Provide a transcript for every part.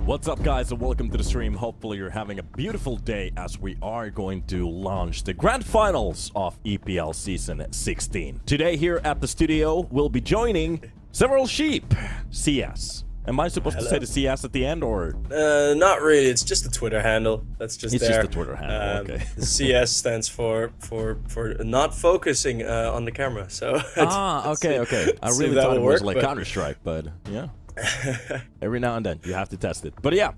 What's up, guys, and welcome to the stream. Hopefully you're having a beautiful day as we are going to launch the grand finals of EPL season 16. Today here at the studio we'll be joining several sheep. CS. Am I supposed to say the CS at the end, or? Not really. It's just the Twitter handle. That's just it's there. It's just the Twitter handle, okay. The CS stands for not focusing on the camera. So okay. I really thought it was like Counter-Strike, but yeah. Every now and then you have to test it. But yeah,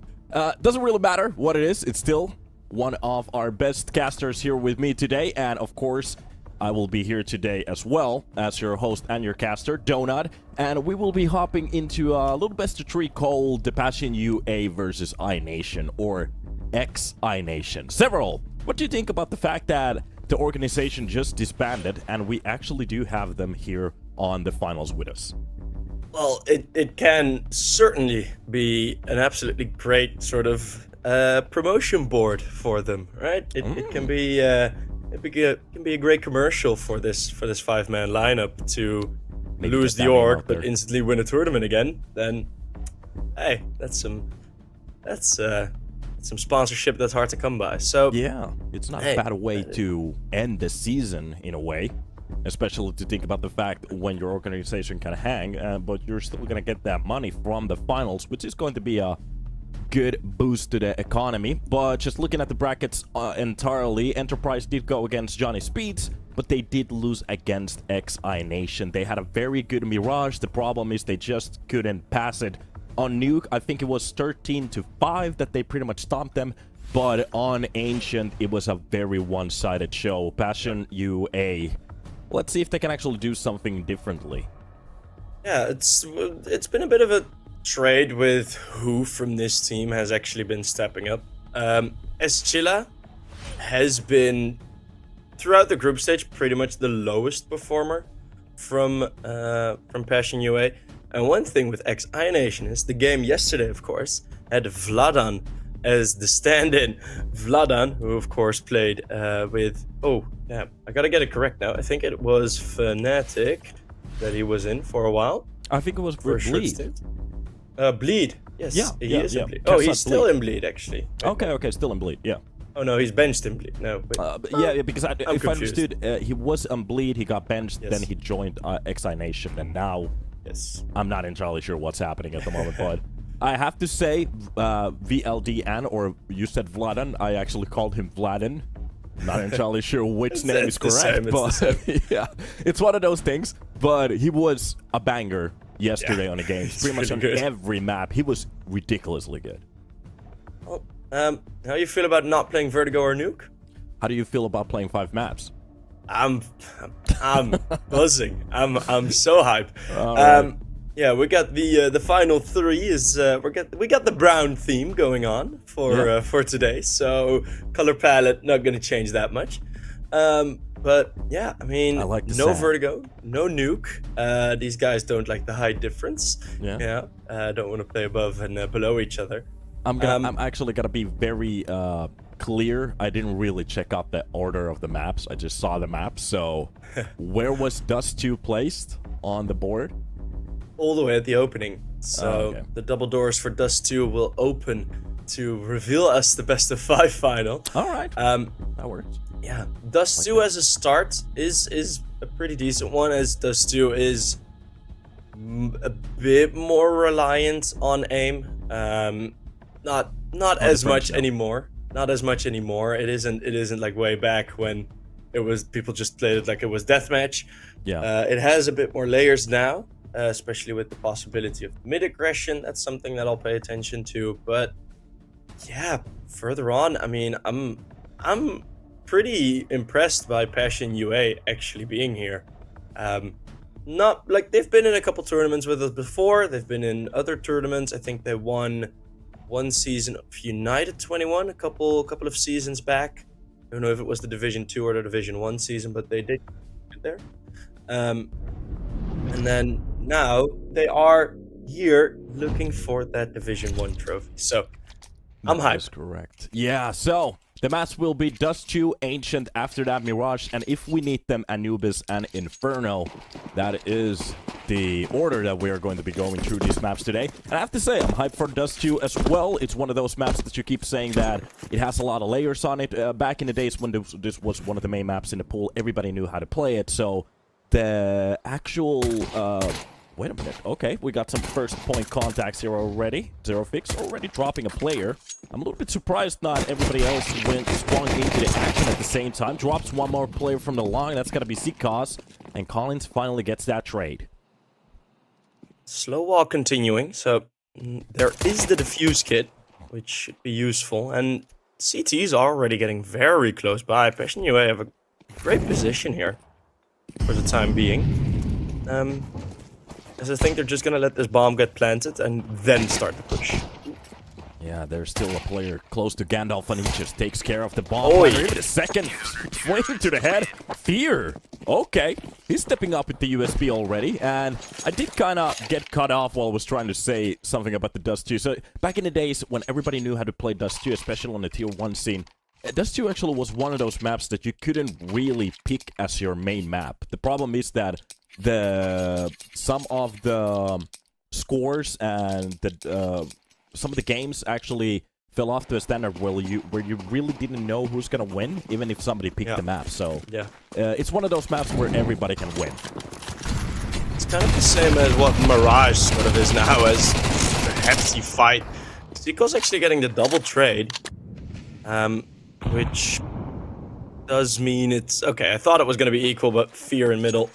doesn't really matter what it is. It's still one of our best casters here with me today, and of course I will be here today as well as your host and your caster, Donut, and we will be hopping into a little best of three called the Passion UA versus iNation, or ex-iNation. Several, what do you think about the fact that the organization just disbanded and we actually do have them here on the finals with us? Well, it can certainly be an absolutely great sort of promotion board for them, right? It can be can be a great commercial for this five-man lineup to maybe lose the org but instantly win a tournament again. Then, hey, that's some sponsorship that's hard to come by. So yeah, it's not a bad way to end the season in a way. Especially to think about the fact when your organization can hang, but you're still going to get that money from the finals, which is going to be a good boost to the economy. But just looking at the brackets entirely, Enterprise did go against Johnny Speeds, but they did lose against ex-iNation. They had a very good Mirage. The problem is they just couldn't pass it on Nuke. I think it was 13-5 that they pretty much stomped them. But on Ancient, it was a very one-sided show. Passion UA. Let's see if they can actually do something differently. Yeah, it's been a bit of a trade with who from this team has actually been stepping up. Eschila has been, throughout the group stage, pretty much the lowest performer from Passion UA. And one thing with ex-iNation is the game yesterday, of course, had Vladan as the stand-in. Vladan, who of course played with... Oh, yeah, I gotta get it correct now. I think it was Fnatic that he was in for a while. I think it was for Bleed. Bleed, yes. Yeah, he is in Bleed. Oh, he's still in Bleed, actually. Okay, still in Bleed, yeah. Oh no, he's benched in Bleed. No, yeah, because if I understood, he was on Bleed, he got benched, then he joined ex-iNation, and now... Yes. I'm not entirely sure what's happening at the moment, but... I have to say, VLDN, or you said Vladan, I actually called him Vladin. Not entirely sure which name is correct, but yeah, it's one of those things. But he was a banger yesterday on the game. Pretty much on every map, he was ridiculously good. Well, how you feel about not playing Vertigo or Nuke? How do you feel about playing 5 maps? I'm buzzing. I'm so hyped. Right. Yeah, we got the final 3 is we got the brown theme going on for today, so color palette not gonna change that much. But yeah, I mean, no Vertigo, no Nuke. These guys don't like the height difference. Yeah, don't want to play above and below each other. I'm actually gonna be very clear. I didn't really check out the order of the maps. I just saw the maps. So where was Dust 2 placed on the board? All the way at the opening. So the double doors for Dust 2 will open to reveal us the best of 5 final. All right. That works. Yeah, Dust 2 as a start is a pretty decent one, as Dust 2 is a bit more reliant on aim. Not as much anymore. Not as much anymore. It isn't like way back when it was people just played it like it was deathmatch. Yeah. It has a bit more layers now. Especially with the possibility of mid aggression. That's something that I'll pay attention to. But yeah, further on, I mean, I'm pretty impressed by Passion UA actually being here. Not like they've been in a couple tournaments with us before. They've been in other tournaments. I think they won one season of United 21 a couple of seasons back. I don't know if it was the Division 2 or the Division 1 season, but they did get there. And then now they are here looking for that Division 1 trophy. So I'm hyped. That's correct. Yeah, so The maps will be Dust 2, Ancient, after that Mirage, and if we need them, Anubis and Inferno. That is the order that we are going to be going through these maps today. And I have to say, I'm hyped for Dust 2 as well. It's one of those maps that you keep saying that it has a lot of layers on it. Back in the days when this was one of the main maps in the pool, everybody knew how to play it. So the actual... wait a minute. Okay, we got some first point contacts here already. Zero Fix already dropping a player. I'm a little bit surprised not everybody else went sprung into the action at the same time. Drops one more player from the line. That's got to be Seekos. And Collins finally gets that trade. Slow walk continuing, so there is the defuse kit, which should be useful, and CT's already getting very close by. Passion UA have a great position here for the time being. As I think they're just gonna let this bomb get planted and then start the push. Yeah, there's still a player close to Gandalf, and he just takes care of the bomb. Oh, Even a second flame to the head. Fear. Okay, he's stepping up with the USB already, and I did kind of get cut off while I was trying to say something about the Dust 2. So back in the days when everybody knew how to play Dust 2, especially on the tier 1 scene, Dust 2 actually was one of those maps that you couldn't really pick as your main map. The problem is that some of the scores and the some of the games actually fell off to a standard where you really didn't know who's gonna win, even if somebody picked the map. So it's one of those maps where everybody can win. It's kind of the same as what Mirage sort of is now, as a hefty fight. Seeko's actually getting the double trade, which does mean it's okay. I thought it was gonna be equal, but Fear in middle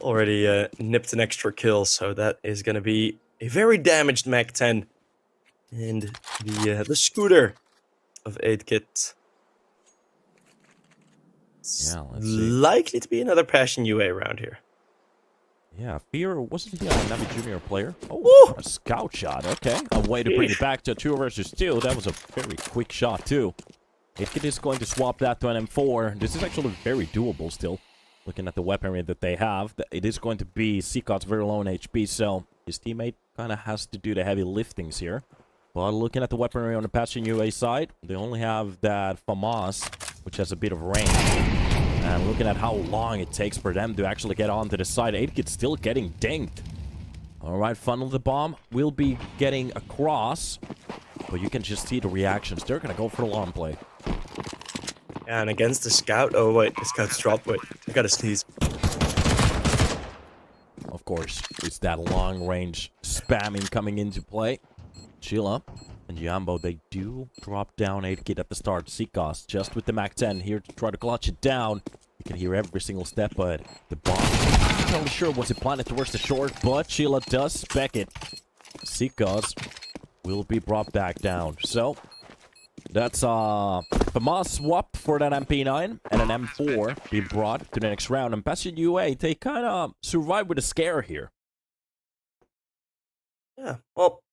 already nipped an extra kill, so that is gonna be a very damaged Mac 10. And the scooter of 8-Kit. Yeah, let's see. Likely to be another Passion UA around here. Yeah, Fear, wasn't he a Navi Junior player? Oh, a scout shot, okay. A way to bring it back to a 2 versus 2. That was a very quick shot, too. 8-Kit is going to swap that to an M4. This is actually very doable still. Looking at the weaponry that they have, it is going to be Seekot's very low in HP, so his teammate kind of has to do the heavy liftings here. But looking at the weaponry on the Passion UA side, they only have that FAMAS, which has a bit of range. And looking at how long it takes for them to actually get onto the side, 8-Kit's still getting dinged. Alright, Funnel the Bomb will be getting across. But you can just see the reactions. They're going to go for the long play. Yeah, and against the Scout... Oh, wait, the Scout's dropped. Wait, I gotta sneeze. Of course, it's that long-range spamming coming into play. Chilla and Jambo, they do drop down 8-Kit at the start. Seekos just with the Mac 10 here to try to clutch it down. You can hear every single step, but the bomb, I'm not really sure was it planted towards the short, but Chilla does spec it. Seekos will be brought back down. So that's a FAMAS swap for that MP9 and an M4 being brought to the next round. And Passion UA, they kind of survive with a scare here. Yeah, well,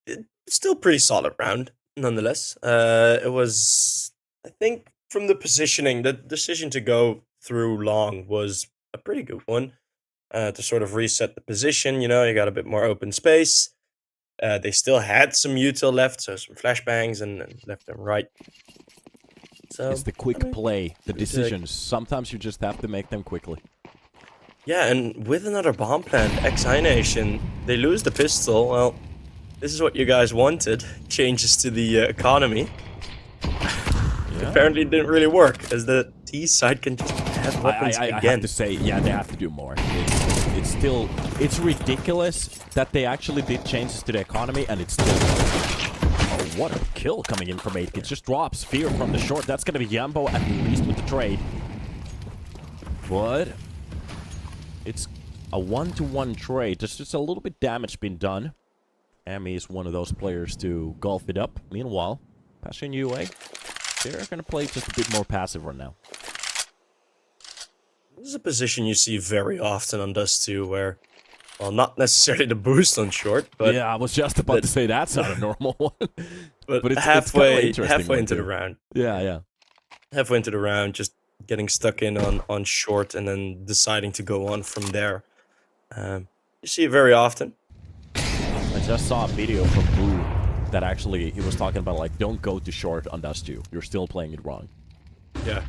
it's still pretty solid round, nonetheless. It was, I think, from the positioning, the decision to go through long was a pretty good one. To sort of reset the position, you know, you got a bit more open space. They still had some util left, so some flashbangs and left and right. So it's the quick play, the decisions. Sometimes you just have to make them quickly. Yeah, and with another bomb plant, ex-iNation, they lose the pistol. Well, this is what you guys wanted. Changes to the economy. Yeah. Apparently it didn't really work, as the T side can just have weapons again. I have to say, yeah, they have to do more. It's ridiculous that they actually did changes to the economy, and it's still... Oh, what a kill coming in from 8-Kit. It just drops Fear from the short. That's going to be Jambo at least with the trade. But it's a 1-to-1 trade. There's just a little bit damage being done. Amy is one of those players to golf it up. Meanwhile, Passion UA, they're going to play just a bit more passive right now. This is a position you see very often on Dust 2 where, well, not necessarily the boost on short, but... Yeah, I was just about to say that's not a normal one. but it's halfway into too. the round. Yeah. Halfway into the round, just getting stuck in on short and then deciding to go on from there. You see it very often. I just saw a video from Boo that actually he was talking about, like, don't go too short on Dust 2. You're still playing it wrong. Yeah.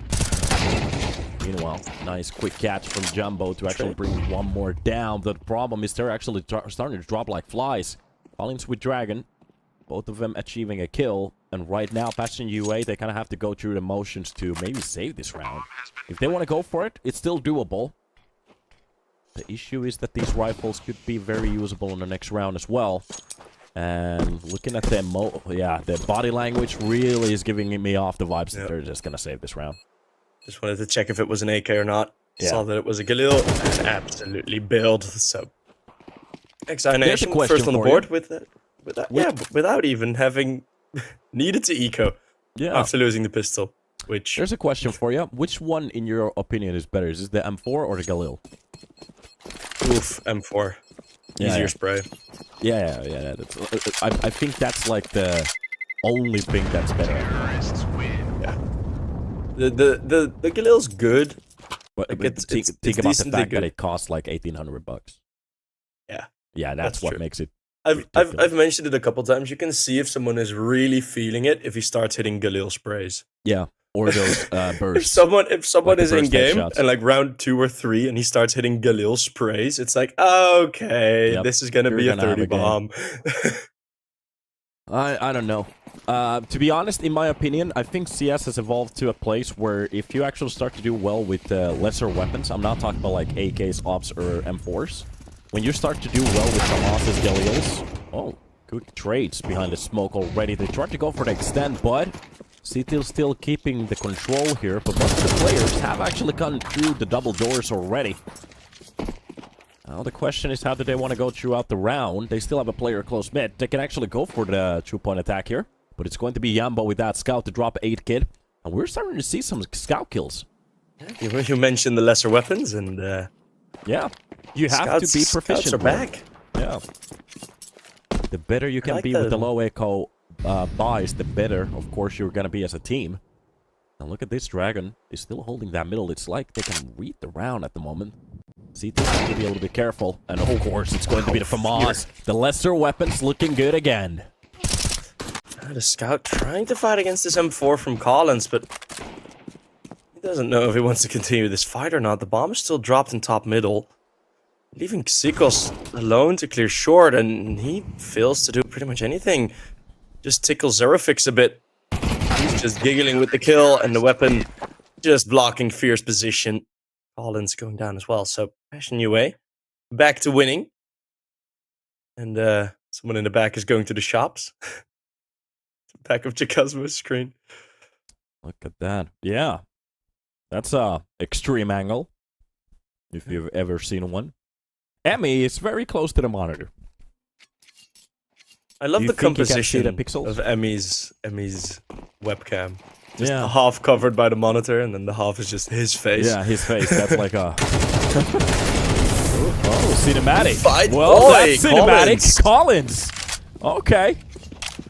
Meanwhile, nice quick catch from Jumbo to actually bring one more down. The problem is they're actually starting to drop like flies. Collins with Dragon, both of them achieving a kill. And right now, Passion UA, they kind of have to go through the motions to maybe save this round. If they want to go for it, it's still doable. The issue is that these rifles could be very usable in the next round as well. And looking at the the body language really is giving me off the vibes that they're just going to save this round. Just wanted to check if it was an AK or not. Yeah. Saw that it was a Galil and absolutely bailed. So ex-iNation first on the board without even having needed to eco after losing the pistol. Which there's a question for you. Which one, in your opinion, is better? Is it the M4 or the Galil? Oof, M4. Easier spray. Yeah. I think that's like the only thing that's better. Yeah. The Galil's good. But think about the fact that it costs like $1,800. Yeah. Yeah, that's what makes it. I've mentioned it a couple times. You can see if someone is really feeling it if he starts hitting Galil sprays. Yeah. Or those bursts. If someone is in game and like round 2 or 3 and he starts hitting Galil sprays, it's like, okay, this is gonna be a 30 bomb. I don't know. To be honest, in my opinion, I think CS has evolved to a place where if you actually start to do well with lesser weapons, I'm not talking about like AKs, OPS, or M4s. When you start to do well with some Osses, Galils, good trades behind the smoke already. They tried to go for the extend, but CT's still keeping the control here, but most of the players have actually gone through the double doors already. Now the question is, how do they want to go throughout the round? They still have a player close mid. They can actually go for the 2-point attack here, but it's going to be Yambo with that scout to drop 8 kid. And we're starting to see some scout kills. You mentioned the lesser weapons, and yeah, you have to be proficient. Scouts are back. Yeah. The better you can be with the low echo buys, the better, of course, you're going to be as a team. And look at this Dragon. He's still holding that middle. It's like they can read the round at the moment. CT has to be a little bit careful. And of course, it's going to be the FAMAS. The lesser weapons looking good again. The scout trying to fight against this M4 from Collins, but he doesn't know if he wants to continue this fight or not. The bomb is still dropped in top middle, leaving Xikos alone to clear short, and he fails to do pretty much anything. Just tickles Zerofix a bit. He's just giggling with the kill, and the weapon just blocking Fierce position. Collins going down as well. So Passion UA back to winning. And someone in the back is going to the shops. Back of Chakazma's screen. Look at that. Yeah. That's a extreme angle. If you've ever seen one. Emmy is very close to the monitor. I love the composition of Emmy's webcam. Just half covered by the monitor, and then the half is just his face. Yeah, his face. That's like a... cinematic. That's cinematic. Collins. Okay.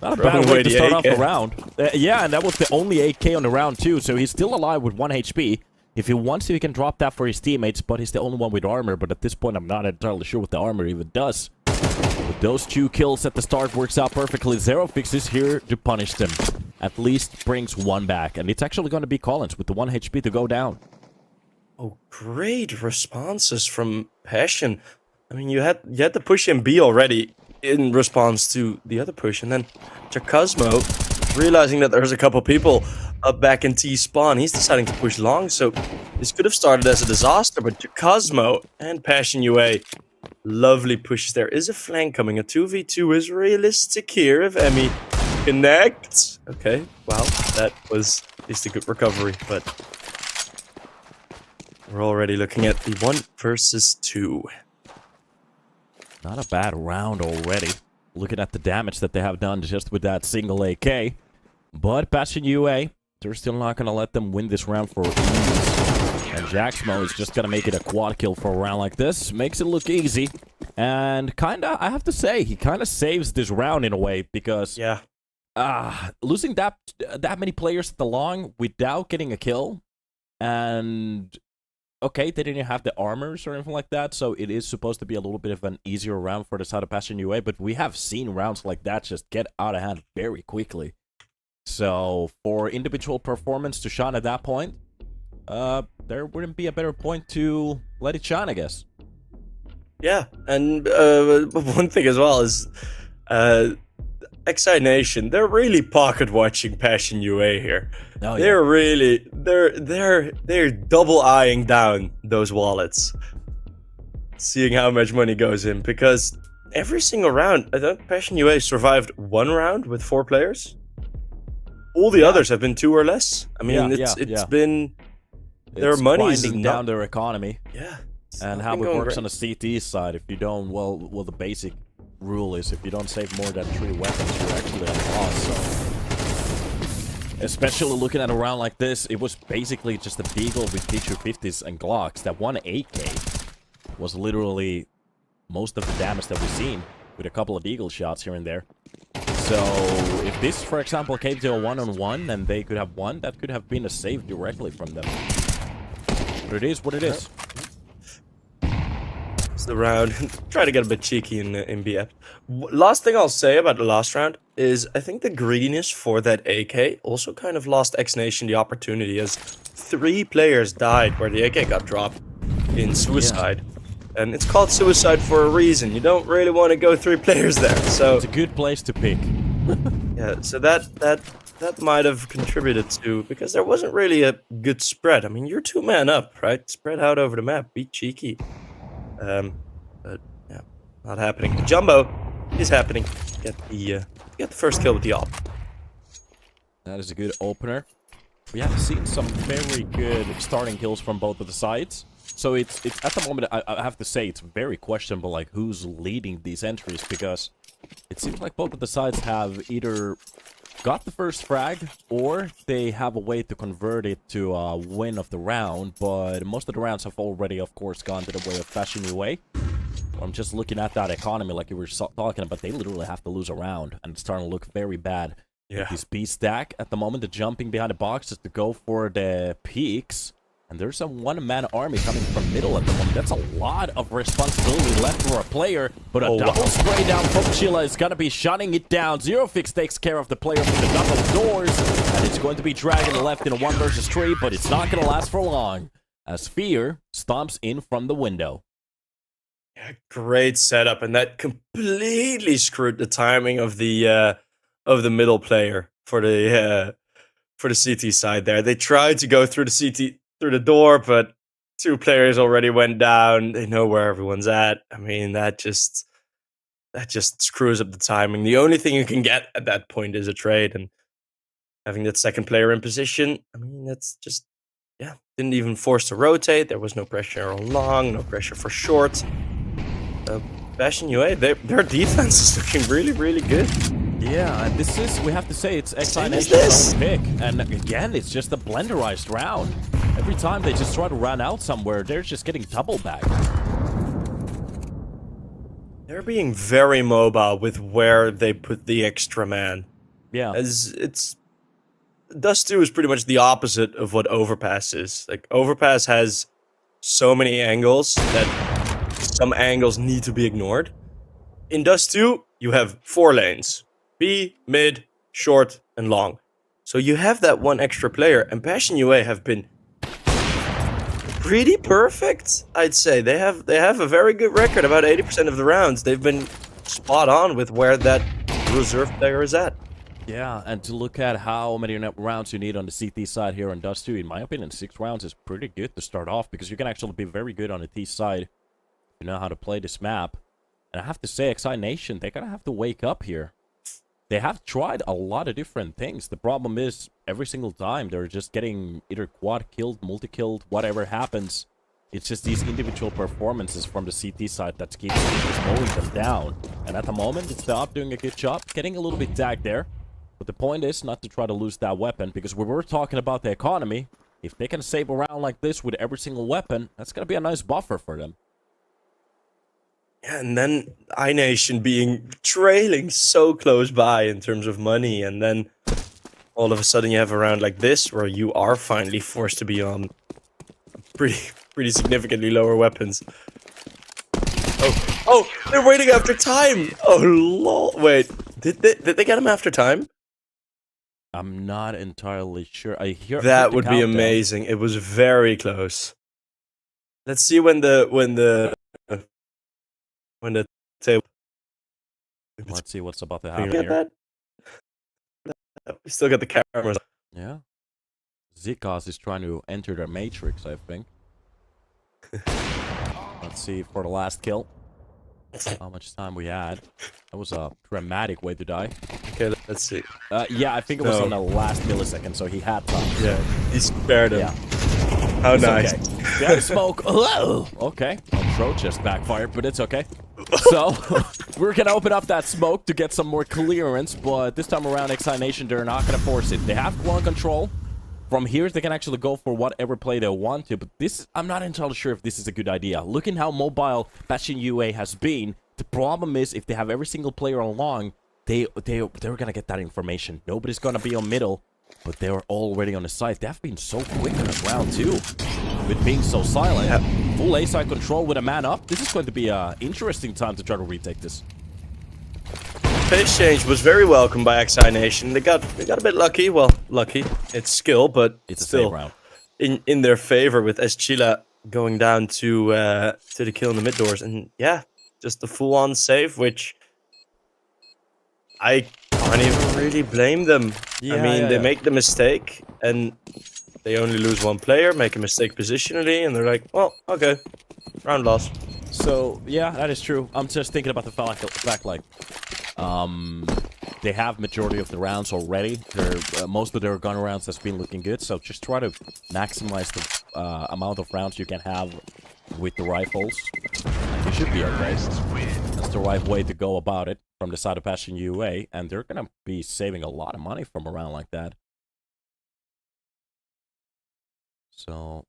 Not a bad way to start off the round. Yeah, and that was the only 8k on the round, too, so he's still alive with 1 HP. If he wants to, he can drop that for his teammates, but he's the only one with armor. But at this point, I'm not entirely sure what the armor even does. But those 2 kills at the start works out perfectly. Zerofix is here to punish them. At least brings 1 back. And it's actually going to be Collins with the 1 HP to go down. Oh, great responses from Passion. I mean, you had to push him B already in response to the other push. And then Chakazmo, realizing that there's a couple people up back in T-spawn, he's deciding to push long. So this could have started as a disaster, but Chakazmo and Passion UA, lovely push. There is a flank coming. A 2v2 is realistic here if Emmy connects. Okay, wow, that was at least a good recovery, but we're already looking at the 1 versus 2. Not a bad round already. Looking at the damage that they have done just with that single AK. But Passion UA, they're still not going to let them win this round for ease. And Jaxmo is just going to make it a quad kill for a round like this. Makes it look easy. And kinda, I have to say, he kind of saves this round in a way. Because losing that many players at the long without getting a kill. And okay, they didn't have the armors or anything like that, so it is supposed to be a little bit of an easier round for the side of Passion UA, but we have seen rounds like that just get out of hand very quickly. So, for individual performance to shine at that point, there wouldn't be a better point to let it shine, I guess. Yeah, and one thing as well is ex-iNation, they're really pocket watching Passion UA here. Oh, they're really they're double eyeing down those wallets, seeing how much money goes in, because every single round, I think Passion UA survived one round with 4 players. All the others have been 2 or less. I mean, it's been their money's winding down their economy. Yeah. And how it works on the CT side, if you don't, well, the basic rule is if you don't save more than 3 weapons, you're actually at a loss. So, especially looking at a round like this, it was basically just a Beagle with T250s and Glocks. That one AK was literally most of the damage that we've seen, with a couple of Eagle shots here and there. So, if this, for example, came to a 1-on-1 and they could have won, that could have been a save directly from them. But it is what it is. It's the round. Try to get a bit cheeky in BF. Last thing I'll say about the last round is I think the greediness for that AK also kind of lost ex-iNation the opportunity, as 3 players died where the AK got dropped in suicide. Yeah. And it's called suicide for a reason. You don't really want to go 3 players there. So it's a good place to pick. Yeah, so that might have contributed to, because there wasn't really a good spread. I mean, you're 2-man up, right? Spread out over the map, be cheeky. But yeah, not happening. The Jumbo is happening. Get the first kill with the op. That is a good opener. We have seen some very good starting kills from both of the sides. So it's at the moment, I have to say, it's very questionable, like, who's leading these entries, because it seems like both of the sides have either got the first frag, or they have a way to convert it to a win of the round, but most of the rounds have already, of course, gone to the way of Passion UA. I'm just looking at that economy like you were talking about. They literally have to lose a round, and it's starting to look very bad. Yeah. This B stack at the moment, the jumping behind the boxes to go for the peaks. And there's a 1-man army coming from middle at the moment. That's a lot of responsibility left for a player. But a double spray down from Chila is going to be shutting it down. Zero Fix takes care of the player from the double doors. And it's going to be dragging left in a 1 versus 3, but it's not going to last for long, as Fear stomps in from the window. Yeah, great setup, and that completely screwed the timing of the middle player for the CT side there. They tried to go through the door, but 2 players already went down. They know where everyone's at. I mean, that just screws up the timing. The only thing you can get at that point is a trade, and having that second player in position, I mean, that's just, yeah, didn't even force to rotate. There was no pressure on long, no pressure for short. Passion UA, their defense is looking really, really good. Yeah, and this is, we have to say, it's ex-iNation's own pick. And again, it's just a blenderized round. Every time they just try to run out somewhere, they're just getting double back. They're being very mobile with where they put the extra man. Yeah. As it's Dust 2 is pretty much the opposite of what Overpass is. Like, Overpass has so many angles that some angles need to be ignored. In Dust 2, you have 4 lanes. B, mid, short, and long. So you have that one extra player, and Passion UA have been pretty perfect, I'd say. They have a very good record. About 80% of the rounds, they've been spot on with where that reserve player is at. Yeah, and to look at how many rounds you need on the CT side here on Dust 2, in my opinion, 6 rounds is pretty good to start off, because you can actually be very good on the T side. You know how to play this map. And I have to say, ex-iNation, they're gonna have to wake up here. They have tried a lot of different things. The problem is, every single time, they're just getting either quad-killed, multi-killed, whatever happens. It's just these individual performances from the CT side that keeps mowing them down. And at the moment, it's the op doing a good job, getting a little bit tagged there. But the point is not to try to lose that weapon, because we were talking about the economy. If they can save a round like this with every single weapon, that's gonna be a nice buffer for them. Yeah, and then iNation being trailing so close by in terms of money, and then all of a sudden you have a round like this where you are finally forced to be on a pretty significantly lower weapons. Oh, they're waiting after time. Oh lol. Wait, did they get him after time? I'm not entirely sure. I hear That would be countdown. amazing. It was very close. Let's see when the table. Let's see what's about to happen Get here. that? We still got the cameras. Yeah. Zikas is trying to enter the matrix, I think. Let's see for the last kill. How much time we had. That was a dramatic way to die. Okay, let's see. Yeah, I think it was on the last millisecond, so he had time. Yeah, he spared him. Yeah. How It's nice. Okay. Yeah, smoke. Oh, okay. Throw just backfired, but it's okay. So, we're gonna open up that smoke to get some more clearance, but this time around, ex-iNation, they're not gonna force it. They have one control. From here, they can actually go for whatever play they want to, but this, I'm not entirely sure if this is a good idea. Looking how mobile Bastion UA has been, the problem is if they have every single player along, they're gonna get that information. Nobody's gonna be on middle, but they're already on the side. They have been so quick on this round too, with being so silent. Yeah. Full A-side control with a man up. This is going to be an interesting time to try to retake this. Pace change was very welcome by ex-iNation. They got a bit lucky. Well, lucky. It's skill, but It's still a round. in their favor with ex-Chila going down to the kill in the mid doors, and yeah, just the full-on save, which I can't even really blame them. Yeah, I mean, they make the mistake, and they only lose one player, make a mistake positionally, and they're like, well, okay, round loss. So, yeah, that is true. I'm just thinking about the fact like, they have majority of the rounds already. Most of their gun rounds has been looking good, so just try to maximize the amount of rounds you can have with the rifles. And you should be okay. That's the right way to go about it from the side of Bastion UA, and they're gonna be saving a lot of money from a round like that. So...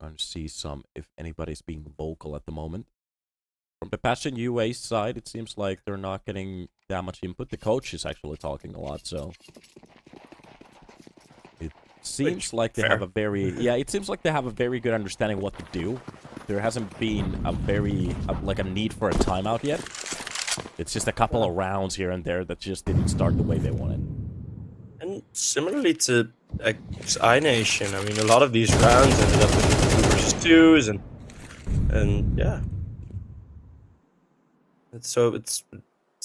trying to see if anybody's being vocal at the moment. From the Bastion UA side, it seems like they're not getting that much input. The coach is actually talking a lot, so it seems like they have a very it seems like they have a very good understanding what to do. There hasn't been a very like a need for a timeout yet. It's just a couple of rounds here and there that just didn't start the way they wanted. And similarly to ex-iNation, I mean, a lot of these rounds ended up in 2v2s, and yeah. So it's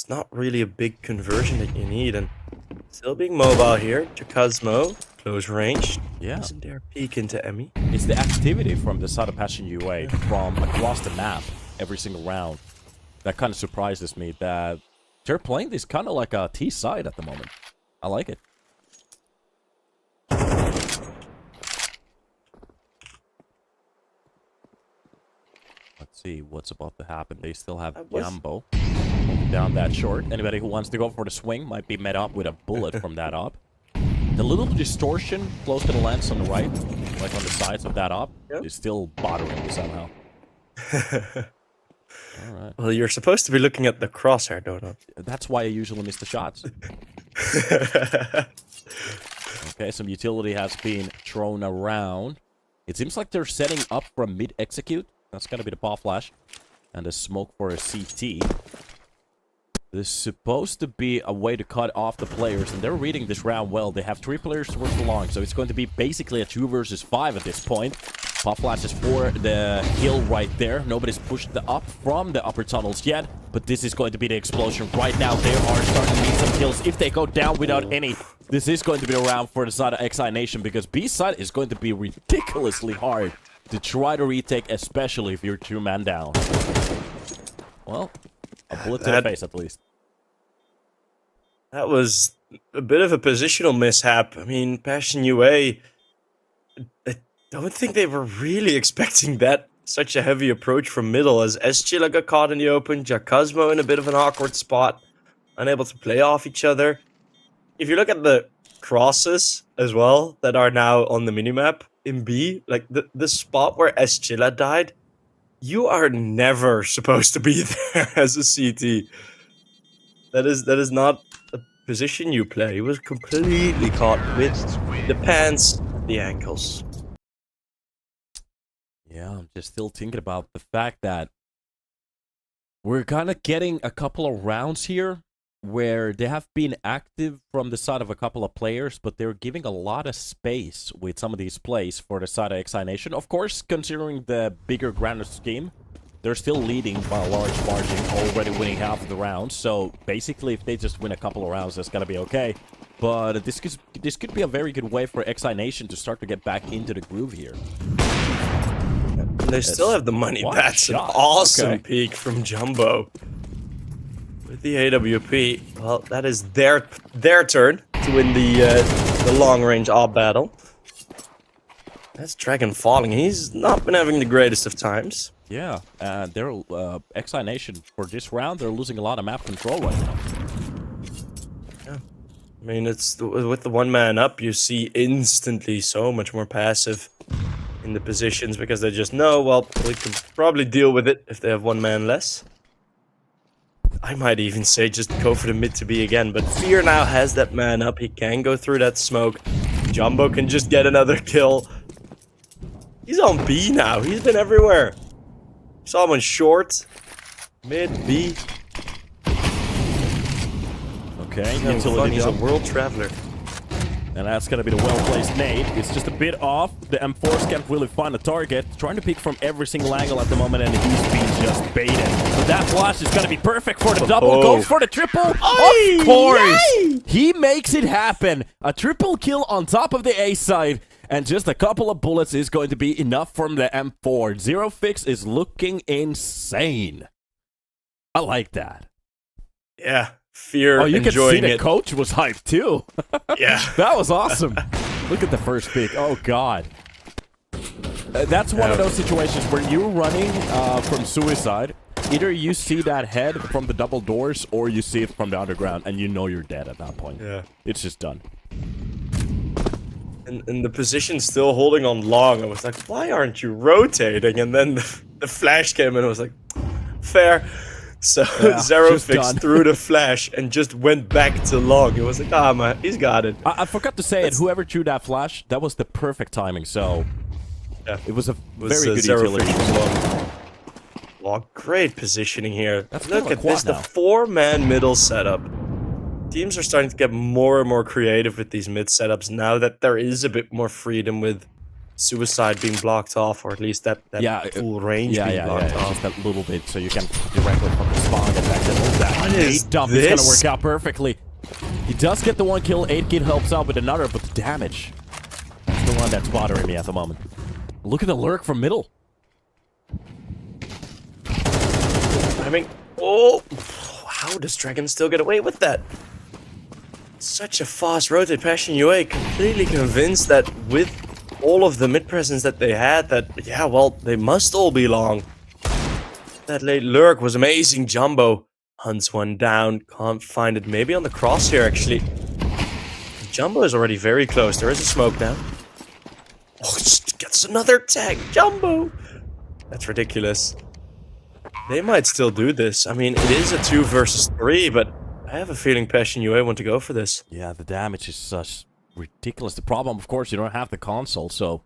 not really a big conversion that you need, and still being mobile here. Chakazmo, close range. Yeah. Doesn't dare peek into Emmy. It's the activity from the side of Bastion UA from across the map every single round that kind of surprises me, that they're playing this kind of like a T side at the moment. I like it. Let's see what's about to happen. They still have Jambo down that short. Anybody who wants to go for the swing might be met up with a bullet from that op. The little distortion close to the lens on the right, like on the sides of that op, is still bothering me somehow. Alright. Well, you're supposed to be looking at the crosshair, Donut. That's why I usually miss the shots. Okay, some utility has been thrown around. It seems like they're setting up for a mid-execute. That's gonna be the paw flash. And a smoke for a CT. There's supposed to be a way to cut off the players, and they're reading this round well. They have 3 players towards the long, so it's going to be basically a 2 versus 5 at this point. Pop flash is for the hill right there. Nobody's pushed the up from the upper tunnels yet, but this is going to be the explosion right now. They are starting to need some kills. If they go down without any, this is going to be a round for the side of ex-iNation, because B side is going to be ridiculously hard to try to retake, especially if you're 2-man down. Well, a bullet to the face at least. That was a bit of a positional mishap. I mean, Bastion UA, I don't think they were really expecting that, such a heavy approach from middle, as ex-Chila got caught in the open, Jacuzmo in a bit of an awkward spot, unable to play off each other. If you look at the crosses as well that are now on the minimap in B, like the spot where ex-Chila died, you are never supposed to be there as a CT. That is not position you play, he was completely caught with the pants, the ankles. Yeah, I'm just still thinking about the fact that we're kind of getting a couple of rounds here where they have been active from the side of a couple of players, but they're giving a lot of space with some of these plays for the side of ex-iNation. Of course, considering the bigger, grander scheme, they're still leading by a large margin, already winning half of the rounds. So basically, if they just win a couple of rounds, that's gonna be okay. But this could be a very good way for ex-iNation to start to get back into the groove here. And they still have the money. That's an awesome peek from Jumbo. With the AWP, well, that is their turn to win the long-range AWP battle. That's Dragon falling. He's not been having the greatest of times. Yeah, and they're ex-iNation for this round. They're losing a lot of map control right now. Yeah, I mean, it's with the one man up, you see instantly so much more passive in the positions because they just know, well, we can probably deal with it if they have one man less. I might even say just go for the mid to B again, but Fear now has that man up. He can go through that smoke. Jumbo can just get another kill. He's on B now. He's been everywhere. Saw him on short, mid, B. Okay, he's a world traveler. And that's going to be the well-placed nade. It's just a bit off. The M4s can't really find a target. Trying to peek from every single angle at the moment, and he's being just baited. So that flash is going to be perfect for the double. Goes for the triple. Of course! He makes it happen. A triple kill on top of the A side. And just a couple of bullets is going to be enough from the M4. Zero Fix is looking insane. I like that. Yeah. Fear you can see the it. coach was hyped too. Yeah. That was awesome. Look at the first pick. Oh, God. That's one of those situations where you're running from suicide. Either you see that head from the double doors or you see it from the underground and you know you're dead at that point. Yeah. It's just done. And the position still holding on long. I was like, why aren't you rotating? And then the flash came and I was like, fair. So Zero Fix threw the flash and just went back to long. It was like, ah, man, he's got it. I forgot to say it. Whoever threw that flash, that was the perfect timing. So yeah, it was a very good utility. Long. Great positioning here. Look at this, now. the 4-man middle setup. Teams are starting to get more and more creative with these mid setups now that there is a bit more freedom with suicide being blocked off, or at least that full range being blocked off. Just that little bit, so you can directly from the spawn get back to that. Is dump is gonna work out perfectly. He does get the one kill. 8kid helps out with another, but the damage is the one that's bothering me at the moment. Look at the lurk from middle. I mean, oh, how does Dragon still get away with that? Such a fast rotate. Passion UA completely convinced that with all of the mid presence that they had, that, yeah, well, they must all be long. That late lurk was amazing. Jumbo hunts one down. Can't find it. Maybe on the crosshair, actually. Jumbo is already very close. There is a smoke now. Oh, just gets another tag. Jumbo! That's ridiculous. They might still do this. I mean, it is a 2 versus 3, but I have a feeling Passion UA want to go for this. Yeah, the damage is such ridiculous. The problem, of course, you don't have the console, so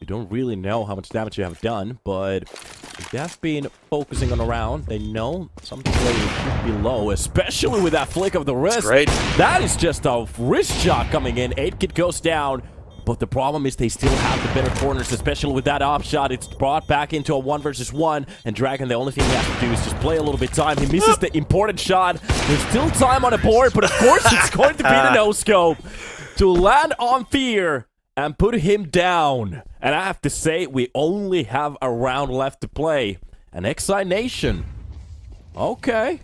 you don't really know how much damage you have done, but if they have been focusing on a round, they know something should be low, especially with that flick of the wrist. That's great. That is just a wrist shot coming in. 8kid goes down, but the problem is they still have the better corners, especially with that op shot. It's brought back into a 1 versus 1, and Dragon, the only thing he has to do is just play a little bit of time. He misses the important shot. There's still time on the board, but of course it's going to be the no-scope to land on Fear and put him down. And I have to say, we only have a round left to play. And ex-iNation, okay,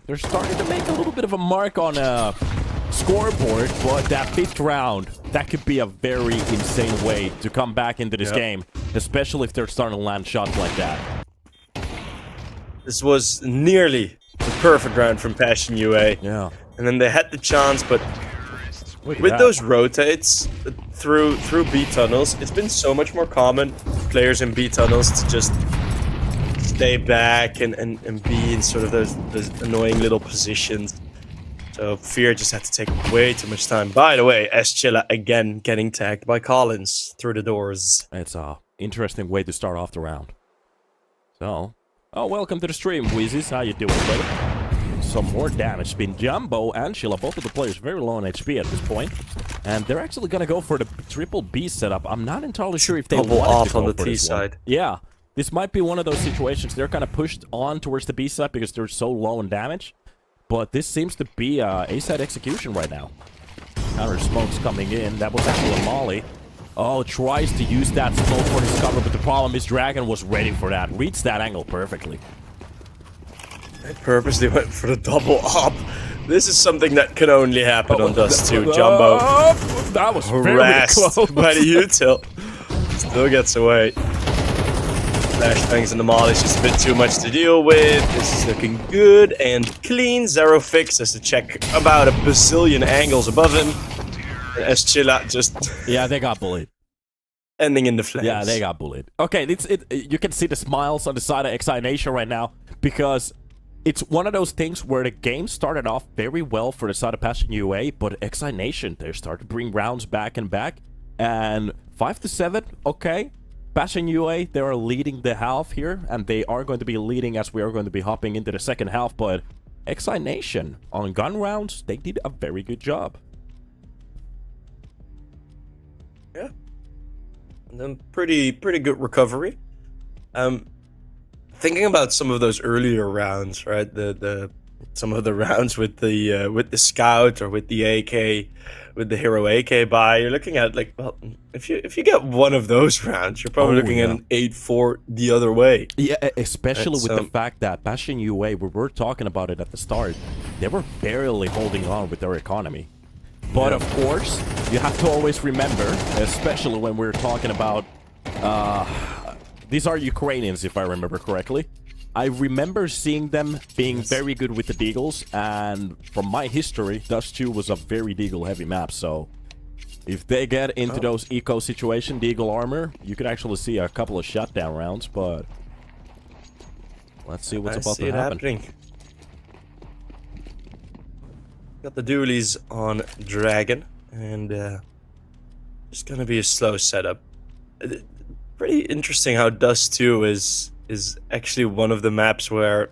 they're starting to make a little bit of a mark on a scoreboard, but that 5th round, that could be a very insane way to come back into this game, especially if they're starting to land shots like that. This was nearly the perfect round from Passion UA. Yeah. And then they had the chance, but with those rotates through B tunnels, it's been so much more common for players in B tunnels to just stay back and be in sort of those annoying little positions. So Fear just had to take way too much time. By the way, ex-Chilla again getting tagged by Collins through the doors. It's a interesting way to start off the round. So, oh, welcome to the stream, Wheezies. How you doing, buddy? Some more damage. Been Jumbo and Chilla, both of the players very low on HP at this point. And they're actually gonna go for the triple B setup. I'm not entirely sure if they double want off to go on the for T this one. side. Yeah, this might be one of those situations. They're kind of pushed on towards the B side because they're so low in damage. But this seems to be A-side execution right now. Counter smokes coming in. That was actually a molly. Oh, tries to use that smoke for his cover, but the problem is Dragon was ready for that. Reads that angle perfectly. They purposely went for the double up. This is something that can only happen on Dust 2. Jumbo that was harassed very close. by the util. Still gets away. Flashbangs and the molly is just a bit too much to deal with. This is looking good and clean. Zero Fix has to check about a bazillion angles above him. And ex-Chilla just... Yeah, they got bullied. Ending in the flames. Yeah, they got bullied. Okay, you can see the smiles on the side of ex-iNation right now because it's one of those things where the game started off very well for the side of Passion UA, but ex-iNation, they started to bring rounds back and back. And 5-7, okay. Passion UA, they are leading the half here, and they are going to be leading as we are going to be hopping into the second half, but ex-iNation, on gun rounds, they did a very good job. Yeah. And then pretty good recovery. Thinking about some of those earlier rounds, right? Some of the rounds with the scout or with the AK, with the hero AK buy, you're looking at like, well, if you get one of those rounds, you're probably looking at an 8-4 the other way. Yeah, especially with the fact that Passion UA, we were talking about it at the start, they were barely holding on with their economy. But of course, you have to always remember, especially when we're talking about, these are Ukrainians, if I remember correctly. I remember seeing them being very good with the Deagles, and from my history, Dust 2 was a very Deagle-heavy map, so if they get into those eco situation, Deagle armor, you could actually see a couple of shutdown rounds, but let's see what's about to happen. Got the dualies on Dragon, and it's gonna be a slow setup. Pretty interesting how Dust 2 is actually one of the maps where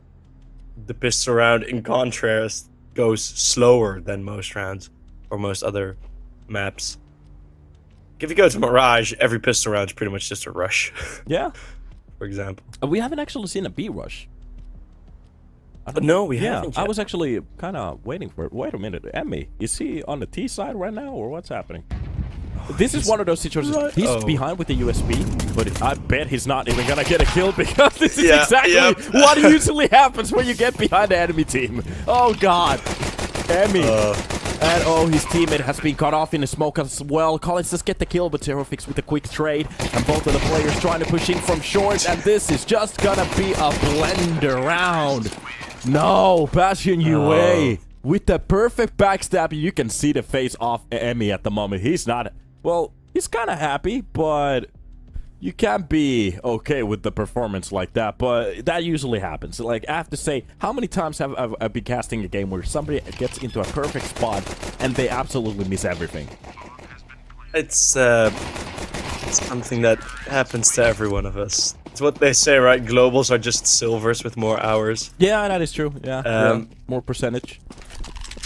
the pistol round, in contrast, goes slower than most rounds or most other maps. If you go to Mirage, every pistol round is pretty much just a rush. Yeah. For example. We haven't actually seen a B rush. No, we haven't yet. I was actually kind of waiting for it. Wait a minute, Emmy, is he on the T side right now, or what's happening? This is one of those situations. Right. He's behind with the USB, but I bet he's not even gonna get a kill because this is exactly what usually happens when you get behind the enemy team. Oh god, Emmy. And oh, his teammate has been cut off in the smoke as well. Collins does get the kill, but Zero Fix with a quick trade. And both of the players trying to push in from short. And this is just gonna be a blender round. No, Passion UA. With the perfect backstab, you can see the face off Emmy at the moment. He's not... Well, he's kind of happy, but you can't be okay with the performance like that. But that usually happens. Like, I have to say, how many times have I been casting a game where somebody gets into a perfect spot and they absolutely miss everything? It's something that happens to every one of us. It's what they say, right? Globals are just silvers with more hours. Yeah, that is true. Yeah, more percentage.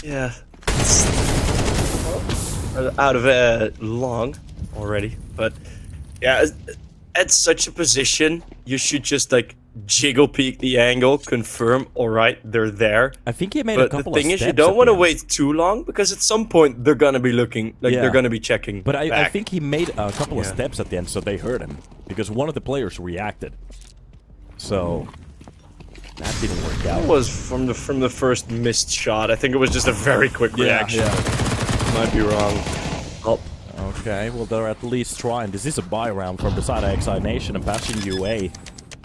Yeah. Out of long already, but yeah, at such a position, you should just like jiggle peek the angle, confirm, all right, they're there. I think he made a couple of steps. But the thing is, you don't want to wait too long because at some point they're gonna be looking like they're gonna be checking. But I think he made a couple of steps at the end, so they heard him because one of the players reacted. So that didn't work out. It was from the first missed shot. I think it was just a very quick reaction. Might be wrong. Oh. Okay, well, they're at least trying. This is a buy round from the side of ex-iNation and Passion UA.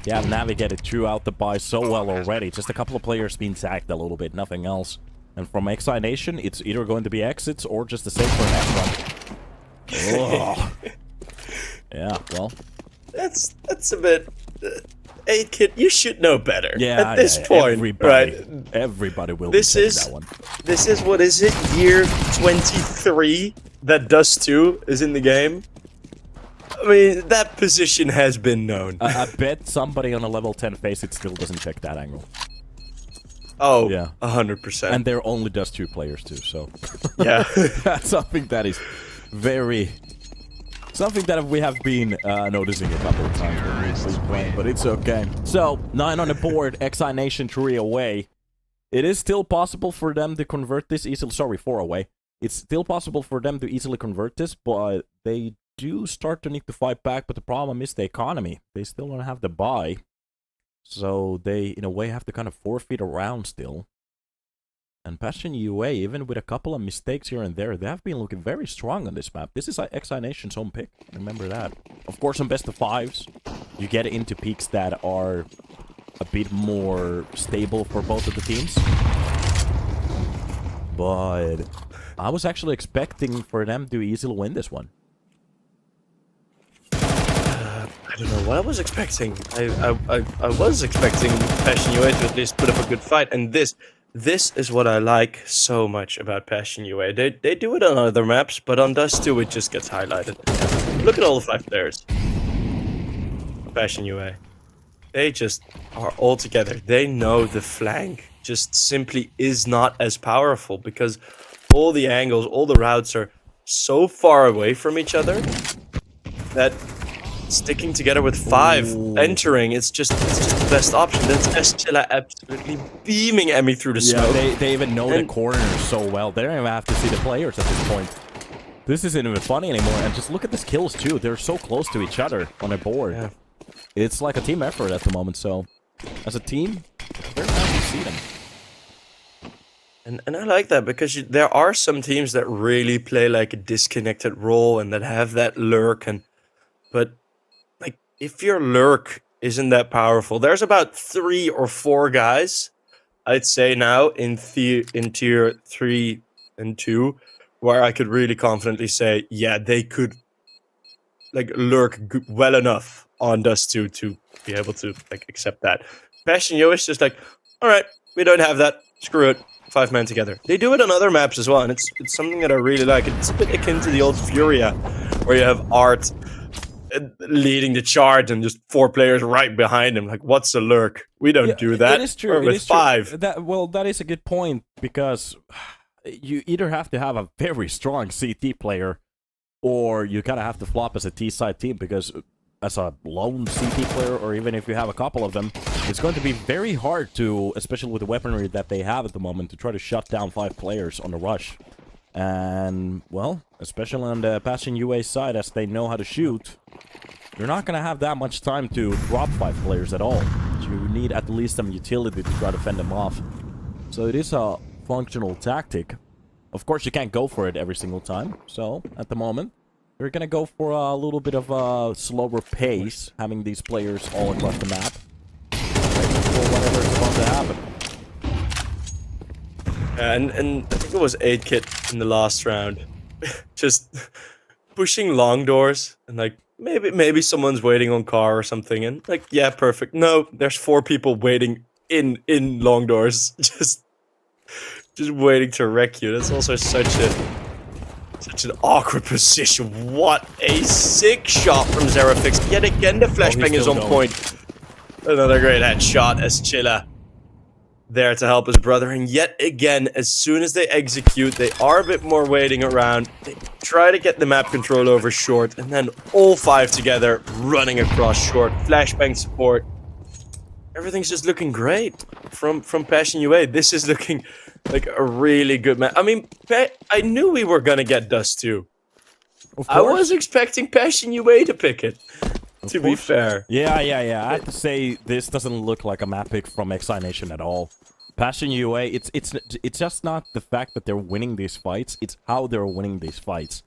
Yeah, navigated throughout the buy so well already. Just a couple of players being sacked a little bit, nothing else. And from ex-iNation, it's either going to be exits or just the same for an X run. Yeah, well. That's a bit... Hey kid, you should know better. Yeah, at this point, everybody, right? everybody will This be is that one. this is what is it? Year 23 that Dust 2 is in the game. I mean, that position has been known. I bet somebody on a level 10 face it still doesn't check that angle. Oh, yeah, 100%. And they're only Dust 2 players too, so yeah, that's something that is very. Something that we have been noticing a couple of times when we've been playing, but it's okay. So, 9 on the board, ex-iNation 3 away. It is still possible for them to convert this easily. Sorry, 4 away. It's still possible for them to easily convert this, but they do start to need to fight back. But the problem is the economy. They still don't have the buy. So they, in a way, have to kind of forfeit around still. And Passion UA, even with a couple of mistakes here and there, they have been looking very strong on this map. This is ex-iNation's home pick. Remember that. Of course, on best of 5s, you get into peaks that are a bit more stable for both of the teams. But I was actually expecting for them to easily win this one. I don't know what I was expecting. I was expecting Passion UA to at least put up a good fight, and this is what I like so much about Passion UA. They do it on other maps, but on Dust 2 it just gets highlighted. Look at all the 5 players. Passion UA. They just are all together. They know the flank just simply is not as powerful because all the angles, all the routes are so far away from each other that sticking together with 5 entering, it's just the best option. That's ex-iNation absolutely beaming Emmy through the smoke. Yeah, they even know the corners so well. They don't even have to see the players at this point. This isn't even funny anymore. And just look at the kills too. They're so close to each other on a board. Yeah. It's like a team effort at the moment. So, as a team, very nice to see them. And I like that because there are some teams that really play like a disconnected role and that have that lurk. But like if your lurk isn't that powerful, there's about 3 or 4 guys, I'd say now in tier 3 and 2, where I could really confidently say, yeah, they could like lurk well enough on Dust 2 to be able to like accept that. Passion UA is just like, all right, we don't have that. Screw it. 5 men together. They do it on other maps as well, and it's something that I really like. It's a bit akin to the old Furia, where you have Art leading the charge and just 4 players right behind him. Like, what's a lurk? We don't do that. It is true. With 5. That is a good point, because you either have to have a very strong CT player, or you kind of have to flop as a T-side team, because as a lone CT player, or even if you have a couple of them, it's going to be very hard to, especially with the weaponry that they have at the moment, to try to shut down 5 players on the rush. And, well, especially on the Passion UA side, as they know how to shoot, you're not going to have that much time to drop 5 players at all. You need at least some utility to try to fend them off. So it is a functional tactic. Of course, you can't go for it every single time. So, at the moment, we're going to go for a little bit of a slower pace, having these players all across the map. For whatever is about to happen. And I think it was 8kit in the last round. Just pushing long doors and like maybe someone's waiting on car or something and like, yeah, perfect. No, there's 4 people waiting in long doors. Just waiting to wreck you. That's also such an awkward position. What a sick shot from Zerafix. Yet again, the flashbang is on point. Another great headshot as Chilla there to help his brother. And yet again, as soon as they execute, they are a bit more waiting around. They try to get the map control over short, and then all 5 together running across short. Flashbang support. Everything's just looking great from Passion UA. This is looking like a really good map. I mean, I knew we were gonna get Dust 2. I was expecting Passion UA to pick it. To be fair. Yeah. I have to say, this doesn't look like a map pick from ex-iNation at all. Passion UA, it's just not the fact that they're winning these fights, it's how they're winning these fights.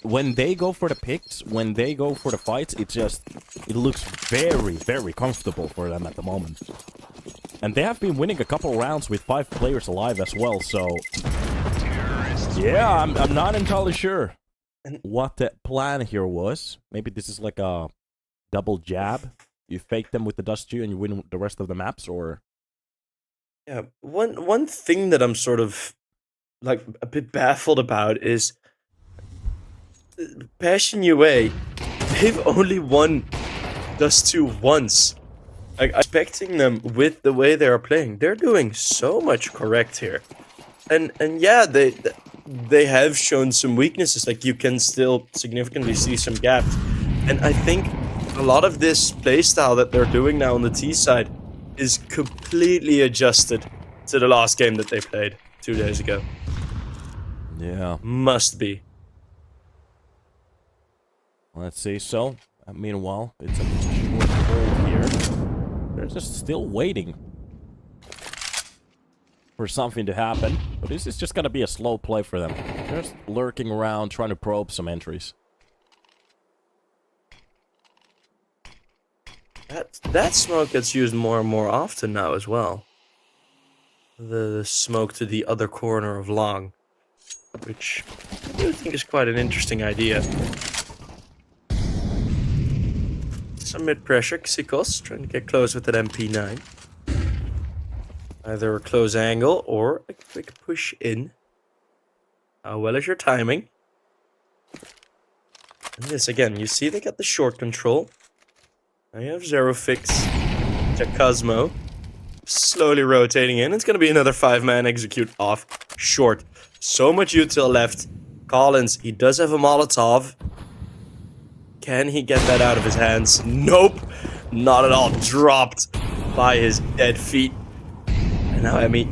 When they go for the picks, when they go for the fights, it looks very, very comfortable for them at the moment. And they have been winning a couple rounds with 5 players alive as well, so... Yeah, I'm not entirely sure what the plan here was. Maybe this is like a double jab You fake them with the dust Q and you win the rest of the maps, or? Yeah, one thing that I'm sort of like a bit baffled about is Passion UA. They've only won Dust 2 once. Like, I'm expecting them with the way they are playing. They're doing so much correct here. And yeah, they have shown some weaknesses. Like, you can still significantly see some gaps. And I think a lot of this playstyle that they're doing now on the T side is completely adjusted to the last game that they played 2 days ago. Yeah. Must be. Let's see. So, meanwhile, it's a short hold here. They're just still waiting for something to happen. But this is just gonna be a slow play for them. Just lurking around, trying to probe some entries. That smoke gets used more and more often now as well. The smoke to the other corner of long, which I do think is quite an interesting idea. Some mid-pressure, Xikos trying to get close with that MP9. Either a close angle or a quick push in. How well is your timing? And this again, you see they got the short control. Now you have Zero Fix, Cosmo, slowly rotating in. It's going to be another 5-man execute off short. So much util left. Collins, he does have a Molotov. Can he get that out of his hands? Nope. Not at all. Dropped by his dead feet. And now Emmy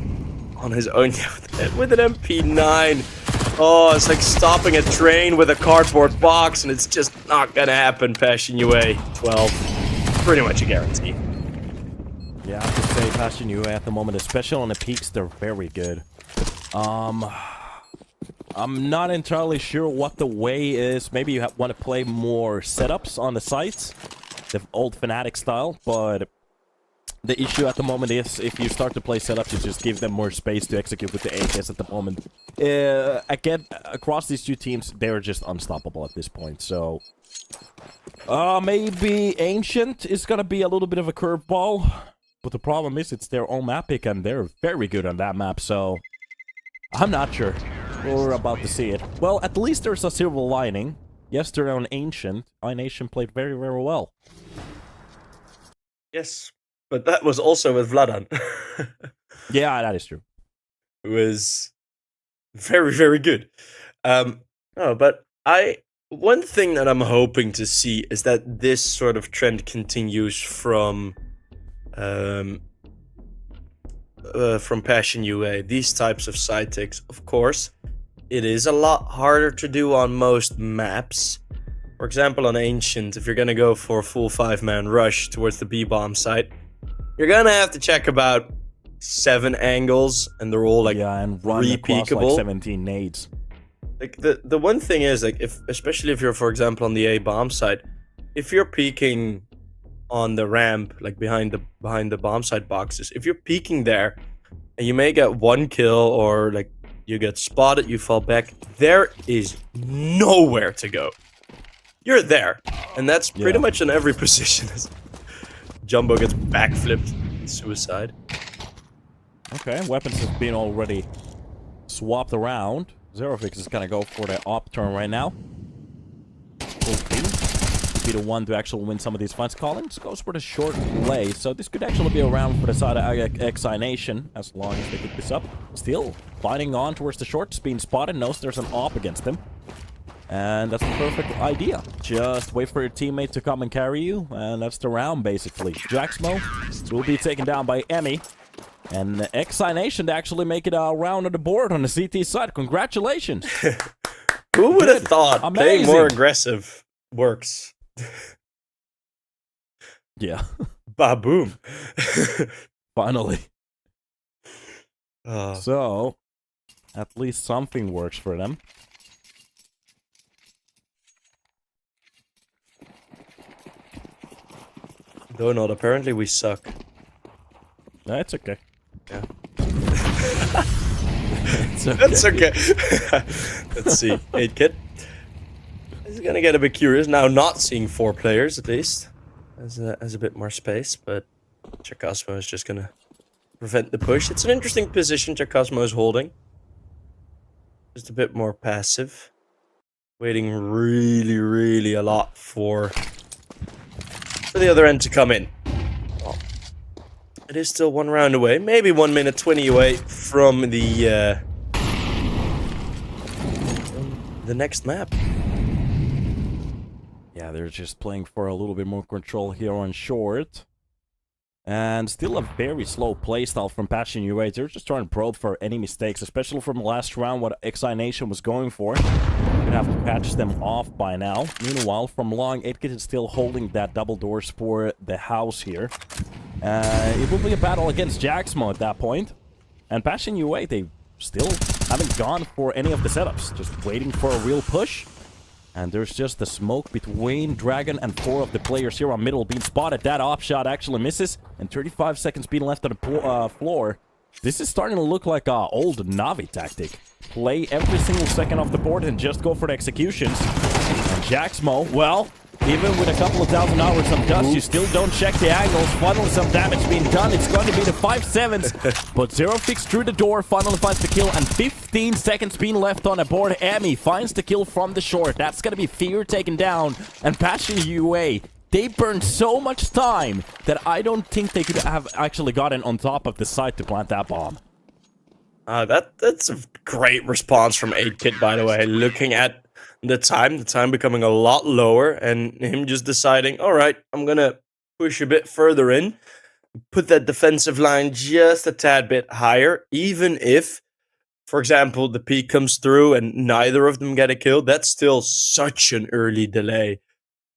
on his own with an MP9. Oh, it's like stopping a train with a cardboard box, and it's just not going to happen. Passion UA 12. Pretty much a guarantee. Yeah, I have to say Passion UA at the moment, especially on the peaks, they're very good. I'm not entirely sure what the way is. Maybe you want to play more setups on the sites, the old Fnatic style, but the issue at the moment is if you start to play setups, you just give them more space to execute with the AKs at the moment. Again, across these two teams, they're just unstoppable at this point, so... maybe Ancient is gonna be a little bit of a curveball, but the problem is it's their own map pick, and they're very good on that map, so... I'm not sure. We're about to see it. Well, at least there's a silver lining. Yesterday on Ancient, ex-iNation played very, very well. Yes, but that was also with Vladan. Yeah, that is true. It was very, very good. But one thing that I'm hoping to see is that this sort of trend continues from Passion UA. These types of side takes, of course, it is a lot harder to do on most maps. For example, on Ancient, if you're gonna go for a full 5-man rush towards the B-bomb site, you're gonna have to check about 7 angles, and they're all like and run across like 17 nades. Like the one thing is, like, especially if you're, for example, on the A bomb site, if you're peeking on the ramp, like behind the bomb site boxes, if you're peeking there, and you may get 1 kill, or like you get spotted, you fall back, there is nowhere to go. You're there, and that's pretty much in every position. Jumbo gets backflipped in suicide. Okay, weapons have been already swapped around. Zerofix is gonna go for the op turn right now. Be the one to actually win some of these fights. Collins goes for the short play, so this could actually be a round for the side of ex-iNation, as long as they pick this up. Still fighting on towards the short, being spotted, knows there's an op against him. And that's the perfect idea. Just wait for your teammate to come and carry you, and that's the round, basically. Jaxmo will be taken down by Emmy. And ex-iNation to actually make it a round on the board on the CT side. Congratulations! Who would have thought Amazing. Playing more aggressive works? Yeah. Ba-boom. Finally. So, at least something works for them. Donald, apparently we suck. That's okay. Yeah. It's okay. That's okay. Let's see. 8 kid. This is gonna get a bit curious now, not seeing 4 players at least. has a bit more space, but Chakosmo is just gonna prevent the push. It's an interesting position Chakosmo is holding. Just a bit more passive. Waiting really, really a lot for the other end to come in. Well, it is still 1 round away, maybe 1 minute 20 away from the next map. Yeah, they're just playing for a little bit more control here on short. And still a very slow playstyle from Passion UA. They're just trying to probe for any mistakes, especially from the last round, what ex-iNation was going for. Gonna have to patch them off by now. Meanwhile, from long, 8kit is still holding that double doors for the house here. It will be a battle against Jaxmo at that point. And Passion UA, they still haven't gone for any of the setups. Just waiting for a real push. And there's just the smoke between Dragon and 4 of the players here on middle being spotted. That op shot actually misses. And 35 seconds being left on the floor. This is starting to look like an old Navi tactic. Play every single second off the board and just go for the executions. And Jaxmo, well, even with a couple of thousand hours of dust, you still don't check the angles. Finally, some damage being done. It's going to be the 5-7s. But Zero Fix through the door, finally finds the kill. And 15 seconds being left on the board. Emi finds the kill from the short. That's going to be Fear taken down. And Passion UA, they burned so much time that I don't think they could have actually gotten on top of the site to plant that bomb. That's a great response from 8kit, by the way. Looking at the time becoming a lot lower, and him just deciding, all right, I'm gonna push a bit further in, put that defensive line just a tad bit higher, even if, for example, the peak comes through and neither of them get a kill. That's still such an early delay,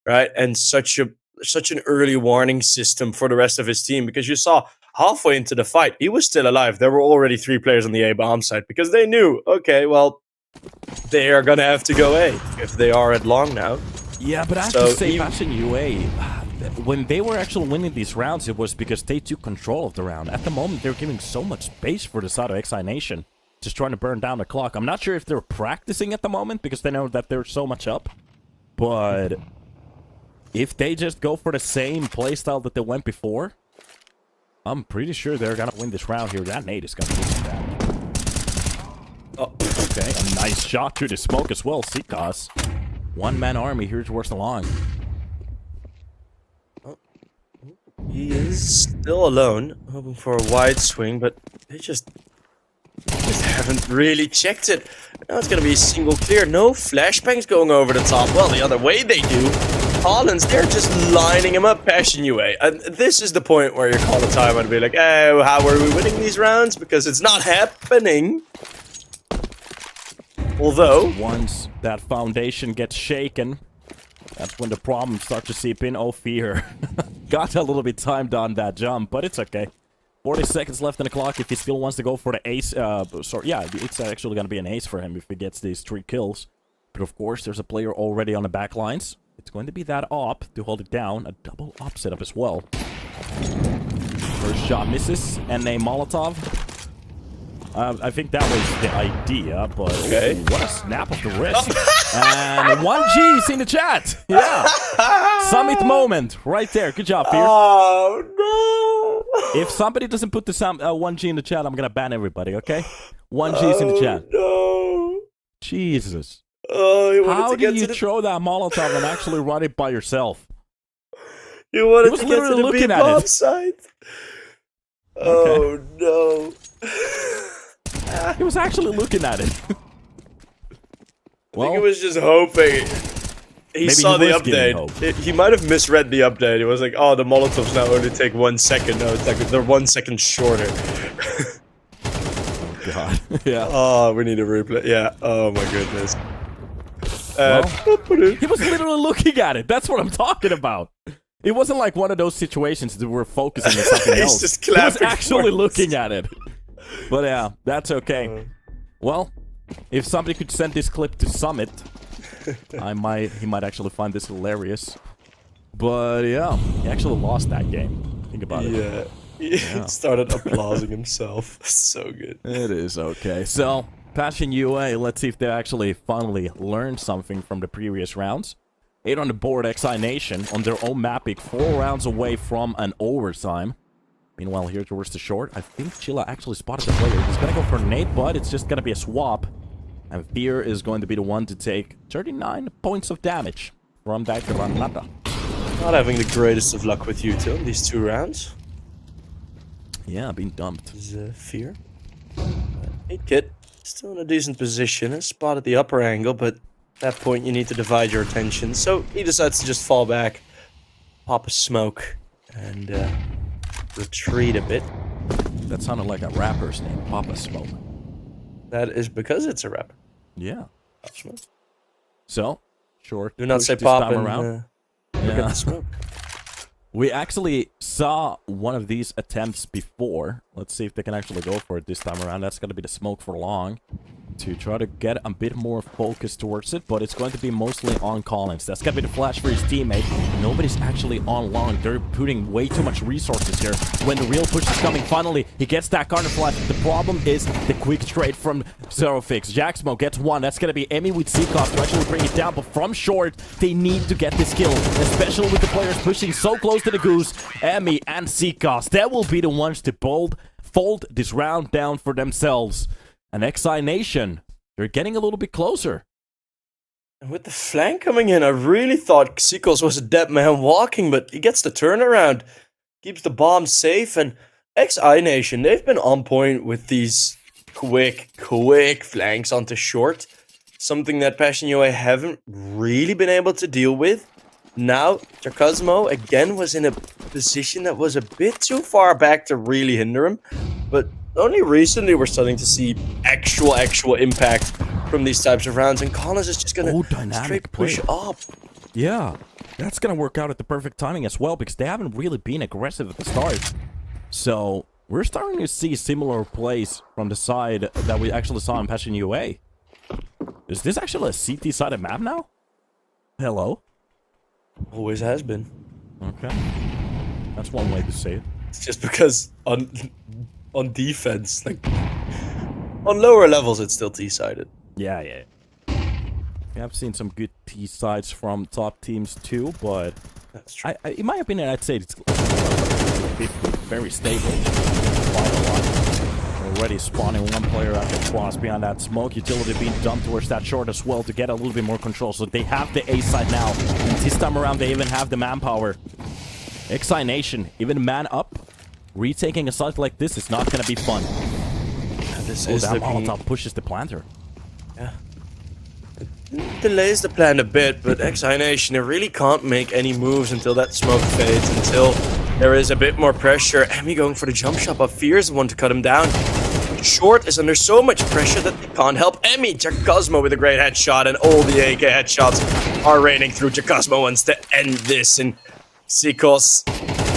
right? And such an early warning system for the rest of his team, because you saw halfway into the fight, he was still alive. There were already 3 players on the A bomb site because they knew, okay, well, they are gonna have to go A if they are at long now. Yeah, but I have to say, Passion UA, when they were actually winning these rounds, it was because they took control of the round. At the moment, they're giving so much space for the side of ex-iNation, just trying to burn down the clock. I'm not sure if they're practicing at the moment because they know that they're so much up, but if they just go for the same playstyle that they went before, I'm pretty sure they're gonna win this round here. That nade is gonna lose that. Oh, okay, a nice shot through the smoke as well. Sikas, 1-man army here towards the long. Oh, he is still alone, hoping for a wide swing, but they just haven't really checked it. Now it's gonna be a single clear. No flashbangs going over the top. Well, the other way they do. Collins, they're just lining him up, Passion UA. And this is the point where you call a time and be like, oh, how are we winning these rounds? Because it's not happening. Although, once that foundation gets shaken, that's when the problems start to seep in. Oh, Fear. Got a little bit timed on that jump, but it's okay. 40 seconds left on the clock if he still wants to go for the ace. Sorry, yeah, it's actually going to be an ace for him if he gets these 3 kills. But of course, there's a player already on the back lines. It's going to be that op to hold it down. A double op setup as well. First shot misses, and a Molotov. I think that was the idea, but okay. Ooh, what a snap of the wrist. And 1G is in the chat. Yeah. Summit moment right there. Good job, Fear. Oh, no. If somebody doesn't put the 1G in the chat, I'm going to ban everybody, okay? 1G is in the chat. No. Jesus. Oh, how did you throw that Molotov and actually run it by yourself? You wanted to get to the B-bomb site? Oh, no. He was actually looking at it. I think he was just hoping. He saw the update. He might have misread the update. He was like, oh, the Molotovs now only take 1 second. No, it's like they're 1 second shorter. Oh, God. Yeah. Oh, we need a replay. Yeah. Oh, my goodness. He was literally looking at it. That's what I'm talking about. It wasn't like one of those situations that we're focusing on something else. Just he was actually looking at it. But yeah, that's okay. Well, if somebody could send this clip to Summit, he might actually find this hilarious. But yeah, he actually lost that game. Think about it. Yeah. He started applauding himself. So good. It is okay. So, Passion UA, let's see if they actually finally learned something from the previous rounds. 8 on the board, ex-iNation on their own mapping, 4 rounds away from an overtime. Meanwhile, here towards the short, I think Chilla actually spotted the player. He's gonna go for a nade, but it's just gonna be a swap. And Fear is going to be the one to take 39 points of damage from that Granada. Not having the greatest of luck with you two in these 2 rounds. Yeah, being dumped. Is Fear. 8 Kit, still in a decent position. Has spotted the upper angle, but at that point you need to divide your attention. So he decides to just fall back, pop a smoke, and retreat a bit. That sounded like a rapper's name, Papa Smoke. That is because it's a rapper. Yeah. Pop Smoke. So, short. Do not say this pop time and around. forget the smoke. We actually saw one of these attempts before. Let's see if they can actually go for it this time around. That's going to be the smoke for long to try to get a bit more focus towards it, but it's going to be mostly on Collins. That's going to be the flash for his teammate. Nobody's actually on long. They're putting way too much resources here. When the real push is coming, finally, he gets that counter flash. The problem is the quick trade from Zerofix. Jacksmo gets one. That's going to be Emmy with Seacost to actually bring it down, but from short, they need to get this kill, especially with the players pushing so close to the goose. Emmy and Seacost, that will be the ones to fold this round down for themselves. And ex-iNation, they're getting a little bit closer. And with the flank coming in, I really thought Seacost was a dead man walking, but he gets the turnaround, keeps the bomb safe, and ex-iNation, they've been on point with these quick flanks onto short. Something that Passion UA haven't really been able to deal with. Now, Jacosmo again was in a position that was a bit too far back to really hinder him, but only recently we're starting to see actual impact from these types of rounds, and Collins is just gonna straight push up. Yeah, that's gonna work out at the perfect timing as well, because they haven't really been aggressive at the start. So we're starting to see similar plays from the side that we actually saw in Passion UA. Is this actually a CT-sided map now? Hello? Always has been. Okay. That's one way to say it. It's just because on defense, like on lower levels, it's still T-sided. Yeah. We have seen some good T-sides from top teams too, but that's true. In my opinion, I'd say it's very stable. Quite a lot. Already spawning one player at the cross behind that smoke. Utility being dumped towards that short as well to get a little bit more control. So they have the A side now. And this time around, they even have the manpower. ex-iNation, even man up. Retaking a site like this is not going to be fun. This is that Molotov pushes the planter. Yeah. It delays the plan a bit, but ex-iNation, they really can't make any moves until that smoke fades, until there is a bit more pressure. Emmy going for the jump shot, but Fear is the one to cut him down. Short is under so much pressure that they can't help Emmy. Jacosmo with a great headshot, and all the AK headshots are raining through. Jacosmo wants to end this, and Seacost,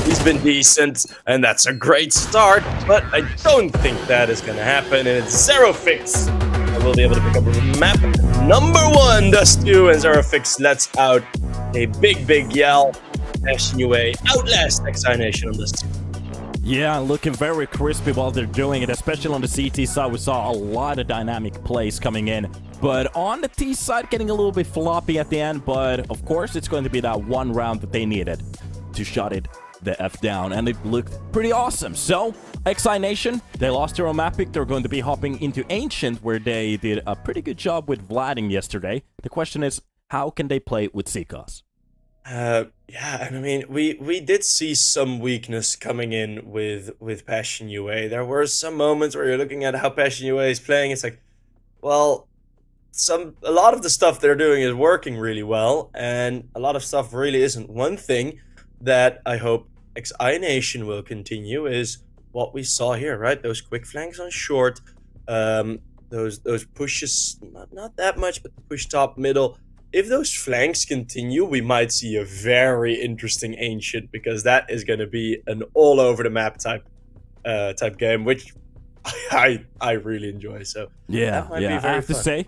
he's been decent, and that's a great start, but I don't think that is going to happen, and it's Zerofix that will be able to pick up map number 1. Dust2 and Zerofix lets out a big yell. Passion UA outlast ex-iNation on this. Yeah, looking very crispy while they're doing it, especially on the CT side. We saw a lot of dynamic plays coming in, but on the T side, getting a little bit floppy at the end, but of course, it's going to be that one round that they needed to shut it the F down, and it looked pretty awesome. So, ex-iNation, they lost their own map pick. They're going to be hopping into Ancient, where they did a pretty good job with Vlading yesterday. The question is, how can they play with Seacost? Yeah, and I mean, we did see some weakness coming in with Passion UA. There were some moments where you're looking at how Passion UA is playing. It's like, well, a lot of the stuff they're doing is working really well, and a lot of stuff really isn't. One thing that I hope ex-iNation will continue is what we saw here, right? Those quick flanks on short, those pushes, not that much, but the push top middle. If those flanks continue, we might see a very interesting Ancient, because that is going to be an all over the map type game, which I really enjoy. So yeah, I have to say,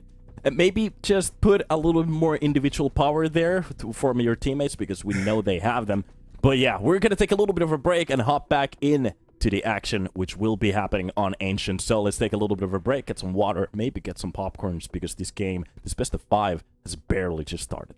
maybe just put a little bit more individual power there for your teammates, because we know they have them. But yeah, we're going to take a little bit of a break and hop back in to the action, which will be happening on Ancient. So let's take a little bit of a break, get some water, maybe get some popcorns, because this game, this best of 5, has barely just started.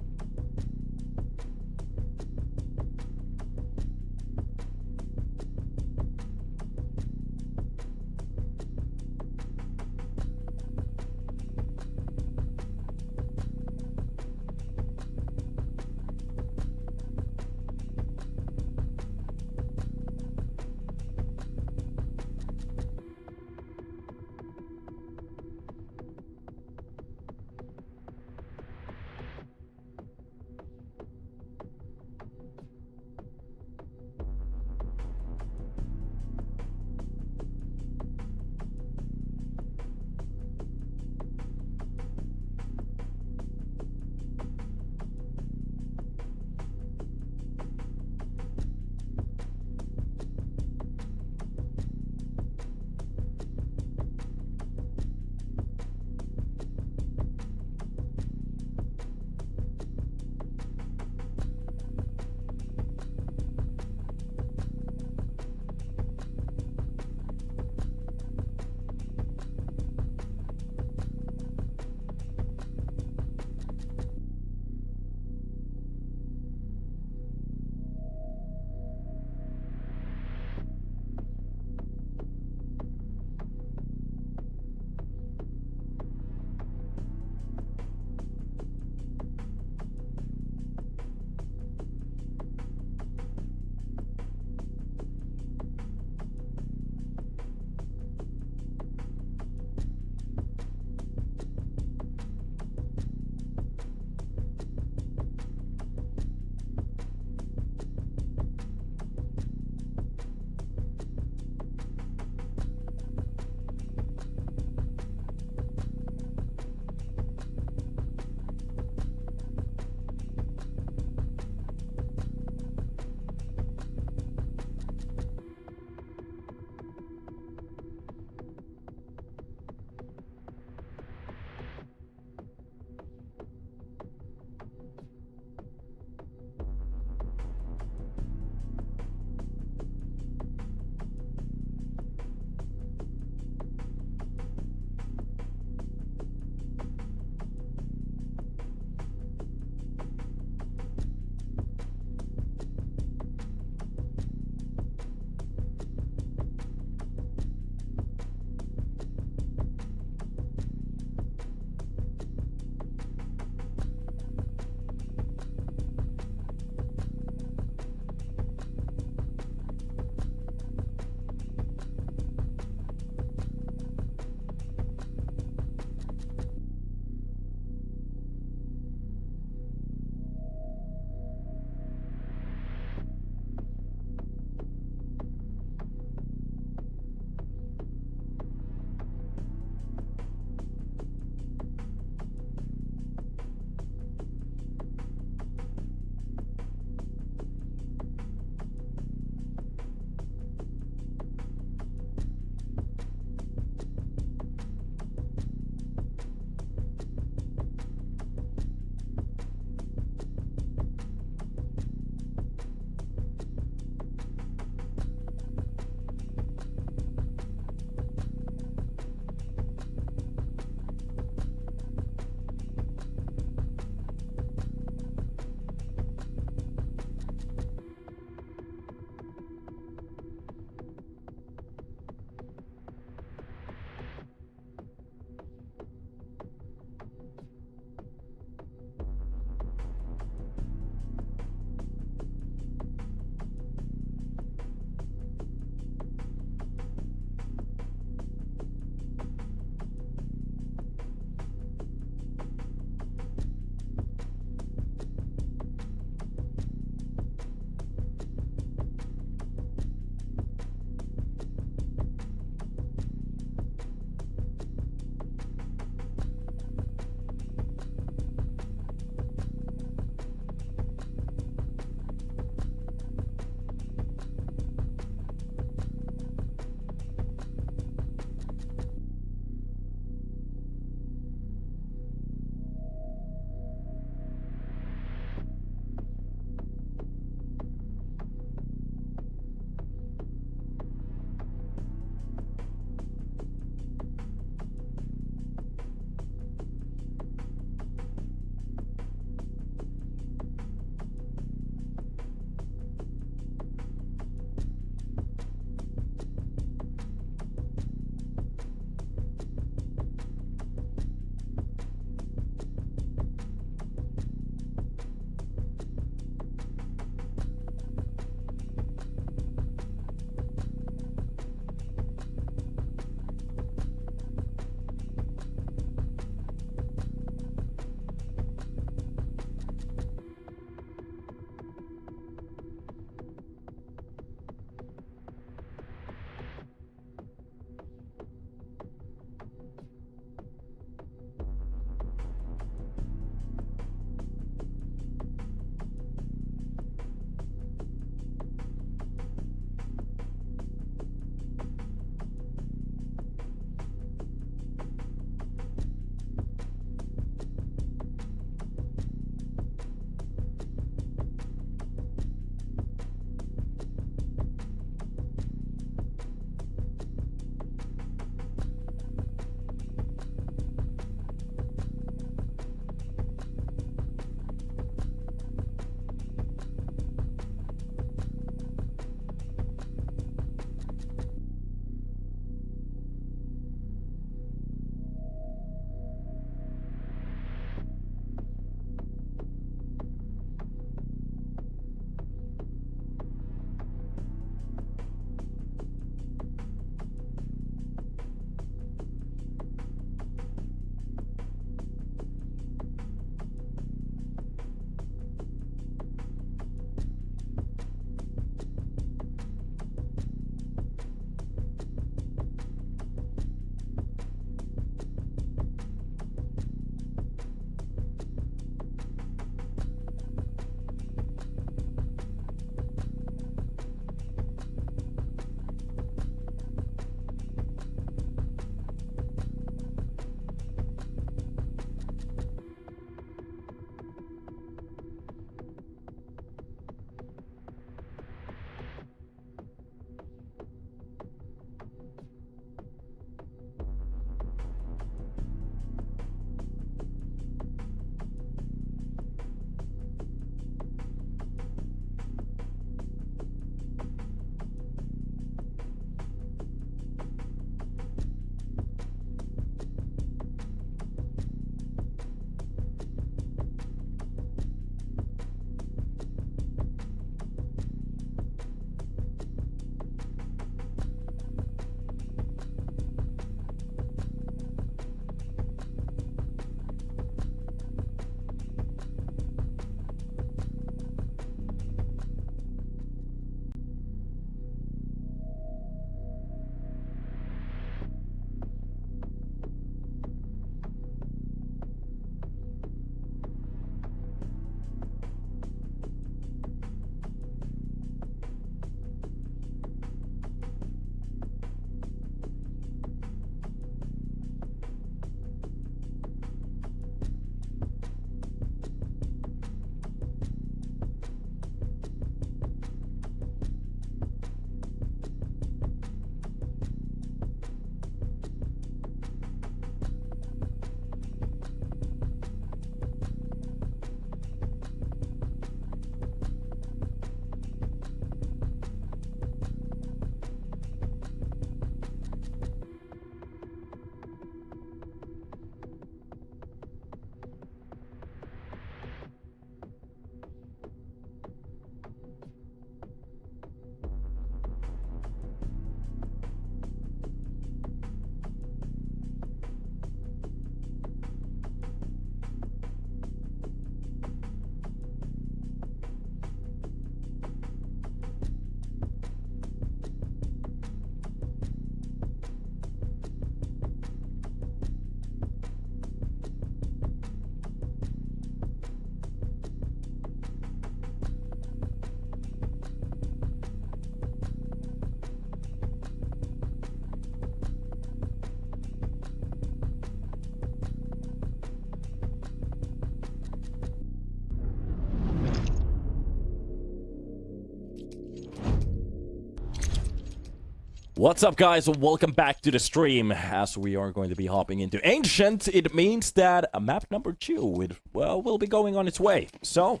What's up, guys? Welcome back to the stream. As we are going to be hopping into Ancient, it means that map number 2 will be going on its way. So,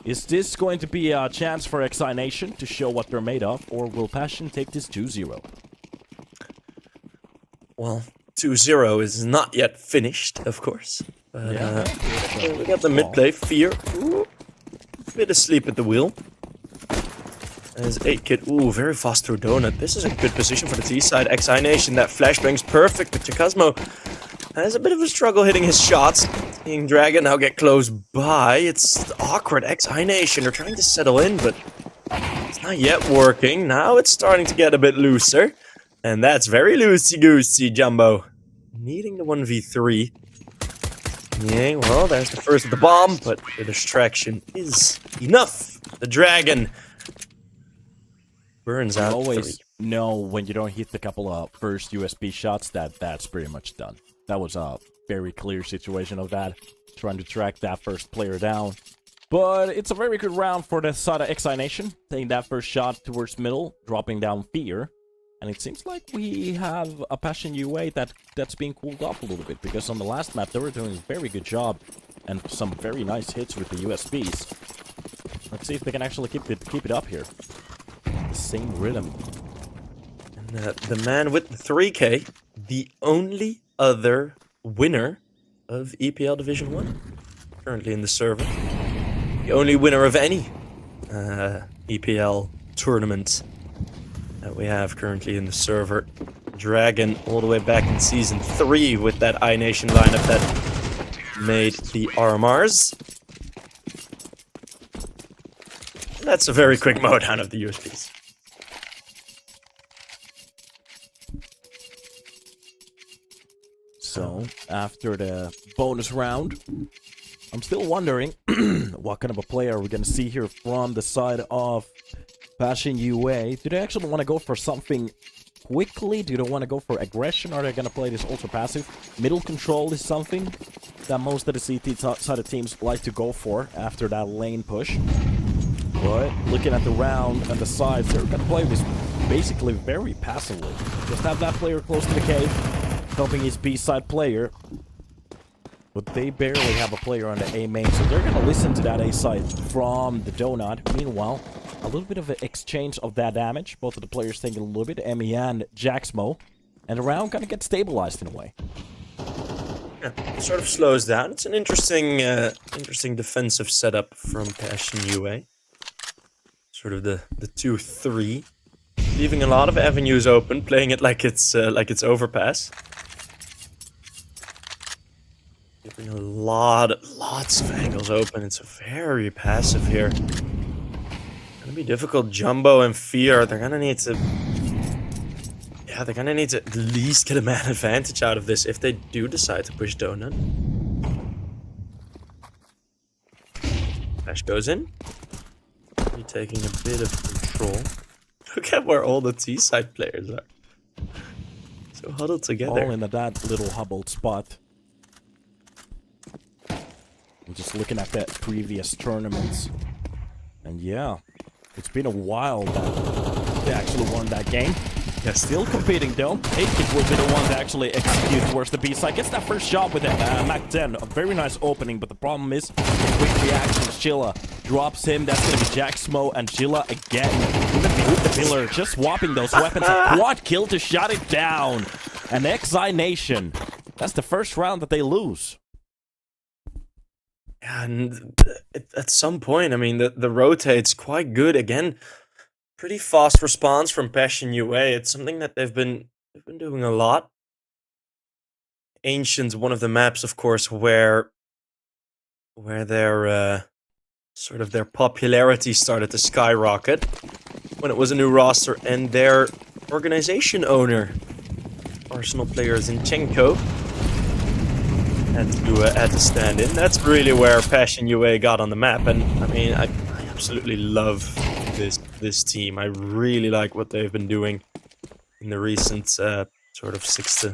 is this going to be a chance for ex-iNation to show what they're made of, or will Passion take this 2-0? Well, 2-0 is not yet finished, of course. But, we got the mid-play, Fear. Ooh, bit asleep at the wheel. As 8-Kid, ooh, very fast through Donut. This is a good position for the T-side. ex-iNation, that flashbang's perfect, but Chakasmo has a bit of a struggle hitting his shots. Seeing Dragon now get close by. It's awkward. ex-iNation are trying to settle in, but it's not yet working. Now it's starting to get a bit looser. And that's very loosey-goosey, Jumbo. Needing the 1v3. Yeah, well, there's the first of the bomb, but the distraction is enough. The Dragon burns out. You always know when you don't hit the couple of first USB shots that's pretty much done. That was a very clear situation of that, trying to track that first player down. But it's a very good round for the side of ex-iNation, taking that first shot towards middle, dropping down Fear. And it seems like we have a Passion UA that's being cooled off a little bit, because on the last map they were doing a very good job and some very nice hits with the USBs. Let's see if they can actually keep it up here. The same rhythm. And the man with the 3K, the only other winner of EPL Division 1, currently in the server. The only winner of any EPL tournament that we have currently in the server. Dragon all the way back in Season 3 with that iNation lineup that made the RMRs. And that's a very quick mowdown of the USBs. So, after the bonus round, I'm still wondering what kind of a player we're going to see here from the side of Passion UA. Do they actually want to go for something quickly? Do they want to go for aggression? Or are they going to play this ultra passive? Middle control is something that most of the CT side of teams like to go for after that lane push. But looking at the round and the sides, they're going to play this basically very passively. Just have that player close to the cave, helping his B-side player. But they barely have a player on the A main, so they're going to listen to that A side from the Donut. Meanwhile, a little bit of an exchange of that damage. Both of the players taking a little bit, Emmy and Jaxmo. And the round kind of gets stabilized in a way. Yeah, it sort of slows down. It's an interesting defensive setup from Passion UA. Sort of the 2-3. Leaving a lot of avenues open, playing it like it's overpass. Leaving lots of angles open. It's very passive here. Gonna be difficult. Jumbo and Fear, they're gonna need to... Yeah, they're gonna need to at least get a man advantage out of this if they do decide to push Donut. Flash goes in. You're taking a bit of control. Look at where all the T-side players are. So huddled together. All in that little huddled spot. I'm just looking at the previous tournaments. And yeah, it's been a while that they actually won that game. They're still competing though. 8-Kid will be the one to actually execute towards the B-side. Gets that first shot with a Mac 10. A very nice opening, but the problem is the quick reaction. Chilla drops him. That's going to be Jaxmo and Chilla again. With the pillar, just swapping those weapons. A quad kill to shut it down. And ex-iNation, that's the first round that they lose. And at some point, I mean, the rotate's quite good. Again, pretty fast response from Passion UA. It's something that they've been doing a lot. Ancient's one of the maps, of course, where their sort of their popularity started to skyrocket when it was a new roster, and their organization owner, Arsenal player Zinchenko, had to stand in. That's really where Passion UA got on the map, and I mean, I absolutely love this team. I really like what they've been doing in the recent sort of 6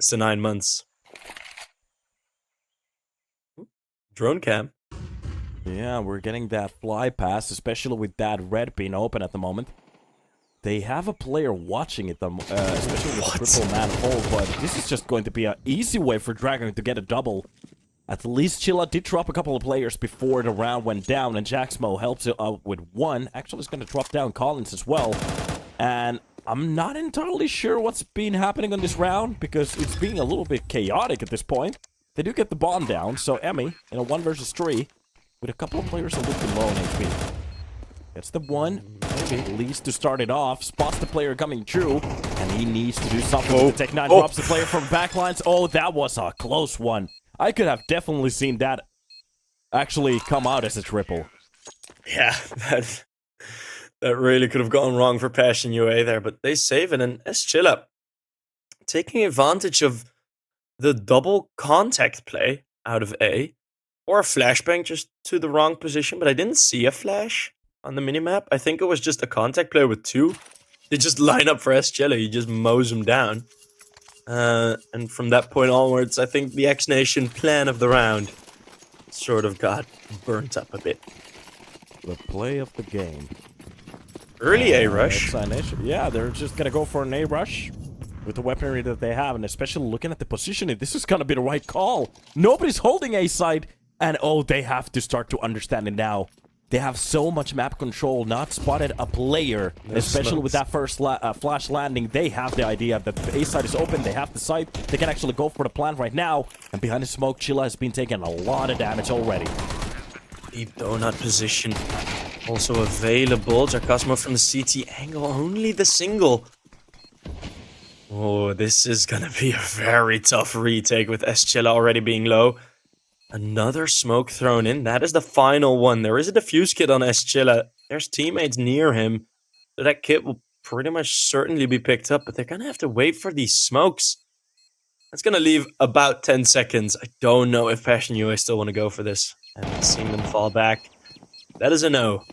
to 9 months. Drone cam. Yeah, we're getting that fly pass, especially with that red being open at the moment. they have a player watching it, especially with the triple man hold, but this is just going to be an easy way for Dragon to get a double. At least Chilla did drop a couple of players before the round went down, and Jaxmo helps it out with one. Actually, is going to drop down Collins as well. And I'm not entirely sure what's been happening on this round, because it's being a little bit chaotic at this point. They do get the bomb down, so Emmy, in a 1 versus 3, with a couple of players a little bit low on HP. Gets the one, maybe at least to start it off, spots the player coming through, and he needs to do something with the Tech 9, drops the player from backlines. Oh, that was a close one. I could have definitely seen that actually come out as a triple. Yeah, that really could have gone wrong for Passion UA there, but they save it, and ex-Chilla taking advantage of the double contact play out of A, or a flashbang just to the wrong position, but I didn't see a flash on the minimap. I think it was just a contact player with 2. They just line up for ex-Chilla, he just mows him down. And from that point onwards, I think the ex-Nation plan of the round sort of got burnt up a bit. The play of the game. Early A-rush. ex-iNation. Yeah, they're just gonna go for an A-rush with the weaponry that they have, and especially looking at the positioning, this is gonna be the right call. Nobody's holding A-side, and oh, they have to start to understand it now. They have so much map control, not spotted a player, especially with that first flash landing. They have the idea that the A side is open, they have the site, they can actually go for the plant right now. And behind the smoke, Chilla has been taking a lot of damage already. Deep donut position also available. Jacasmo from the CT angle, only the single. Oh, this is gonna be a very tough retake with ex-Chilla already being low. Another smoke thrown in. That is the final one. There is a defuse kit on ex-Chilla. There's teammates near him. So that kit will pretty much certainly be picked up, but they're gonna have to wait for these smokes. That's gonna leave about 10 seconds. I don't know if Passion UA still want to go for this. I haven't seen them fall back. That is a no.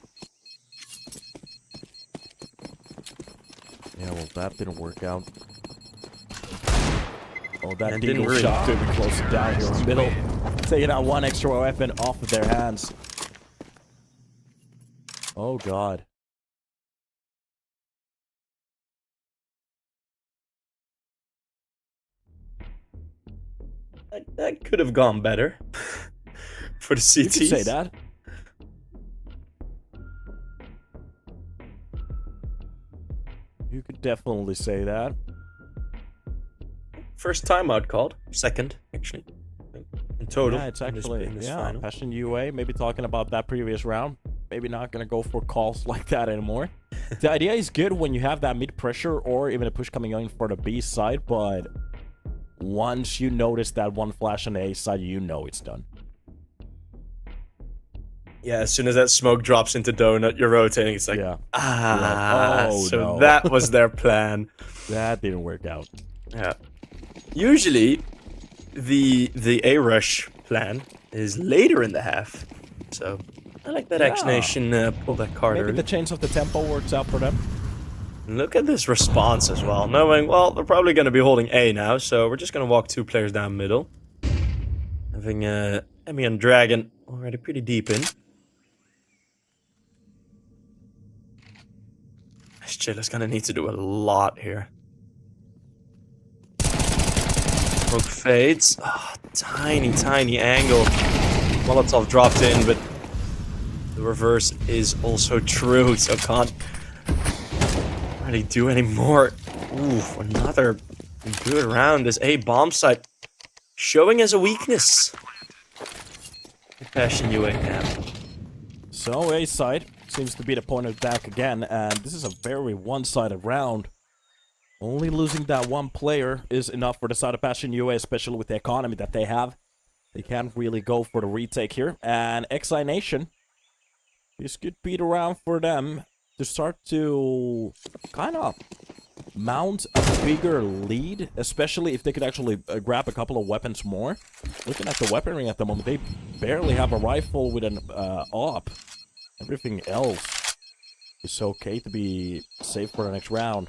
Yeah, well, that didn't work out. Oh, that Deagle shot didn't close it down here in the middle. Taking out one extra weapon off of their hands. Oh, God. That could have gone better for the CTs. You could say that. You could definitely say that. First timeout called. Second, actually. In total. Yeah, it's actually, in this yeah, final. Passion UA, maybe talking about that previous round. Maybe not going to go for calls like that anymore. The idea is good when you have that mid-pressure or even a push coming in for the B side, but once you notice that one flash on the A side, you know it's done. Yeah, as soon as that smoke drops into donut, you're rotating. It's like, so no. that was their plan. That didn't work out. Yeah. Usually, the A-rush plan is later in the half. So, I like that ex-Nation pull that card Maybe early. the change of the tempo works out for them. Look at this response as well. Knowing, well, they're probably going to be holding A now, so we're just going to walk 2 players down middle. Having Emmy and Dragon already pretty deep in. Chilla's going to need to do a lot here. Smoke fades. Oh, tiny angle. Molotov dropped in, but the reverse is also true, so can't really do any more. Ooh, another good round. This A bomb site showing as a weakness. Passion UA now. So A side seems to be the point of attack again, and this is a very one-sided round. Only losing that one player is enough for the side of Passion UA, especially with the economy that they have. They can't really go for the retake here. And ex-iNation, this could be the round for them to start to kind of mount a bigger lead, especially if they could actually grab a couple of weapons more. Looking at the weaponry at the moment, they barely have a rifle with an AWP. Everything else is okay to be safe for the next round.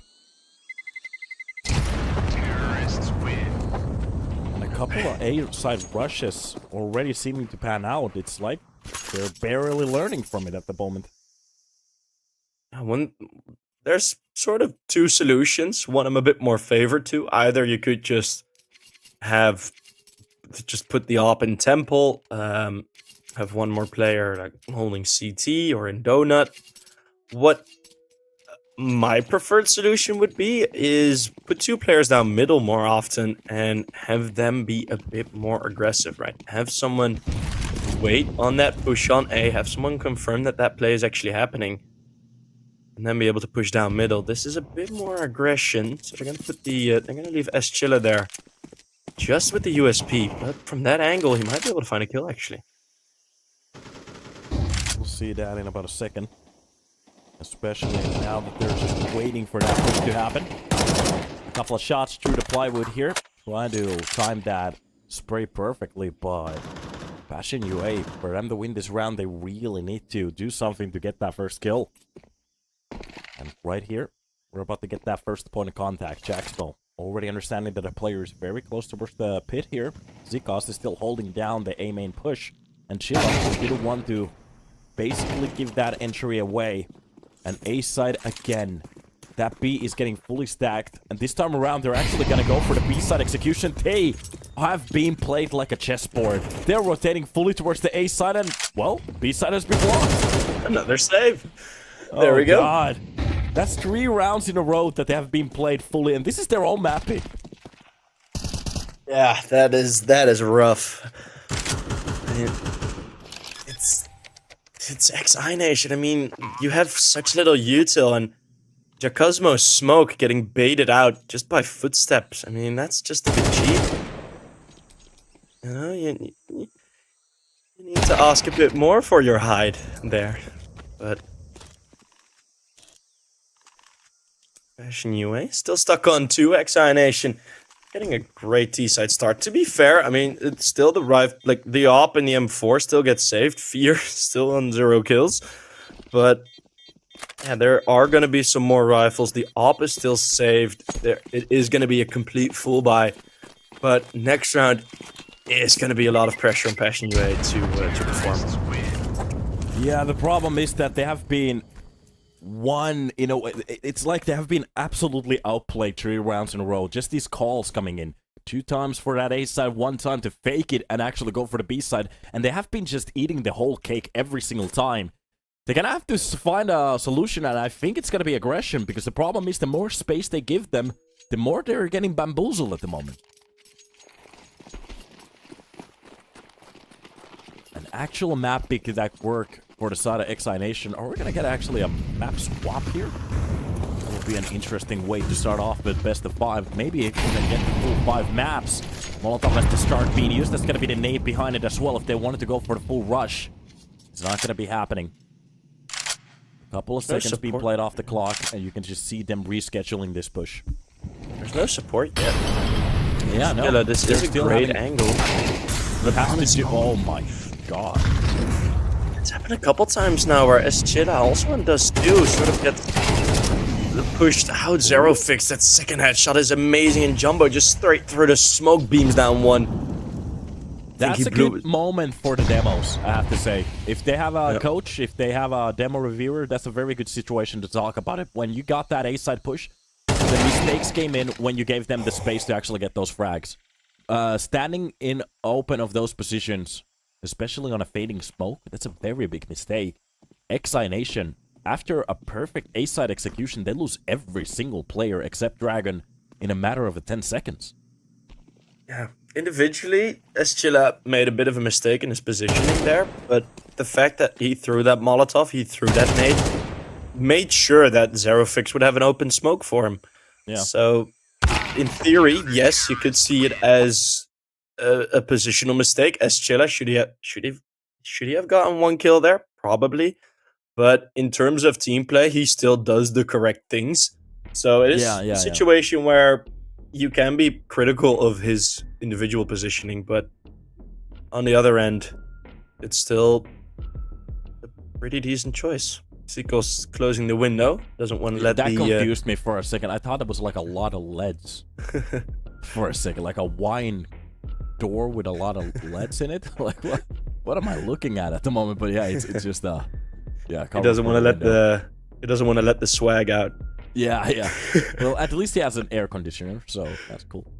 And a couple of A-side rushes already seeming to pan out. It's like they're barely learning from it at the moment. One there's sort of two solutions. One I'm a bit more favored to. Either you could just put the op in temple, have one more player like holding CT or in donut. What my preferred solution would be is put two players down middle more often and have them be a bit more aggressive, right? Have someone wait on that push on A, have someone confirm that that play is actually happening, and then be able to push down middle. This is a bit more aggression, so they're gonna put they're gonna leave ex-Chilla there, just with the USP. But from that angle, he might be able to find a kill actually. We'll see that in about a second. Especially now that they're just waiting for that push to happen. A couple of shots through the plywood here. Trying to time that spray perfectly, but Passion UA, for them to win this round, they really need to do something to get that first kill. And right here, we're about to get that first point of contact. Jaxpo already understanding that the player is very close towards the pit here. Zikos is still holding down the A main push. And Chilla didn't want to basically give that entry away. And A side again. That B is getting fully stacked. And this time around, they're actually going to go for the B side execution. They have been played like a chessboard. They're rotating fully towards the A side. And, well, B side has been blocked. Another save. There we go. God. That's 3 rounds in a row that they have been played fully. And this is their own map pick. Yeah, that is rough. I mean, it's ex-iNation. I mean, you have such little util, and Jacosmo's smoke getting baited out just by footsteps. I mean, that's just a bit cheap. You know, you need to ask a bit more for your hide there. But Fashion UA still stuck on 2. ex-iNation getting a great T-side start. To be fair, I mean, it's still the like the op and the M4 still gets saved. Fear still on 0 kills. But yeah, there are going to be some more rifles. The op is still saved. It is going to be a complete full buy. But next round is going to be a lot of pressure on Passion UA to perform. Yeah, the problem is that they have been it's like they have been absolutely outplayed 3 rounds in a row. Just these calls coming in. 2 times for that A side, 1 time to fake it and actually go for the B side. And they have been just eating the whole cake every single time. They're gonna have to find a solution, and I think it's gonna be aggression, because the problem is the more space they give them, the more they're getting bamboozled at the moment. An actual map pick that work for the side of ex-iNation. Are we gonna get actually a map swap here? That would be an interesting way to start off with best of 5. Maybe if we can get the full 5 maps. Molotov has to start being used. That's gonna be the nade behind it as well if they wanted to go for the full rush. It's not gonna be happening. A couple of seconds being played off the clock, and you can just see them rescheduling this push. There's no support yet. Yeah, no. Yeah, this is a great angle. Oh my god. It's happened a couple times now where ex-Chilla also on Dust 2 sort of gets pushed out. Zero fix. That second headshot is amazing, and Jumbo just straight through the smoke beams down 1. That's a good moment for the demos, I have to say. If they have a coach, if they have a demo reviewer, that's a very good situation to talk about it. When you got that A-side push, the mistakes came in when you gave them the space to actually get those frags. Standing in open of those positions, especially on a fading smoke, that's a very big mistake. ex-iNation, after a perfect A-side execution, they lose every single player except Dragon in a matter of 10 seconds. Yeah. Individually, ex-Chilla made a bit of a mistake in his positioning there, but the fact that he threw that Molotov, he threw that nade, made sure that Zero Fix would have an open smoke for him. Yeah. So, in theory, yes, you could see it as a positional mistake. ex-Chilla, should he have gotten 1 kill there? Probably. But in terms of team play, he still does the correct things. So it is a situation where you can be critical of his individual positioning, but on the other end, it's still a pretty decent choice. Zico's closing the window, doesn't want to let that confused me for a second. I thought it was like a lot of LEDs for a second, like a wine door with a lot of LEDs in it. Like what am I looking at the moment? But yeah, it's just yeah. He doesn't want to let He doesn't want to let the swag out. Yeah. Well, at least he has an air conditioner, so that's cool.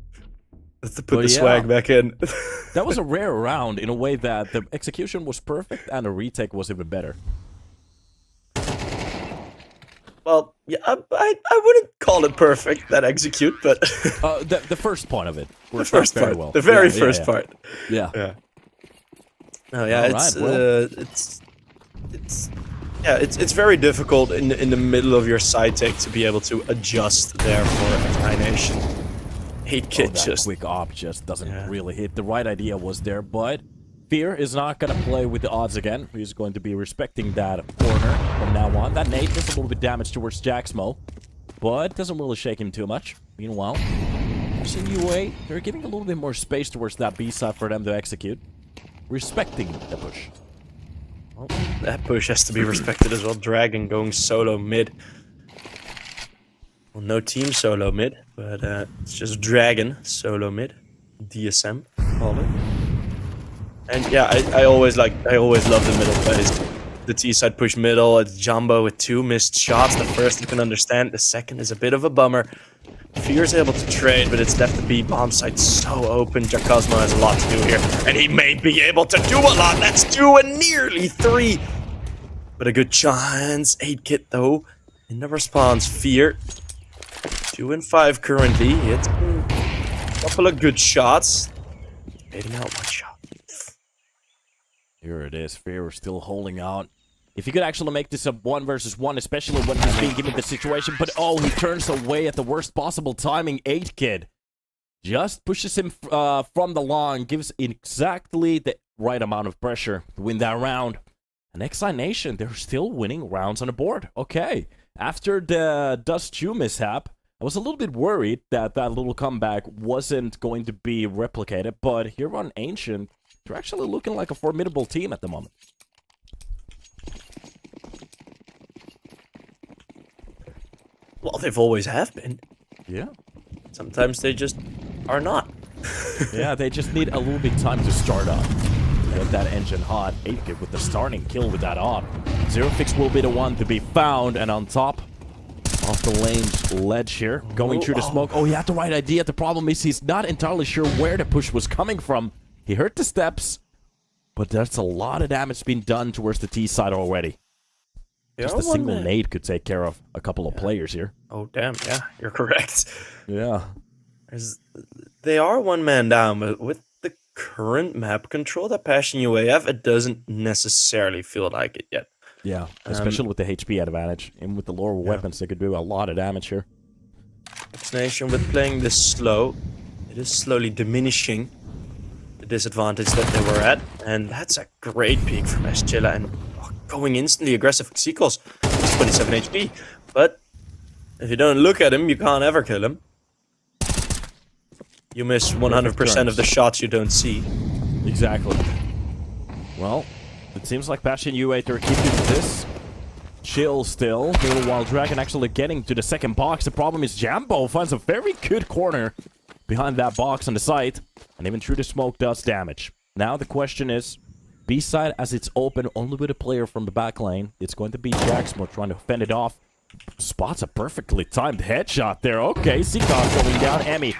Let's put the swag back in. That was a rare round in a way that the execution was perfect and the retake was even better. Well, yeah, I wouldn't call it perfect, that execute, but... the first part of it. The first part. Well. The very first part. Yeah. Oh, yeah, it's very difficult in the middle of your side take to be able to adjust there for ex-iNation. Hate just quick op just doesn't really hit. The right idea was there, but Fear is not going to play with the odds again. He's going to be respecting that corner from now on. That nade does a little bit damage towards Jaxmo, but doesn't really shake him too much. Meanwhile, UA, they're giving a little bit more space towards that B side for them to execute. Respecting the push. Well, that push has to be respected as well. Dragon going solo mid. Well, no team solo mid, but it's just Dragon solo mid. DSM, call it. And yeah, I always love the middle plays. The T side push middle, it's Jumbo with 2 missed shots. The first you can understand, the second is a bit of a bummer. Fear's able to trade, but it's left the B bomb site so open. Jacosmo has a lot to do here, and he may be able to do a lot. That's 2 and nearly 3. But a good chance. 8 kit though. In the response, Fear. 2 and 5 currently. It's a couple of good shots. Baiting out 1 shot. Here it is. Fear still holding out. If he could actually make this a 1 versus 1, especially when he's being given the situation, but oh, he turns away at the worst possible timing. 8 kid just pushes him from the long, gives exactly the right amount of pressure to win that round. And ex-iNation, they're still winning rounds on the board. Okay, after the Dust 2 mishap, I was a little bit worried that that little comeback wasn't going to be replicated, but here on Ancient, they're actually looking like a formidable team at the moment. Well, they've always have been. Yeah. Sometimes they just are not. Yeah, they just need a little bit time to start up. Get that engine hot. 8-kid with the starting kill with that op. Zerofix will be the one to be found, and on top of the lane's ledge here, going through the smoke. Oh, he had the right idea. The problem is he's not entirely sure where the push was coming from. He heard the steps, but there's a lot of damage being done towards the T side already. Just a single nade could take care of a couple of players here. Oh, damn. Yeah, you're correct. Yeah. They are 1 man down, but with the current map control that Passion UA have, it doesn't necessarily feel like it yet. Yeah, especially with the HP advantage. And with the lower weapons, they could do a lot of damage here. ex-iNation, with playing this slow, it is slowly diminishing the disadvantage that they were at. And that's a great peek from Eschilla, and going instantly aggressive Xecos. 27 HP. But if you don't look at him, you can't ever kill him. You miss 100% of the shots you don't see. Exactly. Well, it seems like Passion UA, they're keeping this chill still. Meanwhile, Dragon actually getting to the second box. The problem is Jambo finds a very good corner behind that box on the site. And even through the smoke does damage. Now the question is, B-side, as it's open only with a player from the back lane, it's going to be Jaxmo trying to fend it off. Spots a perfectly timed headshot there. Okay, Seacock going down. Emmy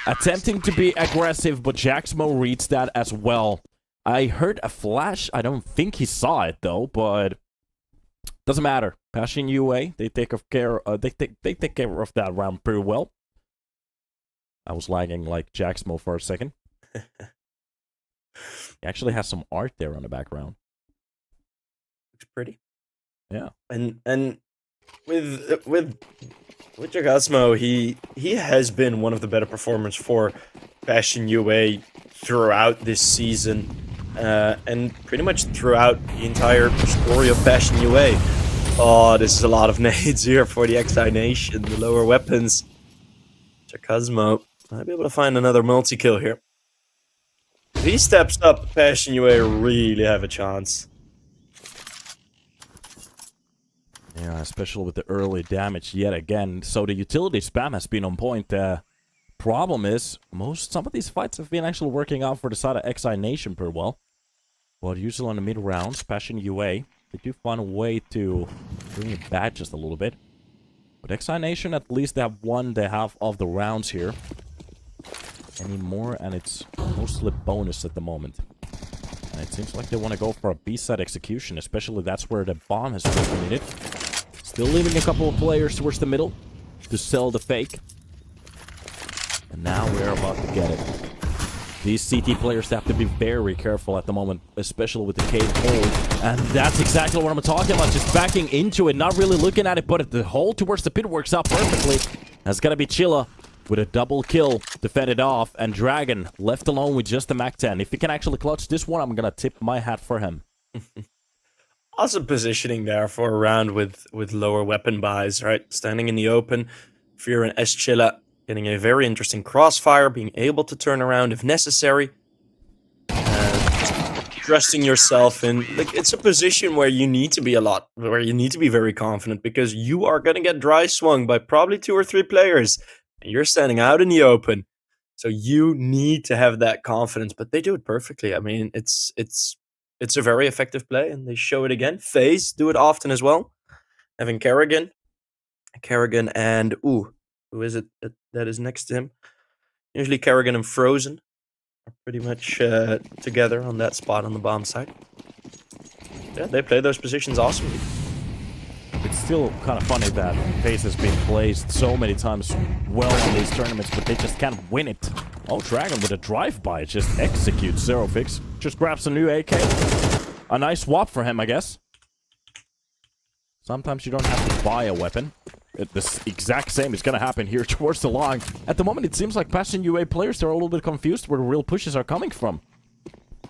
attempting to be aggressive, but Jaxmo reads that as well. I heard a flash. I don't think he saw it though, but doesn't matter. Passion UA, they take care of that round pretty well. I was lagging like Jaxmo for a second. He actually has some art there on the background. Looks pretty. Yeah. And with Jacosmo, he has been one of the better performers for Passion UA throughout this season, and pretty much throughout the entire story of Passion UA. Oh, this is a lot of nades here for the ex-iNation, the lower weapons. Jacosmo might be able to find another multi-kill here. If he steps up, Passion UA really have a chance. Yeah, especially with the early damage yet again. So the utility spam has been on point. Problem is, some of these fights have been actually working out for the side of ex-iNation pretty well. But usually on the mid rounds, Passion UA, they do find a way to Bringing it back just a little bit. But ex-iNation, at least they have won the half of the rounds here. Any more, and it's mostly bonus at the moment. And it seems like they want to go for a B-side execution, especially that's where the bomb has been needed. Still leaving a couple of players towards the middle to sell the fake. And now we're about to get it. These CT players have to be very careful at the moment, especially with the cave hold. And that's exactly what I'm talking about, just backing into it, not really looking at it, but the hold towards the pit works out perfectly. That's gonna be Chilla with a double kill to fend it off, and Dragon left alone with just the Mac 10. If he can actually clutch this one, I'm gonna tip my hat for him. Awesome positioning there for a round with lower weapon buys, right? Standing in the open, Fear and ex-Chilla getting a very interesting crossfire, being able to turn around if necessary. And trusting yourself in, like, it's a position where you need to be very confident, because you are going to get dry swung by probably 2 or 3 players, and you're standing out in the open. So you need to have that confidence, but they do it perfectly. I mean, it's a very effective play, and they show it again. FaZe do it often as well. Having Kerrigan and who is it that is next to him? Usually Kerrigan and Frozen are pretty much together on that spot on the bomb side. Yeah, they play those positions awesomely. It's still kind of funny that FaZe has been placed so many times well in these tournaments, but they just can't win it. Oh, Dragon with a drive-by just executes Zero Fix. Just grabs a new AK. A nice swap for him, I guess. Sometimes you don't have to buy a weapon. This exact same is going to happen here towards the line. At the moment, it seems like Passion UA players are a little bit confused where the real pushes are coming from.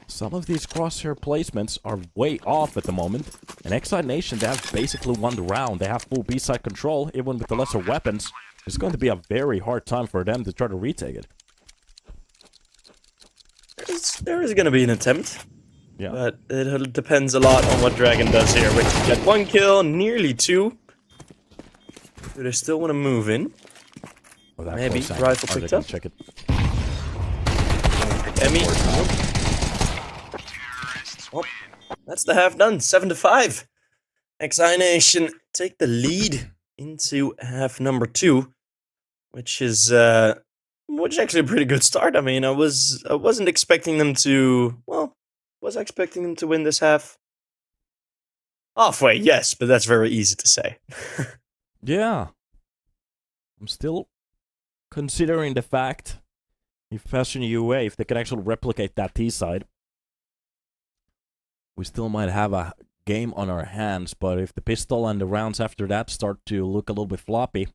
Some of these crosshair placements are way off at the moment. And ex-iNation, they have basically won the round. They have full B-side control, even with the lesser weapons. It's going to be a very hard time for them to try to retake it. There is going to be an attempt. Yeah. But it depends a lot on what Dragon does here. Which got 1 kill, nearly 2. Do they still want to move in? Oh, maybe. Rifle picked up. Check it. Emmy. Oh, that's the half done. 7-5. ex-iNation take the lead into half number 2, which is actually a pretty good start. I mean, I wasn't expecting them to. Well, was I expecting them to win this half? Halfway, yes, but that's very easy to say. Yeah. I'm still considering the fact if Passion UA, if they can actually replicate that T-side, we still might have a game on our hands, but if the pistol and the rounds after that start to look a little bit floppy,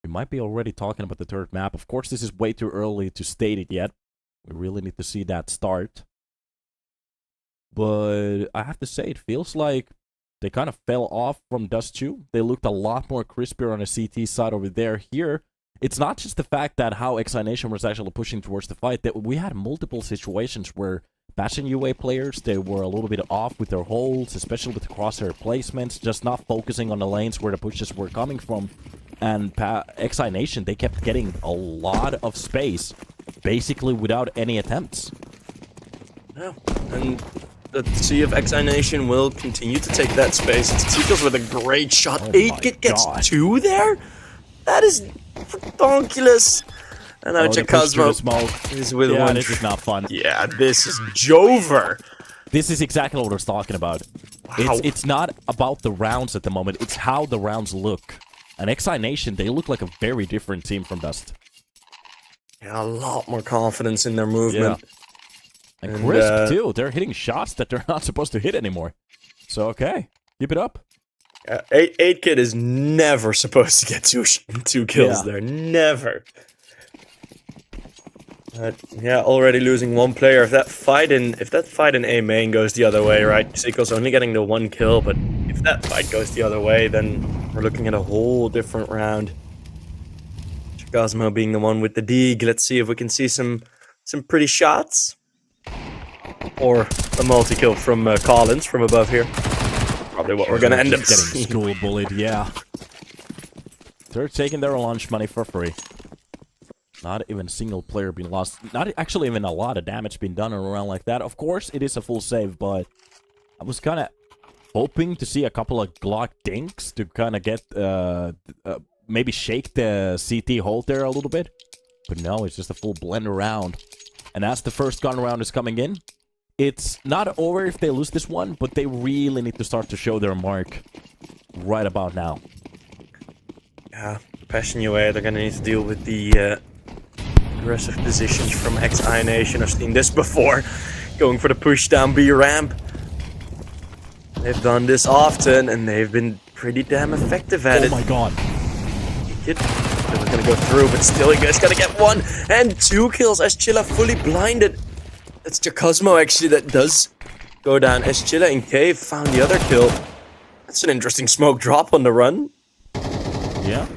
we might be already talking about the third map. Of course, this is way too early to state it yet. We really need to see that start. But I have to say, it feels like they kind of fell off from Dust 2. They looked a lot more crispier on the CT side over there. Here, it's not just the fact that how ex-iNation was actually pushing towards the fight. That we had multiple situations where Passion UA players, they were a little bit off with their holds, especially with the crosshair placements, just not focusing on the lanes where the pushes were coming from. And ex-iNation, they kept getting a lot of space, basically without any attempts. Yeah, and let's see if ex-iNation will continue to take that space. It's Tikos with a great shot. Oh 8 gets 2 there? That is redonkulous. And now Cosmo is with one. This is not fun. Yeah, this is Jover. This is exactly what I was talking about. Wow. It's not about the rounds at the moment. It's how the rounds look. And ex-iNation, they look like a very different team from Dust. Yeah, a lot more confidence in their movement. Yeah. And crisp, too. They're hitting shots that they're not supposed to hit anymore. So, okay. Keep it up. 8 Kid is never supposed to get two kills there. Never. Yeah, already losing 1 player. If that fight in A main goes the other way, right? Seiko's only getting the 1 kill, but if that fight goes the other way, then we're looking at a whole different round. Cosmo being the one with the dig. Let's see if we can see some pretty shots. Or a multi-kill from Collins from above here. Probably what we're gonna end up getting school bullied, yeah. They're taking their lunch money for free. Not even a single player being lost. Not actually even a lot of damage being done in a round like that. Of course, it is a full save, but I was kind of hoping to see a couple of Glock dinks to kind of get, maybe shake the CT hold there a little bit. But no, it's just a full blend around. And as the first gun round is coming in, it's not over if they lose this one, but they really need to start to show their mark right about now. Yeah, Passion UA, they're gonna need to deal with the aggressive positions from ex-iNation. I've seen this before, going for the push down B ramp. They've done this often, and they've been pretty damn effective at it. Oh my god. They're gonna go through, but still, you guys gotta get 1 and 2 kills. ex-Chilla fully blinded. It's Cosmo actually that does go down. ex-Chilla in cave found the other kill. That's an interesting smoke drop on the run. Yeah.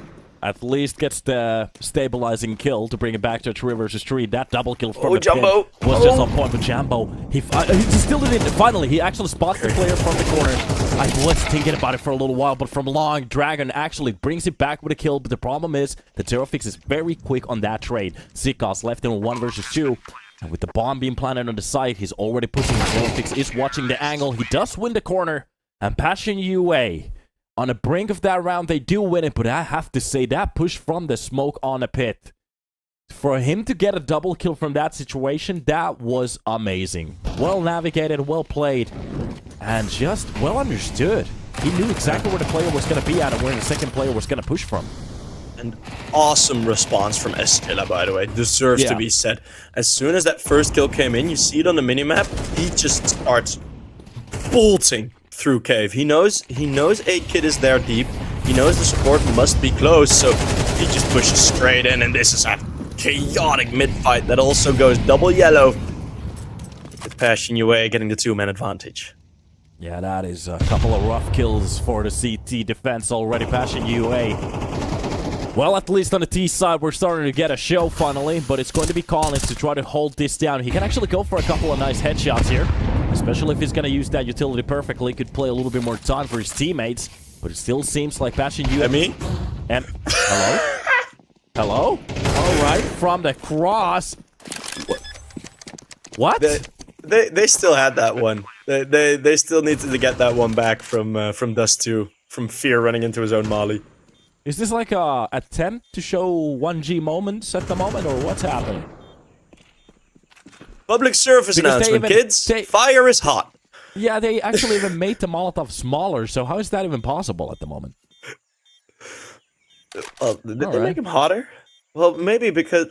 At least gets the stabilizing kill to bring it back to a 3 versus 3. That double kill from the Jumbo pit was just on point with Jambo. He still did it. Finally, he actually spots the player from the corner. I was thinking about it for a little while, but from long, Dragon actually brings it back with a kill. But the problem is that Zerofix is very quick on that trade. Zikos left in 1 versus 2. And with the bomb being planted on the side, he's already pushing. Zerofix is watching the angle. He does win the corner. And Passion UA, on the brink of that round, they do win it. But I have to say, that push from the smoke on the pit, for him to get a double kill from that situation, that was amazing. Well navigated, well played, and just well understood. He knew exactly where the player was going to be at and where the second player was going to push from. An awesome response from ex-Chilla, by the way. Deserves to be said. As soon as that first kill came in, you see it on the minimap, he just starts bolting through cave. He knows 8-Kid is there deep. He knows the support must be close, so he just pushes straight in, and this is a chaotic mid-fight that also goes double yellow. With Passion UA getting the 2-man advantage. Yeah, that is a couple of rough kills for the CT defense already. Passion UA. Well, at least on the T side, we're starting to get a show finally, but it's going to be Collins to try to hold this down. He can actually go for a couple of nice headshots here, especially if he's going to use that utility perfectly. Could play a little bit more time for his teammates, but it still seems like Passion UA... Me? And... Hello? Hello? All right, from the cross. What? They still had that one. They still needed to get that one back from Dust 2, from Fear running into his own molly. Is this like a attempt to show 1G moments at the moment, or what's happening? Public service announcement, kids. Fire is hot. Yeah, they actually even made the Molotov smaller, so how is that even possible at the moment? Did they make them hotter? Well, maybe because,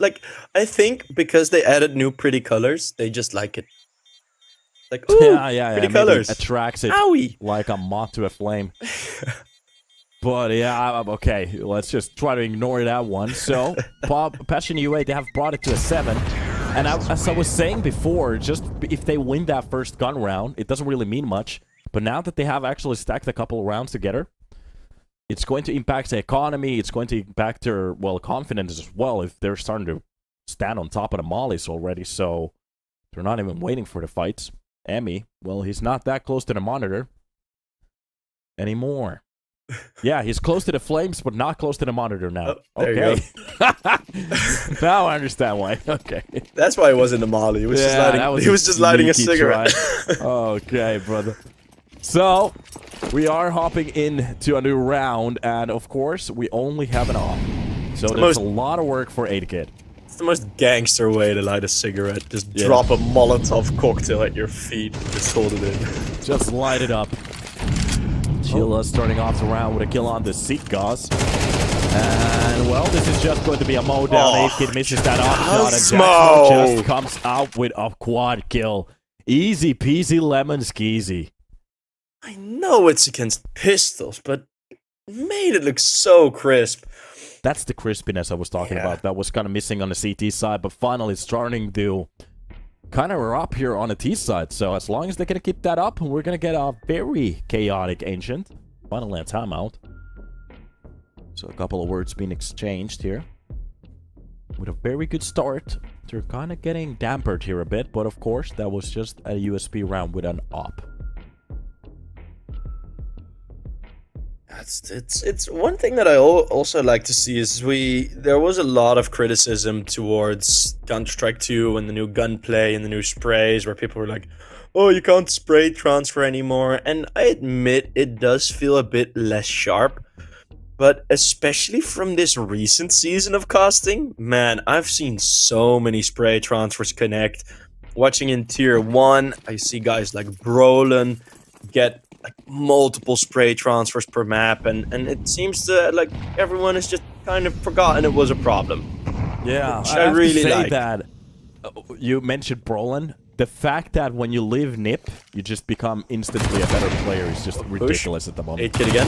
I think because they added new pretty colors, they just like it. Like, ooh, pretty colors. Attracts it like a moth to a flame. But yeah, okay, let's just try to ignore that one. So, Passion UA, they have brought it to a 7. And as I was saying before, just if they win that first gun round, it doesn't really mean much. But now that they have actually stacked a couple of rounds together, it's going to impact the economy. It's going to impact their, well, confidence as well if they're starting to stand on top of the mollies already. So, they're not even waiting for the fights. Emmy, well, he's not that close to the monitor anymore. Yeah, he's close to the flames, but not close to the monitor now. Oh, there you go. Now I understand why. Okay. That's why he was in the molly. He was just lighting a cigarette. Okay, brother. So, we are hopping into a new round, and of course, we only have an off. So there's a lot of work for 8-Kid. It's the most gangster way to light a cigarette. Just drop a Molotov cocktail at your feet. Just hold it in. Just light it up. Chilla starting off the round with a kill on the Zikos. And, well, this is just going to be a mow down. 8-Kid misses that off shot, and Jackson just comes out with a quad kill. Easy peasy lemon skeezy. I know it's against pistols, but made it look so crisp. That's the crispiness I was talking about. That was kind of missing on the CT side, but finally starting to kind of up here on the T side. So as long as they can keep that up, we're going to get a very chaotic Ancient. Finally a timeout. So a couple of words being exchanged here. With a very good start. They're kind of getting dampered here a bit, but of course that was just a USP round with an op. It's one thing that I also like to see is there was a lot of criticism towards Counter-Strike 2 and the new gunplay and the new sprays where people were like, oh, you can't spray transfer anymore. And I admit it does feel a bit less sharp. But especially from this recent season of casting, man, I've seen so many spray transfers connect. Watching in Tier 1, I see guys like Brolin get like multiple spray transfers per map, and it seems to like everyone has just kind of forgotten it was a problem. Yeah, which I really say like. that. You mentioned Brolin. The fact that when you leave NIP, you just become instantly a better player is just ridiculous at the moment. 8 kid again.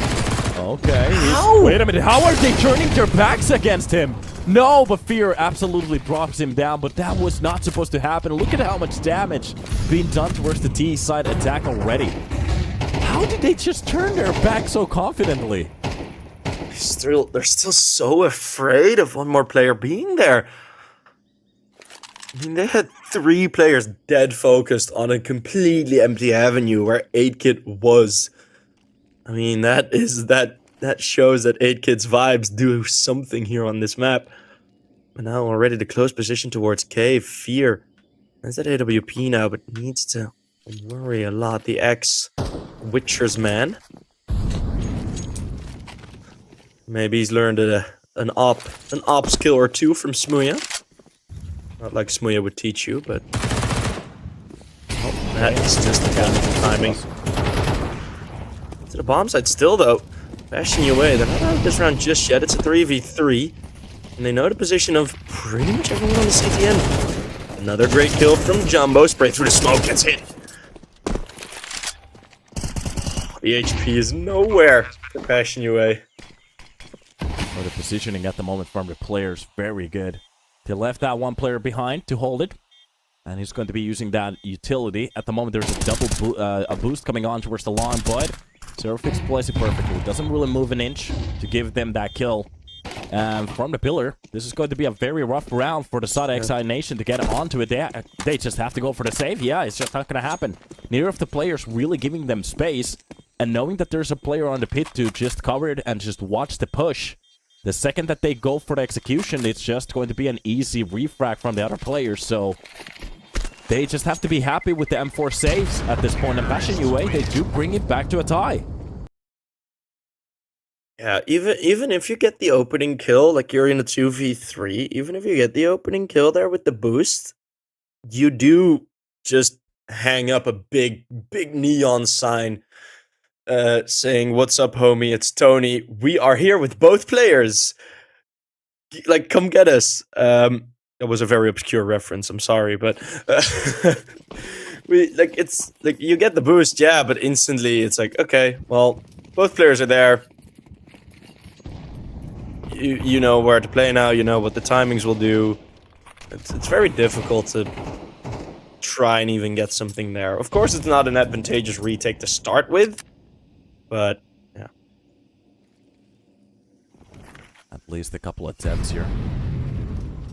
Okay. How? Wait a minute. How are they turning their backs against him? No, but Fear absolutely drops him down, but that was not supposed to happen. Look at how much damage being done towards the T side attack already. How did they just turn their back so confidently? They're still so afraid of one more player being there. I mean, they had 3 players dead focused on a completely empty avenue where 8kid was. I mean, that shows that 8kid's vibes do something here on this map. But now already the close position towards Cave. Fear. That's at AWP now, but needs to worry a lot. The ex-Witcher's man. Maybe he's learned an op skill or two from Smuya. Not like Smuya would teach you, but that is just the timing. To the bomb side still, though. Bashing you away. They're not out of this round just yet. It's a 3v3. And they know the position of pretty much everyone on the CTN. Another great kill from Jumbo. Spray through the smoke. Gets hit. The HP is nowhere to passion you away. Oh, the positioning at the moment from the players, very good. They left that one player behind to hold it. And he's going to be using that utility. At the moment, there's a double boost coming on towards the long, but Zerofix plays it perfectly. Doesn't really move an inch to give them that kill. From the pillar, this is going to be a very rough round for the side ex-iNation to get onto it. They just have to go for the save. Yeah, it's just not going to happen. Neither of the players really giving them space. And knowing that there's a player on the pit to just cover it and just watch the push. The second that they go for the execution, it's just going to be an easy refrag from the other players. So they just have to be happy with the M4 saves at this point. And Passion UA, they do bring it back to a tie. Yeah, even if you get the opening kill, like you're in a 2v3, even if you get the opening kill there with the boost, you do just hang up a big neon sign saying, "What's up, homie? It's Tony. We are here with both players. Like, come get us." That was a very obscure reference. I'm sorry, but it's like you get the boost, yeah, but instantly it's like, okay, well, both players are there. You know where to play now. You know what the timings will do. It's very difficult to try and even get something there. Of course, it's not an advantageous retake to start with, but yeah. At least a couple attempts here.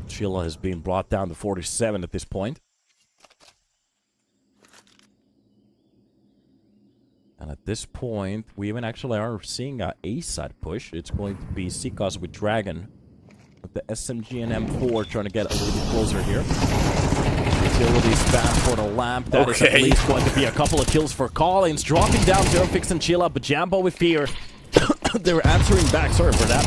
Sheila has been brought down to 47 at this point. And at this point, we even actually are seeing a A-side push. It's going to be Seekos with Dragon. With the SMG and M4 trying to get a little bit closer here. Utilities fast for the lamp. That is at least going to be a couple of kills for Collins. Dropping down Zerofix and Chilla, but Jambo with Fear. They're answering back. Sorry for that.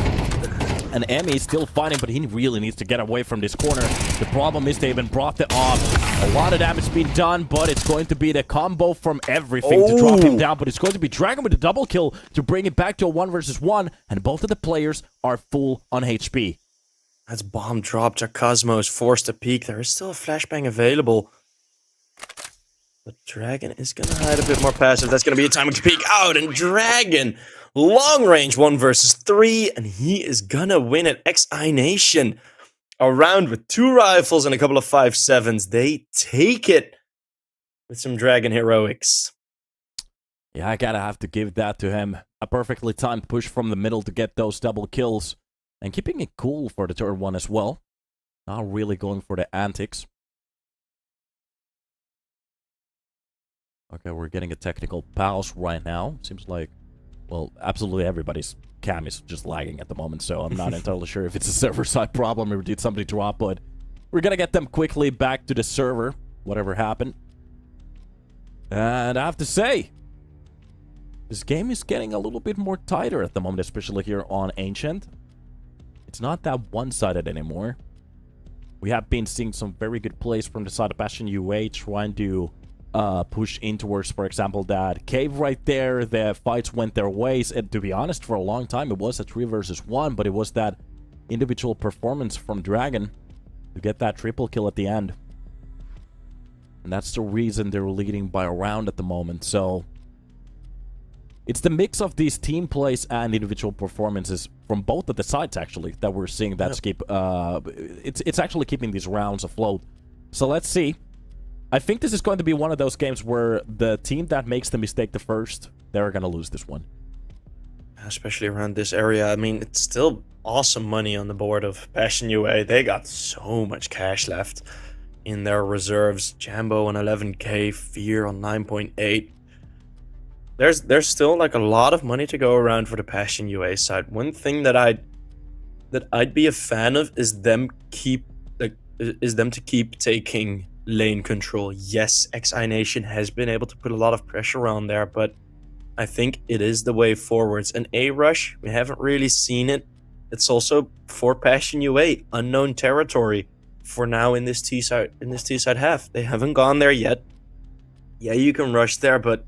And Emmy is still fighting, but he really needs to get away from this corner. The problem is they even brought the off. A lot of damage being done, but it's going to be the combo from everything to drop him down. But it's going to be Dragon with a double kill to bring it back to a 1 versus 1. And both of the players are full on HP. That's bomb drop. Cosmo is forced to peek. There is still a flashbang available. But Dragon is going to hide a bit more passive. That's going to be a timing to peek out. And Dragon, long range 1 versus 3. And he is going to win at ex-iNation. A round with 2 rifles and a couple of 5.7s. They take it with some Dragon heroics. Yeah, I gotta have to give that to him. A perfectly timed push from the middle to get those double kills. And keeping it cool for the turn 1 as well. Not really going for the antics. Okay, we're getting a technical pause right now. Seems like, well, absolutely everybody's cam is just lagging at the moment, so I'm not entirely sure if it's a server-side problem or did somebody drop, but we're gonna get them quickly back to the server, whatever happened. And I have to say, this game is getting a little bit more tighter at the moment, especially here on Ancient. It's not that one-sided anymore. We have been seeing some very good plays from the side of Bastion UA, trying to push in towards, for example, that cave right there. The fights went their ways, and to be honest, for a long time it was a 3 versus 1, but it was that individual performance from Dragon to get that triple kill at the end. And that's the reason they're leading by a round at the moment. So it's the mix of these team plays and individual performances from both of the sides, actually, that we're seeing that's it's actually keeping these rounds afloat. So let's see. I think this is going to be one of those games where the team that makes the mistake the first, they're going to lose this one. Especially around this area. I mean, it's still awesome money on the board of Bastion UA. They got so much cash left in their reserves. Jambo on 11k, Fear on 9.8. There's still like a lot of money to go around for the Bastion UA side. One thing that I'd be a fan of is them to keep taking lane control. Yes, ex-iNation has been able to put a lot of pressure on there, but I think it is the way forwards. An A rush, we haven't really seen it. It's also for Bastion UA, unknown territory for now in this T side half. They haven't gone there yet. Yeah, you can rush there, but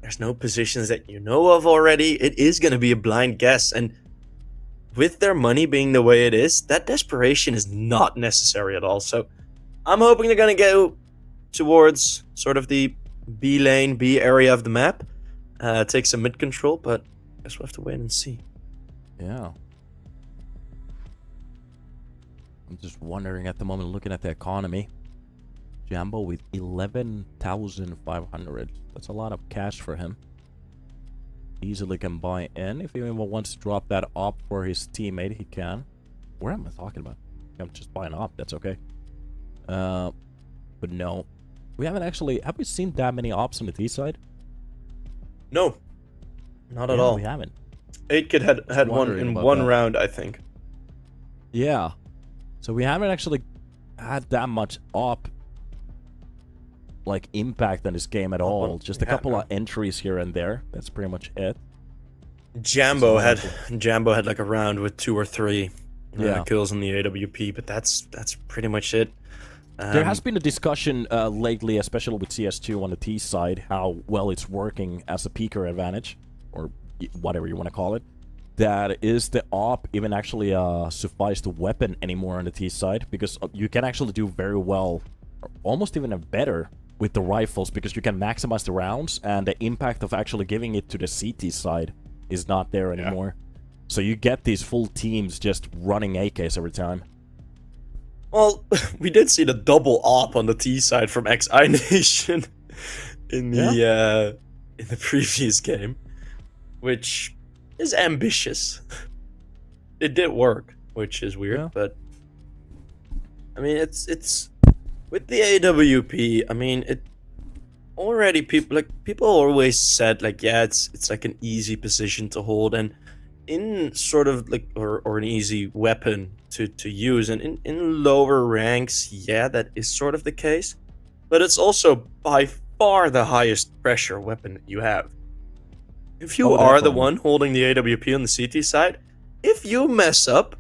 there's no positions that you know of already. It is going to be a blind guess, and with their money being the way it is, that desperation is not necessary at all. So I'm hoping they're going to go towards sort of the B lane, B area of the map. Take some mid control, but I guess we'll have to wait and see. Yeah. I'm just wondering at the moment, looking at the economy. Jambo with 11,500. That's a lot of cash for him. Easily can buy in. If he even wants to drop that op for his teammate, he can. Where am I talking about? I'm just buying op. That's okay. But no. We haven't actually... Have we seen that many ops on the T side? No. Not at all. We haven't. 8kid had one in one round, I think. Yeah. So we haven't actually had that much op like impact on this game at all. Just a couple of entries here and there. That's pretty much it. Jambo had like a round with 2 or 3 kills on the AWP, but that's pretty much it. There has been a discussion lately, especially with CS2 on the T side, how well it's working as a peaker advantage, or whatever you want to call it. That is the op even actually suffice the weapon anymore on the T side, because you can actually do very well, or almost even better, with the rifles, because you can maximize the rounds, and the impact of actually giving it to the CT side is not there anymore. So you get these full teams just running AKs every time. Well, we did see the double op on the T side from ex-iNation in the previous game, which is ambitious. It did work, which is weird, but I mean, it's with the AWP. I mean, it already people always said like, yeah, it's like an easy position to hold, and in sort of like or an easy weapon to use, and in lower ranks, yeah, that is sort of the case, but it's also by far the highest pressure weapon that you have. If you are the one holding the AWP on the CT side, if you mess up,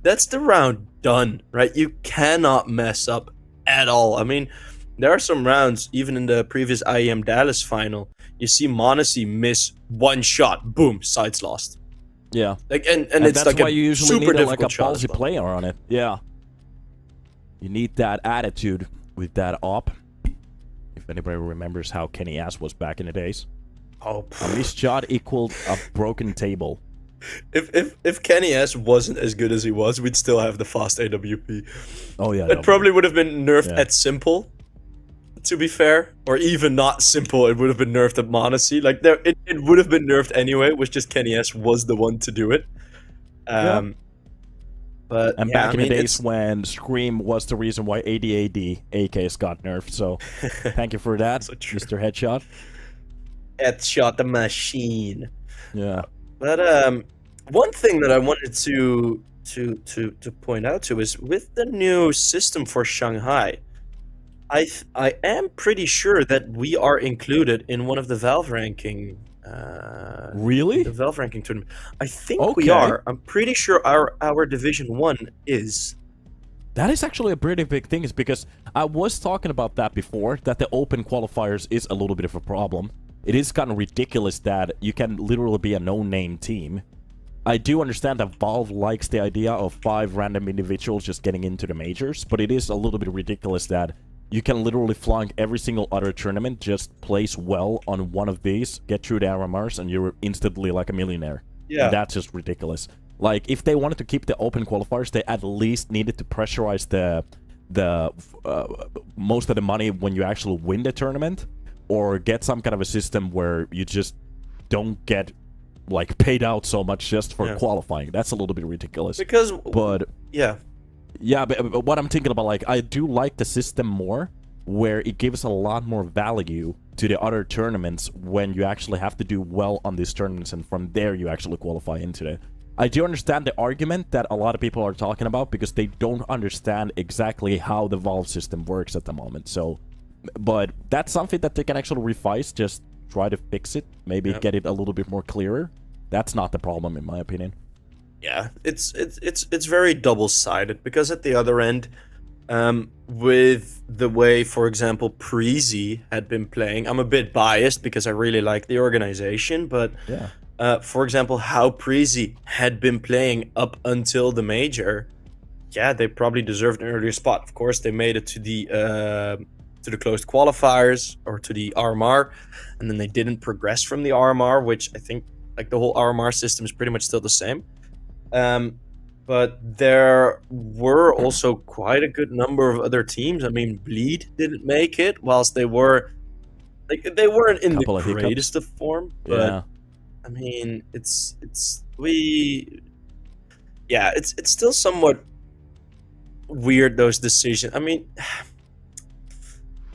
that's the round done, right? You cannot mess up at all. I mean, there are some rounds, even in the previous IEM Dallas final, you see Monacy miss one shot, boom, sides lost. Yeah, like and it's that's like why you usually need like a ballsy shot player on it. Yeah, you need that attitude with that op. If anybody remembers how Kenny Ass was back in the days, a missed shot equaled a broken table. If Kenny S wasn't as good as he was, we'd still have the fast AWP. Oh yeah, it probably would have been nerfed at simple, to be fair, or even not simple. It would have been nerfed at Monacy. Like it would have been nerfed anyway. It was just Kenny S was the one to do it. But back in the days when Scream was the reason why ADAD AKs got nerfed. So thank you for that, Mr. Headshot. Headshot the machine. Yeah. But one thing that I wanted to point out to is with the new system for Shanghai, I am pretty sure that we are included in one of the Valve ranking. Really? The Valve ranking tournament. I think we Okay. are. I'm pretty sure our Division 1 is. That is actually a pretty big thing, is because I was talking about that before, that the open qualifiers is a little bit of a problem. It is kind of ridiculous that you can literally be a no-name team. I do understand that Valve likes the idea of 5 random individuals just getting into the majors, but it is a little bit ridiculous that you can literally flunk every single other tournament, just place well on one of these, get through the RMRs, and you're instantly like a millionaire. Yeah. And that's just ridiculous. Like, if they wanted to keep the open qualifiers, they at least needed to pressurize the most of the money when you actually win the tournament, or get some kind of a system where you just don't get like paid out so much just for qualifying. That's a little bit ridiculous. Because, but yeah, but what I'm thinking about, like, I do like the system more, where it gives a lot more value to the other tournaments when you actually have to do well on these tournaments, and from there you actually qualify into it. I do understand the argument that a lot of people are talking about, because they don't understand exactly how the Valve system works at the moment. So, but that's something that they can actually revise, just try to fix it, maybe get it a little bit more clearer. That's not the problem, in my opinion. Yeah, it's very double-sided, because at the other end, with the way, for example, Preezy had been playing, I'm a bit biased because I really like the organization, but for example, how Preezy had been playing up until the major, yeah, they probably deserved an earlier spot. Of course, they made it to the closed qualifiers, or to the RMR, and then they didn't progress from the RMR, which I think, like, the whole RMR system is pretty much still the same. But there were also quite a good number of other teams. I mean, Bleed didn't make it, whilst they were, like, they weren't in the greatest of form. But I mean, it's still somewhat weird, those decisions. I mean,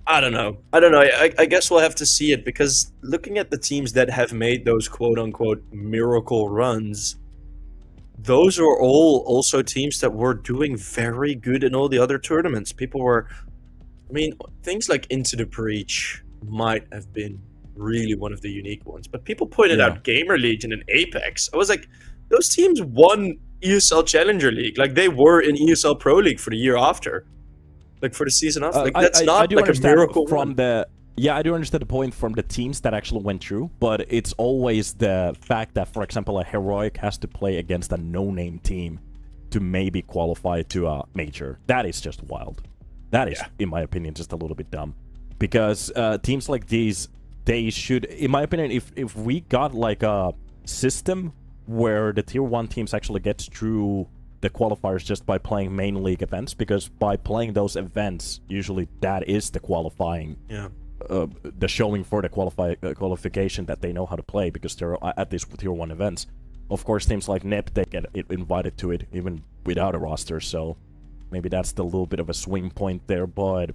I don't know. I guess we'll have to see it, because looking at the teams that have made those quote-unquote miracle runs, those are all also teams that were doing very good in all the other tournaments. People were, I mean, things like Into the Breach might have been really one of the unique ones, but people pointed out Gamer Legion and Apex. I was like, those teams won ESL Challenger League. Like, they were in ESL Pro League for the year after. Like, for the season after. Like, that's not like a miracle from run. I do understand the point from the teams that actually went through, but it's always the fact that, for example, a Heroic has to play against a no-name team to maybe qualify to a major. That is just wild. That is, in my opinion, just a little bit dumb. Because teams like these, they should, in my opinion, if we got like a system where the Tier 1 teams actually gets through the qualifiers just by playing main league events, because by playing those events, usually that is the qualifying, the showing for the qualification that they know how to play, because they're at these Tier 1 events. Of course, teams like NIP, they get invited to it even without a roster, so maybe that's the little bit of a swing point there, but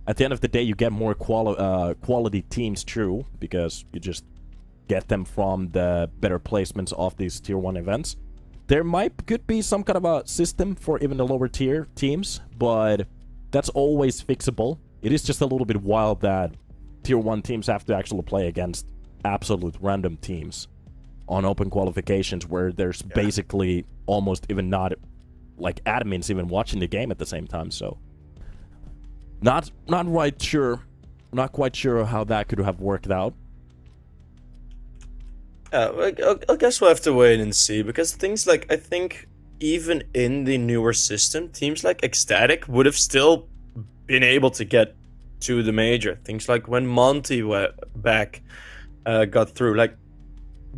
at the end of the day, you get more quality teams through, because you just get them from the better placements of these Tier 1 events. There could be some kind of a system for even the lower tier teams, but that's always fixable. It is just a little bit wild that Tier 1 teams have to actually play against absolute random teams on open qualifications, where there's basically almost even not, like, admins even watching the game at the same time, so not quite sure how that could have worked out. I guess we'll have to wait and see, because things like, I think even in the newer system, teams like Ecstatic would have still been able to get to the major. Things like when Monty got through, like,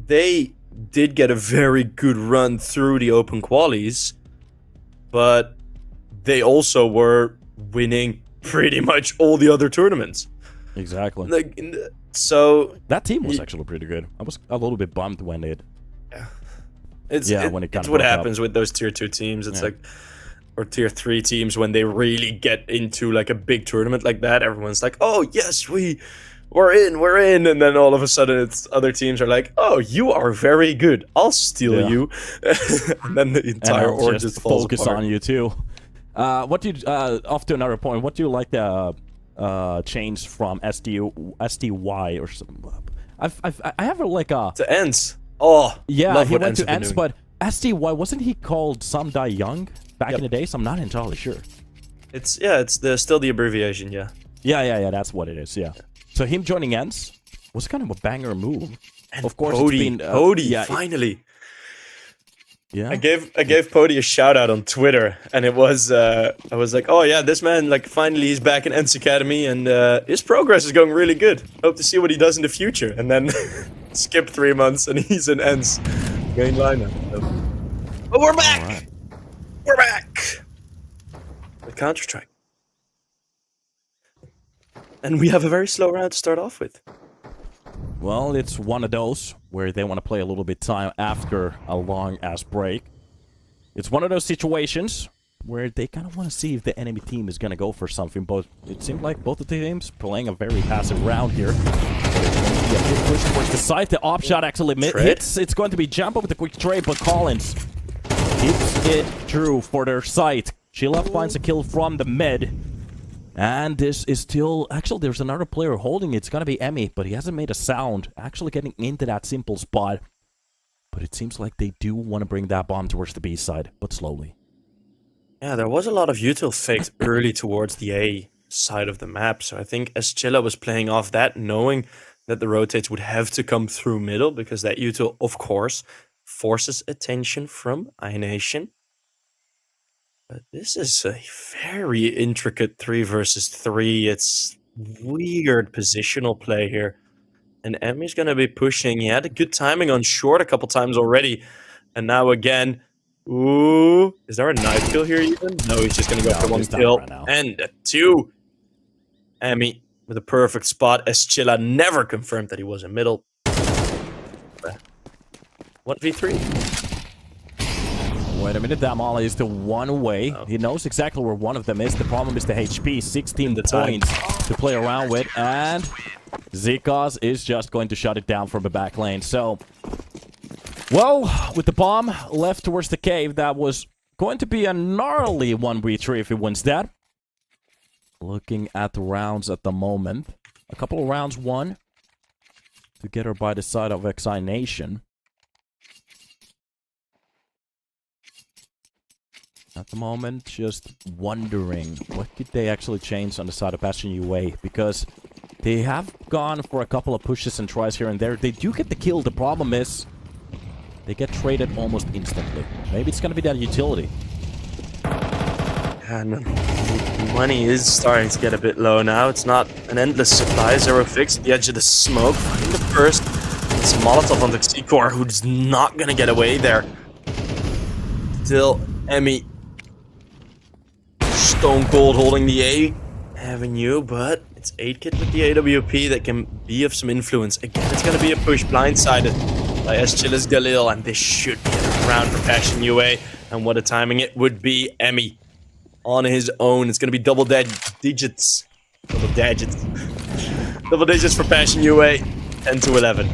they did get a very good run through the open qualies, but they also were winning pretty much all the other tournaments. Exactly. Like, so that team was actually pretty good. I was a little bit bummed when it. It's what happens with those Tier 2 teams. It's like, or Tier 3 teams, when they really get into like a big tournament like that. Everyone's like, "Oh yes, we're in," and then all of a sudden, it's other teams are like, "Oh, you are very good. I'll steal you," and then the entire org just falls focus apart. on you too. Off to another point. What do you like changed from SDY or something. I have like a... To ends. Oh, yeah, he went to ends, but SDY, wasn't he called Some Die Young back in the days? I'm not entirely sure. It's still the abbreviation, yeah. Yeah, that's what it is, yeah. So him joining ends was kind of a banger move. And of course, Pody, it's been... Pody, finally. Yeah. I gave Pody a shout out on Twitter, and it was I was like, oh yeah, this man, like, finally he's back in Ents Academy, and his progress is going really good. Hope to see what he does in the future. And then skip 3 months, and he's in Ents main lineup. So. But we're back. Right. We're back with Counter-Strike, and we have a very slow round to start off with. Well, it's one of those where they want to play a little bit time after a long-ass break. It's one of those situations where they kind of want to see if the enemy team is going to go for something, but it seemed like both of the teams playing a very passive round here. Push towards the side. The op shot actually hits. It's going to be Jumbo with a quick trade, but Collins keeps it true for their site. Chilla finds a kill from the mid. And this is still... Actually, there's another player holding it. It's going to be Emmy, but he hasn't made a sound. Actually getting into that simple spot. But it seems like they do want to bring that bomb towards the B side, but slowly. Yeah, there was a lot of util faked early towards the A side of the map. So I think ex-Chilla was playing off that, knowing that the rotates would have to come through middle, because that util, of course, forces attention from ex-iNation. But this is a very intricate 3 versus 3. It's weird positional play here. And Emmy's going to be pushing. He had a good timing on short a couple times already. And now again. Ooh. Is there a knife kill here even? No, he's just going to go for 1 kill. Right, and a 2. Emmy with a perfect spot. ex-Chilla never confirmed that he was in middle. 1v3. Wait a minute, that molly is the one away. Oh. He knows exactly where one of them is. The problem is the HP. 16 points to play around with. And Zikaz is just going to shut it down from the back lane. So, well, with the bomb left towards the cave, that was going to be a gnarly 1v3 if he wins that. Looking at the rounds at the moment. A couple of rounds won. Together by the side of ex-iNation. At the moment, just wondering what could they actually change on the side of Bastion UA, because they have gone for a couple of pushes and tries here and there. They do get the kill. The problem is they get traded almost instantly. Maybe it's going to be that utility. And money is starting to get a bit low now. It's not an endless supply. 0 fix at the edge of the smoke. Finding the first. It's Molotov on the C-Core, who's not going to get away there. Still, Emmy stone cold holding the A avenue, but it's 8-Kit with the AWP that can be of some influence. Again, it's going to be a push blindsided by ex-Chilla's Galil, and this should be a round for Passion UA. And what a timing it would be. Emmy on his own. It's going to be double digits. Double digits. Double digits for Passion UA. 10-11.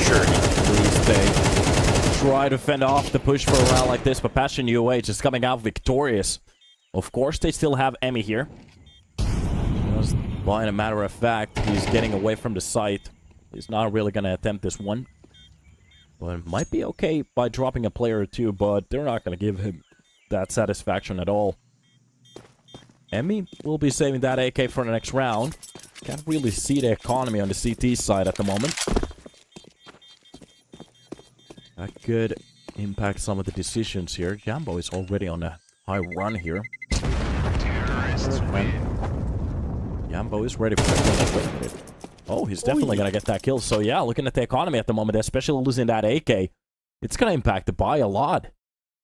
Sure. Please stay. Try to fend off the push for a round like this, but Passion UA just coming out victorious. Of course, they still have Emmy here. Just by a matter of fact, he's getting away from the site. He's not really going to attempt this one. But it might be okay by dropping a player or two, but they're not going to give him that satisfaction at all. Emmy will be saving that AK for the next round. Can't really see the economy on the CT side at the moment. That could impact some of the decisions here. Jambo is already on a high run here. Jambo is ready for that. Oh, he's definitely going to get that kill. So yeah, looking at the economy at the moment, especially losing that AK, it's going to impact the buy a lot.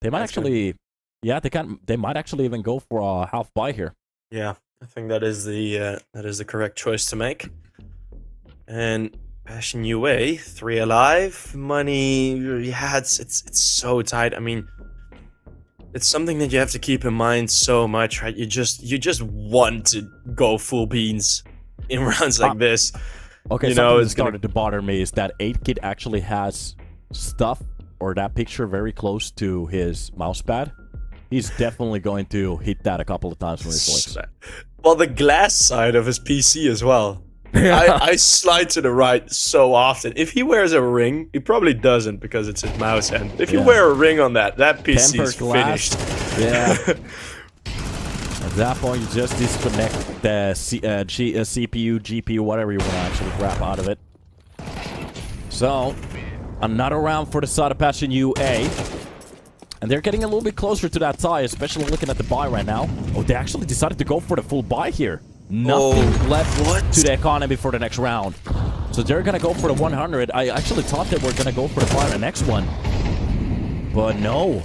They might actually... Yeah, they might actually even go for a half buy here. Yeah, I think that is the correct choice to make. And Passion UA, 3 alive, money, yeah, it's so tight. I mean, it's something that you have to keep in mind so much, right? You just want to go full beans in rounds like this. Okay, something that started to bother me is that 8-Kit actually has stuff or that picture very close to his mousepad. He's definitely going to hit that a couple of times from his legs. Well, the glass side of his PC as well. I slide to the right so often. If he wears a ring, he probably doesn't because it's his mouse end. If you wear a ring on that PC is finished. Yeah. At that point, you just disconnect the CPU, GPU, whatever you want to actually grab out of it. So, another round for the side of Passion UA. And they're getting a little bit closer to that tie, especially looking at the buy right now. Oh, they actually decided to go for the full buy here. Nothing left to the economy for the next round. So they're going to go for the 100. I actually thought they were going to go for the buy on the next one. But no.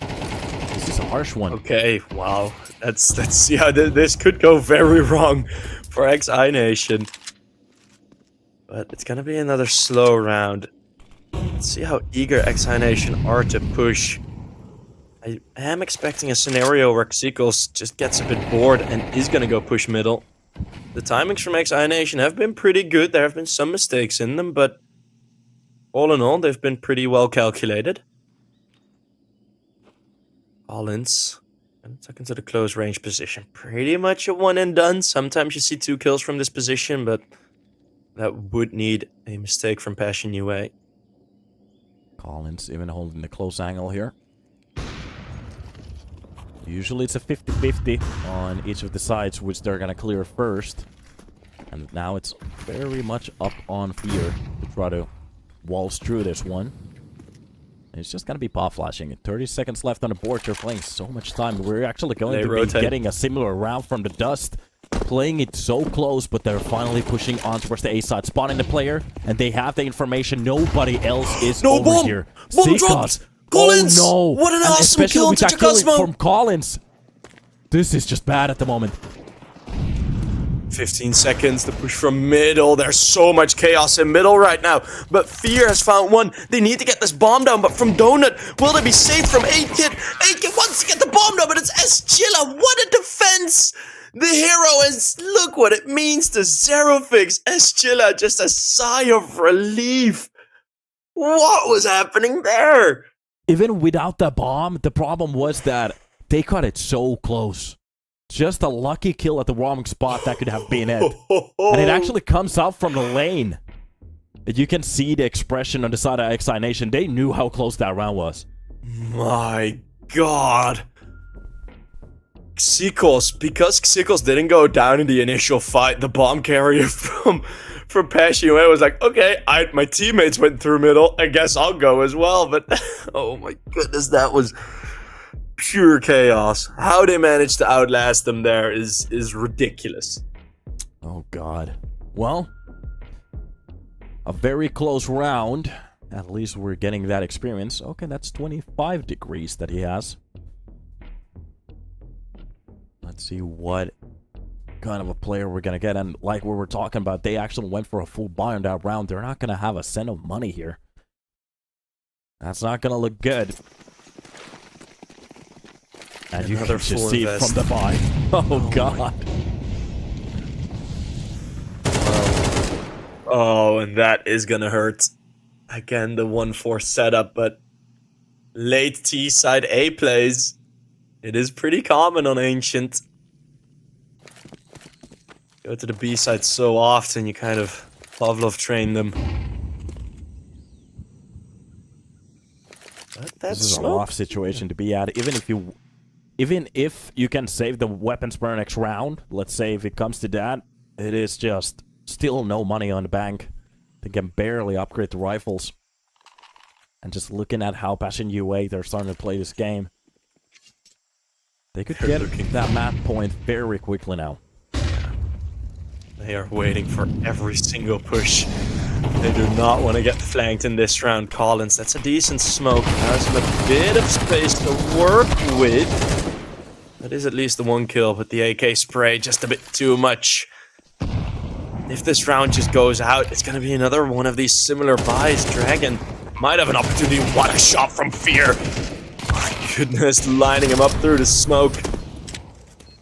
This is a harsh one. Okay, wow. That's yeah, this could go very wrong for ex-iNation. But it's going to be another slow round. Let's see how eager ex-iNation are to push. I am expecting a scenario where Xikos just gets a bit bored and is going to go push middle. The timings from ex-iNation have been pretty good. There have been some mistakes in them, but all in all, they've been pretty well calculated. Collins tuck into the close range position. Pretty much a one and done. Sometimes you see 2 kills from this position, but that would need a mistake from Passion UA. Collins even holding the close angle here. Usually it's a 50-50 on each of the sides, which they're going to clear first. And now it's very much up on Fear to try to waltz through this one. And it's just going to be pop flashing. 30 seconds left on the board. They're playing so much time. We're actually going to be getting a similar round from the Dust. Playing it so close, but they're finally pushing on towards the A side, spotting the player, and they have the information. Nobody else is over here. Bomb dropped! Collins! Oh no! What an awesome kill into Chakosmo! From Collins. This is just bad at the moment. 15 seconds to push from middle. There's so much chaos in middle right now. But Fear has found one. They need to get this bomb down, but from Donut, will they be safe from 8-Kit? 8-Kit wants to get the bomb down, but it's ex-Chilla. What a defense! The hero is, look what it means to Zerofix. ex-Chilla, just a sigh of relief. What was happening there? Even without the bomb, the problem was that they got it so close. Just a lucky kill at the wrong spot that could have been it. And it actually comes out from the lane. You can see the expression on the side of ex-iNation. They knew how close that round was. My god. Xikos, because Xikos didn't go down in the initial fight, the bomb carrier from Passion UA was like, okay, my teammates went through middle, I guess I'll go as well, but oh my goodness, that was pure chaos. How they managed to outlast them there is ridiculous. Oh god. Well, a very close round. At least we're getting that experience. Okay, that's 25 degrees that he has. Let's see what kind of a player we're going to get. And like we were talking about, they actually went for a full buy on that round. They're not going to have a cent of money here. That's not going to look good. And you can just see it from the buy. Oh, God. Oh, and that is going to hurt. Again, the 1-4 setup, but late T side A plays. It is pretty common on Ancient. Go to the B side so often, you kind of Pavlov train them. But that's this is a rough situation to be at. Even if you can save the weapons per next round, let's say if it comes to that, it is just still no money on the bank. They can barely upgrade the rifles. And just looking at how Passion UA they're starting to play this game, they could get that map point very quickly now. They are waiting for every single push. They do not want to get flanked in this round. Collins, that's a decent smoke. Has a bit of space to work with. That is at least the 1 kill, but the AK spray just a bit too much. If this round just goes out, it's going to be another one of these similar buys. Dragon might have an opportunity. What a shot from Fear. My goodness, lining him up through the smoke.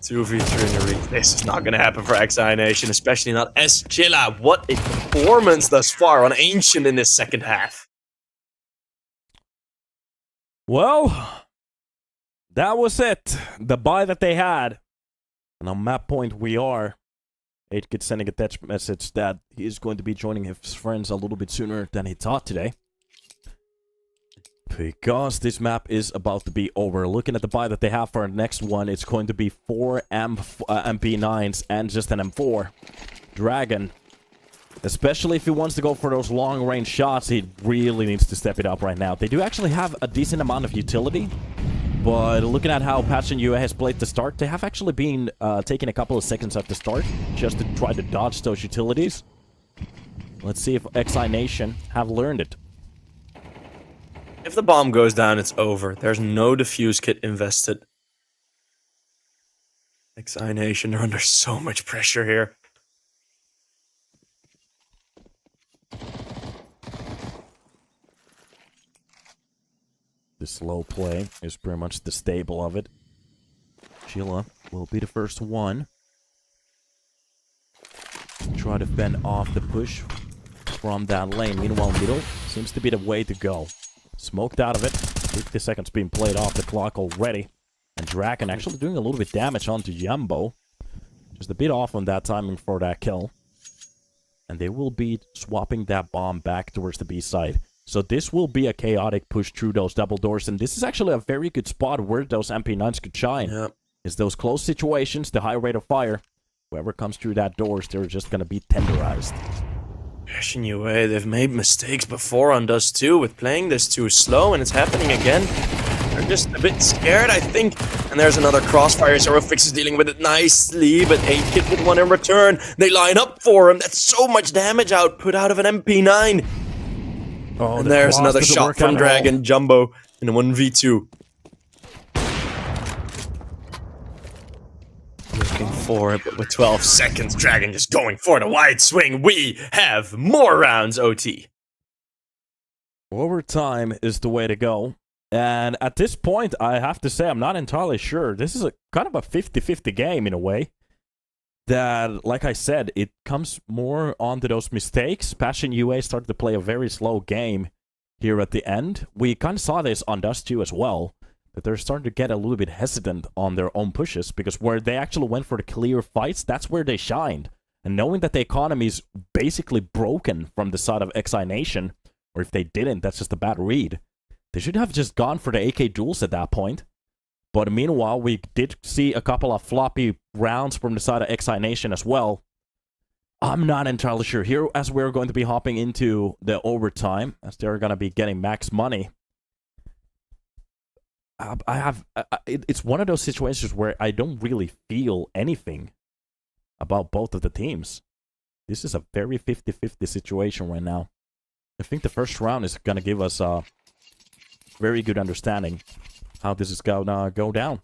2v3 in the reach. This is not going to happen for ex-iNation, especially not ex-Chilla. What a performance thus far on Ancient in this second half. Well, that was it. The buy that they had. And on that point, we are. 8-Kid sending a text message that he is going to be joining his friends a little bit sooner than he thought today. Because this map is about to be over. Looking at the buy that they have for our next one, it's going to be 4 MP9s and just an M4. Dragon. Especially if he wants to go for those long-range shots, he really needs to step it up right now. They do actually have a decent amount of utility. But looking at how Passion UA has played to start, they have actually been taking a couple of seconds at the start just to try to dodge those utilities. Let's see if ex-iNation have learned it. If the bomb goes down, it's over. There's no defuse kit invested. ex-iNation are under so much pressure here. The slow play is pretty much the staple of it. Sheila will be the first one. Try to fend off the push from that lane. Meanwhile, middle seems to be the way to go. Smoked out of it. 50 seconds being played off the clock already. And Draken actually doing a little bit damage onto Jumbo. Just a bit off on that timing for that kill. And they will be swapping that bomb back towards the B side. So this will be a chaotic push through those double doors. And this is actually a very good spot where those MP9s could shine. Yep. Is those close situations, the high rate of fire. Whoever comes through that doors, they're just going to be tenderized. Passion UA, they've made mistakes before on Dust 2 with playing this too slow, and it's happening again. They're just a bit scared, I think. And there's another crossfire. Zerofix is dealing with it nicely, but 8-Kid with one in return. They line up for him. That's so much damage output out of an MP9. Oh, and there's another shot from Dragon Jumbo in a 1v2. Looking for it, but with 12 seconds, Dragon just going for the wide swing. We have more rounds, OT. Overtime is the way to go. And at this point, I have to say, I'm not entirely sure. This is a kind of a 50-50 game in a way. That, like I said, it comes more onto those mistakes. Passion UA started to play a very slow game here at the end. We kind of saw this on Dust 2 as well. That they're starting to get a little bit hesitant on their own pushes. Because where they actually went for the clear fights, that's where they shined. And knowing that the economy is basically broken from the side of ex-iNation, or if they didn't, that's just a bad read. They should have just gone for the AK duels at that point. But meanwhile, we did see a couple of floppy rounds from the side of ex-iNation as well. I'm not entirely sure here as we're going to be hopping into the overtime, as they're going to be getting max money. It's one of those situations where I don't really feel anything about both of the teams. This is a very 50-50 situation right now. I think the first round is going to give us a very good understanding how this is gonna go down.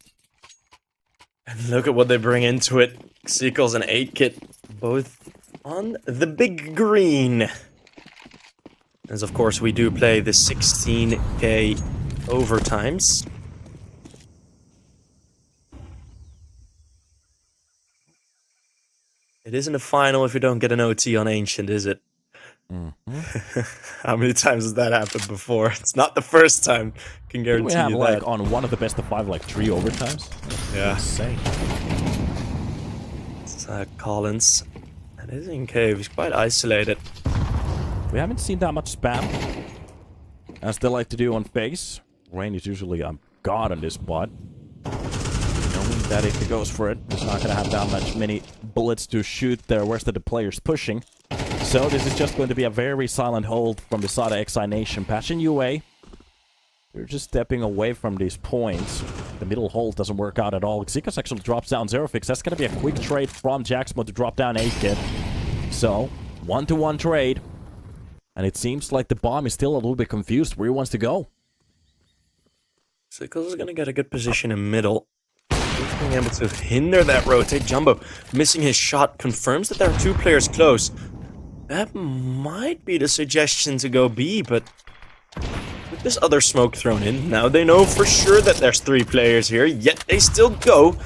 And look at what they bring into it. Sequels and 8-Kid, both on the big green. As of course we do play the 16k overtimes. It isn't a final if you don't get an OT on Ancient, is it? Mm-hmm. How many times has that happened before? It's not the first time. Can guarantee we have you like that. On one of the best of 5, like 3 overtimes. Yeah. Insane. It's Collins. And he's in cave. He's quite isolated. We haven't seen that much spam, as they like to do on face. Rain is usually a god on this spot. Knowing that if he goes for it, he's not going to have that many bullets to shoot the rest of the players pushing. So this is just going to be a very silent hold from the side of ex-iNation. Passion UA, they're just stepping away from these points. The middle hold doesn't work out at all. Xikos actually drops down Zerofix. That's going to be a quick trade from Jaxmo to drop down 8-Kid. So, 1-to-1 trade. And it seems like the bomb is still a little bit confused where he wants to go. Sickles is going to get a good position in middle. He's being able to hinder that rotate. Jumbo missing his shot confirms that there are 2 players close. That might be the suggestion to go B, but with this other smoke thrown in, now they know for sure that there's 3 players here, yet they still go.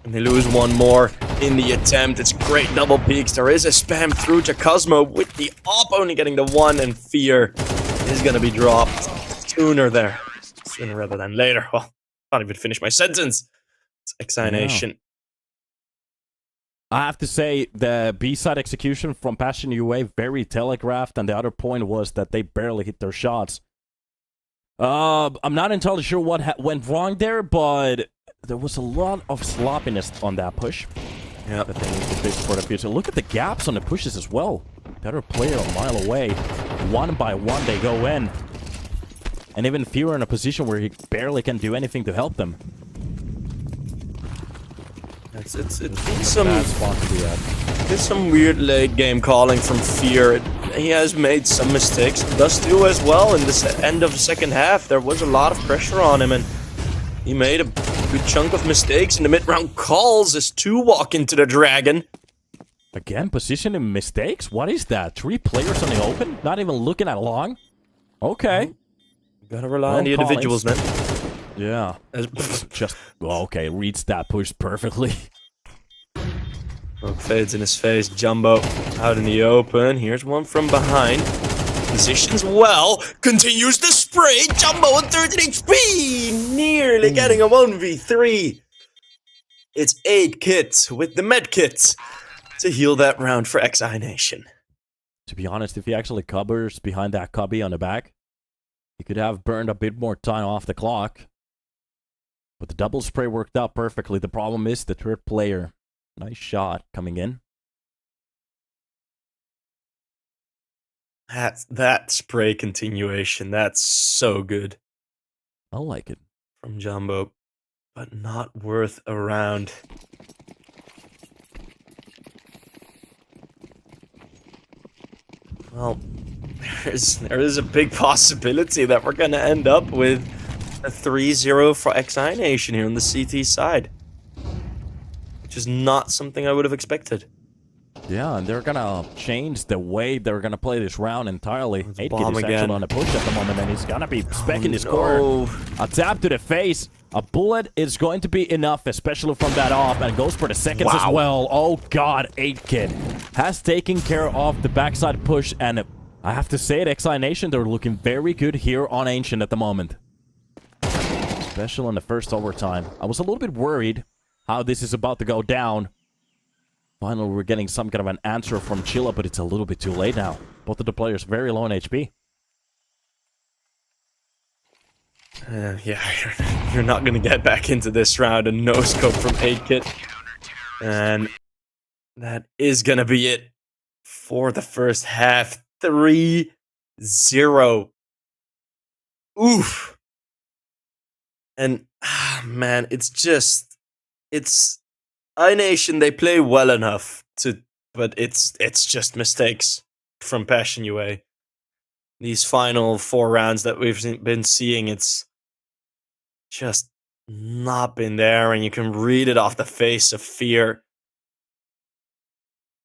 And they lose one more in the attempt. It's great double peaks. There is a spam through to Cosmo with the op only getting the 1, and Fear is going to be dropped sooner rather than later. Well, can't even finish my sentence. It's ex-iNation. I have to say, the B-side execution from Passion UA, very telegraphed, and the other point was that they barely hit their shots. I'm not entirely sure what went wrong there, but there was a lot of sloppiness on that push. Yeah, that they need to fix for the future. Look at the gaps on the pushes as well. The other player a mile away. One by one, they go in. And even Fear in a position where he barely can do anything to help them. It's some weird late game calling from Fear. He has made some mistakes. Does too as well in the end of the second half. There was a lot of pressure on him, and he made a good chunk of mistakes in the mid-round calls as 2 walk into the Dragon. Again, positioning mistakes? What is that? 3 players on the open? Not even looking at long? Okay. Gotta rely on the individuals, man. Yeah. Just, well, okay, reads that push perfectly. Fades in his face. Jumbo out in the open. Here's one from behind. Positions well. Continues the spray. Jumbo at 13 HP. Nearly getting a 1v3. It's 8 kits with the med kits to heal that round for ex-iNation. To be honest, if he actually covers behind that cubby on the back, he could have burned a bit more time off the clock. But the double spray worked out perfectly. The problem is the third player. Nice shot coming in. That spray continuation, that's so good. I like it. From Jumbo, but not worth a round. Well, there is a big possibility that we're going to end up with a 3-0 for ex-iNation here on the CT side. Which is not something I would have expected. Yeah, and they're gonna change the way they're gonna play this round entirely. 8 bomb is again. actually on the push at the moment, and he's gonna be specking his corner. A tap to the face. A bullet is going to be enough, especially from that off, and goes for the seconds as well. Oh god, 8-Kid has taken care of the backside push, and I have to say it, ex-iNation, they're looking very good here on Ancient at the moment. Especially in the first overtime. I was a little bit worried how this is about to go down. Finally, we're getting some kind of an answer from Chilla, but it's a little bit too late now. Both of the players very low on HP. Yeah, you're not going to get back into this round. A no-scope from 8-Kit. And that is going to be it for the first half. 3-0. Oof. And, man, it's iNation, they play well enough but it's just mistakes from Passion UA. These final 4 rounds that we've been seeing, it's just not been there, and you can read it off the face of Fear.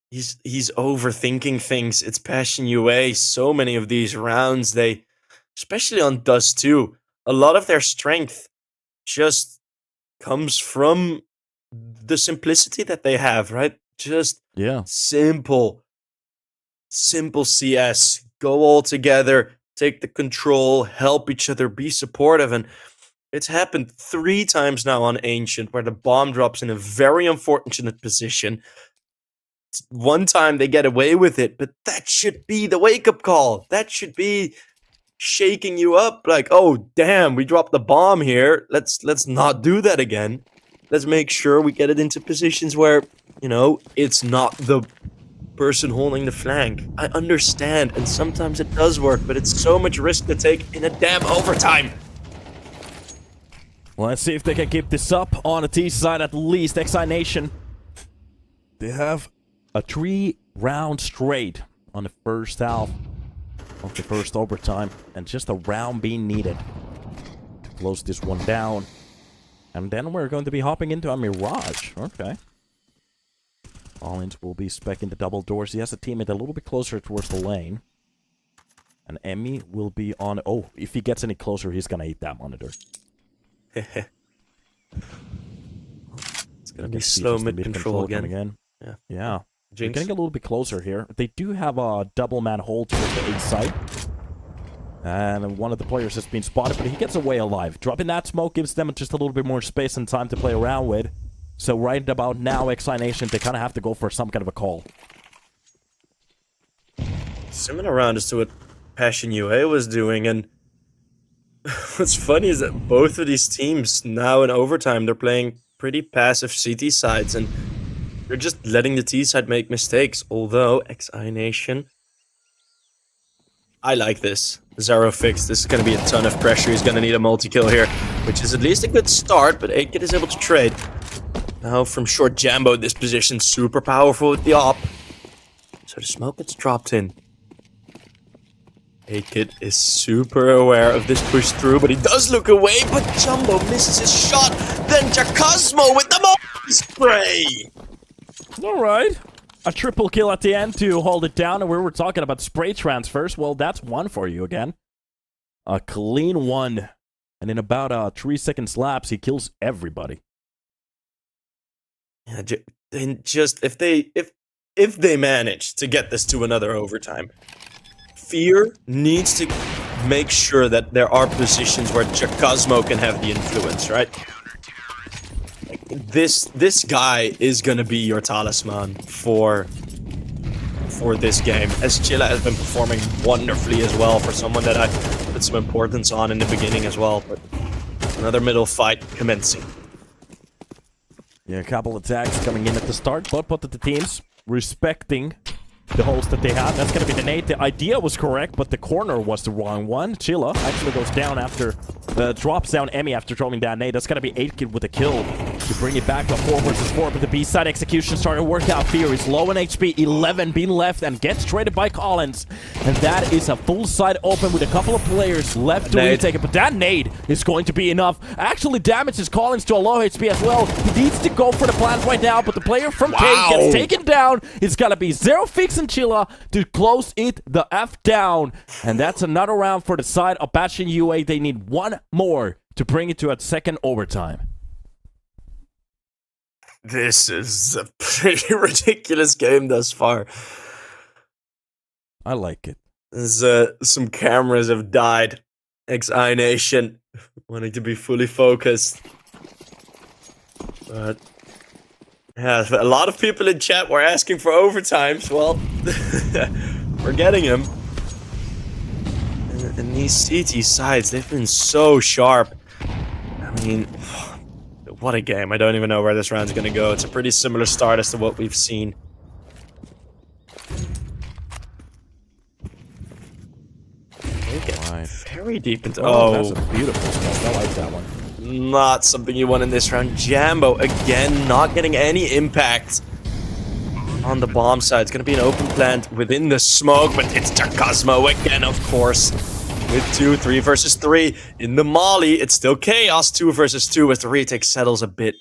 He's overthinking things. It's Passion UA. So many of these rounds, especially on Dust 2, a lot of their strength just comes from the simplicity that they have, right? Just simple CS. Go all together, take the control, help each other, be supportive. And it's happened 3 times now on Ancient, where the bomb drops in a very unfortunate position. One time they get away with it, but that should be the wake-up call. That should be shaking you up, like, oh, damn, we dropped the bomb here. Let's not do that again. Let's make sure we get it into positions where, it's not the person holding the flank. I understand, and sometimes it does work, but it's so much risk to take in a damn overtime. Well, let's see if they can keep this up on the T side at least. ex-iNation, they have a 3-round straight on the first half of the first overtime, and just a round being needed to close this one down. And then we're going to be hopping into a Mirage. Okay. Allins will be specking the double doors. He has a teammate a little bit closer towards the lane. And Emmy will be on... Oh, if he gets any closer, he's going to eat that monitor. It's going to be slow mid-control again. Yeah. They're getting a little bit closer here. They do have a double-man hold towards the A side. And one of the players has been spotted, but he gets away alive. Dropping that smoke gives them just a little bit more space and time to play around with. So right about now, ex-iNation, they kind of have to go for some kind of a call. Similar round as to what Passion UA was doing, and what's funny is that both of these teams now in overtime, they're playing pretty passive CT sides, and they're just letting the T side make mistakes. Although ex-iNation, I like this. Zero fix. This is going to be a ton of pressure. He's going to need a multi-kill here, which is at least a good start, but 8kid is able to trade. Now from short Jambo, this position super powerful with the op. So the smoke gets dropped in. 8kid is super aware of this push through, but he does look away, but Jumbo misses his shot. Then Jacosmo with the multi-spray. Alright. A triple kill at the end to hold it down, and we were talking about spray transfers. Well, that's one for you again. A clean one. And in about 3 seconds lapse, he kills everybody. Yeah, just if they manage to get this to another overtime, Fear needs to make sure that there are positions where Jacosmo can have the influence, right? Like, this guy is gonna be your talisman for this game, as Chilla has been performing wonderfully as well for someone that I put some importance on in the beginning as well. But another middle fight commencing. Yeah, a couple attacks coming in at the start, but both of the teams respecting the holes that they have. That's going to be the nade. The idea was correct, but the corner was the wrong one. Chilla actually goes down after, drops down Emmy after throwing that nade. That's going to be 8kid with a kill to bring it back to 4 versus 4, but the B-side execution started to work out. Fear is low in HP, 11 being left, and gets traded by Collins. And that is a full side open with a couple of players left to retake it, but that nade is going to be enough. Actually damages Collins to a low HP as well. He needs to go for the plant right now, but the player from K gets taken down. It's going to be Zero Fix and Chilla to close it the F down. And that's another round for the side of Passion UA. They need one more to bring it to a second overtime. This is a pretty ridiculous game thus far. I like it. Some cameras have died. ex-iNation wanting to be fully focused. But yeah, a lot of people in chat were asking for overtimes. Well, we're getting them. And these CT sides, they've been so sharp. I mean, what a game. I don't even know where this round's going to go. It's a pretty similar start as to what we've seen. Very deep into... Oh, that's a beautiful stuff. I like that one. Not something you want in this round. Jambo, again, not getting any impact on the bomb side. It's going to be an open plant within the smoke, but it's Jacosmo again, of course. With 2, 3 versus 3. In the Molly, it's still chaos. 2 versus 2 as the retake settles a bit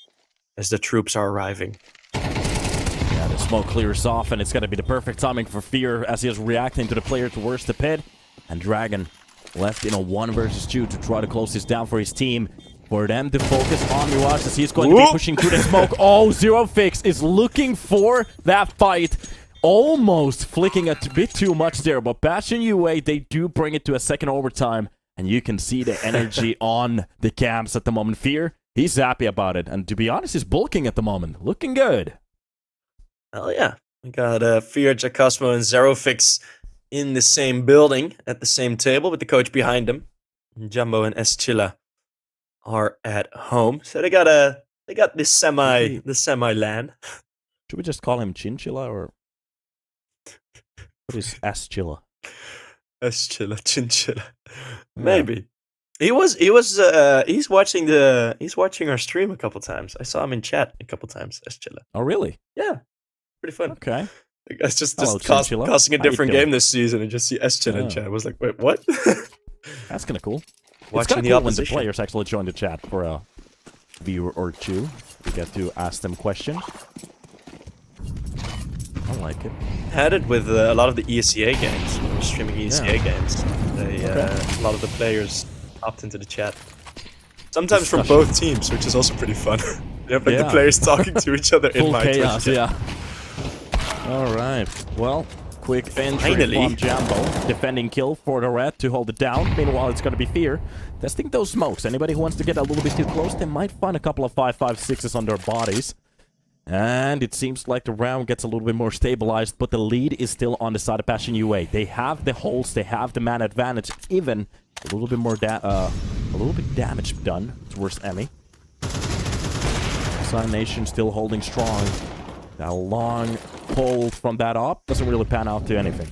as the troops are arriving. Yeah, the smoke clears off, and it's going to be the perfect timing for Fear as he is reacting to the player towards the pit. And Dragon left in a 1 versus 2 to try to close this down for his team. For them to focus on Mirage as he's going to be pushing through the smoke. Oh, Zero Fix is looking for that fight. Almost flicking a bit too much there. But Passion UA, they do bring it to a second overtime. And you can see the energy on the camps at the moment. Fear, he's happy about it. And to be honest, he's bulking at the moment. Looking good. Hell yeah. We got Fear, Jacosmo, and Zero Fix in the same building at the same table with the coach behind them. Jumbo and Chilla are at home, so they got this semi LAN. Should we just call him Chinchilla or what is Chilla? Chilla, Chinchilla. Maybe. He's watching our stream a couple times. I saw him in chat a couple times. Chilla. Oh really? Yeah, pretty fun. Okay. It's just casting a different game this season and just see Chilla in chat. I was like, wait, what? That's kind of cool. Watching it's kind of the cool opposition. when the players actually join the chat for a viewer or two. We get to ask them questions. I like it. Had it with a lot of the ESEA games, streaming ESEA games. A lot of the players opt into the chat. Sometimes from both teams, which is also pretty fun. You have like the players talking to each other in my chaos, Twitch chat. yeah. All right. Well, Quick entry Finally. from Jambo. Defending kill for the red to hold it down. Meanwhile, it's going to be Fear. Testing those smokes. Anybody who wants to get a little bit too close, they might find a couple of 5.56s on their bodies. And it seems like the round gets a little bit more stabilized, but the lead is still on the side of Passion UA. They have the holes, they have the man advantage, even a little bit more damage done towards Emmy. ex-iNation still holding strong. That long hold from that op doesn't really pan out to anything.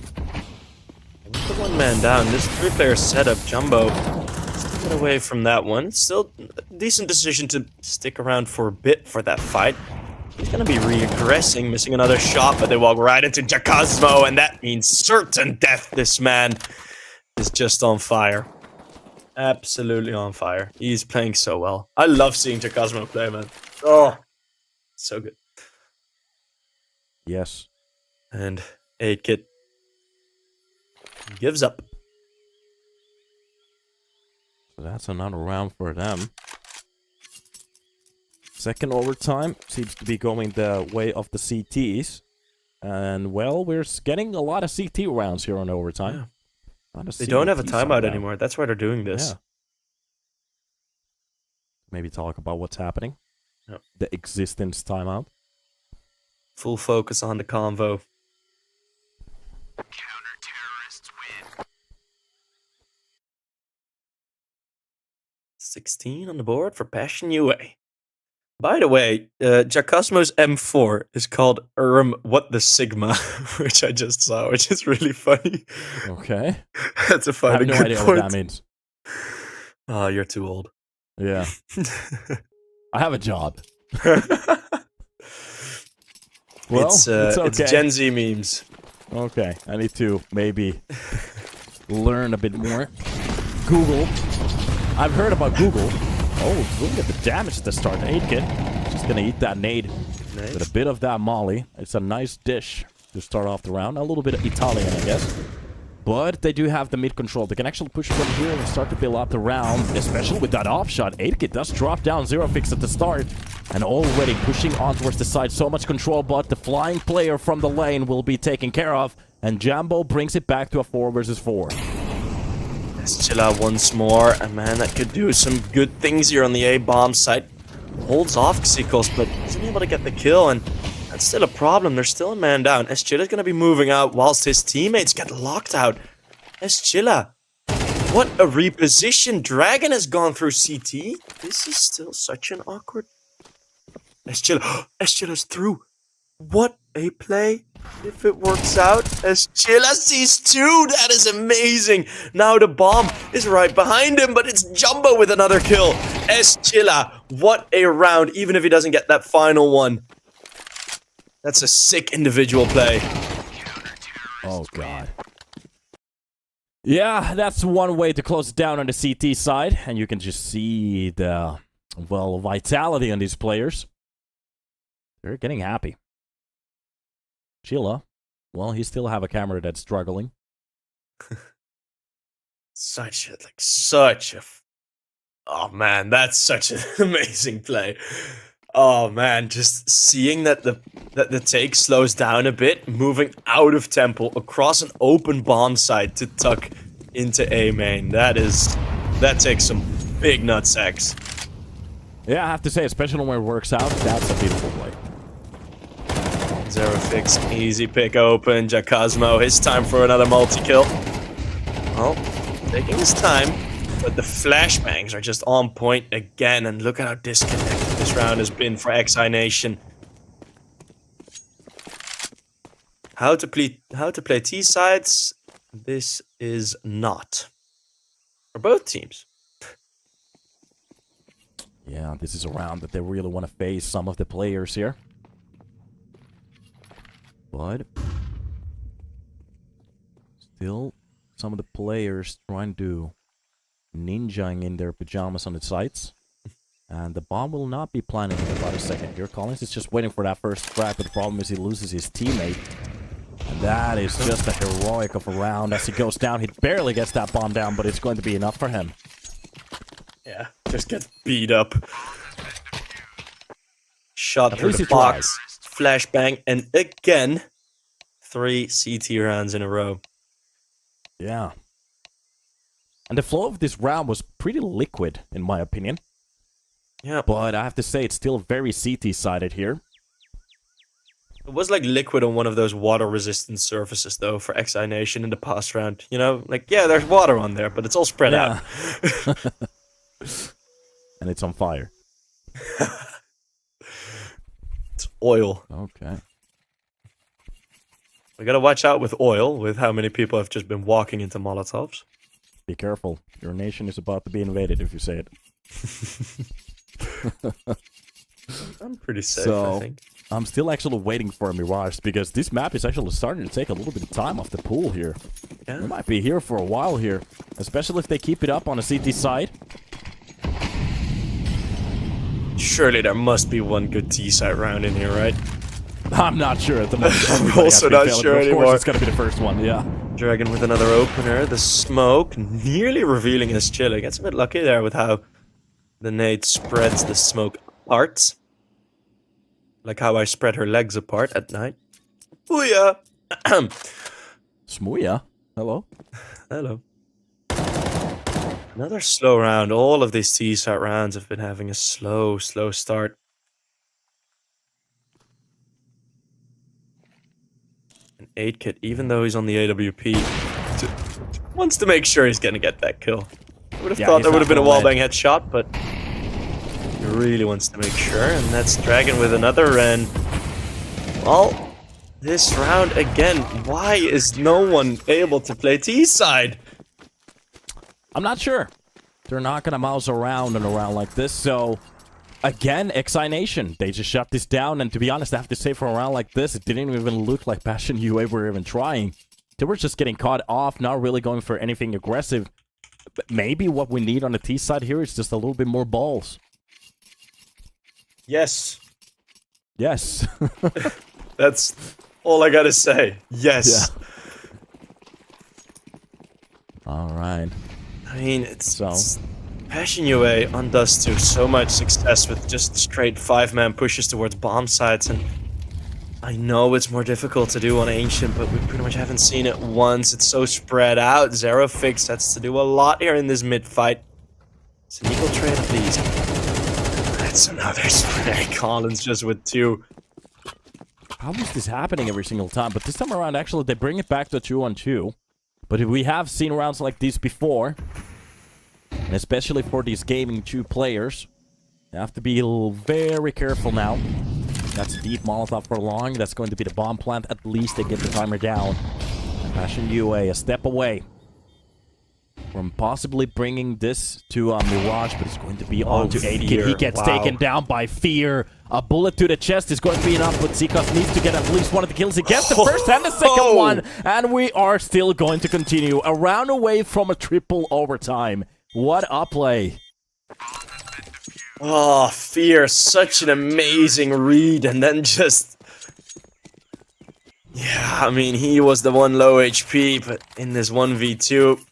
With the one man down, this 3-player setup, Jumbo, get away from that one. Still a decent decision to stick around for a bit for that fight. He's gonna be regressing, missing another shot, but they walk right into Jacosmo, and that means certain death. This man is just on fire. Absolutely on fire. He's playing so well. I love seeing Jacosmo play, man. Oh, so good. Yes. And 8-Kit gives up. So that's another round for them. Second overtime seems to be going the way of the CTs. And, well, we're getting a lot of CT rounds here on overtime. Yeah. They don't have a CT timeout anymore. That's why they're doing this. Yeah. Maybe talk about what's happening. Yep. The existence timeout. Full focus on the convo. Counter-terrorists win. 16 on the board for Passion UA. By the way, Jacosmo's M4 is called What the Sigma, which I just saw, which is really funny. Okay. That's a I funny have no idea what that means. Oh, you're too old. Yeah. I have a job. Well, it's okay. It's Gen Z memes. Okay, I need to maybe learn a bit more. Google. I've heard about Google. Oh, look at the damage at the start. 8-Kit. Just gonna eat that nade. Nice. With a bit of that molly. It's a nice dish to start off the round. A little bit of Italian, I guess. But they do have the mid control. They can actually push from here and start to build up the round, especially with that off shot. 8-Kit does drop down 0-fix at the start. And already pushing on towards the side. So much control, but the flying player from the lane will be taken care of. And Jambo brings it back to a 4 versus 4. Let's chill out once more. A man that could do some good things here on the A-bomb site. Holds off Xikos, but isn't able to get the kill, and that's still a problem. There's still a man down. Eschilla is going to be moving out whilst his teammates get locked out. Eschilla, what a reposition. Dragon has gone through CT. This is still such an awkward... Eschilla, Eschilla's through. What a play. If it works out, Eschilla sees 2. That is amazing. Now the bomb is right behind him, but it's Jumbo with another kill. Eschilla, what a round, even if he doesn't get that final one. That's a sick individual play. Oh, God. Yeah, that's one way to close it down on the CT side. And you can just see the, well, vitality on these players. They're getting happy. Chilla, well, he still have a camera that's struggling. Such a... Oh, man, that's such an amazing play. Oh, man, just seeing that the take slows down a bit, moving out of temple across an open bomb site to tuck into A main. That takes some big nutsacks. Yeah, I have to say, especially when it works out, that's a beautiful play. 0-fix, easy pick open. Jacosmo, his time for another multi-kill. Well, taking his time, but the flashbangs are just on point again, and look at how disconnected this round has been for ex-iNation. How to play T-sides? This is not. For both teams. Yeah, this is a round that they really want to face some of the players here. But still, some of the players trying to ninjaing in their pajamas on the sites. And the bomb will not be planted in about a second here. Collins is just waiting for that first frag, but the problem is he loses his teammate. And that is just a heroic of a round. As he goes down, he barely gets that bomb down, but it's going to be enough for him. Yeah, just gets beat up. Shot At through least the he box. Flashbang, and again, 3 CT rounds in a row. Yeah. And the flow of this round was pretty liquid, in my opinion. Yeah. But I have to say, it's still very CT-sided here. It was like liquid on one of those water-resistant surfaces, though, for ex-iNation in the past round. You know, like, yeah, there's water on there, but it's all spread out. And it's on fire. It's oil. Okay. We gotta watch out with oil, with how many people have just been walking into Molotovs. Be careful. Your nation is about to be invaded if you say it. I'm pretty safe, So, I think. I'm still actually waiting for a Mirage, because this map is actually starting to take a little bit of time off the pool here. Yeah. We might be here for a while here, especially if they keep it up on the CT side. Surely there must be one good T-side round in here, right? I'm not sure at the moment. I'm Everybody has also been not failing, sure but of anymore. course, it's gonna be the first one, yeah. Dragon with another opener. The smoke nearly revealing his chili. Gets a bit lucky there with how the nade spreads the smoke apart. Like how I spread her legs apart at night. Booyah! Smooya. Hello. Hello. Another slow round. All of these T-side rounds have been having a slow start. An 8 kit, even though he's on the AWP, wants to make sure he's gonna get that kill. I would have thought there would have been a wallbang headshot, but he really wants to make sure, and that's Dragon with another Ren. Well, this round again, why is no one able to play T-side? I'm not sure. They're not gonna mouse around and around like this, so... Again, ex-iNation. They just shut this down, and to be honest, I have to say, for a round like this, it didn't even look like Passion UA were even trying. They were just getting caught off, not really going for anything aggressive. But maybe what we need on the T side here is just a little bit more balls. Yes. Yes. That's all I gotta say. Yes. Yeah. Alright. I mean, it's Passion UA undoes to so much success with just straight 5-man pushes towards bomb sites, and I know it's more difficult to do on Ancient, but we pretty much haven't seen it once. It's so spread out. Zero Fix has to do a lot here in this mid-fight. It's an equal trade of these. That's another spray. Collins just with 2. How is this happening every single time? But this time around, actually, they bring it back to 2-on-2. But we have seen rounds like these before. And especially for these gaming 2 players. You have to be very careful now. That's a deep Molotov for long. That's going to be the bomb plant. At least they get the timer down. Passion UA a step away from possibly bringing this to Mirage, but it's going to be on to 8-kit. He gets taken down by Fear. A bullet to the chest is going to be enough, but Zikas needs to get at least one of the kills. He gets the first and the second one, and we are still going to continue. A round away from a triple overtime. What a play. Oh, Fear, such an amazing read, and then just... Yeah, I mean, he was the one low HP, but in this 1v2...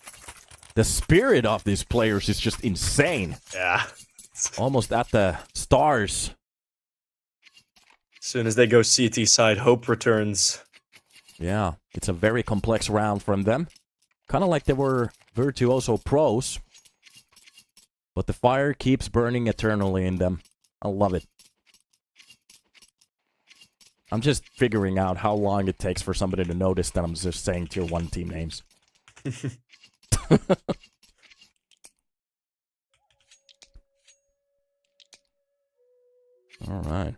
The spirit of these players is just insane. Yeah. Almost at the stars. As soon as they go CT side, hope returns. Yeah, it's a very complex round from them. Kind of like they were virtuoso pros. But the fire keeps burning eternally in them. I love it. I'm just figuring out how long it takes for somebody to notice that I'm just saying tier 1 team names. All right.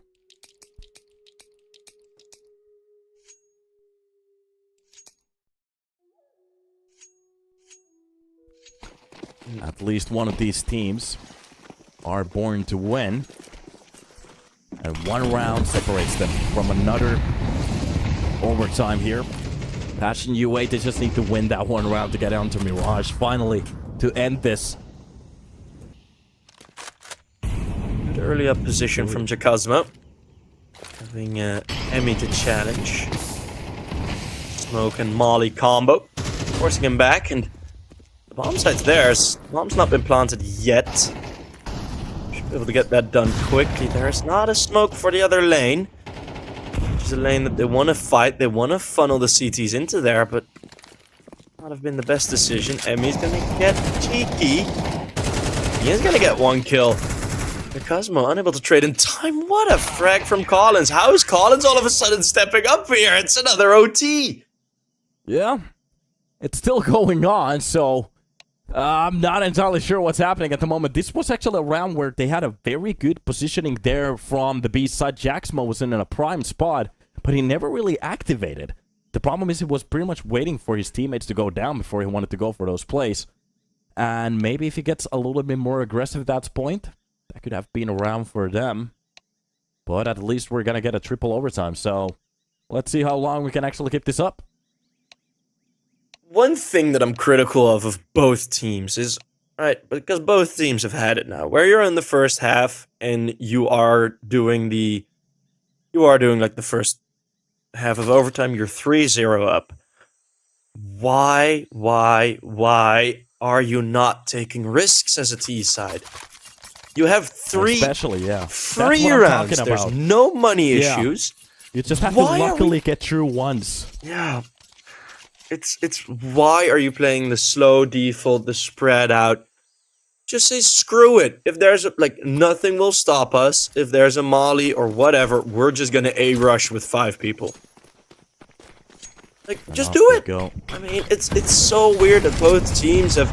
At least one of these teams are born to win. And one round separates them from another overtime here. Passion UA, they just need to win that one round to get onto Mirage, finally, to end this. Good early up position from Jacosmo. Having Emmy to challenge. Smoke and Molly combo. Forcing him back, and the bomb site's there. Bomb's not been planted yet. Should be able to get that done quickly. There's not a smoke for the other lane. is a lane that they want to fight. They want to funnel the CTs into there, but not have been the best decision. Emmy's gonna get cheeky. He is gonna get one kill. The Cosmo unable to trade in time. What a frag from Collins. How is Collins all of a sudden stepping up here? It's another OT. Yeah, it's still going on, so I'm not entirely sure what's happening at the moment. This was actually a round where they had a very good positioning there from the B side. Jaxmo was in a prime spot, but he never really activated. The problem is he was pretty much waiting for his teammates to go down before he wanted to go for those plays. And maybe if he gets a little bit more aggressive at that point, that could have been a round for them. But at least we're going to get a triple overtime, so let's see how long we can actually keep this up. One thing that I'm critical of both teams is, right, because both teams have had it now, where you're in the first half and you are doing like the first half of overtime, you're 3-0 up. Why are you not taking risks as a T side? You have Especially, yeah. free rounds. There's no money issues. You just have to luckily get through once. Yeah. It's why are you playing the slow default, the spread out? Just say screw it. If there's nothing will stop us. If there's a molly or whatever, we're just gonna A-rush with 5 people. Like, just do it. Go. I mean, it's so weird that both teams have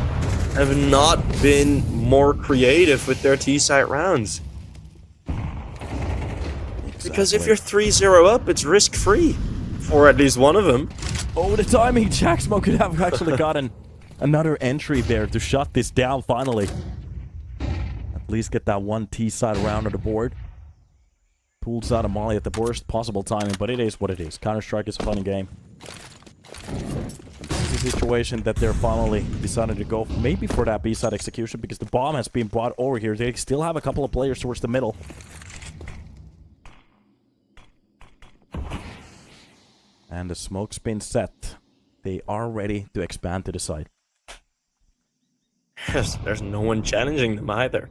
not been more creative with their T-site rounds. Exactly. Because if you're 3-0 up, it's risk-free for at least one of them. Oh, the timing! Jaxmo could have actually gotten another entry there to shut this down finally. At least get that one T-side round on the board. Pulls out a molly at the worst possible timing, but it is what it is. Counter-Strike is a fun game. This is a situation that they're finally decided to go maybe for that B-side execution because the bomb has been brought over here. They still have a couple of players towards the middle. And the smoke's been set. They are ready to expand to the side. Yes, there's no one challenging them either.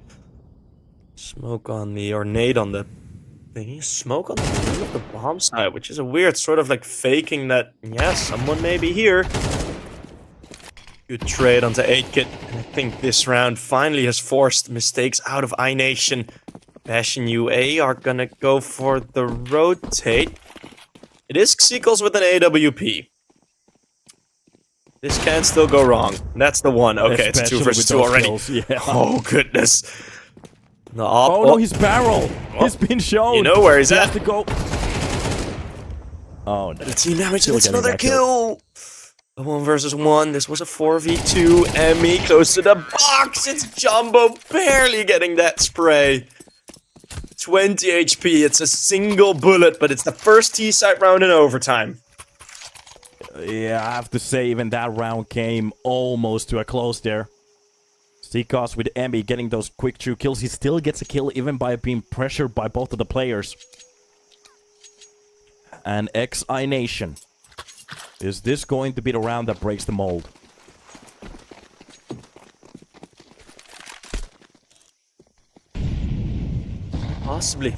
Smoke on the, or nade on the thingy. Smoke on the middle of the bomb side, which is a weird sort of like faking that, yes, someone may be here. Good trade onto 8-Kit. I think this round finally has forced mistakes out of iNation. Passion UA are gonna go for the rotate. It is Xeakles with an AWP. This can still go wrong. That's the one. Okay, it's 2 versus 2 already. Yeah. Oh, goodness. Oh, no, his barrel. It's been shown. You know where he's at. To go. Oh, no. The team damage, it's another kill. A 1 versus 1. This was a 4v2. Emmy close to the box. It's Jumbo barely getting that spray. 20 HP. It's a single bullet, but it's the first T-site round in overtime. Yeah, I have to say, even that round came almost to a close there. Seacos with Emmy getting those quick 2 kills. He still gets a kill even by being pressured by both of the players. And ex-iNation. Is this going to be the round that breaks the mold? Possibly.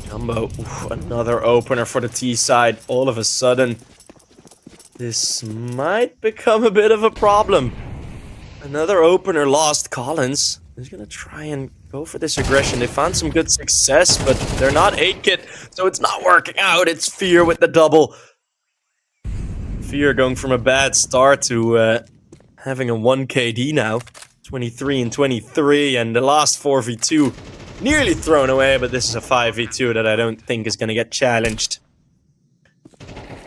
Jumbo, oof, another opener for the T side. All of a sudden, this might become a bit of a problem. Another opener lost. Collins is gonna try and go for this aggression. They found some good success, but they're not 8-Kit, so it's not working out. It's Fear with the double. Fear going from a bad start to having a 1 KD now. 23 and 23, and the last 4v2 nearly thrown away, but this is a 5v2 that I don't think is going to get challenged.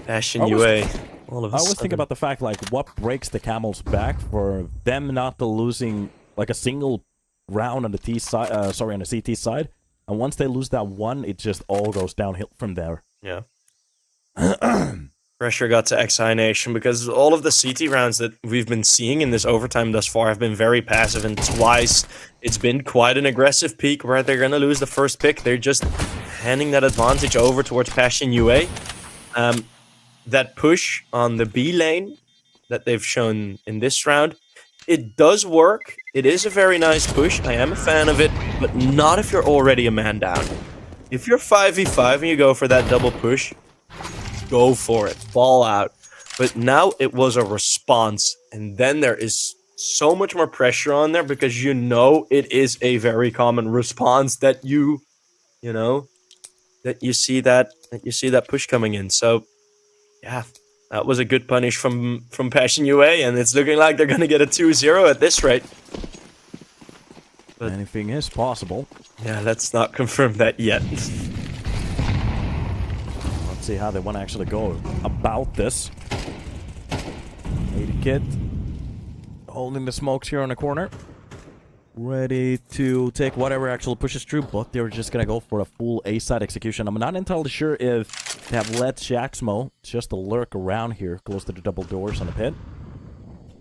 Passion UA. All of a I always sudden. think about the fact, like, what breaks the Camel's back for them not losing, like, a single round on the T side, on the CT side, and once they lose that one, it just all goes downhill from there. Yeah. Pressure got to ex-iNation because all of the CT rounds that we've been seeing in this overtime thus far have been very passive, and twice it's been quite an aggressive peak where they're going to lose the first pick. They're just handing that advantage over towards Passion UA. That push on the B lane that they've shown in this round, it does work. It is a very nice push. I am a fan of it. but not if you're already a man down. If you're 5v5 and you go for that double push, go for it. Ball out. But now it was a response, and then there is so much more pressure on there because you know it is a very common response that you know, that you see that push coming in. So, yeah, that was a good punish from Passion UA, and it's looking like they're gonna get a 2-0 at this rate. But anything is possible. yeah, let's not confirm that yet. Let's see how they want to actually go about this. 80 Kid holding the smokes here on the corner. Ready to take whatever actually pushes through, but they're just gonna go for a full A-side execution. I'm not entirely sure if they have let Shaxmo just to lurk around here close to the double doors on the pit.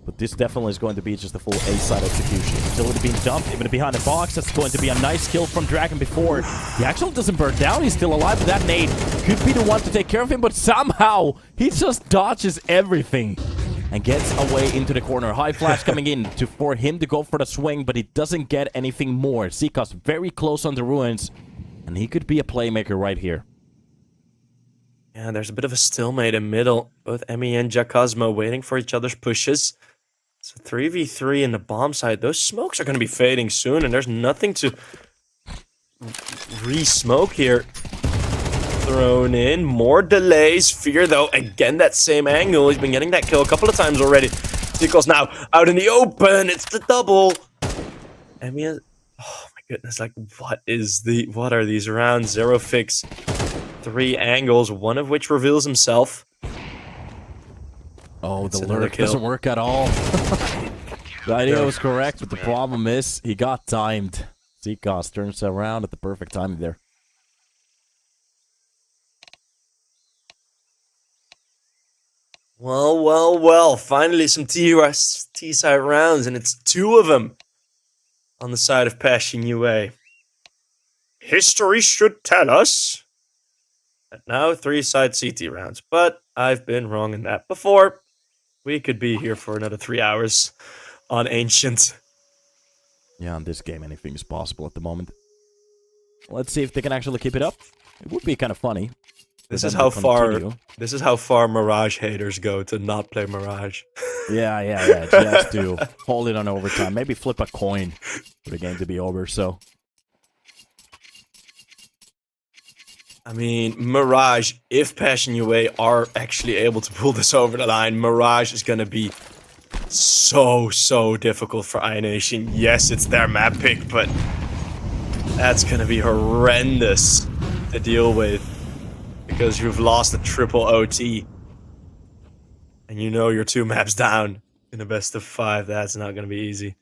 But this definitely is going to be just a full A-side execution. Utility being dumped, even behind the box. That's going to be a nice kill from Dragon before. He actually doesn't burn down. He's still alive, but that nade could be the one to take care of him, but somehow he just dodges everything and gets away into the corner. High flash coming in for him to go for the swing, but he doesn't get anything more. Zca's very close on the ruins, and he could be a playmaker right here. Yeah, there's a bit of a stalemate in middle. Both Emmy and Jacosmo waiting for each other's pushes. So 3v3 in the bomb side. Those smokes are going to be fading soon, and there's nothing to re-smoke here. Thrown in. More delays. Fear, though. Again, that same angle. He's been getting that kill a couple of times already. Tickle's now out in the open. It's the double. Emmy, oh my goodness. Like, what are these rounds? Zero fix. 3 angles, one of which reveals himself. Oh, That's the lurk doesn't work at all. The idea was correct, but the problem is he got timed. Zcos turns around at the perfect time there. Well, well, well. Finally some T-side rounds, and it's 2 of them on the side of Passion UA. History should tell us that now 3 side CT rounds, but I've been wrong in that before. We could be here for another 3 hours on Ancient. Yeah, in this game, anything is possible at the moment. Let's see if they can actually keep it up. It would be kind of funny. This is how far Mirage haters go to not play Mirage. Yeah. Just to hold it on overtime. Maybe flip a coin for the game to be over, so. I mean, Mirage, if Passion UA are actually able to pull this over the line, Mirage is going to be so difficult for ex-iNation. Yes, it's their map pick, but that's going to be horrendous to deal with because you've lost a triple OT and you know you're 2 maps down in a best of 5. That's not going to be easy.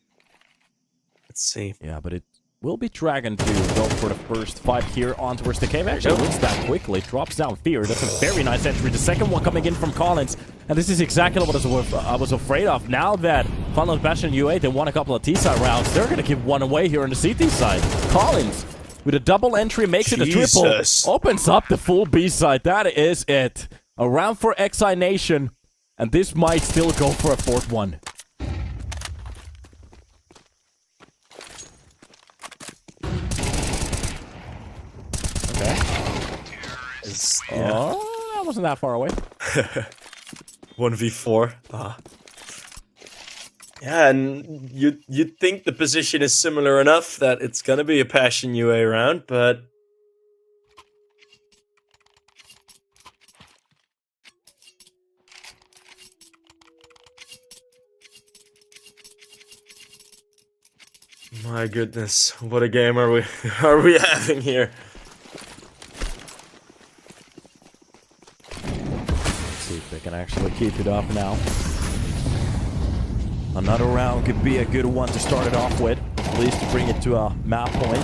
Let's see. Yeah, but it will be Dragon to go for the first fight here on towards the cave. Actually wins that quickly, drops down Fear. That's a very nice entry. The second one coming in from Collins. And this is exactly what I was afraid of. Now that Final Passion UA, they won a couple of T-side rounds, they're going to give one away here on the CT side. Collins, with a double entry, makes it a triple. Opens up the full B side. That is it. A round for ex-iNation. And this might still go for a 4th one. Oh, that wasn't that far away. 1v4. Yeah, and you'd think the position is similar enough that it's gonna be a Passion UA round, but my goodness, what a game are we having here? See if they can actually keep it up now. Another round could be a good one to start it off with, at least to bring it to a map point.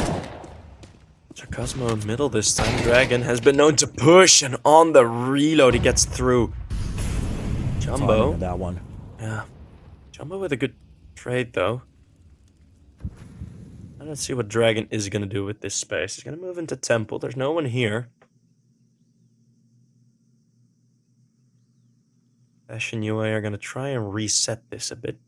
Jacosmo in middle this time. Dragon has been known to push, and on the reload he gets through. Jumbo. That one. Yeah. Jumbo with a good trade though. Let's see what Dragon is going to do with this space. He's going to move into Temple. There's no one here. Passion UA are going to try and reset this a bit.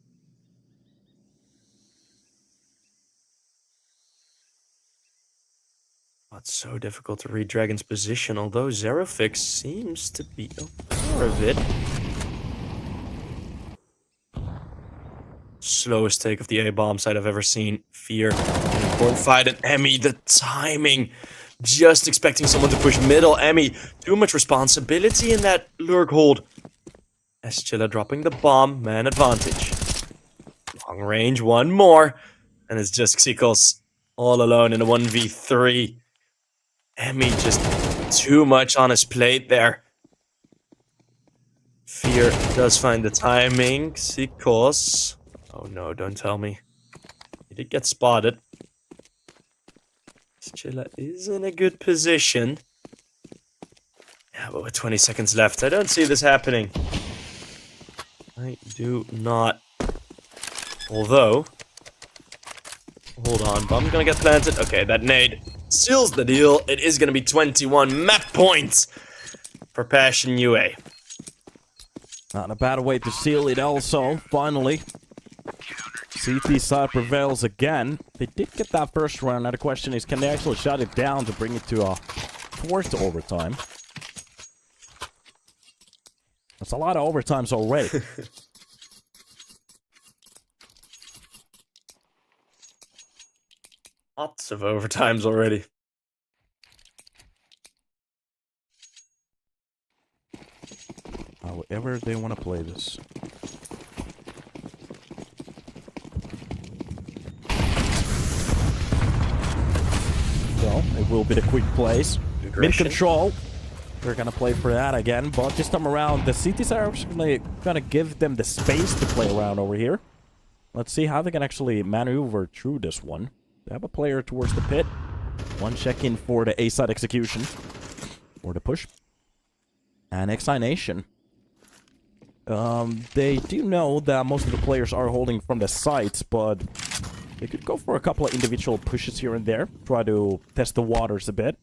it's so difficult to read Dragon's position, although Zerofix seems to be aware of it. Slowest take of the A-bomb site I've ever seen. Fear. An important fight, and Emmy, the timing. Just expecting someone to push middle. Emmy, too much responsibility in that lurk hold. ex-Chilla dropping the bomb, man advantage. Long range, one more. And it's just Xikos all alone in a 1v3. Emmy just too much on his plate there. Fear does find the timing. Xikos. Oh no, don't tell me. He did get spotted. ex-Chilla is in a good position. Yeah, but with 20 seconds left, I don't see this happening. I do not. Although... Hold on, bomb's gonna get planted. Okay, that nade seals the deal. It is gonna be 21 map points for Passion UA. Not a bad way to seal it also, finally. CT side prevails again. They did get that first round. Now the question is, can they actually shut it down to bring it to a fourth overtime? That's a lot of overtimes already. Lots of overtimes already. However they want to play this. So, it will be the quick plays. Mid-control. They're gonna play for that again, but this time around, the CTs are actually gonna give them the space to play around over here. Let's see how they can actually maneuver through this one. They have a player towards the pit. One check-in for the A-side execution. Or the push. And ex-iNation. They do know that most of the players are holding from the sides, but they could go for a couple of individual pushes here and there. Try to test the waters a bit.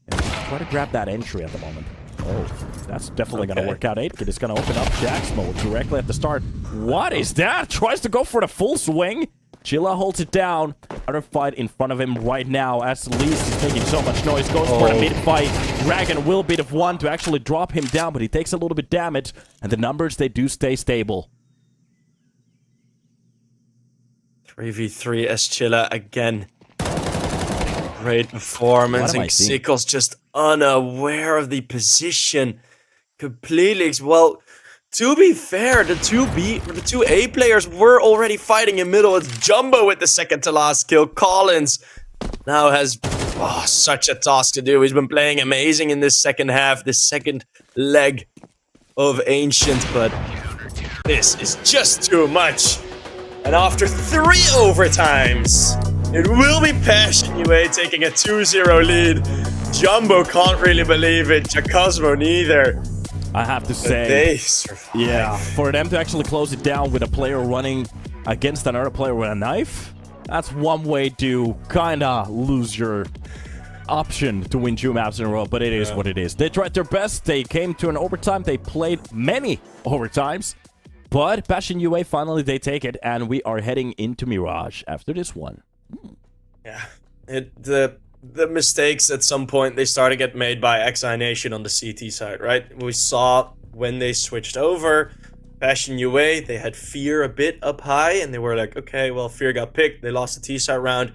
And try to grab that entry at the moment. Oh, that's definitely going to work out. 8-Kid is going to open up Jack's mode directly at the start. What is that? Tries to go for the full swing. Chilla holds it down. Other fight in front of him right now as Least is making so much noise. Goes for the mid-fight. Dragon will be the one to actually drop him down, but he takes a little bit damage. And the numbers, they do stay stable. 3v3 ex-Chilla again. Great performance, and Xikos just unaware of the position. Completely, well, to be fair, the two A players were already fighting in middle. It's Jumbo with the second to last kill. Collins now has such a task to do. He's been playing amazing in this second half, this second leg of Ancient, but this is just too much. And after 3 overtimes, it will be Passion UA taking a 2-0 lead. Jumbo can't really believe it. Jacosmo neither. I have to say, they survived. Yeah, for them to actually close it down with a player running against another player with a knife, that's one way to kind of lose your option to win 2 maps in a row, but it is what it is. They tried their best. They came to an overtime. They played many overtimes, but Passion UA, finally, they take it, and we are heading into Mirage after this one. Yeah, the mistakes at some point they started to get made by ex-iNation on the CT side, right? We saw when they switched over, Passion UA, they had Fear a bit up high, and they were like, okay, well, Fear got picked, they lost the T-side round,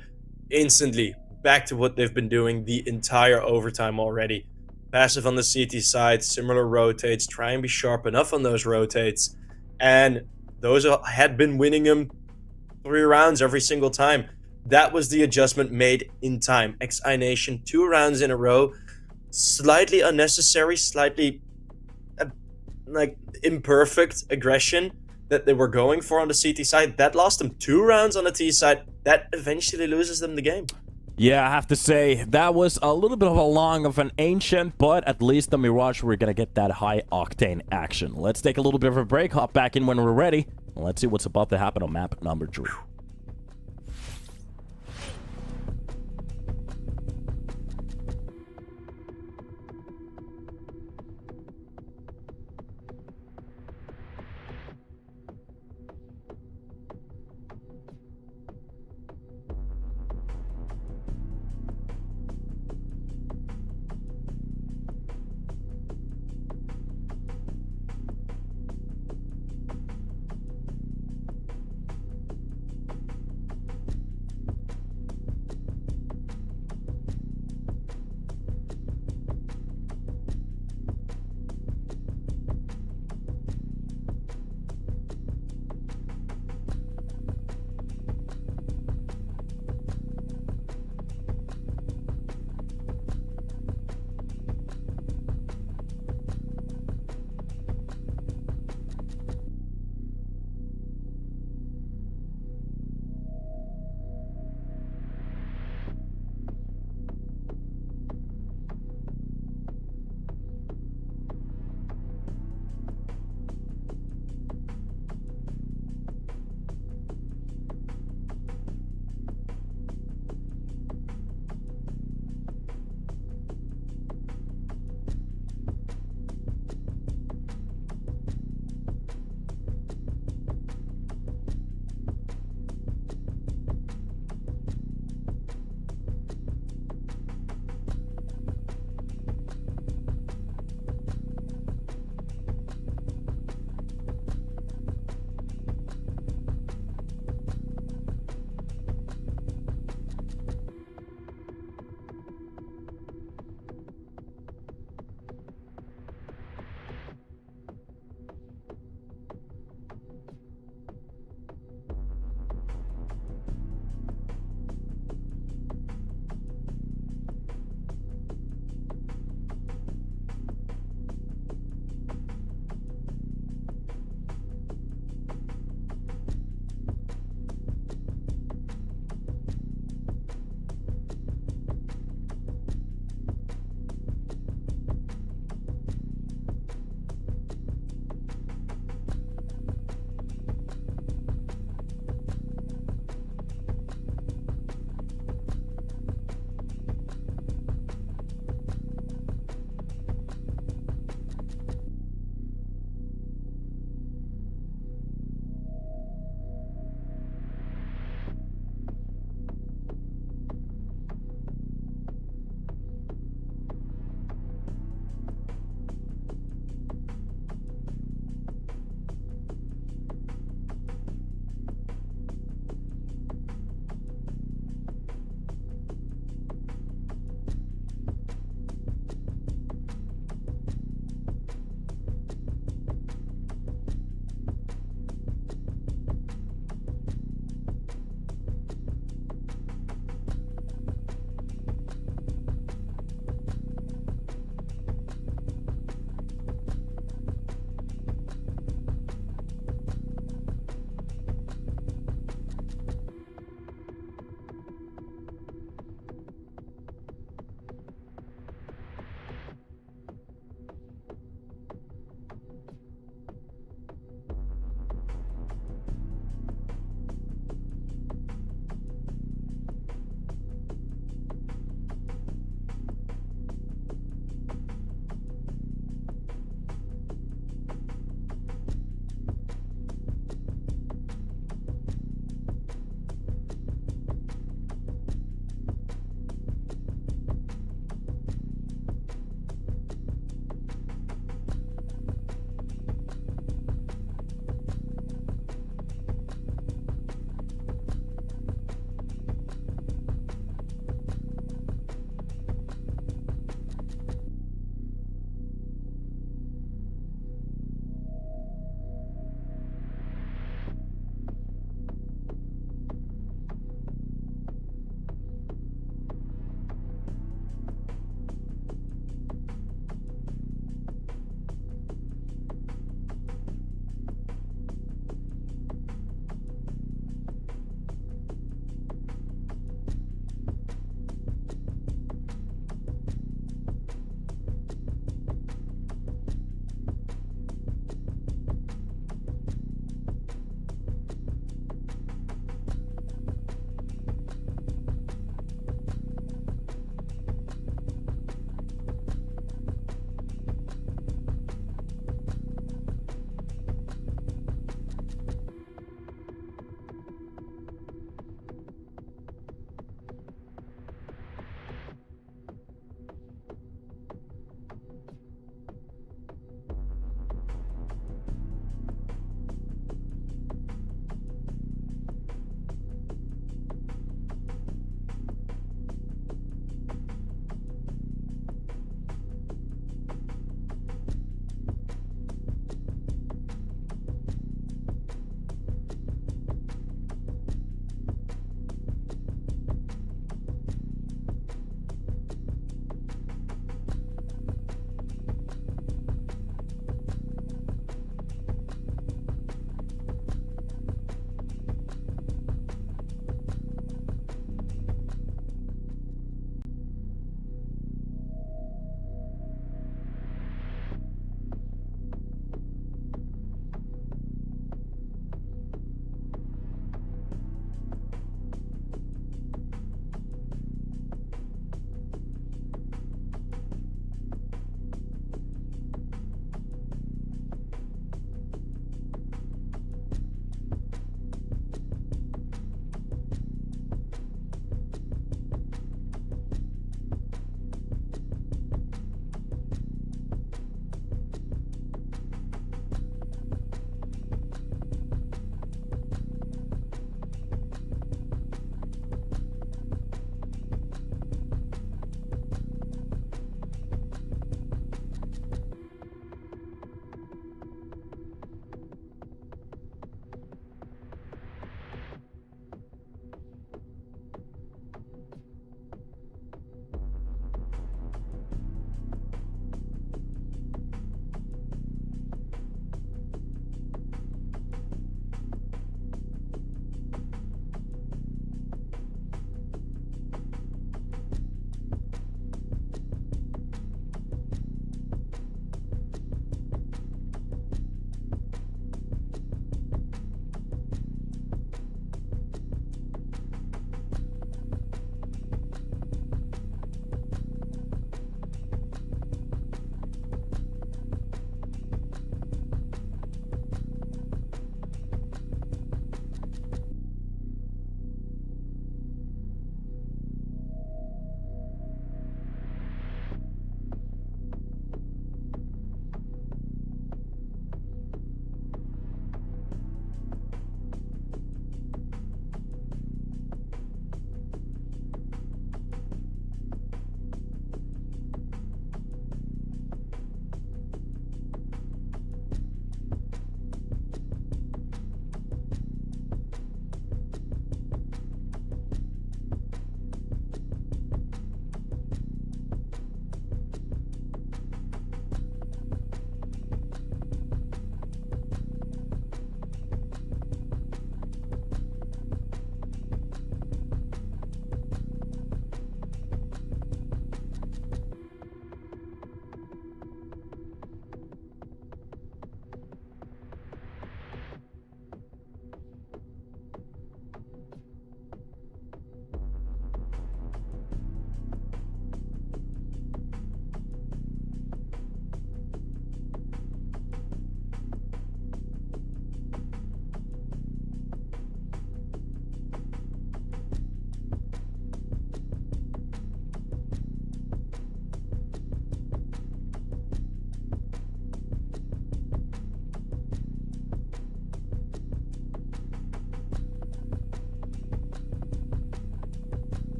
instantly back to what they've been doing the entire overtime already. Passive on the CT side, similar rotates, try and be sharp enough on those rotates, and those had been winning them 3 rounds every single time. That was the adjustment made in time. ex-iNation, 2 rounds in a row. Slightly unnecessary, slightly like imperfect aggression that they were going for on the CT side. That lost them 2 rounds on the T side. That eventually loses them the game. Yeah, I have to say, that was a little bit of a long of an Ancient, but at least the Mirage, we're going to get that high-octane action. Let's take a little bit of a break, hop back in when we're ready, and let's see what's about to happen on map number 3.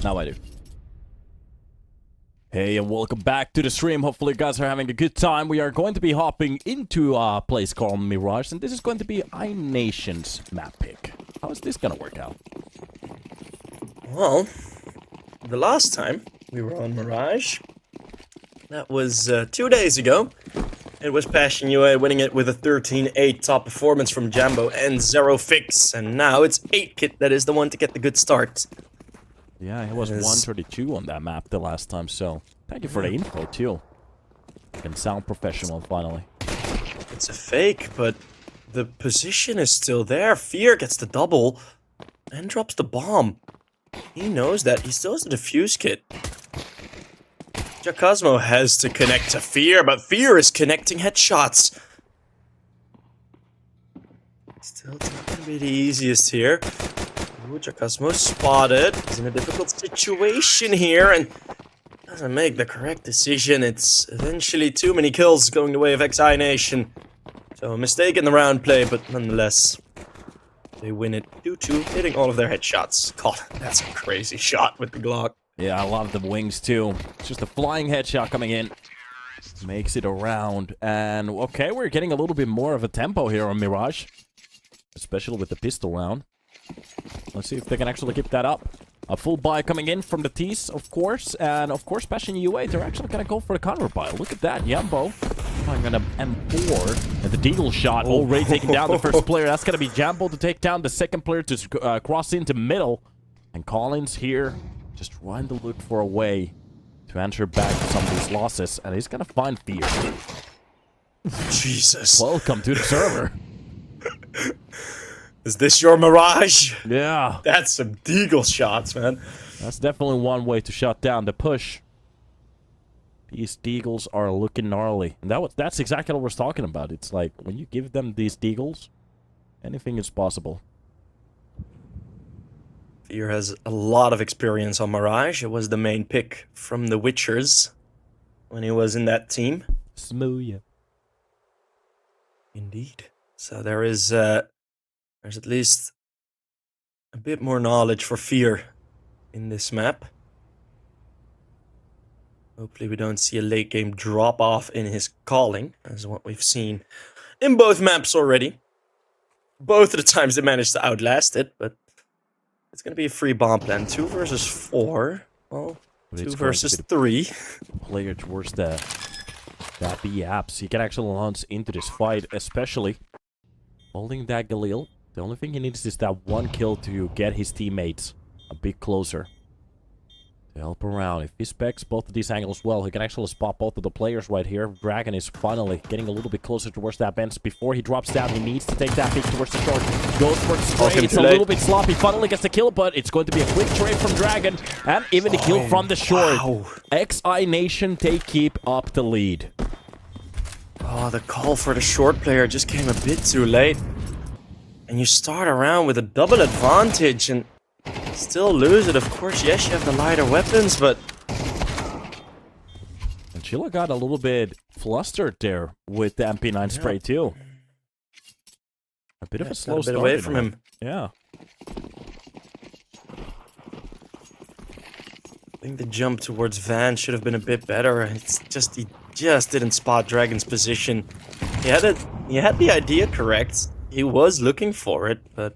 Now I do. Hey, and welcome back to the stream. Hopefully you guys are having a good time. We are going to be hopping into a place called Mirage, and this is going to be ex-iNation's map pick. How is this gonna work out? Well, the last time we were on Mirage, that was 2 days ago. It was Passion UA winning it with a 13-8 top performance from Jambo and Zero Fix, and now it's 8-Kit that is the one to get the good start. Yeah, it was 132 on that map the last time, so thank you for the info too. You can sound professional finally. It's a fake, but the position is still there. Fear gets the double and drops the bomb. He knows that. He still has the defuse kit. Cosmo has to connect to Fear, but Fear is connecting headshots. Still not gonna be the easiest here. Ooh, Cosmo spotted. He's in a difficult situation here and doesn't make the correct decision. It's eventually too many kills going the way of ex-iNation. So a mistake in the round play, but nonetheless, they win it due to hitting all of their headshots. God, that's a crazy shot with the Glock. Yeah, I love the wings too. It's just a flying headshot coming in. Makes it around. And okay, we're getting a little bit more of a tempo here on Mirage. Especially with the pistol round. Let's see if they can actually keep that up. A full buy coming in from the T's, of course. And of course, Passion UA, they're actually going to go for the counter buy. Look at that, Jambo. I'm going to M4. And the Deagle shot already taking down the first player. That's going to be Jambo to take down the second player to cross into middle. And Collins here just trying to look for a way to answer back to some of these losses. And he's going to find Fear. Jesus. Welcome to the server. Is this your Mirage? Yeah. That's some Deagle shots, man. That's definitely one way to shut down the push. These Deagles are looking gnarly. And that's exactly what we're talking about. It's like, when you give them these Deagles, anything is possible. Fear has a lot of experience on Mirage. It was the main pick from the Witchers when he was in that team. Smooth. Indeed. So there's at least a bit more knowledge for Fear in this map. Hopefully we don't see a late game drop off in his calling, as what we've seen in both maps already. Both of the times they managed to outlast it, but it's going to be a free bomb plan. 2 versus 4. Well, 2 versus 3. Player towards that B apps. He can actually launch into this fight, especially holding that Galil. The only thing he needs is that one kill to get his teammates a bit closer. To help around. If he specs both of these angles well, he can actually spot both of the players right here. Dragon is finally getting a little bit closer towards that bench. Before he drops down, he needs to take that peek towards the short. Goes for the spray. It's a little bit sloppy. Finally gets the kill, but it's going to be a quick trade from Dragon. And even the kill from the short. Wow. ex-iNation, they keep up the lead. Oh, the call for the short player just came a bit too late. And you start around with a double advantage and still lose it. Of course, yes, you have the lighter weapons, but... And Chilla got a little bit flustered there with the MP9 spray too. A bit of a slow start. Away from him. Yeah. I think the jump towards Van should have been a bit better. It's just he just didn't spot Dragon's position. He had the idea correct. He was looking for it, but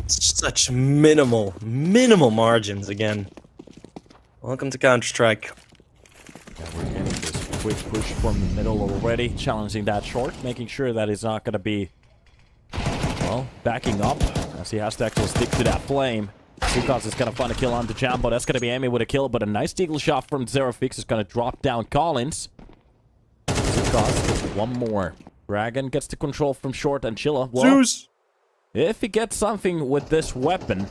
such minimal margins again. Welcome to Counter-Strike. Yeah, we're getting this quick push from the middle already, challenging that short, making sure that it's not going to be, well, backing up, as he has to actually stick to that flame. Sukas is going to find a kill onto Jambo. That's going to be Amy with a kill, but a nice Deagle shot from Zero Fix is going to drop down Collins. Sukas gets one more. Dragon gets the control from short and Chilla. Well, Zeus! If he gets something with this weapon...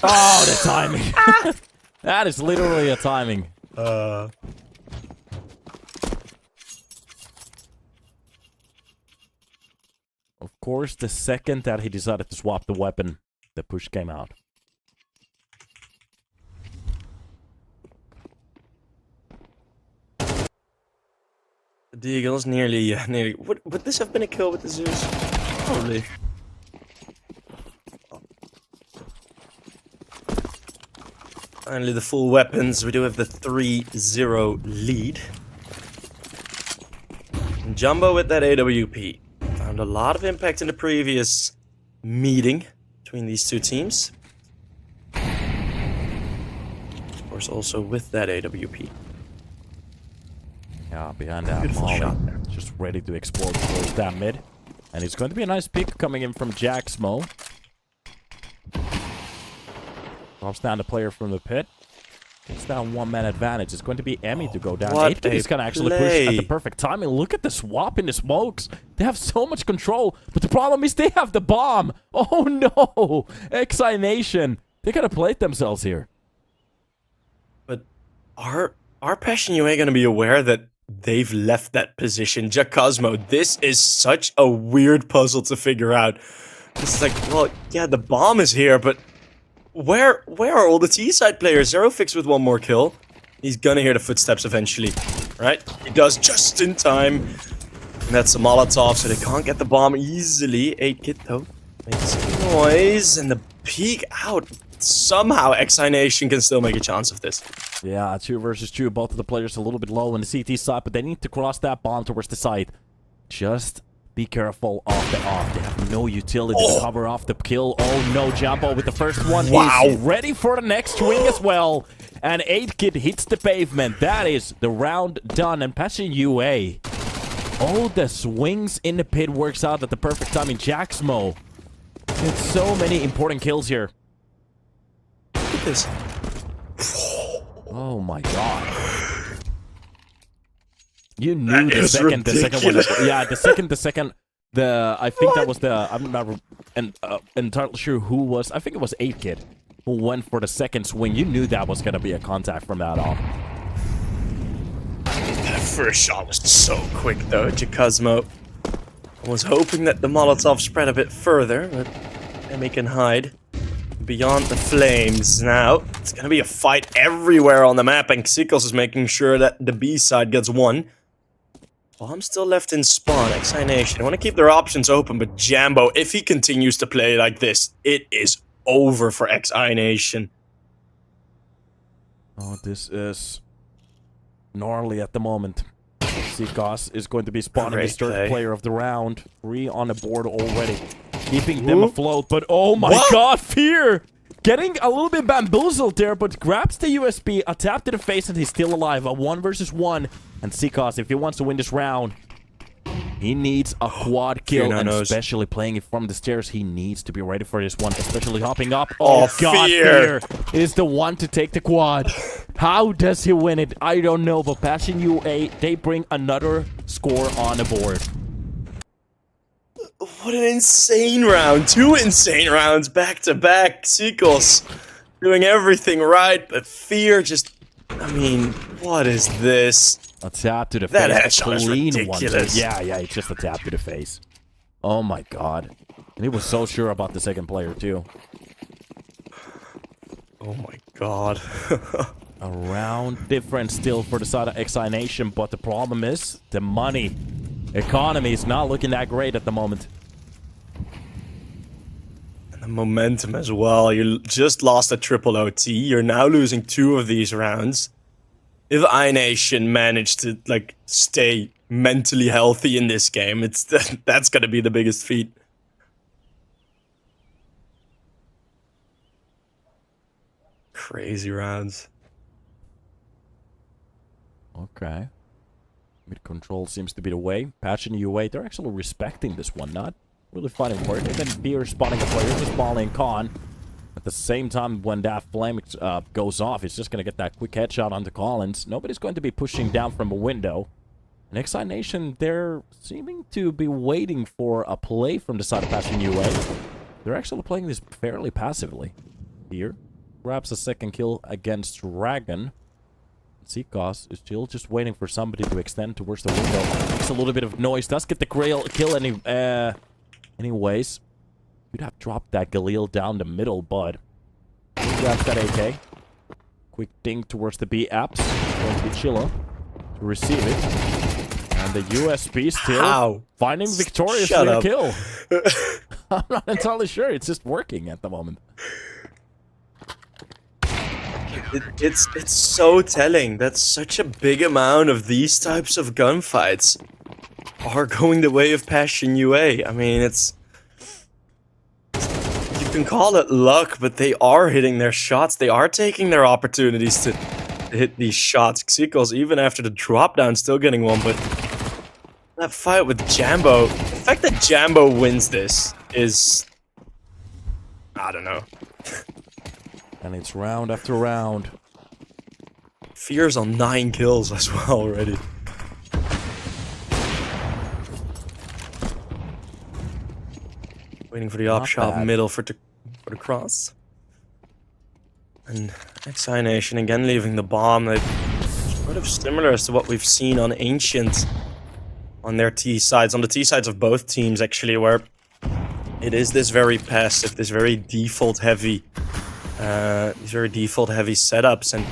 Oh, the timing! That is literally a timing. Of course, the second that he decided to swap the weapon, the push came out. The Deagle's nearly... Would this have been a kill with the Zeus? Probably. Finally, the full weapons. We do have the 3-0 lead. And Jumbo with that AWP. Found a lot of impact in the previous meeting between these two teams. Of course, also with that AWP. Yeah, behind that Beautiful Molly, shot there. just ready to explode towards that mid. And it's going to be a nice pick coming in from Jaxmo. Drops down the player from the pit. It's down one-man advantage. It's going to be Emmy to go down. What 8 is going to actually push at the perfect timing. Look at the swap in the smokes. They have so much control. But the problem is they have the bomb. Oh no! ex-iNation. They gotta plate themselves here. But are Passion UA going to be aware that they've left that position? Jacosmo, this is such a weird puzzle to figure out. It's like, well, yeah, the bomb is here, but where are all the T-side players? Zerofix with one more kill. He's gonna hear the footsteps eventually, right? He does just in time. And that's a Molotov, so they can't get the bomb easily. 8-kit though. Makes some noise, and the peek out. Somehow ex-iNation can still make a chance of this. Yeah, 2 versus 2. Both of the players a little bit low on the CT side, but they need to cross that bomb towards the side. Just be careful of the off. They have no utility to cover off the kill. Oh no, Jumbo with the first one. Wow. Is ready for the next swing as well. And 8-kit hits the pavement. That is the round done. And Passion UA. Oh, the swings in the pit works out at the perfect time in Jaxmo. It's so many important kills here. Look at this. Oh my god. You knew That is the second one. ridiculous. Yeah, the second. I think that was the. I'm not entirely sure who was. I think it was 8-kit who went for the second swing. You knew that was gonna be a contact from that off. That first shot was so quick though, Jacosmo. I was hoping that the Molotov spread a bit further, but Emmy can hide beyond the flames. Now, it's gonna be a fight everywhere on the map, and Xikos is making sure that the B side gets one. Bomb still left in spawn, ex-iNation. I want to keep their options open, but Jambo, if he continues to play like this, it is over for ex-iNation. Oh, this is gnarly at the moment. Xikos is going to be spawning his third player of the round. 3 on the board already. Keeping them afloat, but oh my god, Fear! Getting a little bit bamboozled there, but grabs the USB, a tap to the face, and he's still alive. A 1 versus 1. And Xikos, if he wants to win this round, he needs a quad kill, and especially playing it from the stairs, he needs to be ready for this one, especially hopping up. Oh god, Fear is the one to take the quad. How does he win it? I don't know, but Passion UA, they bring another score on the board. What an insane round. 2 insane rounds back to back. Xikos doing everything right, but Fear just... I mean, what is this? A tap to the That face. headshot is ridiculous. Yeah, it's just a tap to the face. Oh my god. And he was so sure about the second player, too. Oh my god. A round difference still for the side of ex-iNation, but the problem is the money. Economy is not looking that great at the moment. And the momentum as well. You just lost a triple OT. You're now losing 2 of these rounds. If iNation managed to like stay mentally healthy in this game, that's gonna be the biggest feat. Crazy rounds. Okay. Mid control seems to be the way. Passion UA, they're actually respecting this one, not really fighting for it. And then Fear spawning a player, just spawning Khan. At the same time, when that flame goes off, he's just going to get that quick headshot onto Collins. Nobody's going to be pushing down from a window. And ex-iNation, they're seeming to be waiting for a play from the side of Passion UA. They're actually playing this fairly passively. Here, grabs a second kill against Dragon. Xikos is still just waiting for somebody to extend towards the window. Makes a little bit of noise. Does get the kill anyways. You'd have dropped that Galil down the middle, but grabs that AK. Quick ding towards the B apps. Going to be Chilla to receive it. And the USB still finding victoriously a kill. I'm not entirely sure. It's just working at the moment. It's so telling that such a big amount of these types of gunfights are going the way of Passion UA. I mean, you can call it luck, but they are hitting their shots. They are taking their opportunities to hit these shots. Xikos, even after the drop down, still getting one, but that fight with Jambo, the fact that Jambo wins this is, I don't know. And it's round after round. Fear's on 9 kills as well already. Waiting for the op shot middle for the cross. And ex-iNation again leaving the bomb. Sort of similar as to what we've seen on Ancient on their T sides. On the T sides of both teams actually, where it is this very passive, this very default heavy setups, and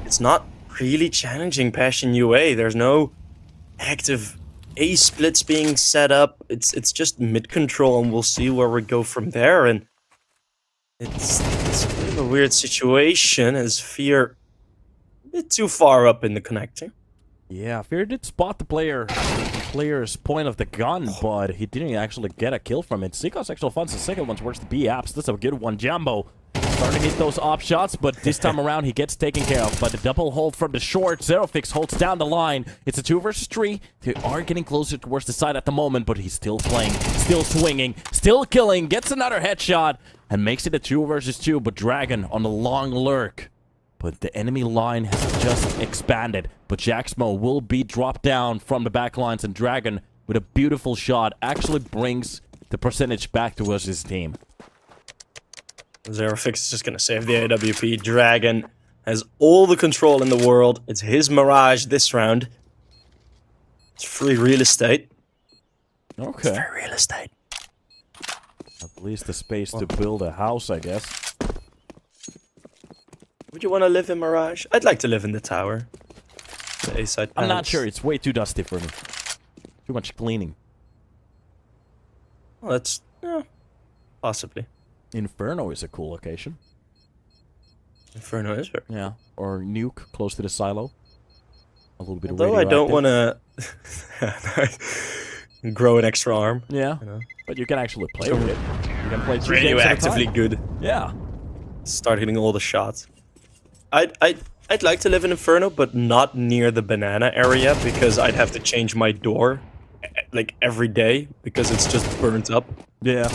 it's not really challenging Passion UA. There's no active A splits being set up. It's just mid control, and we'll see where we go from there. And it's a bit of a weird situation as Fear a bit too far up in the connector. Yeah, Fear did spot the player's point of the gun, but he didn't actually get a kill from it. Xikos actually finds the second one towards the B apps. That's a good one. Jambo starting to hit those op shots, but this time around he gets taken care of by the double hold from the short. Zerofix holds down the line. It's a 2 versus 3. They are getting closer towards the side at the moment, but he's still playing, still swinging, still killing, gets another headshot, and makes it a 2 versus 2, but Dragon on the long lurk. But the enemy line has just expanded. But Jaxmo will be dropped down from the back lines, and Dragon, with a beautiful shot, actually brings the percentage back towards his team. Zerofix is just going to save the AWP. Dragon has all the control in the world. It's his Mirage this round. It's free real estate. Okay. It's free real estate. At least the space to build a house, I guess. Would you want to live in Mirage? I'd like to live in the tower. The A-side I'm not palace. sure. It's way too dusty for me. Too much cleaning. Well, that's... yeah, possibly. Inferno is a cool location. Inferno is very... Yeah. Or Nuke, close to the silo. A little bit Although I don't want to grow an extra arm. Yeah, you know? but you can actually play with it. You can play 2 games Radioactively at a time. good. Yeah. Start hitting all the shots. I'd like to live in Inferno, but not near the banana area, because I'd have to change my door like every day because it's just burnt up. Yeah.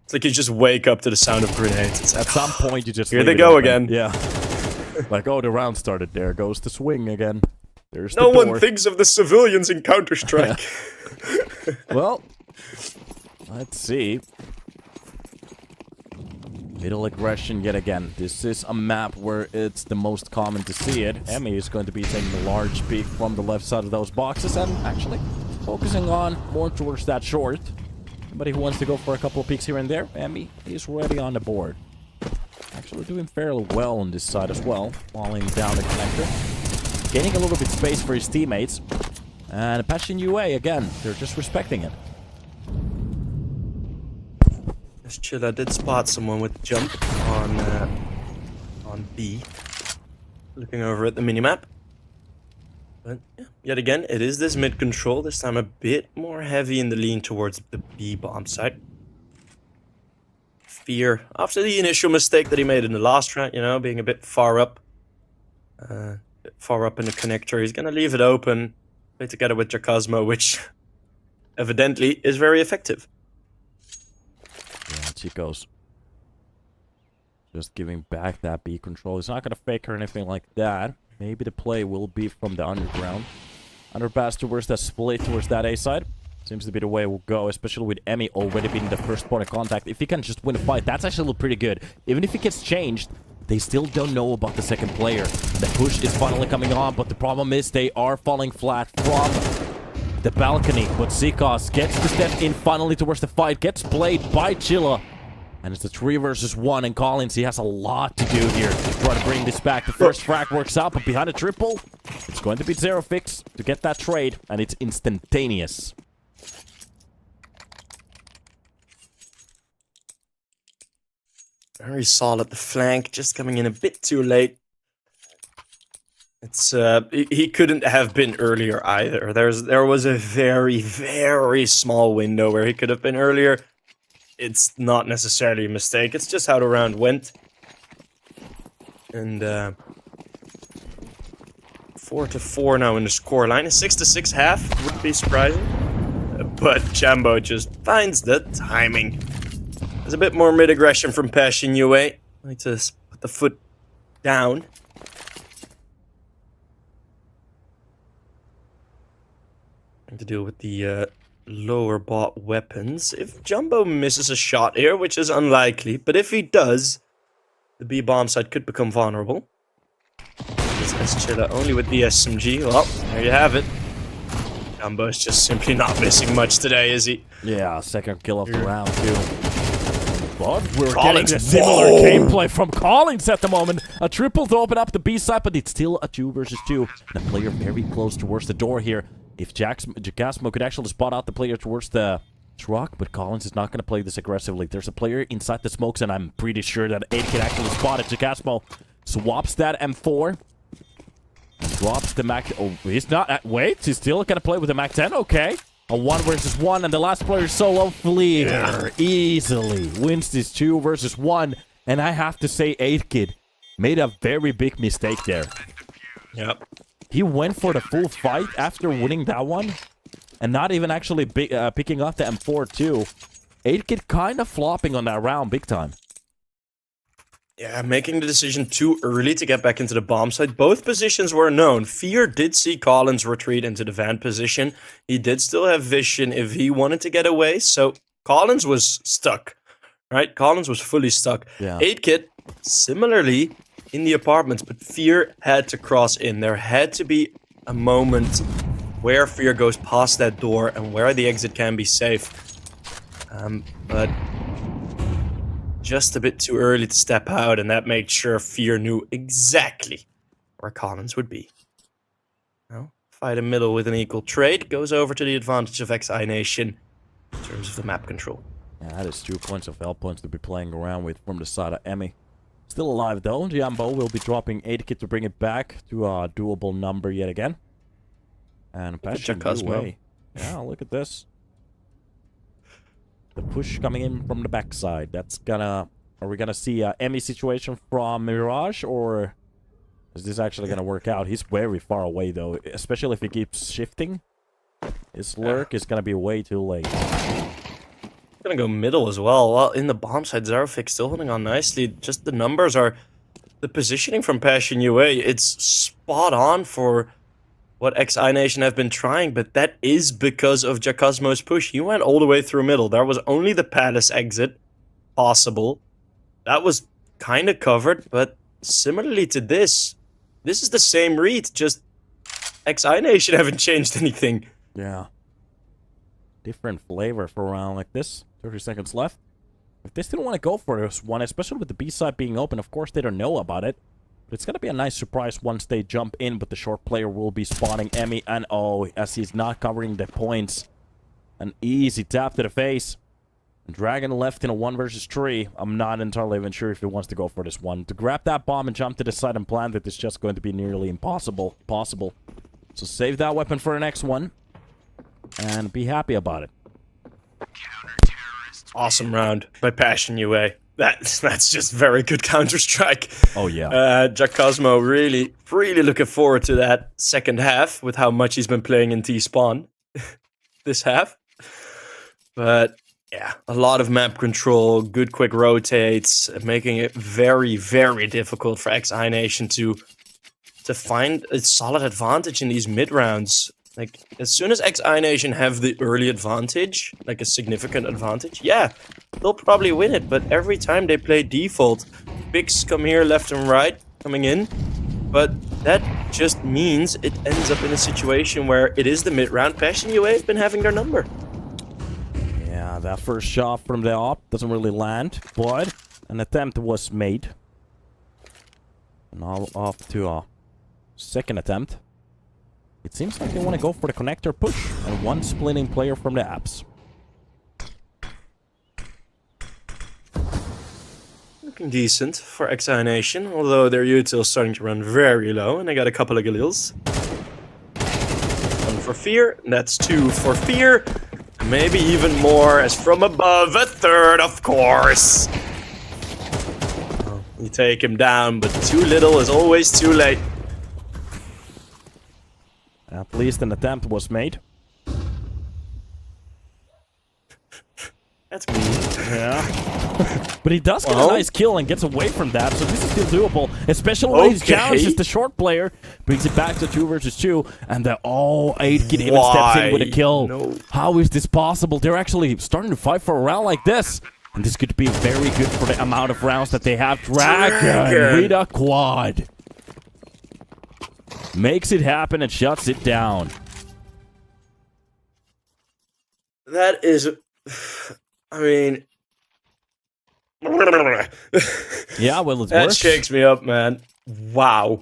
It's like you just wake up to the sound of grenades. It's At some point you just here leave they it go open. again. Yeah. Like, oh, the round started. There goes the swing again. There's no the door. one thinks of the civilians in Counter-Strike. Well, let's see. Middle aggression yet again. This is a map where it's the most common to see it. Emmy is going to be taking a large peek from the left side of those boxes and actually focusing on more towards that short. Anybody who wants to go for a couple of peeks here and there, Emmy is already on the board. Actually doing fairly well on this side as well, falling down the connector. Gaining a little bit space for his teammates. And Passion UA, again, they're just respecting it. Chilla did spot someone with jump on B. Looking over at the minimap. But yeah, yet again, it is this mid control. This time a bit more heavy in the lean towards the B bomb side. Fear, after the initial mistake that he made in the last round, you know, being a bit far up. In the connector, he's gonna leave it open. Play together with Jacosmo, which evidently is very effective. Yeah, Chico's just giving back that B control. He's not going to fake or anything like that. Maybe the play will be from the underground. Underpass towards that split, towards that A side. Seems to be the way we'll go, especially with Emmy already being the first point of contact. If he can just win a fight, that's actually pretty good. Even if he gets changed, they still don't know about the second player. The push is finally coming on, but the problem is they are falling flat from the balcony, but Xikos gets to step in finally towards the fight, gets played by Chilla. And it's a 3 versus 1, and Collins, he has a lot to do here to try to bring this back. The first frag works out, but behind a triple, it's going to be Zerofix to get that trade, and it's instantaneous. Very solid. The flank just coming in a bit too late. It's he couldn't have been earlier either. There was a very, very small window where he could have been earlier. It's not necessarily a mistake. It's just how the round went. And 4-4 now in the scoreline. A 6-6 half would be surprising. But Jambo just finds the timing. There's a bit more mid-aggression from Passion UA. Like to put the foot down. To deal with the lower bot weapons. If Jumbo misses a shot here, which is unlikely, but if he does, the B bomb site could become vulnerable. This ex-Chilla only with the SMG. Well, there you have it. Jumbo is just simply not missing much today, is he? Yeah, second kill of the round too. But we're Collins, getting a similar gameplay from Collins at the moment. A triple to open up the B side, but it's still a 2 versus 2. The player very close towards the door here. If Jacasmo could actually spot out the player towards the truck, but Collins is not going to play this aggressively. There's a player inside the smokes, and I'm pretty sure that 8 can actually spot it. Jacasmo swaps that M4. Drops the Mac... Oh, he's not... wait, he's still going to play with the Mac 10? Okay. A 1 versus 1, and the last player solo Fleer easily wins this 2 versus 1. And I have to say, 8kid made a very big mistake there. Yep. He went for the full fight after winning that one, and not even actually picking up the M4 too. 8kid kind of flopping on that round big time. Yeah, making the decision too early to get back into the bomb site. Both positions were known. Fear did see Collins retreat into the van position. He did still have vision if he wanted to get away, so Collins was stuck. Right? Collins was fully stuck. Yeah. 8kid, similarly, in the apartments, but Fear had to cross in. There had to be a moment where Fear goes past that door and where the exit can be safe. But just a bit too early to step out, and that made sure Fear knew exactly where Collins would be. Now, fight in middle with an equal trade goes over to the advantage of ex-iNation in terms of the map control. Yeah, that is 2 points of L points to be playing around with from the side of Emmy. Still alive though. Jambo will be dropping 8kid to bring it back to a doable number yet again. And Passion UA. Yeah, look at this. The push coming in from the backside. That's gonna... Are we gonna see a Emmy situation from Mirage, or is this actually gonna work out? He's very far away though, especially if he keeps shifting. His lurk is gonna be way too late. Gonna go middle as well. Well, in the bomb side, Zarofix still holding on nicely. Just the numbers are... The positioning from Passion UA, it's spot on for what ex-iNation have been trying, but that is because of Jacasmo's push. He went all the way through middle. There was only the palace exit possible. That was kind of covered, but similarly to this is the same read, just ex-iNation haven't changed anything. Yeah. Different flavor for a round like this. 30 seconds left. If they still want to go for this one, especially with the B side being open, of course they don't know about it. But it's going to be a nice surprise once they jump in, but the short player will be spawning Emmy, and oh, as he's not covering the points. An easy tap to the face. Dragon left in a 1 versus 3. I'm not entirely even sure if he wants to go for this one. To grab that bomb and jump to the side and plant it is just going to be nearly impossible. So save that weapon for the next one. And be happy about it. Awesome round by Passion UA. That's just very good Counter-Strike. Oh, yeah. Jacasmo really looking forward to that second half with how much he's been playing in T-Spawn this half. But yeah, a lot of map control, good quick rotates, making it very, very difficult for ex-iNation to find a solid advantage in these mid rounds. Like, as soon as ex-iNation have the early advantage, like a significant advantage, yeah, they'll probably win it. But every time they play default, picks come here left and right, coming in. But that just means it ends up in a situation where it is the mid-round. Passion UA have been having their number. Yeah, that first shot from the op doesn't really land, but an attempt was made. Now off to a second attempt. It seems like they want to go for the connector push and one splitting player from the apps. looking decent for ex-iNation, although their util is starting to run very low, and they got a couple of Galils. One for fear, and that's two for fear. Maybe even more, as from above, a third, of course. You take him down, but too little is always too late. At least an attempt was made. That's mean. Yeah. But he does get a nice kill and gets away from that, so this is still doable. Especially when he's challenged as the short player. Brings it back to 2 versus 2. And the 8-Kid even steps in with a kill. No. How is this possible? They're actually starting to fight for a round like this. And this could be very good for the amount of rounds that they have. Dragon with a quad. Makes it happen and shuts it down. That is... I mean... Yeah, well, it that works. shakes me up, man. Wow.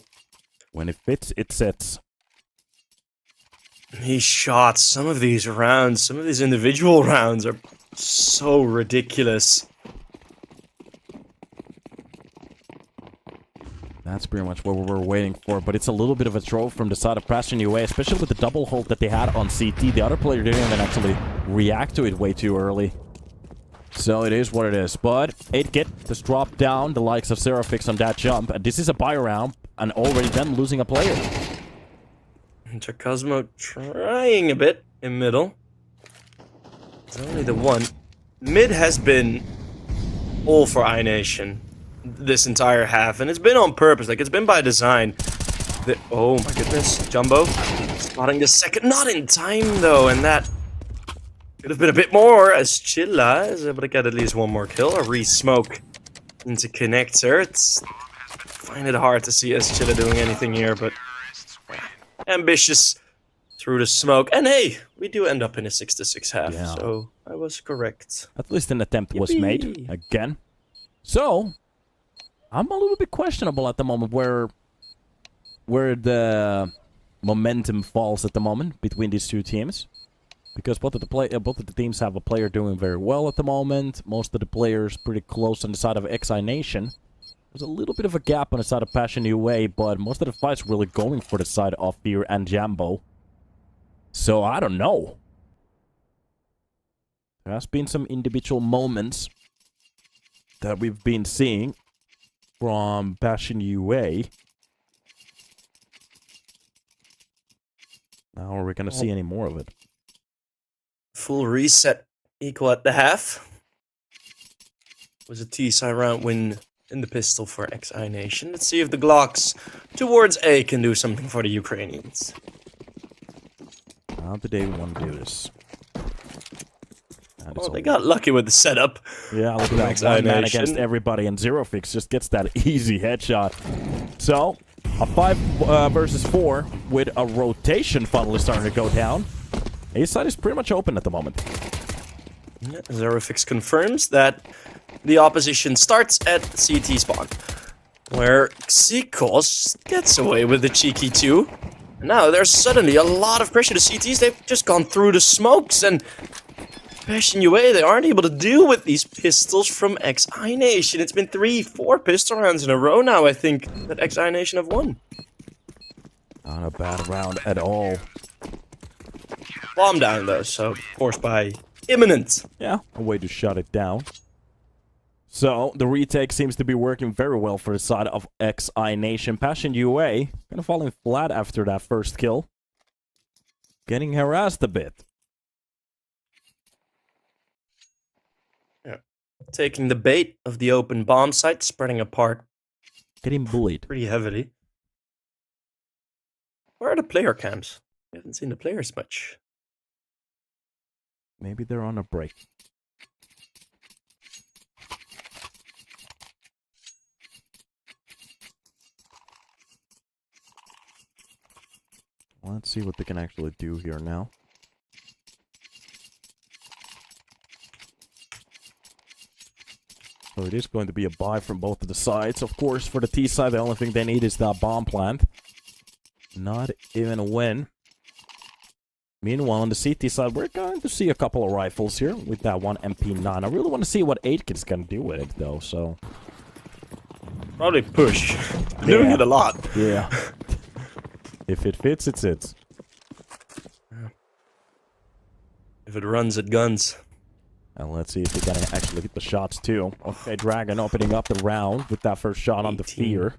When it fits, it sits. He shot some of these rounds, some of these individual rounds are so ridiculous. That's pretty much what we were waiting for, but it's a little bit of a throw from the side of Passion UA, especially with the double hold that they had on CT. The other player didn't even actually react to it way too early. So it is what it is, but 8-Kid just dropped down the likes of Seraphix on that jump, and this is a buy round, and already them losing a player. Cosmo trying a bit in middle. It's only the one. Mid has been all for iNation this entire half, and it's been on purpose. Like, it's been by design. Oh my goodness, Jumbo spotting the second, not in time though, and that could have been a bit more as Chilla is able to get at least one more kill. A re-smoke into connector. It's find it hard to see as Chilla doing anything here, but ambitious through the smoke. And hey, we do end up in a 6-6 half, so I was correct. At least an attempt was made again. So I'm a little bit questionable at the moment where the momentum falls at the moment between these two teams. Because both of the teams have a player doing very well at the moment. Most of the players pretty close on the side of ex-iNation. There's a little bit of a gap on the side of Passion UA, but most of the fights really going for the side of Fear and Jambo. So I don't know. There has been some individual moments that we've been seeing from Passion UA. Now are we going to see any more of it? Full reset equal at the half. Was a T-side round win in the pistol for ex-iNation. Let's see if the Glocks towards A can do something for the Ukrainians. How did they want to do this? Oh, they got lucky with the setup. Yeah, look at that. One man against everybody, and Zerofix just gets that easy headshot. So, a 5 versus 4 with a rotation funnel starting to go down. A side is pretty much open at the moment. Yeah, Zerofix confirms that the opposition starts at CT spawn, where Xikos gets away with the cheeky 2. Now there's suddenly a lot of pressure to CTs. They've just gone through the smokes, and Passion UA, they aren't able to deal with these pistols from ex-iNation. It's been 3-4 pistol rounds in a row now, I think, that ex-iNation have won. Not a bad round at all. Bomb down though, so of course by imminent. Yeah, a way to shut it down. So, the retake seems to be working very well for the side of ex-iNation. Passion UA kind of falling flat after that first kill. Getting harassed a bit. Yeah. Taking the bait of the open bomb site, spreading apart. Getting bullied. Pretty heavily. Where are the player cams? I haven't seen the players much. Maybe they're on a break. Let's see what they can actually do here now. So it is going to be a buy from both of the sides. Of course, for the T side, the only thing they need is that bomb plant. Not even a win. Meanwhile, on the CT side, we're going to see a couple of rifles here with that one MP9. I really want to see what 8-Kid's going to do with it, though, so... Probably push. Doing it a lot. Yeah. If it fits, it sits. If it runs, it guns. And let's see if they can actually get the shots too. Okay, Dragon opening up the round with that first shot on the 18. fear.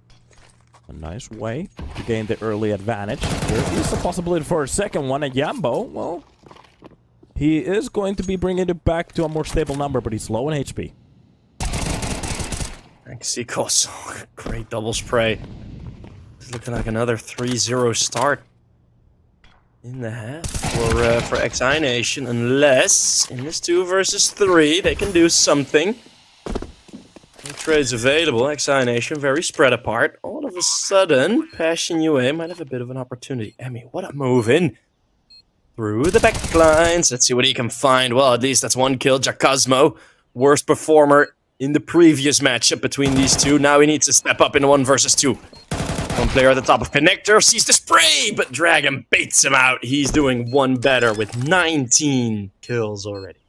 A nice way to gain the early advantage. There is a possibility for a second one. And Jambo, well, he is going to be bringing it back to a more stable number, but he's low in HP. Xikos, great double spray. It's looking like another 3-0 start in the half for ex-iNation, unless in this 2 versus 3 they can do something. No trades available. ex-iNation very spread apart. All of a sudden, Passion UA might have a bit of an opportunity. Emmy, what a move in through the back lines. Let's see what he can find. Well, at least that's 1 kill. Jacosmo, worst performer in the previous matchup between these two. Now he needs to step up in 1 versus 2. One player at the top of Connector sees the spray, but Dragon baits him out. He's doing one better with 19 kills already.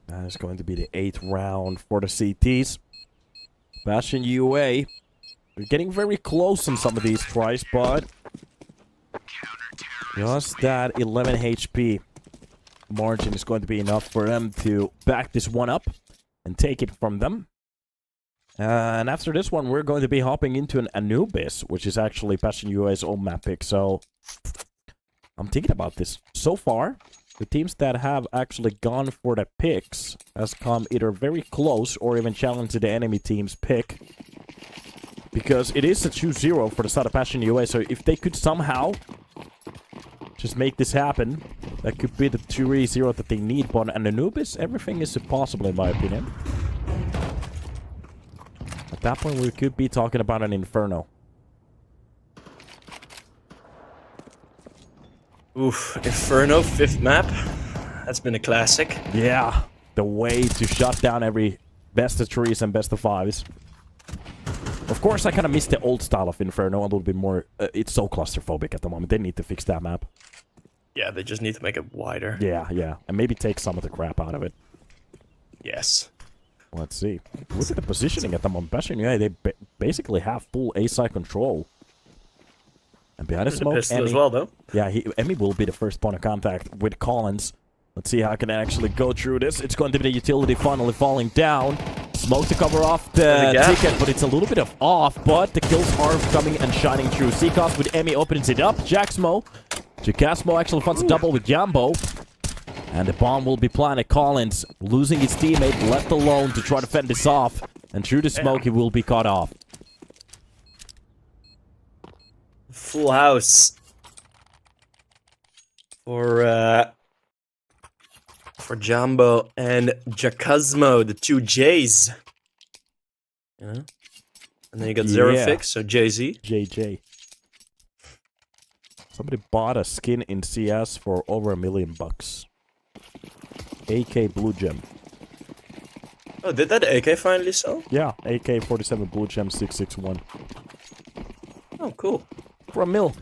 That is going to be the 8th round for the CTs. Passion UA. They're getting very close in some of these tries, but just that 11 HP margin is going to be enough for them to back this one up and take it from them. And after this one, we're going to be hopping into an Anubis, which is actually Passion UA's own map pick. So I'm thinking about this. So far, the teams that have actually gone for the picks has come either very close or even challenged the enemy team's pick. Because it is a 2-0 for the side of Passion UA. So if they could somehow just make this happen, that could be the 2-0 that they need. But on Anubis, everything is possible in my opinion. At that point, we could be talking about an Inferno. Oof, Inferno, 5th map. That's been a classic. Yeah, the way to shut down every best of 3s and best of 5s. Of course, I kind of miss the old style of Inferno a little bit more. It's so claustrophobic at the moment. They need to fix that map. Yeah, they just need to make it wider. Yeah, yeah. And maybe take some of the crap out of it. Yes. Let's see. Look at the positioning at the moment. Passion UA, they basically have full A-side control. And behind the smoke, pistol Emmy, as well, though. Yeah, Emmy will be the first point of contact with Collins. Let's see how I can actually go through this. It's going to be the utility finally falling down. Smoke to cover off the ticket, but it's a little bit of off. But the kills are coming and shining through. Seacos with Emmy opens it up. Jacksmo. Jacasmo actually finds a double with Jambo. And the bomb will be planted. Collins losing his teammate, left alone to try to fend this off. And through the smoke, he will be cut off. Full house for Jambo and Jacosmo, the 2 J's. You know? And then you got Zero Fix, so JZ. JJ. Somebody bought a skin in CS for over $1 million. AK Blue Gem. Oh, did that AK finally sell? Yeah, AK-47 Blue Gem 661. Oh, cool. For $1 mil.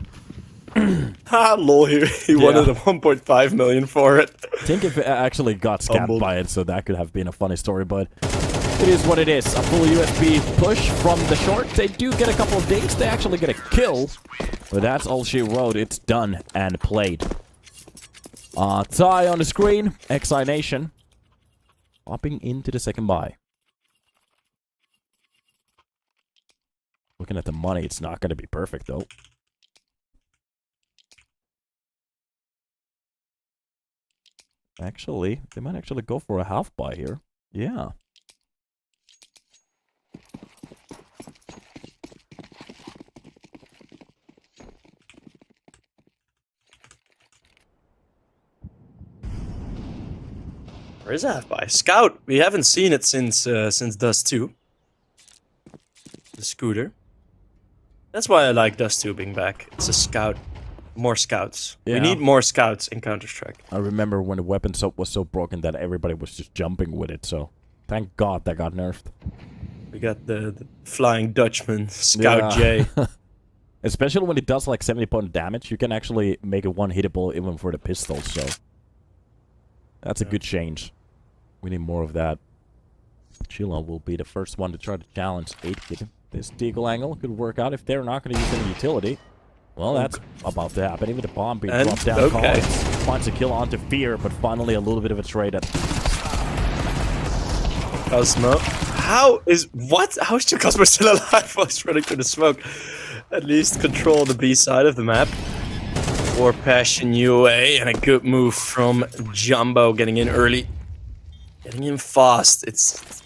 Ha, lol, he wanted a 1.5 million for it. I think if it actually got scammed by it, so that could have been a funny story, but it is what it is. A full USB push from the short. They do get a couple of dings. They actually get a kill. But that's all she wrote. It's done and played. Tie on the screen. ex-iNation. Hopping into the second buy. Looking at the money, it's not going to be perfect, though. Actually, they might actually go for a half buy here. Yeah. Where is that by? Scout. We haven't seen it since Dust 2. The scooter. That's why I like Dust 2 being back. It's a scout. More scouts. Yeah. We need more scouts in Counter-Strike. I remember when the weapon was so broken that everybody was just jumping with it, so thank God that got nerfed. We got the Flying Dutchman, Scout J. Especially when it does like 70 point damage, you can actually make it one-hittable even for the pistol, so that's a good change. We need more of that. Chilla will be the first one to try to challenge 8 Kid. this deagle angle could work out if they're not going to use any utility. Well, that's about to happen. Even the bomb being dropped down. Okay. Collins finds a kill onto Fear, but finally a little bit of a trade at... Cosmo. How is Cosmo still alive while he's running through the smoke? At least control the B side of the map. Or Passion UA, and a good move from Jumbo getting in early. Getting in fast. It's...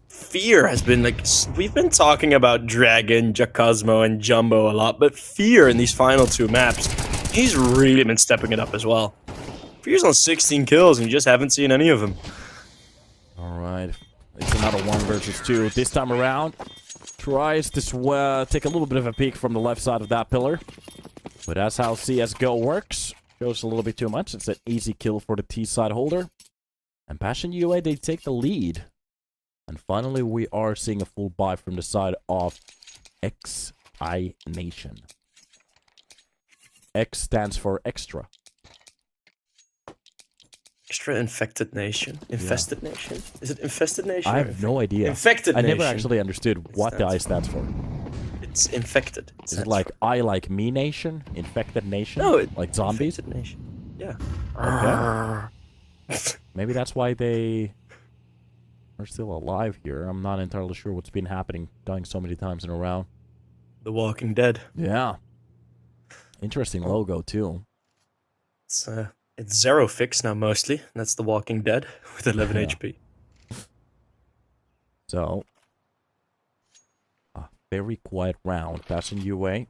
Fear has been like... We've been talking about Dragon, Jacosmo, and Jumbo a lot, but Fear in these final 2 maps, he's really been stepping it up as well. Fear's on 16 kills, and you just haven't seen any of them. Alright. It's another 1 versus 2. This time around, tries to take a little bit of a peek from the left side of that pillar. But that's how CSGO works. Shows a little bit too much. It's an easy kill for the T side holder. And Passion UA, they take the lead. And finally, we are seeing a full buy from the side of ex-iNation. X stands for extra. Extra infected nation? Infested nation? Is it infested nation? I have no idea. Infected nation. I never actually understood what the I stands for. It's infected. Is it like I like me nation? Infected nation? No, like zombies? Infected nation. Yeah. Okay. Maybe that's why they are still alive here. I'm not entirely sure what's been happening, dying so many times in a row. The Walking Dead. Yeah. Interesting logo, too. It's Zero Fix now, mostly. That's The Walking Dead with 11 HP. So, a very quiet round. Passion UA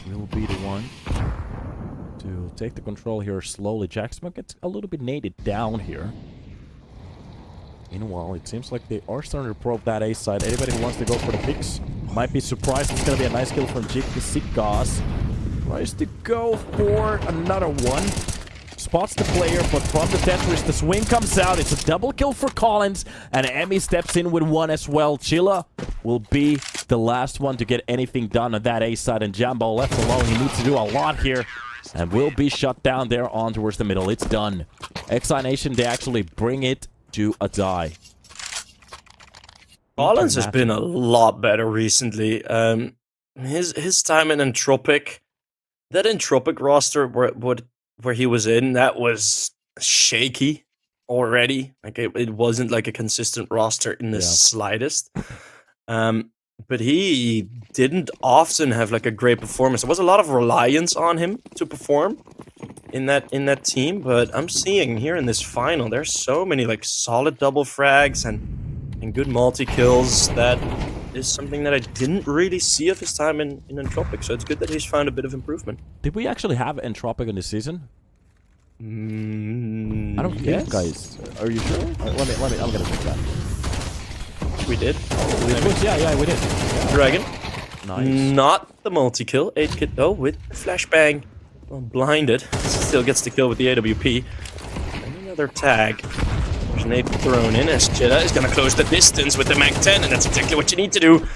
will be the one to take the control here slowly. Jacksmo gets a little bit naded down here. Meanwhile, it seems like they are starting to probe that A side. Anybody who wants to go for the picks might be surprised. It's going to be a nice kill from Jig to Sikas. Tries to go for another one. Spots the player, but from the Tetris, the swing comes out. It's a double kill for Collins, and Emmy steps in with 1 as well. Chilla will be the last one to get anything done on that A side, and Jambo left alone. He needs to do a lot here, and will be shut down there on towards the middle. It's done. ex-iNation, they actually bring it to a die. Collins has been a lot better recently. His time in Entropic, that Entropic roster where he was in, that was shaky already. Like it wasn't like a consistent roster in the slightest. But he didn't often have like a great performance. There was a lot of reliance on him to perform in that team. But I'm seeing here in this final, there's so many like solid double frags and good multi kills. That is something that I didn't really see of his time in Entropic. So it's good that he's found a bit of improvement. Did we actually have Entropic in this season? I don't think, guys. Are you sure? Let me. I'm gonna check that. We did. Yeah, we did. Yeah. Dragon. Nice. Not the multi-kill. 8-kit though with flashbang. Well, blinded. Still gets the kill with the AWP. And another tag. There's an 8 thrown in as Jetta is gonna close the distance with the Mag 10, and that's exactly what you need to do.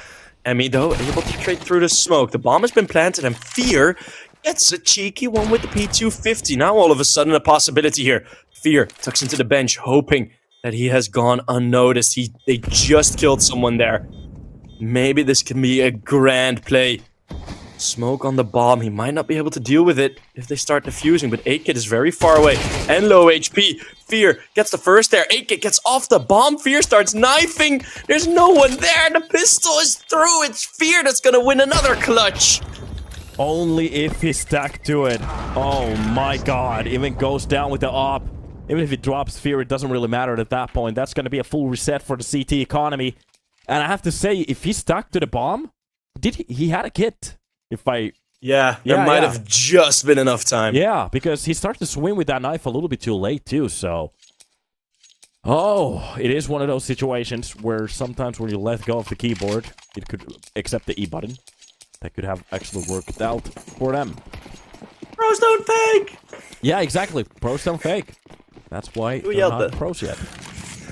Emmy though able to trade through the smoke. The bomb has been planted, and Fear gets a cheeky one with the P250. Now all of a sudden a possibility here. Fear tucks into the bench, hoping that he has gone unnoticed. They just killed someone there. Maybe this can be a grand play. Smoke on the bomb. He might not be able to deal with it if they start defusing, but 8-kit is very far away and low HP. Fear gets the first there. 8-kit gets off the bomb. Fear starts knifing. There's no one there. The pistol is through. It's Fear that's gonna win another clutch. Only if he's stuck to it. Oh my god. Even goes down with the op. Even if he drops Fear, it doesn't really matter at that point. That's going to be a full reset for the CT economy. And I have to say, if he stuck to the bomb, he had a kit. Yeah, there might have just been enough time. Yeah, because he started to swing with that knife a little bit too late too, so... Oh, it is one of those situations where sometimes when you let go of the keyboard, it could accept the E button. That could have actually worked out for them. Pros don't fake! Yeah, exactly. Pros don't fake. That's why they're not pros yet.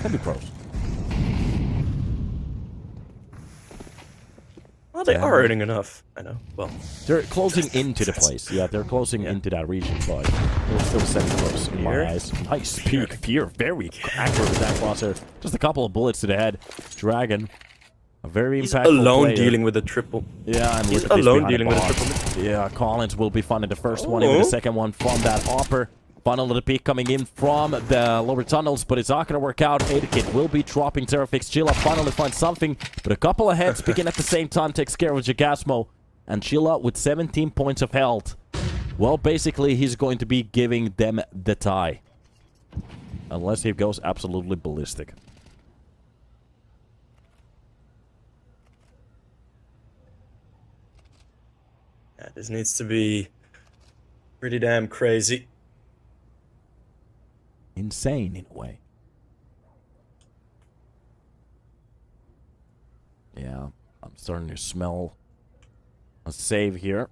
Can be pros. Well, they are earning enough. I know. Well, they're closing into the place. Yeah, they're closing into that region, but they're still semi-close in my eyes. Nice peek. Fear very accurate with that crosshair. Just a couple of bullets to the head. Dragon A very He's impactful alone player. dealing with a triple. Yeah, and He's look at this alone behind the dealing with a box. triple. Yeah, Collins will be finding the first one, even the second one from that hopper. Final of the peak coming in from the lower tunnels, but it's not going to work out. Adekid will be dropping Terrafix. Chilla finally finds something, but a couple of heads picking at the same time takes care of Jagasmo. And Chilla with 17 points of health. Well, basically, he's going to be giving them the tie. Unless he goes absolutely ballistic. Yeah, this needs to be pretty damn crazy. Insane, in a way. Yeah, I'm starting to smell a save here.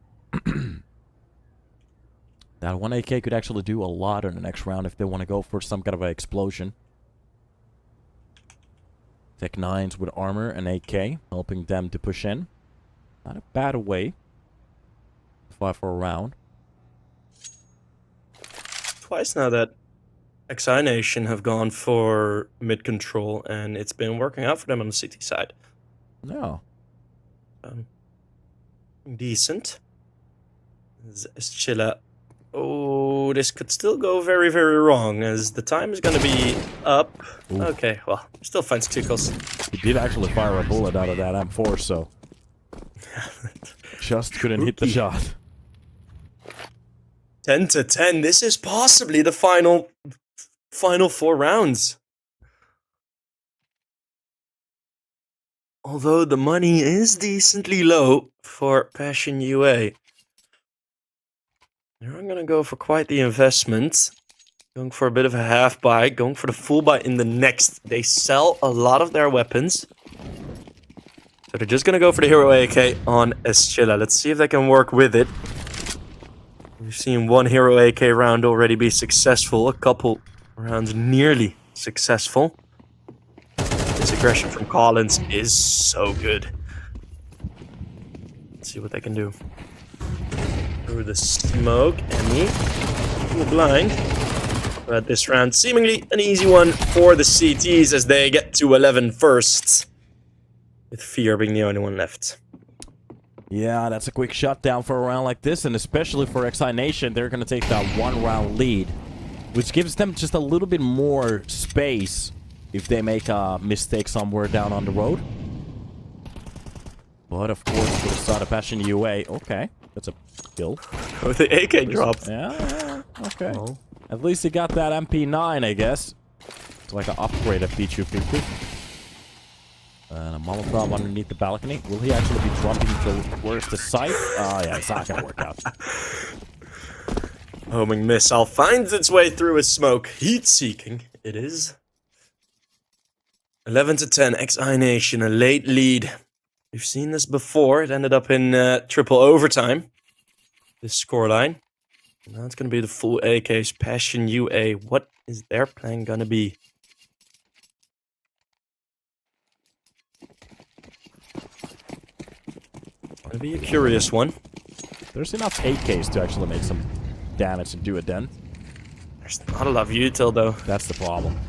That one AK could actually do a lot in the next round if they want to go for some kind of an explosion. Tech 9s with armor and AK, helping them to push in. Not a bad way. 5 for a round. Twice now that ex-iNation have gone for mid control, and it's been working out for them on the CT side. No. Decent. As Chilla. Oh, this could still go very, very wrong, as the time is going to be up. Ooh. Okay, well, still finds tickles. He did actually fire a bullet out of that M4, so... just couldn't hit the shot. 10-10. This is possibly the final 4 rounds. Although the money is decently low for Passion UA. They're going to go for quite the investment. Going for a bit of a half buy. Going for the full buy in the next. They sell a lot of their weapons. So they're just going to go for the Hero AK on Eschilla. Let's see if they can work with it. We've seen one Hero AK round already be successful. A couple rounds nearly successful. This aggression from Collins is so good. Let's see what they can do. Through the smoke, Emmy. Blind. But this round, seemingly an easy one for the CTs as they get to 11 first. With Fear being the only one left. Yeah, that's a quick shutdown for a round like this, and especially for ex-iNation, they're going to take that 1-round lead, which gives them just a little bit more space if they make a mistake somewhere down on the road. But of course, with the start of Passion UA, okay, that's a kill. Oh, the AK dropped. Yeah, okay. Oh. At least he got that MP9, I guess. It's like an upgrade of P250. And a Molotov underneath the balcony. Will he actually be dropping towards the site? Oh, yeah, it's not going to work out. Homing missile finds its way through his smoke. Heat-seeking. It is. 11-10, ex-iNation, a late lead. We've seen this before. It ended up in triple overtime. This scoreline. Now it's going to be the full AK's Passion UA. What is their plan going to be? Going to be a curious one. There's enough AKs to actually make some damage and do it then. There's not a lot of util though. That's the problem.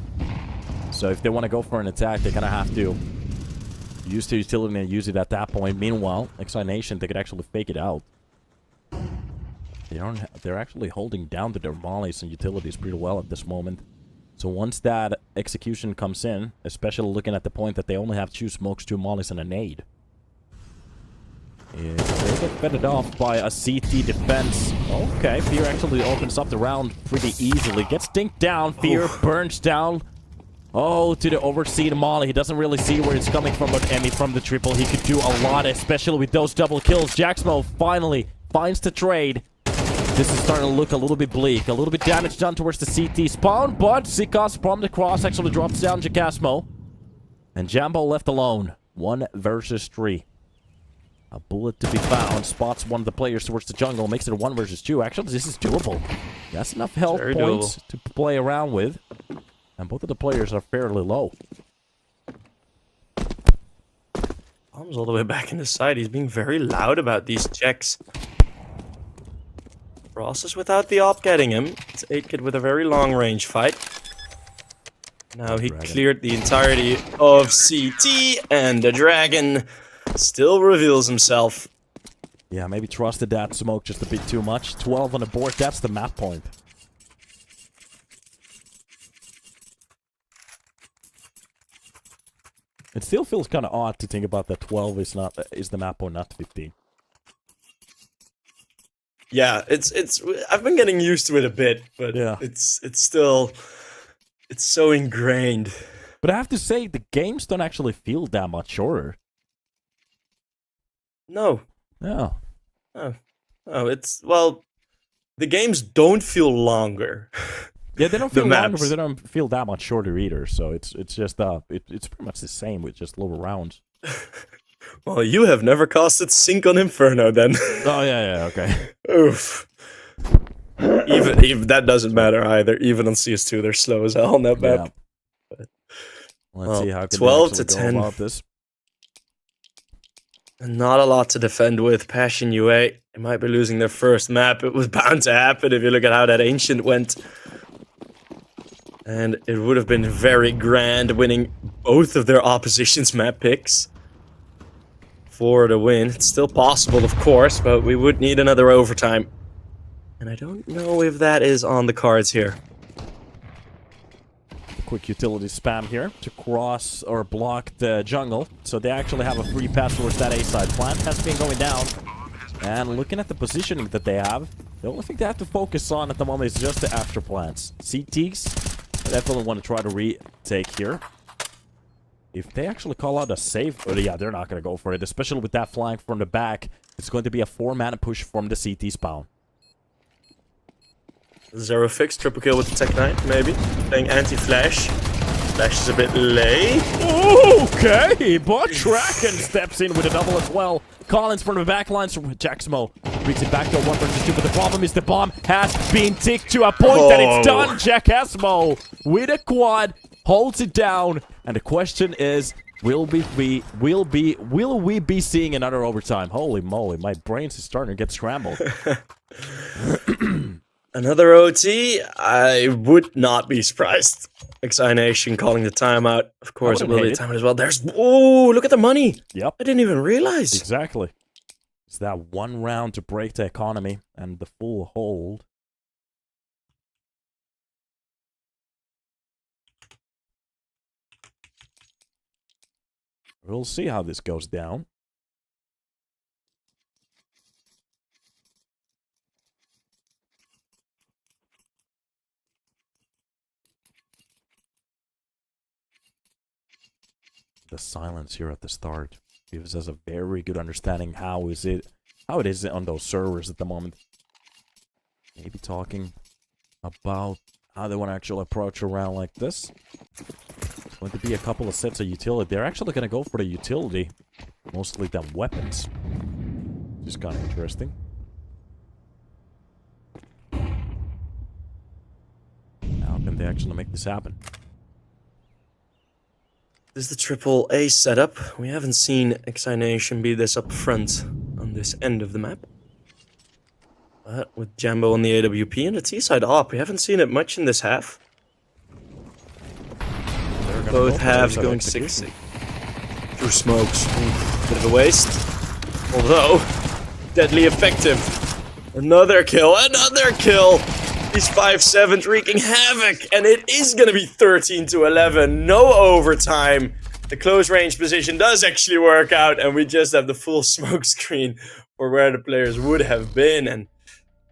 So if they want to go for an attack, they're going to have to use the utility and use it at that point. Meanwhile, ex-iNation, they could actually fake it out. They're actually holding down the mollies and utilities pretty well at this moment. So once that execution comes in, especially looking at the point that they only have 2 smokes, 2 mollies, and a nade. Yeah, they get fended off by a CT defense. Okay, Fear actually opens up the round pretty easily. Gets dinked down. Fear burns down. Oh, to the overseed molly. He doesn't really see where it's coming from, but Emmy from the triple. He could do a lot, especially with those double kills. Jaxmo finally finds the trade. This is starting to look a little bit bleak. A little bit damage done towards the CT spawn, but Sikas from the cross actually drops down Jagasmo. And Jambo left alone. 1 versus 3. A bullet to be found. Spots one of the players towards the jungle. Makes it a 1 versus 2. Actually, this is doable. That's enough health points to play around with. And both of the players are fairly low. Bombs all the way back in the side. He's being very loud about these checks. Process without the op getting him. It's 8-Kid with a very long range fight. Now he Dragon. cleared the entirety of CT, and the dragon still reveals himself. Yeah, maybe trusted that smoke just a bit too much. 12 on the board, that's the map point. It still feels kind of odd to think about that 12 is the map point, not 15. Yeah, I've been getting used to it a bit, but Yeah. it's still so ingrained. But I have to say, the games don't actually feel that much shorter. No. Yeah. Oh, well, the games don't feel longer. Yeah, they don't The feel longer, maps. but they don't feel that much shorter either. So it's just it's pretty much the same with just lower rounds. Well, you have never casted Sync on Inferno then. Oh yeah, okay. Oof. Even that doesn't matter either. Even on CS2, they're slow as hell on that map. Yeah. Let's Well, see how can 12 they to actually 10. go about this. Not a lot to defend with. Passion UA, they might be losing their first map. It was bound to happen if you look at how that Ancient went. And it would have been very grand winning both of their opposition's map picks for the win. It's still possible, of course, but we would need another overtime. And I don't know if that is on the cards here. Quick utility spam here to cross or block the jungle. So they actually have a free pass towards that A side. Plant has been going down. And looking at the positioning that they have, the only thing they have to focus on at the moment is just the after plants. CTs definitely want to try to retake here. If they actually call out a save, oh yeah, they're not going to go for it. Especially with that flank from the back. It's going to be a 4-mana push from the CT spawn. Zero fix, triple kill with the Tech Knight, maybe. Playing anti-flash. Flash is a bit late. Okay, but Draken steps in with a double as well. Collins from the back lines from Jacksmo. Brings it back to a 1 versus 2, but the problem is the bomb has been ticked to a point that it's done. Jackasmo with a quad holds it down, and the question is, will we be seeing another overtime? Holy moly, my brains is starting to get scrambled. Another OT? I would not be surprised. ex-iNation calling the timeout. Of course, it will be a timeout as well. There's... Oh, look at the money! Yep. I didn't even realize. Exactly. It's that one round to break the economy and the full hold. We'll see how this goes down. The silence here at the start gives us a very good understanding how it is on those servers at the moment. Maybe talking about how they want to actually approach a round like this. It's going to be a couple of sets of utility. They're actually going to go for the utility, mostly than weapons. Which is kind of interesting. How can they actually make this happen? This is the triple A setup. We haven't seen ex-iNation be this up front on this end of the map. But with Jambo on the AWP and the T-side op, we haven't seen it much in this half. Both halves going 6-6. Through smokes. Bit of a waste. Although, deadly effective. Another kill, another kill! These 5-7s wreaking havoc, and it is going to be 13-11. No overtime. The close range position does actually work out, and we just have the full smoke screen for where the players would have been. And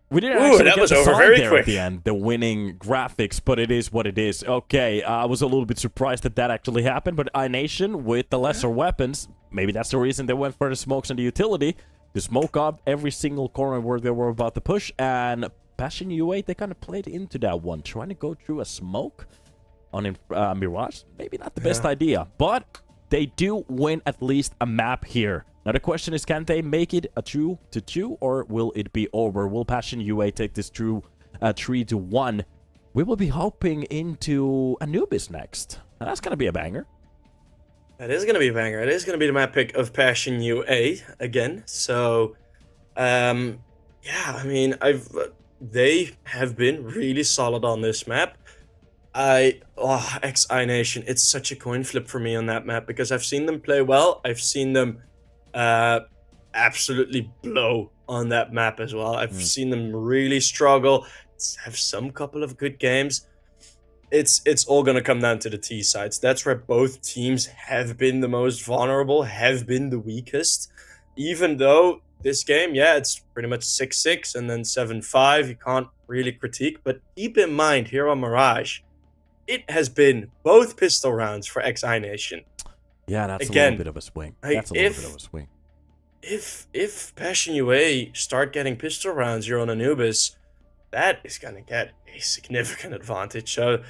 we didn't actually that get was the over sign very there quick. at the end, the winning graphics, but it is what it is. Okay, I was a little bit surprised that that actually happened, but iNation with the lesser weapons, maybe that's the reason they went for the smokes and the utility, to smoke up every single corner where they were about to push, and Passion UA, they kind of played into that one, trying to go through a smoke on Mirage. Maybe not the best idea, but they do win at least a map here. Now the question is, can they make it a 2-2, or will it be over? Will Passion UA take this through 3-1? We will be hopping into Anubis next. Now that's going to be a banger. That is going to be a banger. It is going to be the map pick of Passion UA again. So, yeah, I mean, they have been really solid on this map. ex-iNation, it's such a coin flip for me on that map because I've seen them play well. I've seen them absolutely blow on that map as well. I've seen them really struggle, have some couple of good games. It's all gonna come down to the T sides. That's where both teams have been the most vulnerable, have been the weakest. Even though this game, yeah, it's pretty much 6-6 and then 7-5. You can't really critique, but keep in mind here on Mirage, it has been both pistol rounds for ex-iNation. Yeah, that's a Again, little bit of a swing. like, That's a little bit of a swing. If Passion UA start getting pistol rounds here on Anubis, that is gonna get a significant advantage. So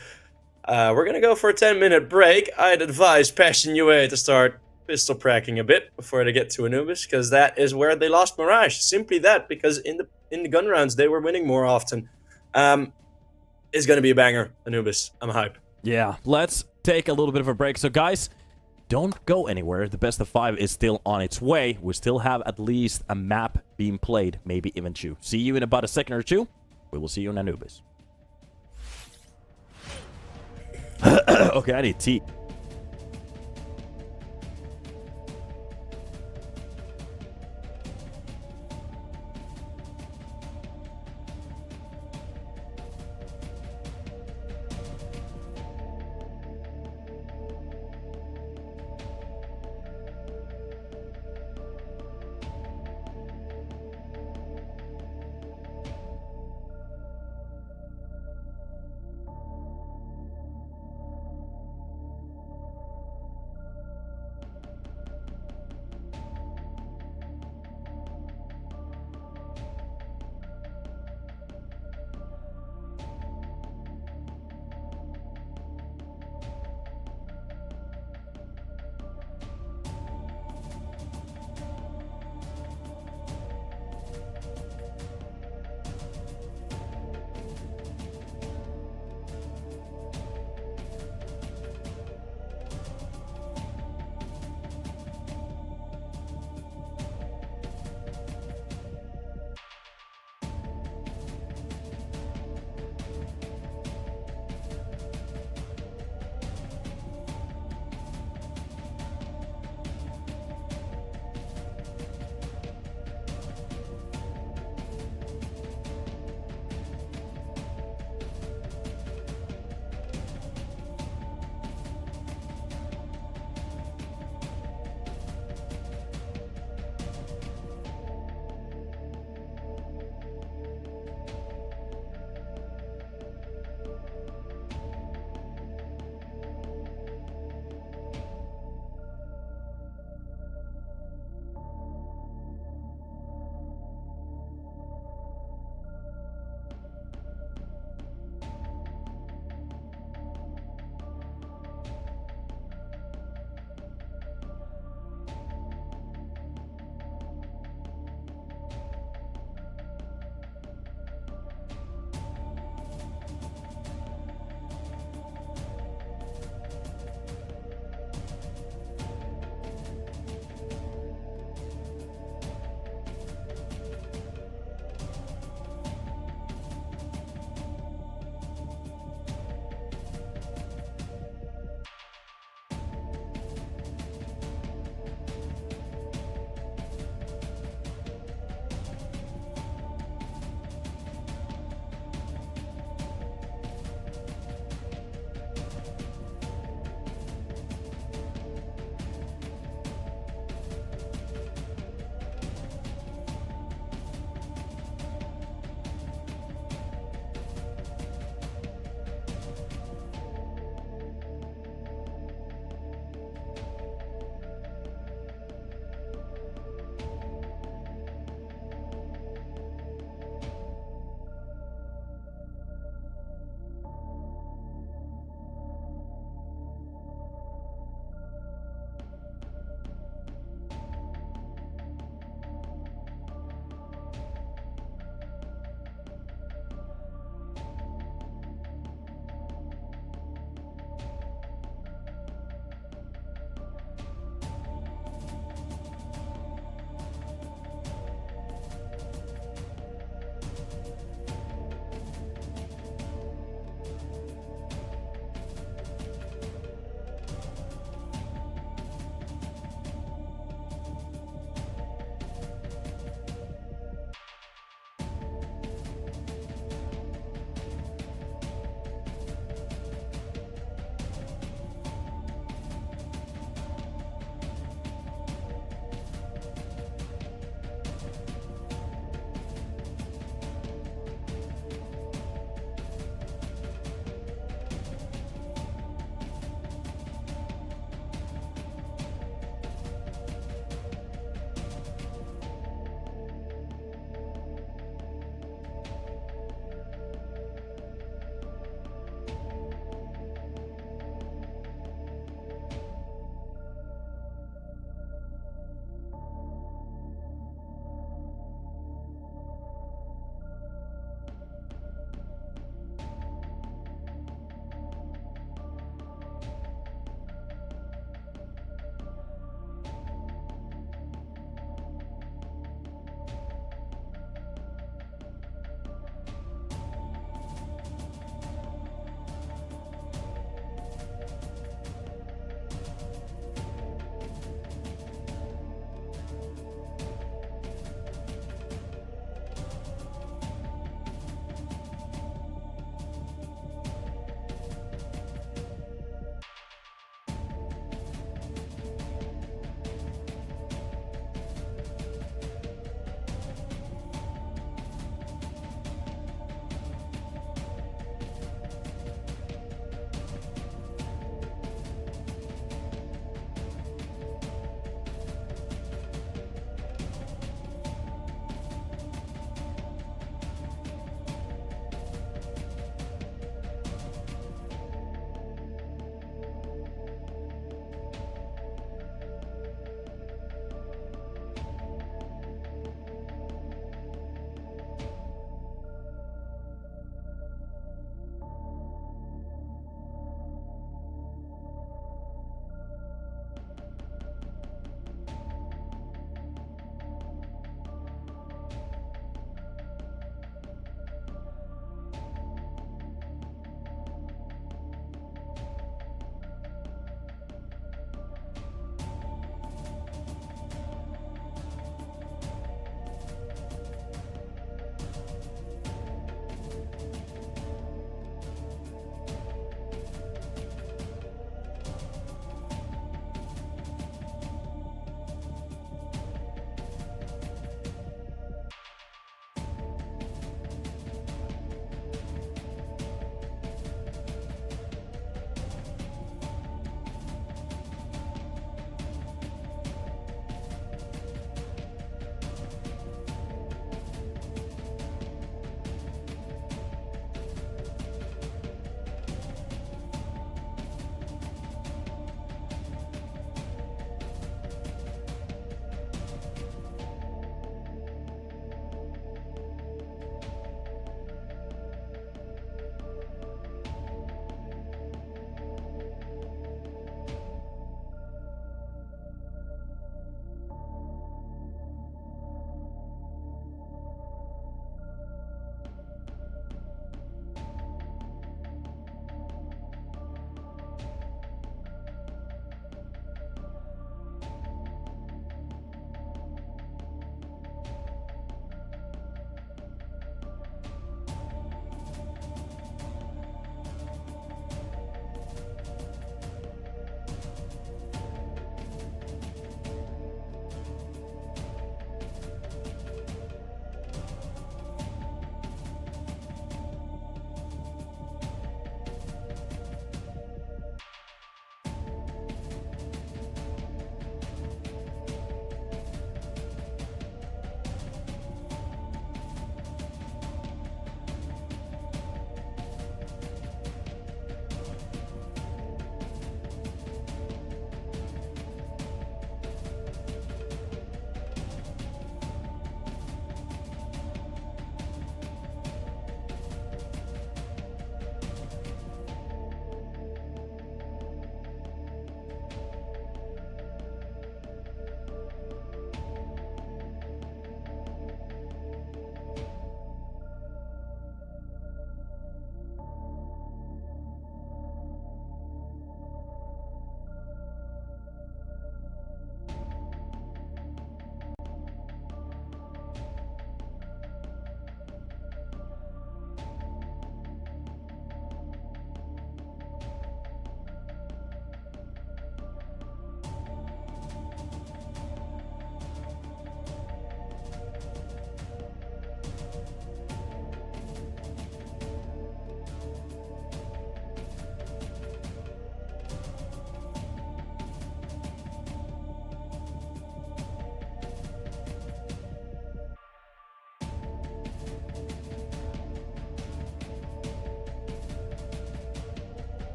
we're gonna go for a 10-minute break. I'd advise Passion UA to start pistol pracking a bit before they get to Anubis, because that is where they lost Mirage. Simply that, because in the gun rounds they were winning more often. It's gonna be a banger, Anubis. I'm hype. Yeah, let's take a little bit of a break. So guys, don't go anywhere. The best of 5 is still on its way. We still have at least a map being played, maybe even 2. See you in about a second or 2. We will see you in Anubis. Okay, I need tea.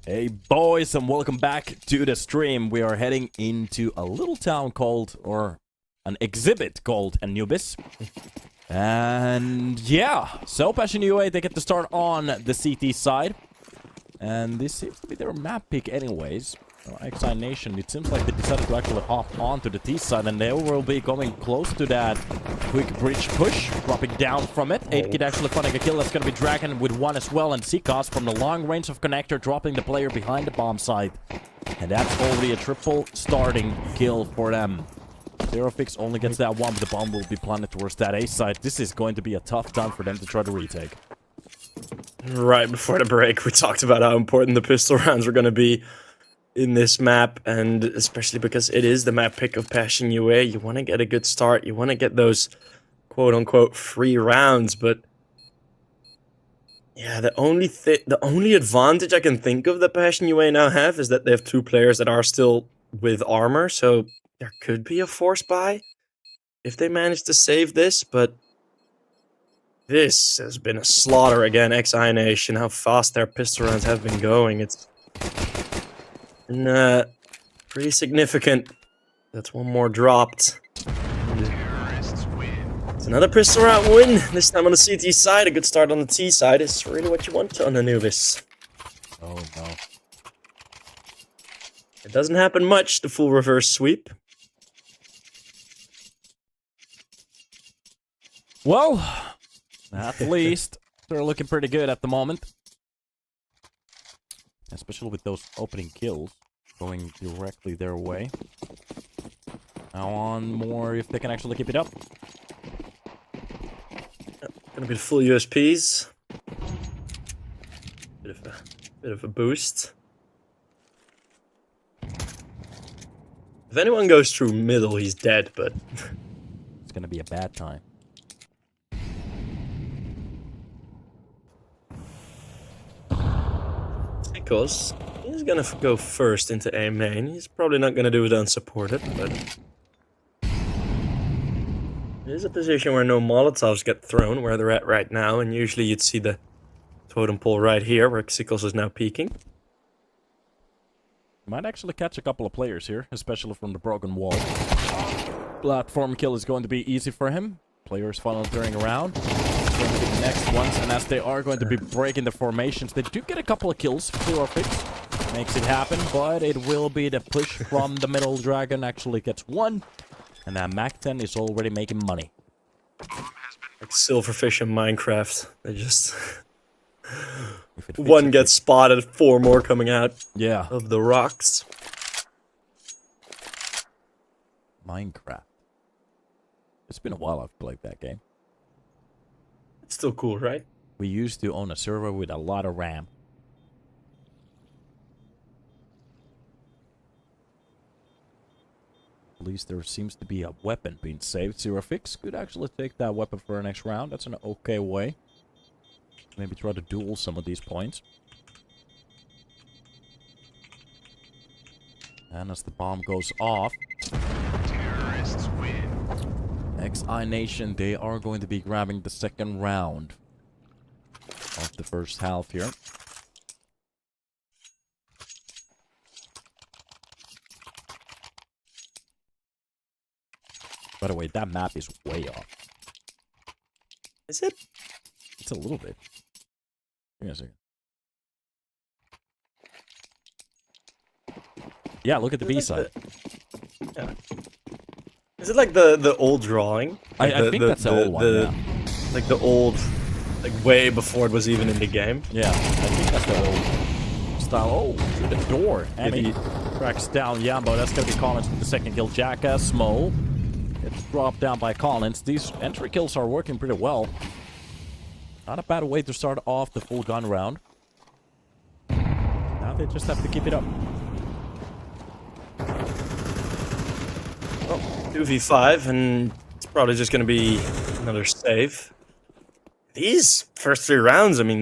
Hey boys, and welcome back to the stream. We are heading into a little town called, or an exhibit called Anubis. And yeah, so Passion UA, they get to start on the CT side. And this seems to be their map pick anyways. ex-iNation, it seems like they decided to actually hop onto the T side, and they will be going close to that quick bridge push, dropping down from it. 8kid actually finding a kill. That's going to be Dragon with one as well, and Seacast from the long range of connector, dropping the player behind the bomb site. And that's already a triple starting kill for them. Zerofix only gets that one, but the bomb will be planted towards that A side. This is going to be a tough time for them to try to retake. Right before the break, we talked about how important the pistol rounds were going to be in this map, and especially because it is the map pick of Passion UA. You want to get a good start, you want to get those quote-unquote free rounds, but yeah, the only advantage I can think of that Passion UA now have is that they have two players that are still with armor, so there could be a force buy if they manage to save this, but this has been a slaughter again. ex-iNation, how fast their pistol rounds have been going. It's been pretty significant. That's one more dropped. It's another pistol round win. This time on the CT side. A good start on the T side is really what you want on Anubis. Oh no. It doesn't happen much, the full reverse sweep. Well, at least they're looking pretty good at the moment. Especially with those opening kills going directly their way. Now on more if they can actually keep it up. Gonna be the full USPs. Bit of a boost. If anyone goes through middle, he's dead, but It's gonna be a bad time. because he's gonna go first into A main. He's probably not gonna do it unsupported, but it is a position where no Molotovs get thrown, where they're at right now, and usually you'd see the totem pole right here, where Xikos is now peeking. Might actually catch a couple of players here, especially from the broken wall. Platform kill is going to be easy for him. Players finally turning around. It's going to be the next ones, and as they are going to be breaking the formations, they do get a couple of kills. Fix makes it happen, but it will be the push from the middle. Dragon actually gets one, and that Mac-10 is already making money. Like silverfish in Minecraft. They just If it fits, one it gets spotted, four more coming out yeah, of the rocks. Minecraft. It's been a while I've played that game. It's still cool, right? We used to own a server with a lot of RAM. At least there seems to be a weapon being saved. Zerofix could actually take that weapon for our next round. That's an okay way. Maybe try to duel some of these points. And as the bomb goes off, Terrorists win. ex-iNation, they are going to be grabbing the second round of the first half here. By the way, that map is way off. Is it? It's a little bit. Give me a second. Yeah, look at the B side. Yeah. Is it like the old drawing? Like I think that's the old one, yeah. Like the old, like way before it was even in the game. Yeah, I think that's the old style. Oh, through the door. And he tracks down Yambo. That's going to be Collins with the second kill. Jackass, Smo. It's dropped down by Collins. These entry kills are working pretty well. Not a bad way to start off the full gun round. Now they just have to keep it up. Well, 2v5, and it's probably just going to be another save. These first three rounds, I mean,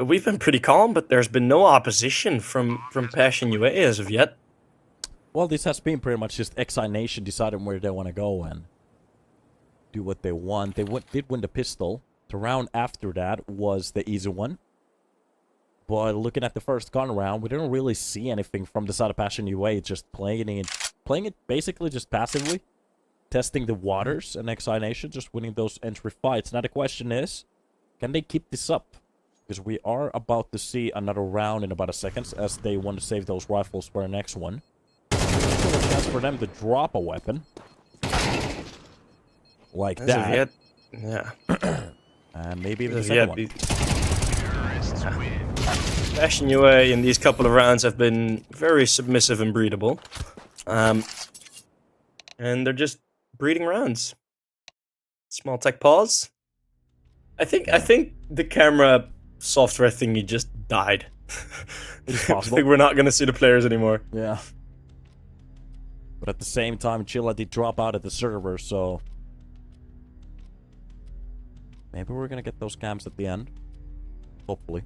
we've been pretty calm, but there's been no opposition from Passion UA as of yet. Well, this has been pretty much just ex-iNation deciding where they want to go and do what they want. They did win the pistol. The round after that was the easy one. But looking at the first gun round, we didn't really see anything from the side of Passion UA, just playing it basically just passively, testing the waters, and ex-iNation just winning those entry fights. Now the question is, can they keep this up? Because we are about to see another round in about a second, as they want to save those rifles for the next one. Still a chance for them to drop a weapon. Like As that. of yet, yeah. And maybe even the As of second yet, one. Terrorists win. Passion UA in these couple of rounds have been very submissive and breedable. And they're just breeding rounds. Small tech pause. I think the camera software thingy just died. It's I possible. think we're not gonna see the players anymore. Yeah. But at the same time, Chilla did drop out of the server, so... maybe we're gonna get those cams at the end. Hopefully.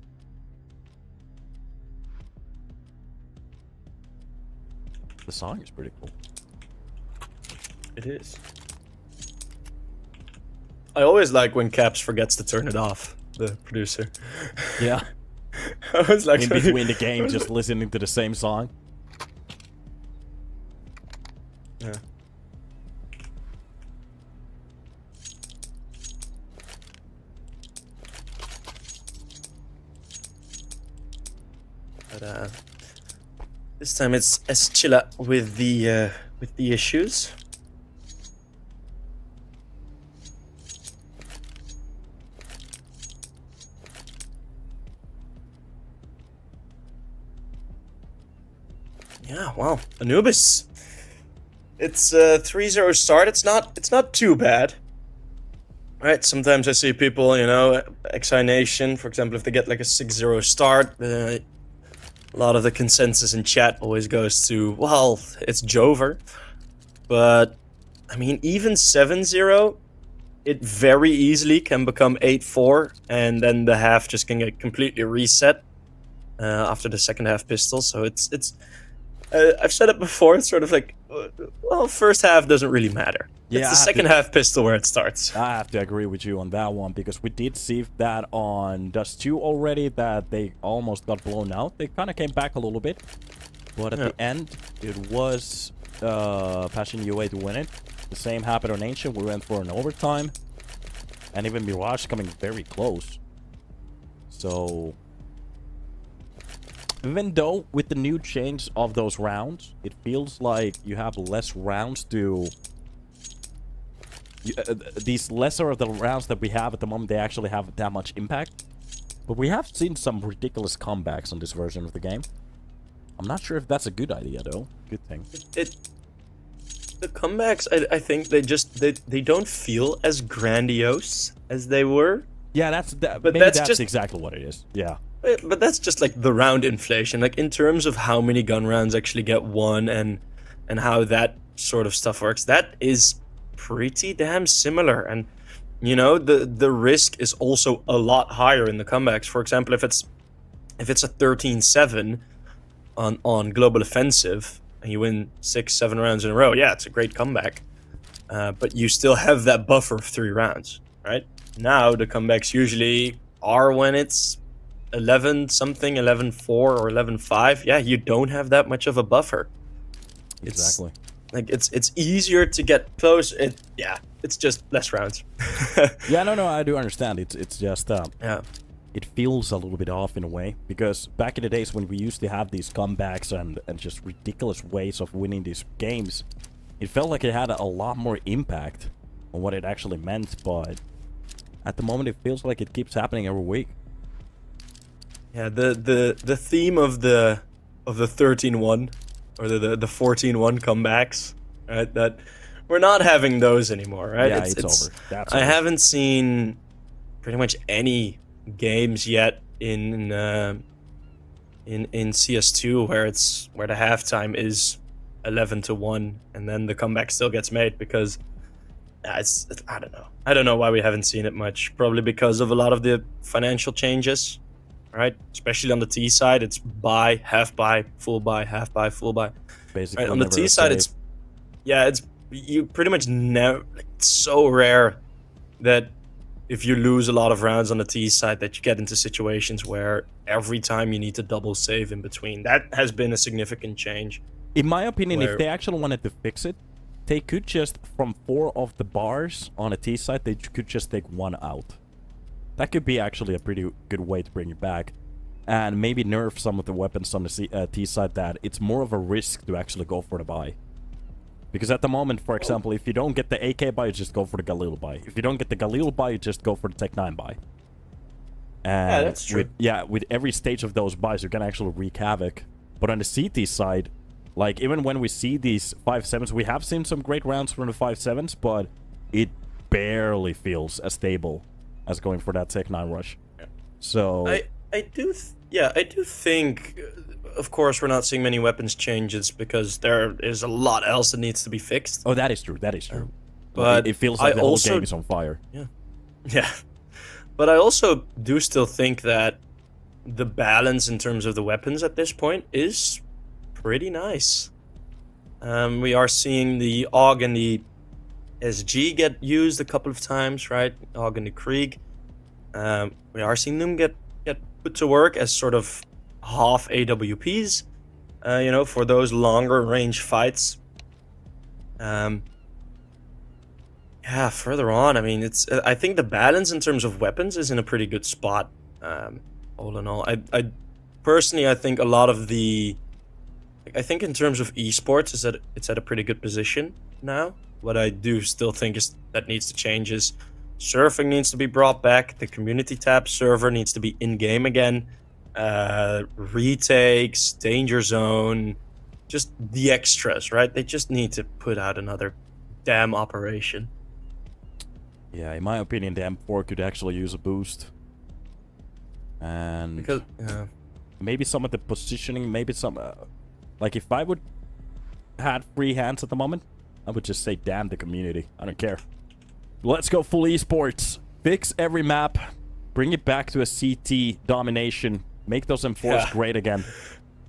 The song is pretty cool. It is. I always like when Caps forgets to turn it off, the producer. Yeah. I was like In between the game, just listening to the same song. Yeah. But this time it's ex-Chilla with the issues. Yeah, wow. Anubis. It's a 3-0 start. It's not too bad. Right, sometimes I see people, you know, ex-iNation, for example, if they get like a 6-0 start, a lot of the consensus in chat always goes to, well, it's Jover. But, I mean, even 7-0, it very easily can become 8-4, and then the half just can get completely reset after the second half pistol. So it's I've said it before, it's sort of like, well, first half doesn't really matter. Yeah, it's the second half pistol where it starts. I have to agree with you on that one, because we did see that on Dust 2 already, that they almost got blown out. They kind of came back a little bit, but at the end, it was Passion UA to win it. The same happened on Ancient. We went for an overtime, and even Mirage coming very close. So, even though with the new change of those rounds, it feels like you have less rounds to... these lesser of the rounds that we have at the moment, they actually have that much impact. But we have seen some ridiculous comebacks on this version of the game. I'm not sure if that's a good idea, though. Good thing. The comebacks, I think they don't feel as grandiose as they were. Yeah, that's just exactly what it is. Yeah. But that's just like the round inflation. Like in terms of how many gun rounds actually get won and how that sort of stuff works, that is pretty damn similar. And you know, the risk is also a lot higher in the comebacks. For example, if it's a 13-7 on global offensive and you win 6-7 rounds in a row, yeah, it's a great comeback. But you still have that buffer of 3 rounds, right? Now the comebacks usually are when it's 11-something, 11-4 or 11-5. Yeah, you don't have that much of a buffer. Exactly. Like it's easier to get close. It's just less rounds. Yeah, no, I do understand. It's just Yeah. it feels a little bit off in a way, because back in the days when we used to have these comebacks and just ridiculous ways of winning these games, it felt like it had a lot more impact on what it actually meant. But at the moment, it feels like it keeps happening every week. Yeah, the theme of the 13-1 or the 14-1 comebacks, right? That we're not having those anymore, right? Yeah, it's over. That's I over. haven't seen pretty much any games yet in CS2 where the halftime is 11-1 and then the comeback still gets made, because it's I don't know why we haven't seen it much. Probably because of a lot of the financial changes. Right, especially on the T side, it's buy, half buy, full buy, half buy, full buy. Basically, right, on the T side, it's you pretty much never. Like, it's so rare that if you lose a lot of rounds on the T side, that you get into situations where every time you need to double save in between. That has been a significant change. In my opinion, Where- if they actually wanted to fix it, they could just, from 4 of the bars on a T side, they could just take 1 out. That could be actually a pretty good way to bring it back. And maybe nerf some of the weapons on the T side that it's more of a risk to actually go for the buy. Because at the moment, for example, if you don't get the AK buy, you just go for the Galil buy. If you don't get the Galil buy, you just go for the Tech 9 buy. And Yeah, that's true. With every stage of those buys, you can actually wreak havoc. But on the CT side, like, even when we see these 5.7s, we have seen some great rounds from the 5.7s, but it barely feels as stable as going for that Tech 9 rush. Yeah. So... I do think, of course, we're not seeing many weapons changes because there is a lot else that needs to be fixed. Oh, that is true. That is true. But it feels like I the whole also- game is on fire. Yeah. But I also do still think that the balance in terms of the weapons at this point is pretty nice. We are seeing the AUG and the SG get used a couple of times, right? AUG and the Krieg. We are seeing them get put to work as sort of half AWPs, for those longer range fights. Further on, I mean, I think the balance in terms of weapons is in a pretty good spot. All in all, I personally, I think a lot of I think in terms of esports, it's at a pretty good position now. What I do still think is that needs to change is surfing needs to be brought back. The community tab server needs to be in game again. Retakes, danger zone, just the extras, right? They just need to put out another damn operation. Yeah, in my opinion, the M4 could actually use a boost. And Because maybe some of the positioning, maybe some... like, if I would had free hands at the moment, I would just say, damn the community. I don't care. Let's go full esports. Fix every map. Bring it back to a CT domination. Make those M4s great again.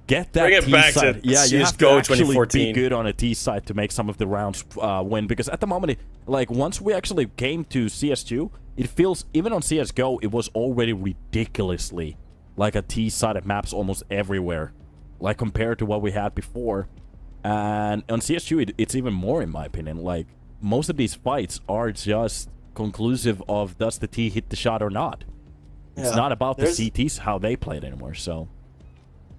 Get that Bring it T back side. to Yeah, you have to CS:GO actually 2014. be good on a T side to make some of the rounds win. Because at the moment, like, once we actually came to CS2, it feels, even on CSGO, it was already ridiculously like a T-sided maps almost everywhere. Like, compared to what we had before. And on CS2, it's even more, in my opinion. Like, most of these fights are just conclusive of does the T hit the shot or not. It's not about the CTs, how they played anymore, so...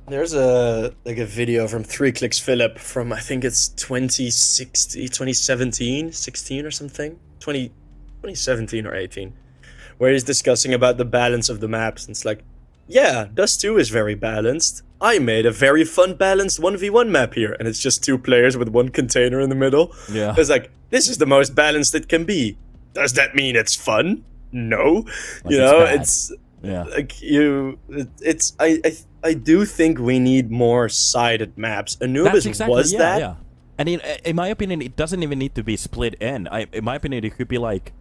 There's a video from 3 Clicks Philip from, I think it's 2017, 16 or something? 2017 or 18. Where he's discussing about the balance of the maps. And it's like, yeah, Dust 2 is very balanced. I made a very fun balanced 1v1 map here. And it's just 2 players with 1 container in the middle. Yeah. It's like, this is the most balanced it can be. Does that mean it's fun? No. Like, it's Yeah. like I do think we need more sided maps. Anubis was that. Yeah. And in my opinion, it doesn't even need to be split in. In my opinion, it could be like,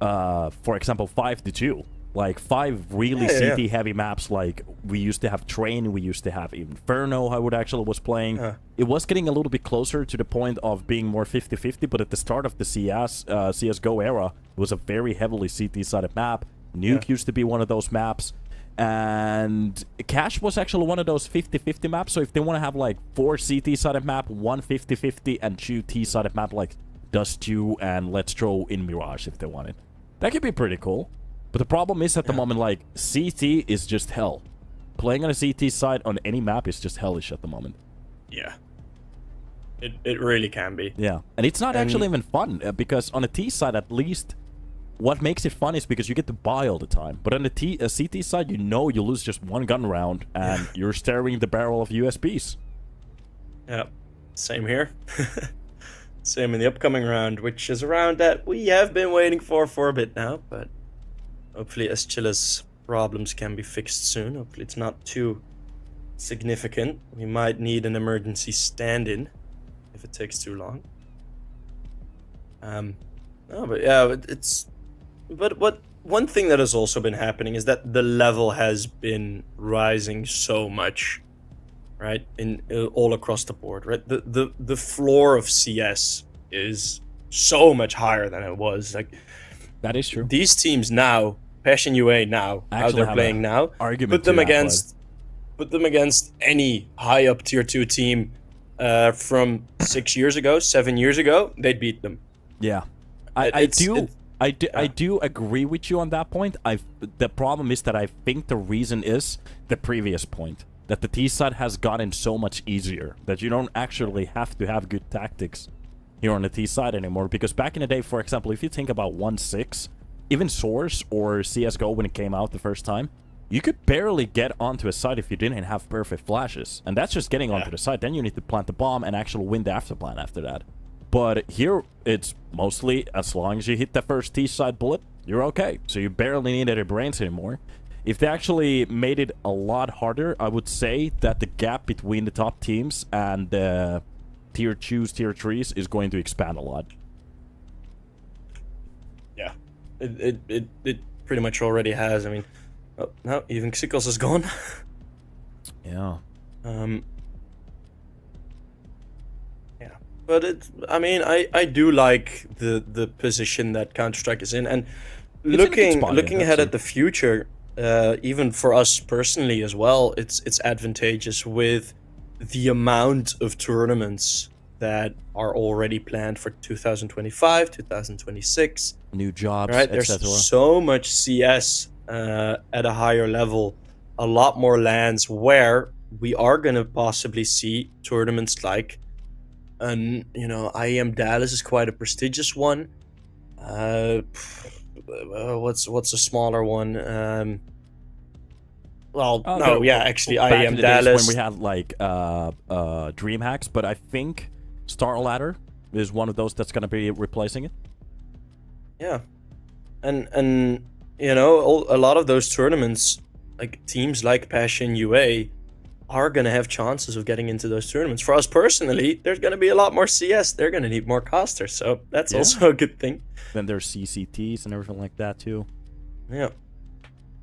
for example, 5-2. Like 5 really CT heavy maps. Like we used to have Train, we used to have Inferno. I would actually was playing. It was getting a little bit closer to the point of being more 50-50. But at the start of the CS:GO era, it was a very heavily CT sided map. Nuke used to be one of those maps. And Cash was actually one of those 50-50 maps. So if they want to have like 4 CT-sided map, 1 50-50, and 2 T-sided map like Dust 2 and let's throw in Mirage if they wanted. That could be pretty cool. But the problem is at the moment, like, CT is just hell. Playing on a CT side on any map is just hellish at the moment. Yeah. It really can be. Yeah. And it's not actually even fun because on a T side at least... What makes it fun is because you get to buy all the time. But on the CT side, you know you lose just 1 gun round and you're staring the barrel of USBs. Yeah, same here. Same in the upcoming round, which is a round that we have been waiting for a bit now. But hopefully ex-Chilla's problems can be fixed soon. Hopefully it's not too significant. We might need an emergency stand-in if it takes too long. No, but yeah, it's... But one thing that has also been happening is that the level has been rising so much, right? In all across the board, right? The floor of CS is so much higher than it was. Like That is true. These teams now, Passion UA now, I how actually they're have playing a now, argument put them to that, against put them against any high up tier 2 team from 6 years ago, 7 years ago, they'd beat them. Yeah, It's- I do agree with you on that point. The problem is that I think the reason is the previous point, that the T side has gotten so much easier that you don't actually have to have good tactics here on the T side anymore. Because back in the day, for example, if you think about 1.6, even Source or CS:GO when it came out the first time, you could barely get onto a site if you didn't have perfect flashes, and that's just getting onto the site. Then you need to plant the bomb and actually win the afterplan after that. But here, it's mostly as long as you hit the first T-side bullet, you're okay. So you barely need any brains anymore. If they actually made it a lot harder, I would say that the gap between the top teams and the tier 2s, tier 3s is going to expand a lot. Yeah, it pretty much already has. I mean, oh, no, even Xikos is gone. Yeah. Yeah, but I mean, I do like the position that Counter-Strike is in, and looking ahead at the future, even for us personally as well, it's advantageous with the amount of tournaments that are already planned for 2025, 2026. New jobs, Right, there's etc. so much CS at a higher level, a lot more lands where we are gonna possibly see tournaments like, IEM Dallas is quite a prestigious one. What's a smaller one? Actually, back IEM in the Dallas. days when we had like DreamHacks, but I think Star Ladder is one of those that's going to be replacing it. Yeah, and a lot of those tournaments, like teams like Passion UA, are gonna have chances of getting into those tournaments. For us personally, there's gonna be a lot more CS. They're gonna need more casters, so that's also a good thing. Then there's CCTs and everything like that too. Yeah.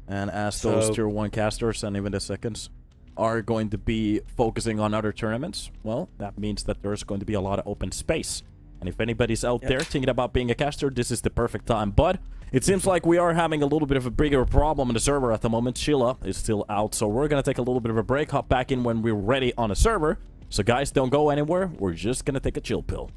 And as those tier 1 casters and even the seconds are going to be focusing on other tournaments, well, that means that there's going to be a lot of open space. And if anybody's out there thinking about being a caster, this is the perfect time. But it seems like we are having a little bit of a bigger problem in the server at the moment. Sheila is still out, so we're going to take a little bit of a break, hop back in when we're ready on a server. So guys, don't go anywhere. We're just going to take a chill pill.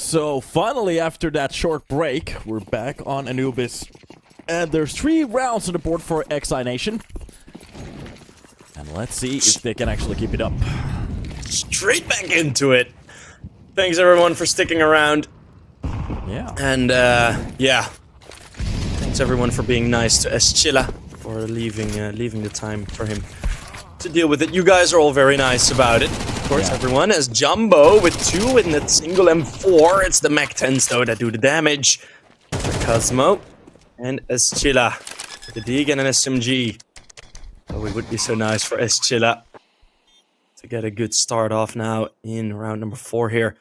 So finally, after that short break, we're back on Anubis. And there's 3 rounds on the board for ex-iNation. And let's see if they can actually keep it up. Straight back into it. Thanks everyone for sticking around. Yeah. And yeah. Thanks everyone for being nice to ex-Chilla, for leaving the time for him to deal with it. You guys are all very nice about it. Of course, everyone. As Jumbo with 2 in that single M4. It's the Mac 10s though that do the damage. For Cosmo. And ex-Chilla with the Dig and an SMG. Oh, it would be so nice for ex-Chilla to get a good start off now in round number 4 here.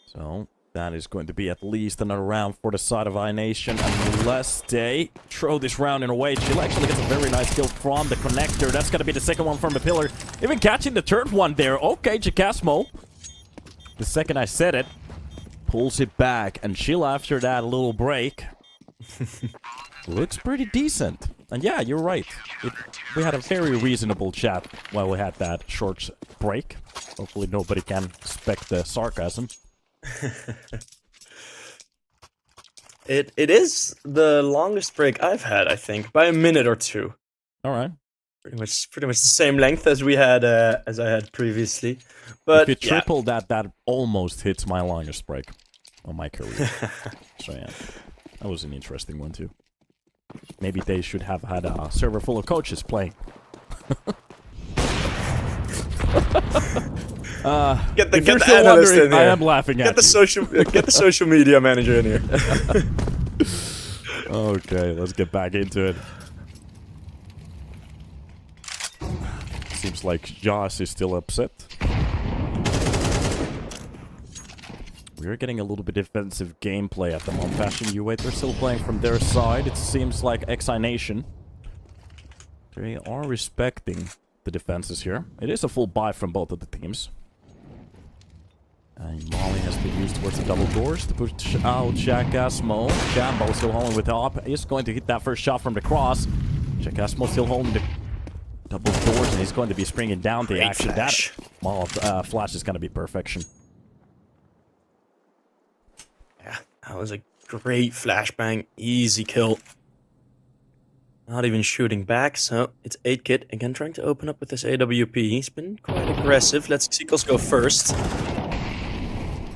So that is going to be at least another round for the side of iNation, unless they throw this round in a way. She'll actually get a very nice kill from the connector. That's going to be the second one from the pillar. Even catching the third one there. Okay, Jacasmo. The second I said it, pulls it back. And Sheila, after that little break, looks pretty decent. And yeah, you're right. We had a very reasonable chat while we had that short break. Hopefully nobody can suspect the sarcasm. It is the longest break I've had, I think, by a minute or 2. All right. Pretty much the same length as we had as I had previously. But if you triple that, that almost hits my longest break on my career. So yeah, that was an interesting one too. Maybe they should have had a server full of coaches playing. Get the analyst in here. I am laughing at get the social media manager in here. Okay, let's get back into it. Seems like Joss is still upset. We're getting a little bit defensive gameplay at the moment. Fashion U8, they're still playing from their side. It seems like ex-iNation, they are respecting the defenses here. It is a full buy from both of the teams. And Molly has been used towards the double doors to push out Jacasmo. Jambo still holding with up. He's going to hit that first shot from the cross. Jacasmo still holding the double doors, and he's going to be springing down the action. Flash. That flash is going to be perfection. Yeah, that was a great flashbang. Easy kill. Not even shooting back, so it's 8-Kit. Again, trying to open up with this AWP. He's been quite aggressive. Let's Seekles go first.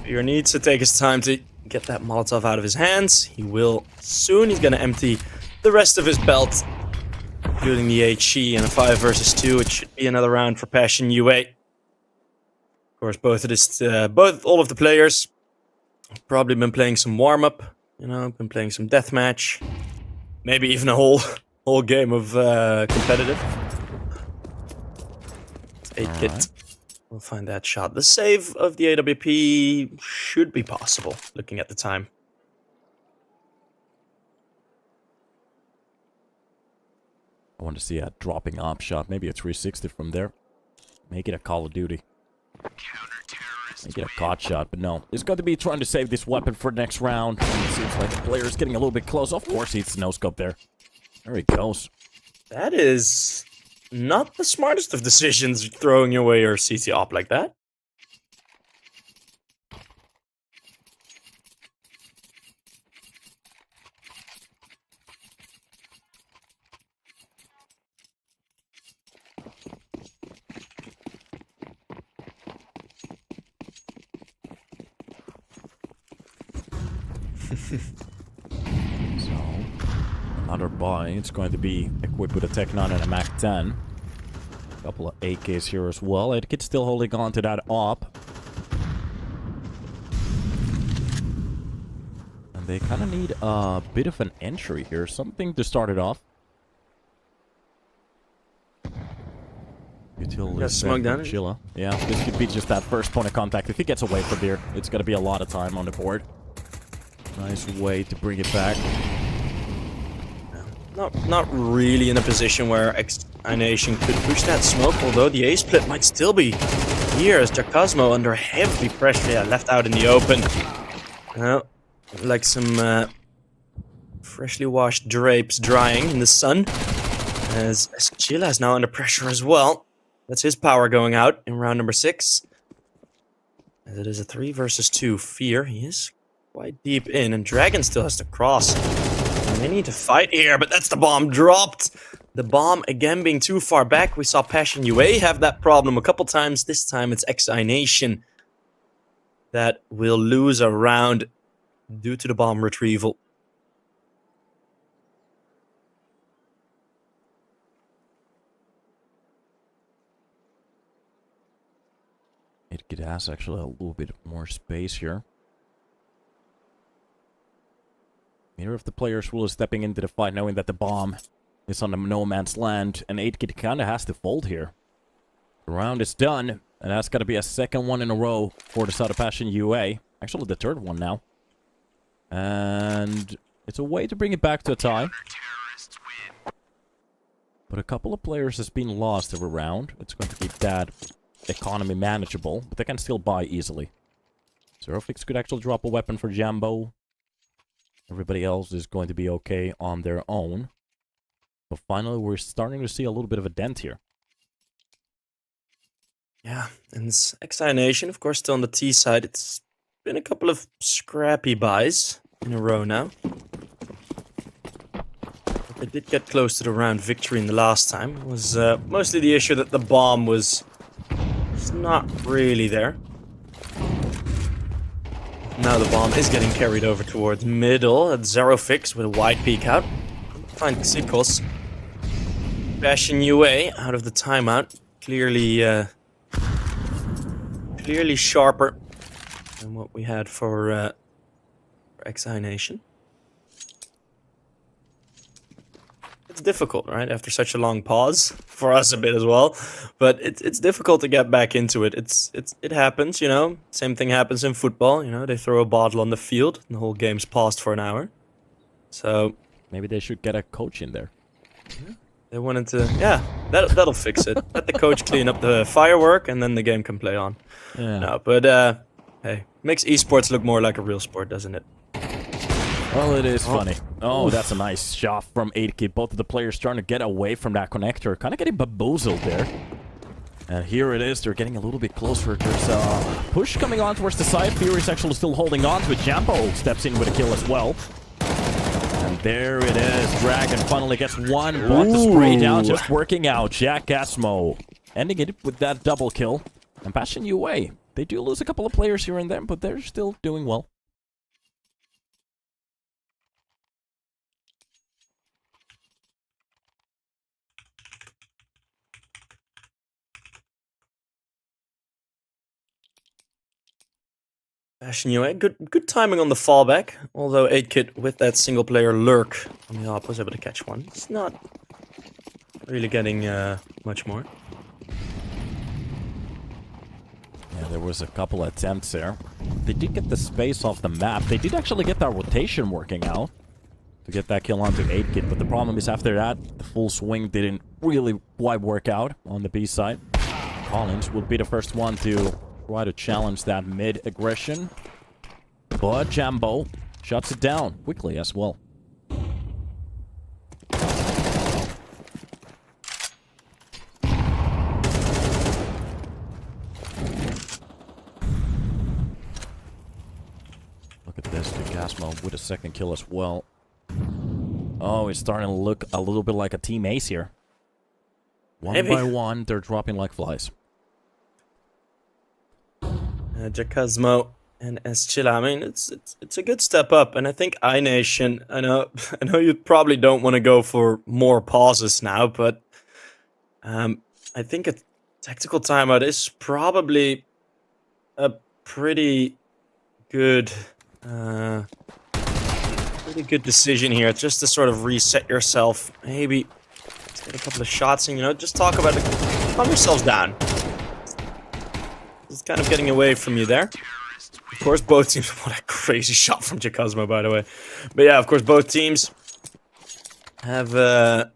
Fear needs to take his time to get that Molotov out of his hands. He will soon. He's going to empty the rest of his belt, including the HE and a 5 versus 2. It should be another round for Passion UA. Of course, all of the players have probably been playing some warm-up, you know, been playing some deathmatch, maybe even a whole game of competitive. 8-Kit. Right. We'll find that shot. The save of the AWP should be possible, looking at the time. I want to see a dropping op shot, maybe a 360 from there. Make it a Call of Duty. Make it a COD shot, but no. He's going to be trying to save this weapon for the next round. And it seems like the player is getting a little bit close. Of course, he hits the no-scope there. There he goes. That is not the smartest of decisions, throwing away your CT op like that. So, another buy. It's going to be equipped with a Tech 9 and a Mac 10. A couple of AKs here as well. It's still holding on to that op. And they kind of need a bit of an entry here. Something to start it off. Smoke down. Chilla. Yeah, this could be just that first point of contact. If he gets away from here, it's going to be a lot of time on the board. Nice way to bring it back. Not really in a position where ex-iNation could push that smoke, although the A-split might still be here as Jacasmo under heavy pressure. Yeah, left out in the open. Like some freshly washed drapes drying in the sun. As Chilla is now under pressure as well. That's his power going out in round number 6. As it is a 3 versus 2 fear. He is quite deep in, and Dragon still has to cross. And they need to fight here, but that's the bomb dropped. The bomb again being too far back. We saw Passion UA have that problem a couple times. This time it's ex-iNation that will lose a round due to the bomb retrieval. It has actually a little bit more space here. Neither of the players really stepping into the fight, knowing that the bomb is on the no man's land, and 8-Kid kind of has to fold here. The round is done, and that's got to be a second one in a row for the side of Passion UA. Actually, the third one now. And it's a way to bring it back to a tie. But a couple of players has been lost every round. It's going to keep that economy manageable, but they can still buy easily. Zerofix could actually drop a weapon for Jambo. Everybody else is going to be okay on their own. But finally, we're starting to see a little bit of a dent here. Yeah, and it's ex-iNation, of course, still on the T side. It's been a couple of scrappy buys in a row now. But they did get close to the round victory in the last time. It was mostly the issue that the bomb was not really there. Now the bomb is getting carried over towards middle at Zerofix with a wide peek out. Find Xikos. Passion UA out of the timeout. Clearly sharper than what we had for ex-iNation. It's difficult, right? After such a long pause, for us a bit as well, but it's difficult to get back into it. It happens, you know. Same thing happens in football, you know. They throw a bottle on the field, and the whole game's paused for an hour. So maybe they should get a coach in there. Yeah, they wanted to, yeah, that'll fix it. Let the coach clean up the firework, and then the game can play on. Yeah. No, but hey, makes esports look more like a real sport, doesn't it? Well, it is funny. Oh, that's a nice shot from 8-Kid. Both of the players trying to get away from that connector. Kind of getting bamboozled there. And here it is. They're getting a little bit closer. There's a push coming on towards the side. Fury's actually still holding on to it. Jambo steps in with a kill as well. And there it is. Dragon finally gets one. Bought the spray down. Just working out. Jack Asmo ending it with that double kill. And Passion UA. They do lose a couple of players here and there, but they're still doing well. Passion UA, good timing on the fallback. Although 8-Kid with that single player lurk on the op was able to catch one. It's not really getting much more. Yeah, there was a couple of attempts there. They did get the space off the map. They did actually get that rotation working out to get that kill onto 8-Kid. But the problem is after that, the full swing didn't really quite work out on the B side. Collins will be the first one to try to challenge that mid-aggression. But Jambo shuts it down quickly as well. Look at this, Gasmo with a second kill as well. Oh, it's starting to look a little bit like a team ace here. One by one, they're dropping like flies. Jacasmo and ex-iNation. I mean, it's a good step up, and I think iNation. I know you probably don't want to go for more pauses now, but I think a tactical timeout is probably a pretty good decision here, just to sort of reset yourself. Maybe let's get a couple of shots in. You know, just talk about it. Calm yourselves down. It's kind of getting away from you there. Of course, both teams... What a crazy shot from Jacasmo, by the way. But yeah, of course, both teams have had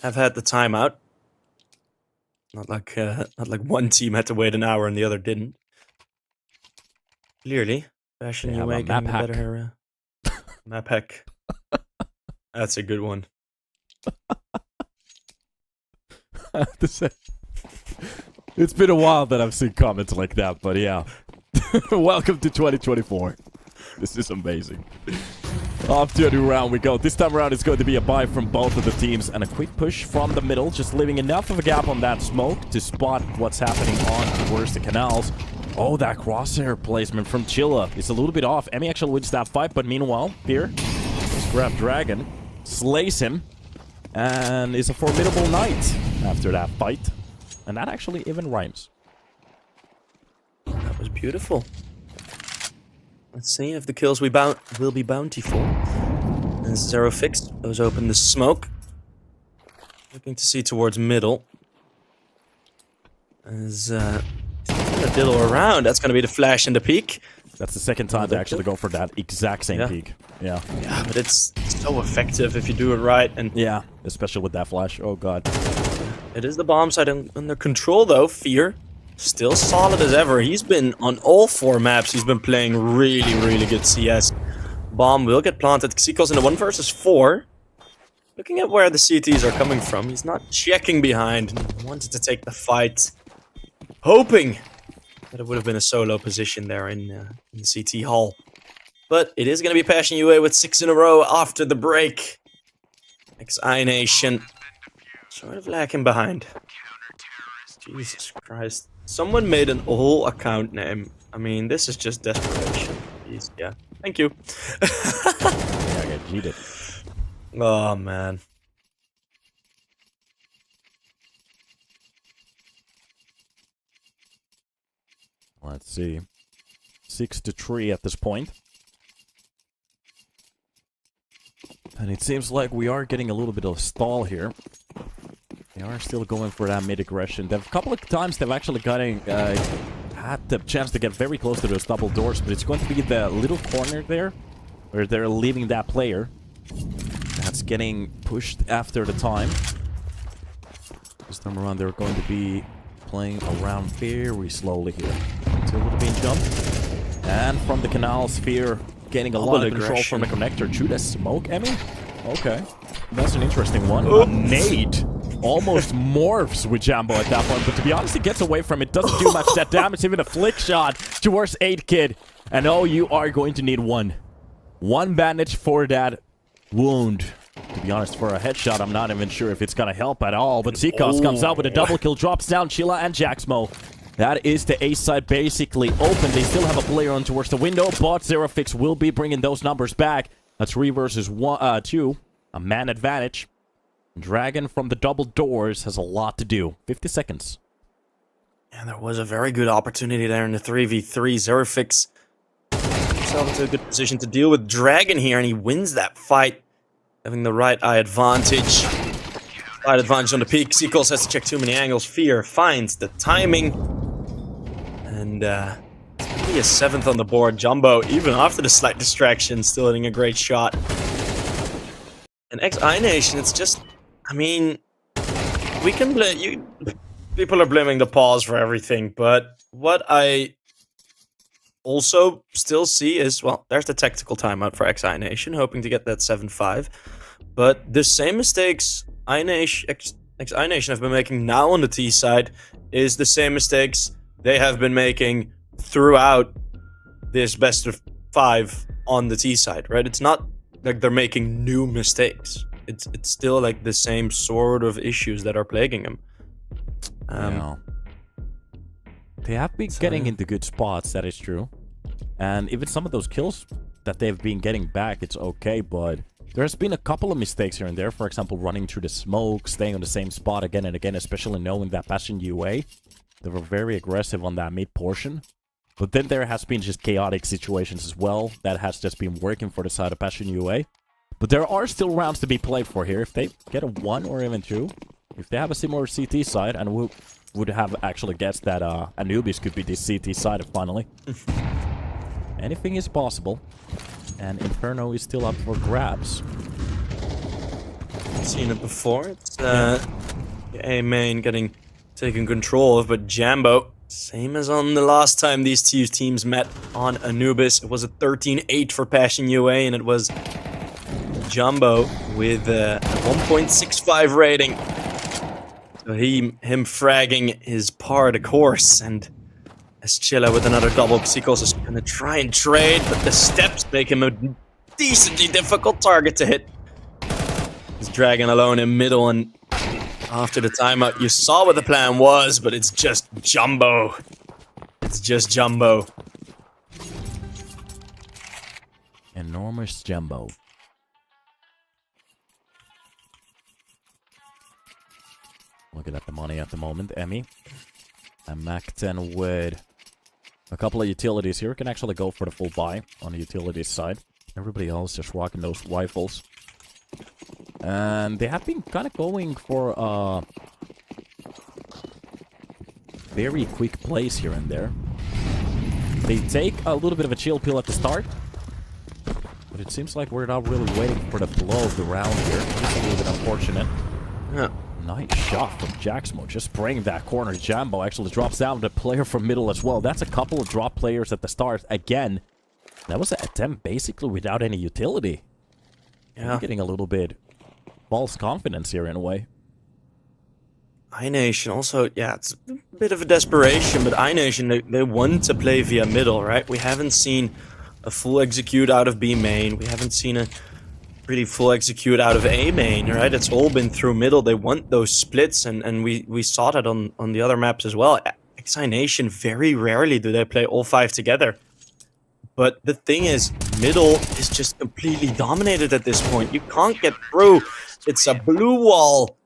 the timeout. Not like one team had to wait an hour and the other didn't. Clearly, Passion UA getting a better map hack. That's a good one. I have to say, it's been a while that I've seen comments like that, but yeah. Welcome to 2024. This is amazing. Off to a new round we go. This time around it's going to be a buy from both of the teams and a quick push from the middle, just leaving enough of a gap on that smoke to spot what's happening on towards the canals. Oh, that crosshair placement from Chilla is a little bit off. Emmy actually wins that fight, but meanwhile, here, let's grab Dragon, slays him, and is a formidable knight after that fight. And that actually even rhymes. That was beautiful. Let's see if the kills will be bountiful. And Zero Fix goes open the smoke. Looking to see towards middle. As gonna diddle around. That's gonna be the flash and the peak. That's the second time they actually go for that exact same peak. Yeah. Yeah, but it's so effective if you do it right. And yeah, especially with that flash. Oh god. It is the bomb side under control though. Fear still solid as ever. He's been on all 4 maps. He's been playing really, really good CS. Bomb will get planted. Xiko's in the 1 versus 4. Looking at where the CTs are coming from. He's not checking behind. He wanted to take the fight. Hoping that it would have been a solo position there in the CT hall. But it is going to be Passion UA with 6 in a row after the break. ex-iNation sort of lacking behind. Jesus Christ. Someone made an whole account name. I mean, this is just desperation. Jeez, yeah. Thank you. Yeah, I got cheated. Oh, man. Let's see. 6-3 at this point. And it seems like we are getting a little bit of a stall here. They are still going for that mid-aggression. A couple of times they've actually had the chance to get very close to those double doors, but it's going to be the little corner there, where they're leaving that player. That's getting pushed after the time. This time around they're going to be playing around very slowly here. Until a little being jumped. And from the canal sphere, getting a lot of control from the connector. Shoot a smoke, Emmy? Okay. That's an interesting one. A nade almost morphs with Jambo at that point, but to be honest, he gets away from it. Doesn't do much that damage. Even a flick shot towards 8Kid. And oh, you are going to need one bandage for that wound. To be honest, for a headshot, I'm not even sure if it's gonna help at all. But Zikos comes out with a double kill, drops down Chilla and Jaxmo. That is the A side basically open. They still have a player on towards the window, but Zero Fix will be bringing those numbers back. A 3 versus 2, a man advantage. Dragon from the double doors has a lot to do. 50 seconds. And there was a very good opportunity there in the 3v3. Zero Fix himself into a good position to deal with Dragon here, and he wins that fight, having the right eye advantage. Side advantage on the peak. Sequels has to check too many angles. Fear finds the timing. And he is 7th on the board. Jumbo, even after the slight distraction, still hitting a great shot. And ex-iNation, it's just, I mean, we can blame people are blaming the pause for everything, but what I also still see is, well, there's the tactical timeout for ex-iNation, hoping to get that 7-5. But the same mistakes ex-iNation have been making now on the T side is the same mistakes they have been making throughout this best of 5 on the T side, right? It's not like they're making new mistakes. It's still like the same sort of issues that are plaguing them. They have been getting into good spots, that is true. And even some of those kills that they've been getting back, it's okay, but there's been a couple of mistakes here and there. For example, running through the smoke, staying on the same spot again and again, especially knowing that Passion UA, they were very aggressive on that mid portion. But then there has been just chaotic situations as well that has just been working for the side of Passion UA. But there are still rounds to be played for here. If they get a 1 or even 2, if they have a similar CT side, and we would have actually guessed that Anubis could be this CT side finally. Anything is possible. And Inferno is still up for grabs. Seen it before. It's A main getting taken control of, but Jambo, same as on the last time these two teams met on Anubis, it was a 13-8 for Passion UA, and it was Jumbo with a 1.65 rating. So him fragging his par of the course, and ex-Chilla with another double. Psychos is gonna try and trade, but the steps make him a decently difficult target to hit. He's dragging alone in middle, and after the timeout, you saw what the plan was, but it's just jumbo. It's just jumbo. Enormous jumbo. Looking at the money at the moment, Emmy. And Mac 10 with a couple of utilities here. Can actually go for the full buy on the utilities side. Everybody else just rocking those rifles. And they have been kind of going for very quick plays here and there. They take a little bit of a chill pill at the start. But it seems like we're not really waiting for the blow of the round here. It's a little bit unfortunate. Yeah. Nice shot from Jaxmo. Just spraying that corner. Jambo actually drops down the player from middle as well. That's a couple of drop players at the start. Again, that was an attempt basically without any utility. Yeah. I'm getting a little bit false confidence here in a way. ex-iNation also, yeah, it's a bit of a desperation, but ex-iNation, they want to play via middle, right? We haven't seen a full execute out of B main. We haven't seen a pretty full execute out of A main, right? It's all been through middle. They want those splits, and we saw that on the other maps as well. ex-iNation, very rarely do they play all five together. But the thing is, middle is just completely dominated at this point. You can't get through. It's a blue wall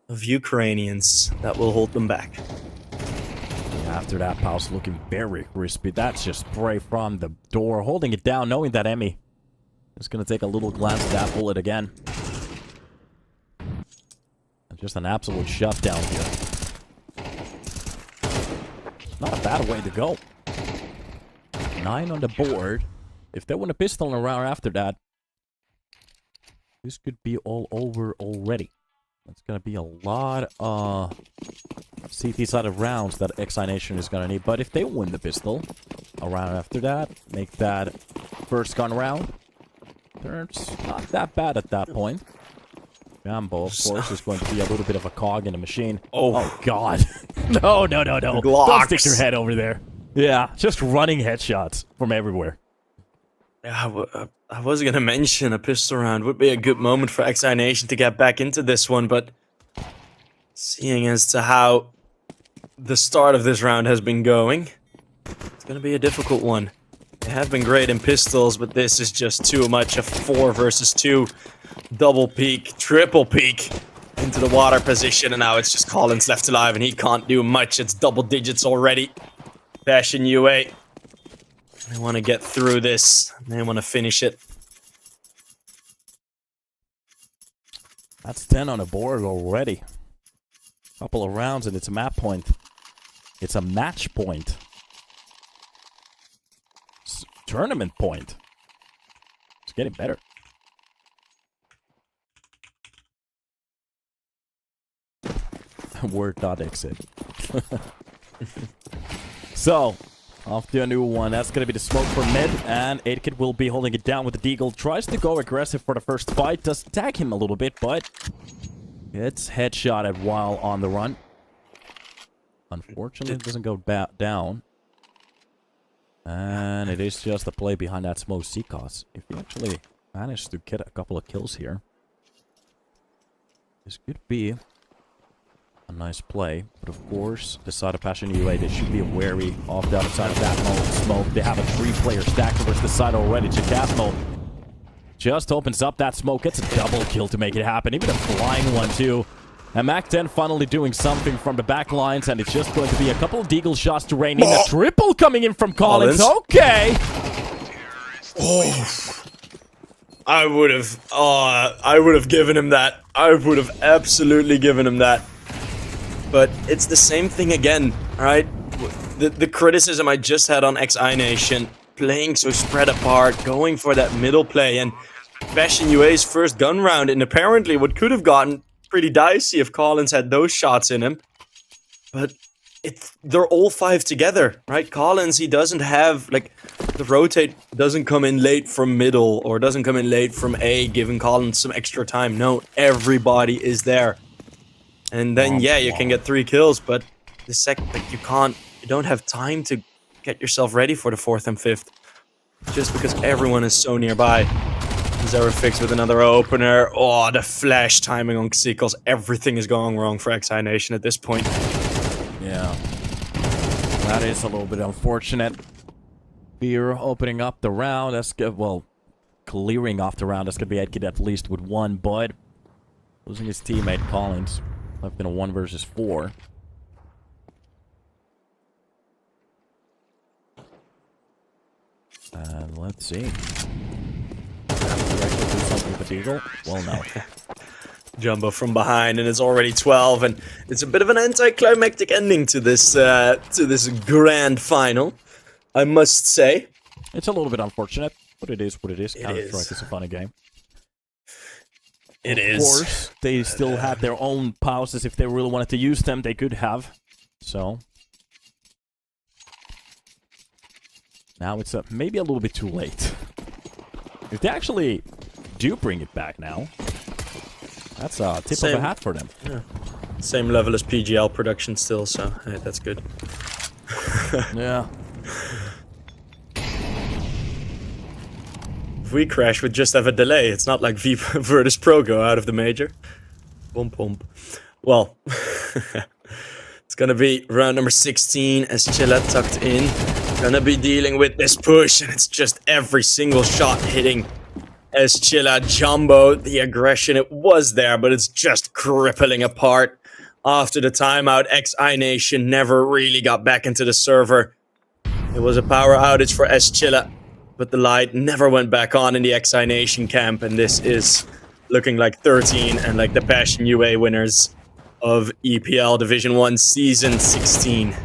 of Ukrainians that will hold them back. After that, Pau's looking very crispy. That's just spray from the door, holding it down, knowing that Emmy is going to take a little glance at that bullet again. And just an absolute shutdown here. Not a bad way to go. 9 on the board. If they win a pistol in a round after that, this could be all over already. It's going to be a lot of CT-sided rounds that ex-iNation is going to need. But if they win the pistol a round after that, make that first gun round, it's not that bad at that point. Jambo, of course, is going to be a little bit of a cog in the machine. Oh God. No. Don't stick your head over there. Yeah, just running headshots from everywhere. Yeah, I was going to mention a pistol round would be a good moment for ex-iNation to get back into this one, but seeing as to how the start of this round has been going, it's going to be a difficult one. They have been great in pistols, but this is just too much. A 4 versus 2 double peek, triple peek into the water position, and now it's just Collins left alive, and he can't do much. It's double digits already. Fashion UA. They want to get through this. They want to finish it. That's 10 on the board already. Couple of rounds and it's a map point. It's a match point. Tournament point. It's getting better. Word.exit. So, off to a new one. That's going to be the smoke for mid, and 8kid will be holding it down with the deagle. Tries to go aggressive for the first fight. Does tag him a little bit, but it's headshotted while on the run. Unfortunately, it doesn't go down. And it is just a play behind that smoke Seacos. If he actually managed to get a couple of kills here, this could be a nice play, but of course, the side of Passion UA, they should be wary off the other side of that smoke. They have a 3-player stack towards the side already. Chikasmo just opens up that smoke, gets a double kill to make it happen, even a flying one too. And Mac 10 finally doing something from the back lines, and it's just going to be a couple of deagle shots to rain in. A triple coming in from Collins. Okay. Oh. I would have given him that. I would have absolutely given him that. But it's the same thing again, right? The criticism I just had on ex-iNation, playing so spread apart, going for that middle play, and Fashion UA's first gun round, and apparently what could have gotten pretty dicey if Collins had those shots in him. But they're all 5 together, right? Collins, he doesn't have, like, the rotate doesn't come in late from middle, or doesn't come in late from A, giving Collins some extra time. No, everybody is there. And then, yeah, you can get 3 kills, but the second, like, you can't You don't have time to get yourself ready for the 4th and 5th. Just because everyone is so nearby. Zerafix with another opener. Oh, the flash timing on Xikos. Everything is going wrong for ex-iNation at this point. Yeah. That is a little bit unfortunate. Beer opening up the round. That's good. Well, clearing off the round. That's going to be Edkid at least with 1, but losing his teammate Collins. Left in a 1 versus 4. And let's see. Something with Eagle? Well, no. Jumbo from behind, and it's already 12, and it's a bit of an anticlimactic ending to this grand final, I must say. It's a little bit unfortunate, but it is what it is. Counter-Strike is a funny game. It is. Of course, they still had their own pauses. If they really wanted to use them, they could have. So now it's maybe a little bit too late. If they actually do bring it back now, that's a tip of a hat for them. Yeah. Same level as PGL production still, so hey, that's good. Yeah. If we crash, we just have a delay. It's not like Virtus Pro go out of the major. Pump, pump. Well, it's gonna be round number 16 as Chilla tucked in. Gonna be dealing with this push, and it's just every single shot hitting as Chilla. Jumbo, the aggression, it was there, but it's just crippling apart. After the timeout, ex-iNation never really got back into the server. It was a power outage for Chilla, but the light never went back on in the ex-iNation camp, and this is looking like 13 and like the Passion UA winners of EPL Division 1 Season 16.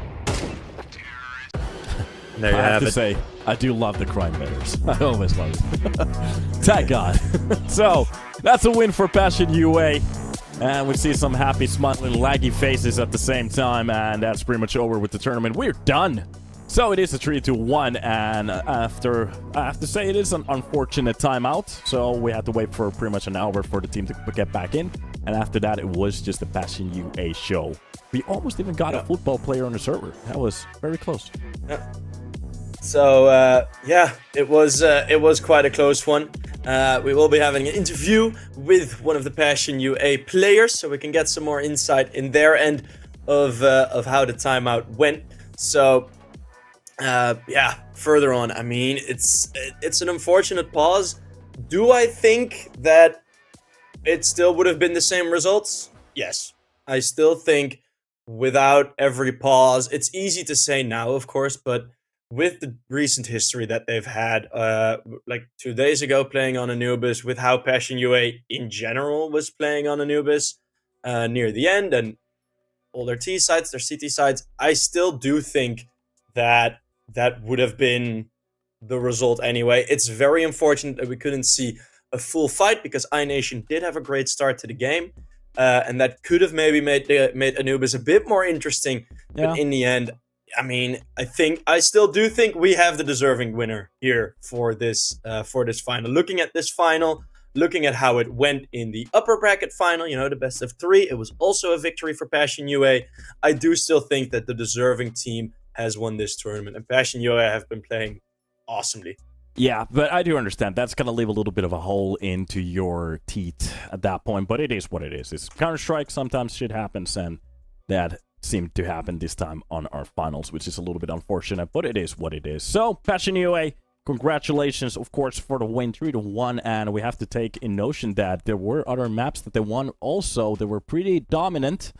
There you I have have to it. say, I do love the crime betters. I always love it. Thank God. So, that's a win for Passion UA. And we see some happy, smiling, laggy faces at the same time. And that's pretty much over with the tournament. We're done. So, it is a 3-1. And I have to say, it is an unfortunate timeout. So, we had to wait for pretty much an hour for the team to get back in. And after that, it was just a Passion UA show. We almost even got a football player on the server. That was very close. Yeah. So, yeah, it was quite a close one. We will be having an interview with one of the Passion UA players, so we can get some more insight in their end of how the timeout went. So, yeah, further on, I mean, it's an unfortunate pause. Do I think that it still would have been the same results? Yes. I still think without every pause, it's easy to say now, of course, but with the recent history that they've had, like 2 days ago playing on Anubis, with how Passion UA in general was playing on Anubis near the end, and all their T sides, their CT sides, I still do think that that would have been the result anyway. It's very unfortunate that we couldn't see a full fight, because iNation did have a great start to the game, and that could have maybe made Anubis a bit more interesting. Yeah. But in the end, I mean, I still do think we have the deserving winner here for this final. Looking at this final, looking at how it went in the upper bracket final, you know, the best of 3, it was also a victory for Passion UA. I do still think that the deserving team has won this tournament, and Passion UA have been playing awesomely. Yeah, but I do understand. That's going to leave a little bit of a hole into your teeth at that point, but it is what it is. It's Counter-Strike, sometimes shit happens, and that seemed to happen this time on our finals, which is a little bit unfortunate, but it is what it is. So, Passion UA, congratulations, of course, for the win, 3-1, and we have to take in notion that there were other maps that they won also. They were pretty dominant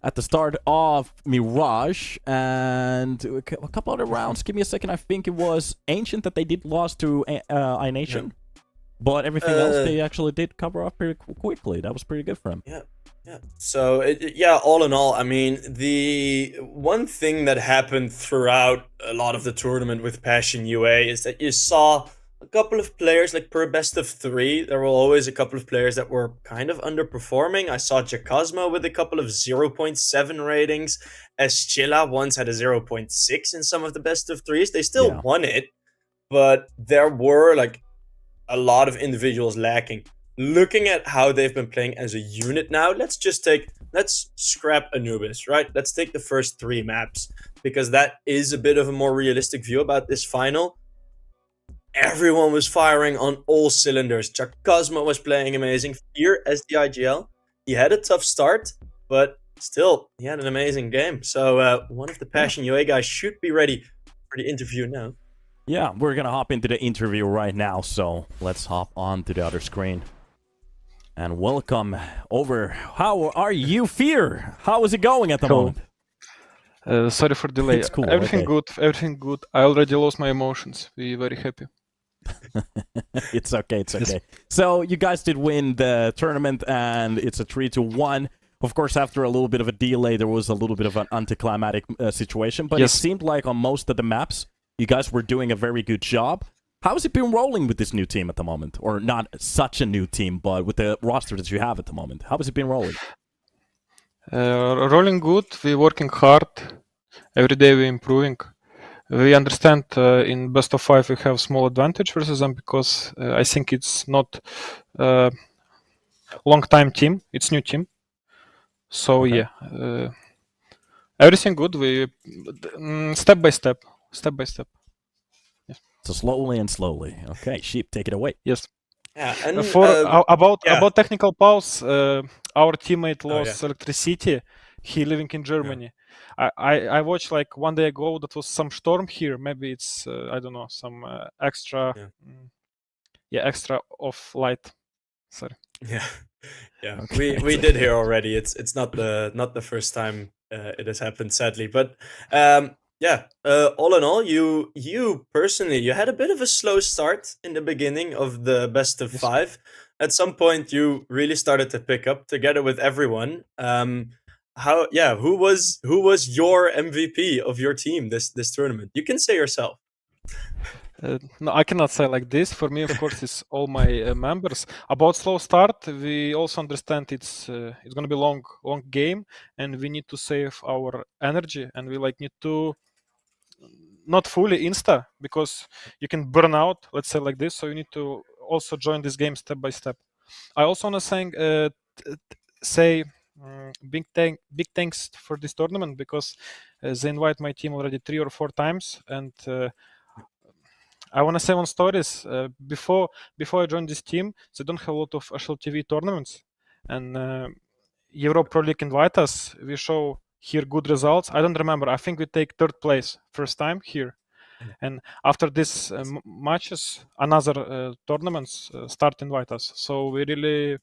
at the start of Mirage, and a couple other rounds. Give me a second. I think it was Ancient that they did lost to iNation, yeah. But everything else they actually did cover up pretty quickly. That was pretty good for them. Yeah. Yeah. So, yeah, all in all, I mean, the one thing that happened throughout a lot of the tournament with Passion UA is that you saw a couple of players, like per best of 3, there were always a couple of players that were kind of underperforming. I saw Jacosmo with a couple of 0.7 ratings. Chilla once had a 0.6 in some of the best of 3s. They still won it, but there were like a lot of individuals lacking. looking at how they've been playing as a unit now, let's scrap Anubis, right? Let's take the first 3 maps, because that is a bit of a more realistic view about this final. Everyone was firing on all cylinders. Chakazma was playing amazing. Fear as the IGL. He had a tough start, but still, he had an amazing game. So one of the Passion UA guys should be ready for the interview now. Yeah, we're gonna hop into the interview right now, so let's hop on to the other screen. And welcome over. How are you, Fear? How is it going at the moment? Sorry for delay. It's cool, Everything okay. good. Everything good. I already lost my emotions. We're very happy. It's okay, it's okay. So you guys did win the tournament, and it's a 3-1. Of course, after a little bit of a delay, there was a little bit of an anticlimactic situation, but Yes. it seemed like on most of the maps, you guys were doing a very good job. How has it been rolling with this new team at the moment? Or not such a new team, but with the roster that you have at the moment. How has it been rolling? Rolling good. We're working hard. Every day we're improving. We understand in best of 5 we have small advantage versus them because I think it's not long time team. It's new team. So Okay. yeah, everything good. We step by step. So slowly and slowly. Okay, Sheep, take it away. Yes. Yeah, and About technical pause, our teammate Oh, lost electricity. He living in Germany. I watched like 1 day ago that was some storm here. Maybe it's I don't know, some extra extra off light. Sorry. Yeah, yeah. Okay, We did hear already. It's not the first time it has happened, sadly. But all in all, you personally, you had a bit of a slow start in the beginning of the best of Yes. 5. At some point, you really started to pick up together with everyone. Who was your MVP of your team this tournament? You can say yourself. No, I cannot say like this. For me, of course, it's all my members. About slow start, we also understand it's gonna be long game, and we need to save our energy, and we like need to not fully insta because you can burn out. Let's say like this. So you need to also join this game step by step. I also want to say big thanks for this tournament because they invite my team already 3 or 4 times, and I want to say one stories. Before I joined this team, they don't have a lot of HLTV tournaments, and Europe Pro League invite us. We show here good results. I don't remember. I think we take 3rd place first time here, and after this matches, another tournaments start invite us. So we really.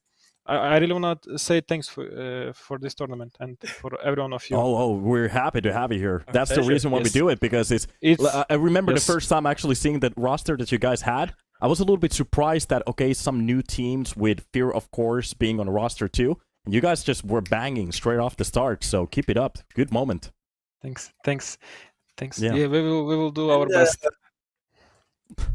I really want to say thanks for this tournament and for every one of you. Oh, we're happy to have you here. That's the pleasure. reason why we do it, because I remember the first time actually seeing the roster that you guys had. I was a little bit surprised that, okay, some new teams with Fear, of course, being on the roster too. And you guys just were banging straight off the start, so keep it up. Good moment. Thanks. Yeah. Yeah, we will do our best.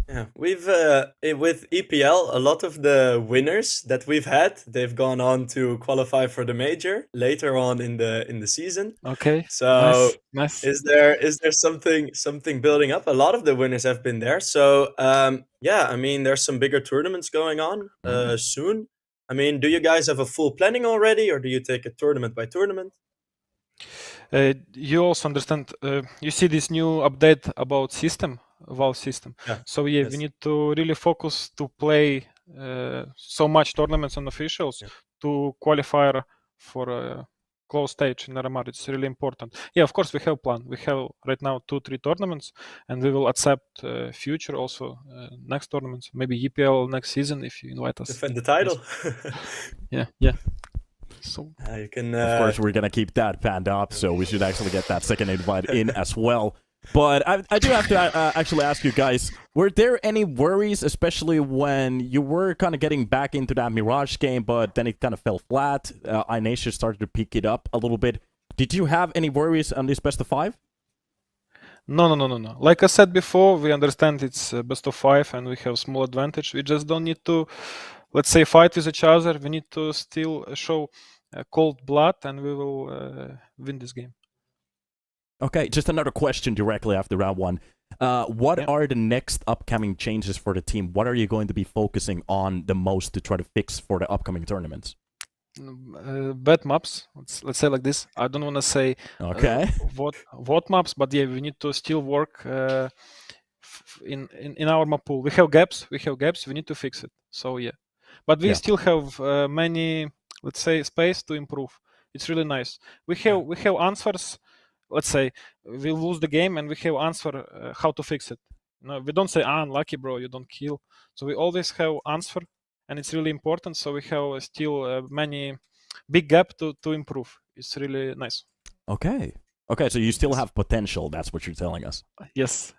Yeah, we've with EPL, a lot of the winners that we've had, they've gone on to qualify for the major later on in the season. Okay. So nice. is there something building up? A lot of the winners have been there. So I mean, there's some bigger tournaments going on soon. I mean, do you guys have a full planning already, or do you take it tournament by tournament? You also understand. You see this new update about Valve system. So we need to really focus to play so much tournaments and officials to qualify for a close stage in RMR. It's really important. Yeah, of course we have plan. We have right now 2-3 tournaments, and we will accept future also next tournaments. Maybe EPL next season if you invite us. Defend the title. Yeah. So you can. Of course, we're gonna keep that panned up, so we should actually get that second invite in as well. But I do have to actually ask you guys, were there any worries, especially when you were kind of getting back into that Mirage game, but then it kind of fell flat? ex-iNation started to pick it up a little bit. Did you have any worries on this best of 5? No. Like I said before, we understand it's best of 5 and we have small advantage. We just don't need to, let's say, fight with each other. We need to still show cold blood, and we will win this game. Okay, just another question directly after round 1. What Yeah. are the next upcoming changes for the team? What are you going to be focusing on the most to try to fix for the upcoming tournaments? Bad maps. Let's say like this. I don't want to say Okay. what maps, but yeah, we need to still work in our map pool. We have gaps. We need to fix it. So yeah, but we Yeah. still have many, let's say, space to improve. It's really nice. We have answers. Let's say we lose the game and we have answer how to fix it. No, we don't say unlucky, bro. You don't kill. So we always have answer, and it's really important. So we have still many big gap to improve. It's really nice. Okay. Okay, so you still have potential. That's what you're telling us. Yes.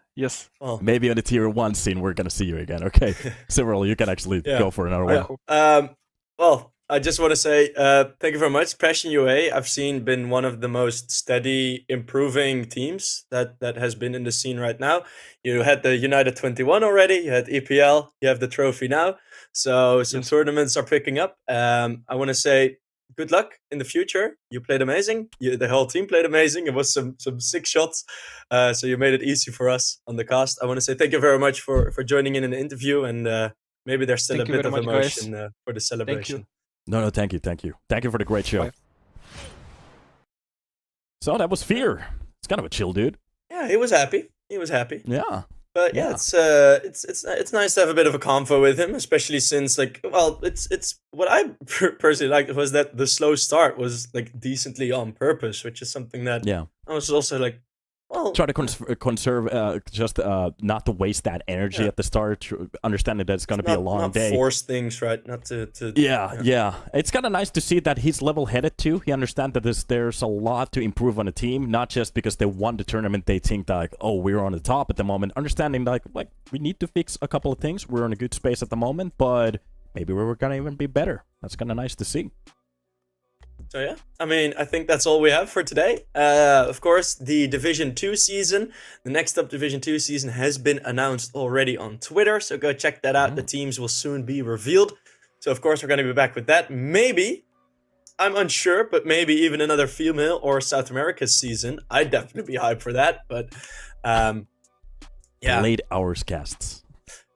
Well, Maybe on the tier 1 scene, we're going to see you again. Okay. Cyril, you can actually Yeah. go for another one. well, I just want to say thank you very much. Passion UA, I've seen been one of the most steady improving teams that has been in the scene right now. You had the United 21 already, you had EPL, you have the trophy now. So some Yes. tournaments are picking up. I want to say good luck in the future. You played amazing. The whole team played amazing. It was some sick shots. So you made it easy for us on the cast. I want to say thank you very much for joining in the interview, and maybe there's still Thank a you bit very of much, guys. emotion for the celebration. No, thank you. Thank you for the great show. Bye. So that was Fear. It's kind of a chill dude. Yeah, he was happy. Yeah. But Yeah. it's nice to have a bit of a convo with him, especially since it's what I personally liked was that the slow start was like decently on purpose, which is something that Yeah. I was also like, well, Try to conserve, just not to waste that energy Yeah. at the start, understanding that it's going to be a long not day. force things, right? Not to Yeah. It's kind of nice to see that he's level-headed too. He understands that there's a lot to improve on the team, not just because they won the tournament, they think like, oh, we're on the top at the moment. Understanding like we need to fix a couple of things. We're in a good space at the moment, but maybe we're going to even be better. That's kind of nice to see. So yeah, I mean, I think that's all we have for today. Of course, the Division 2 season, the next up Division 2 season has been announced already on Twitter, so go check that out. The teams will soon be revealed. So of course, we're going to be back with that. Maybe, I'm unsure, but maybe even another female or South America season. I'd definitely be hyped for that, but yeah, Late hours casts.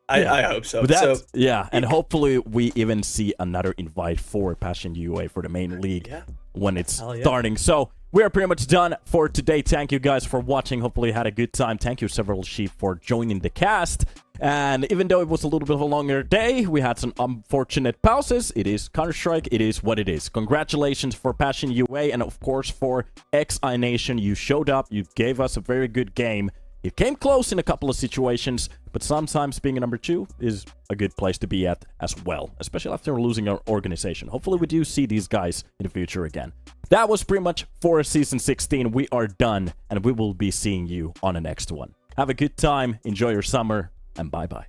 I hope so. But So and hopefully we even see another invite for Passion UA for the main league when it's Hell yeah. starting. So we are pretty much done for today. Thank you guys for watching. Hopefully you had a good time. Thank you, Several Sheep, for joining the cast. And even though it was a little bit of a longer day, we had some unfortunate pauses. It is Counter-Strike. It is what it is. Congratulations for Passion UA and, of course, for ex-iNation. You showed up. You gave us a very good game. It came close in a couple of situations, but sometimes being a number 2 is a good place to be at as well, especially after losing our organization. Hopefully we do see these guys in the future again. That was pretty much for Season 16. We are done, and we will be seeing you on the next one. Have a good time, enjoy your summer, and bye-bye.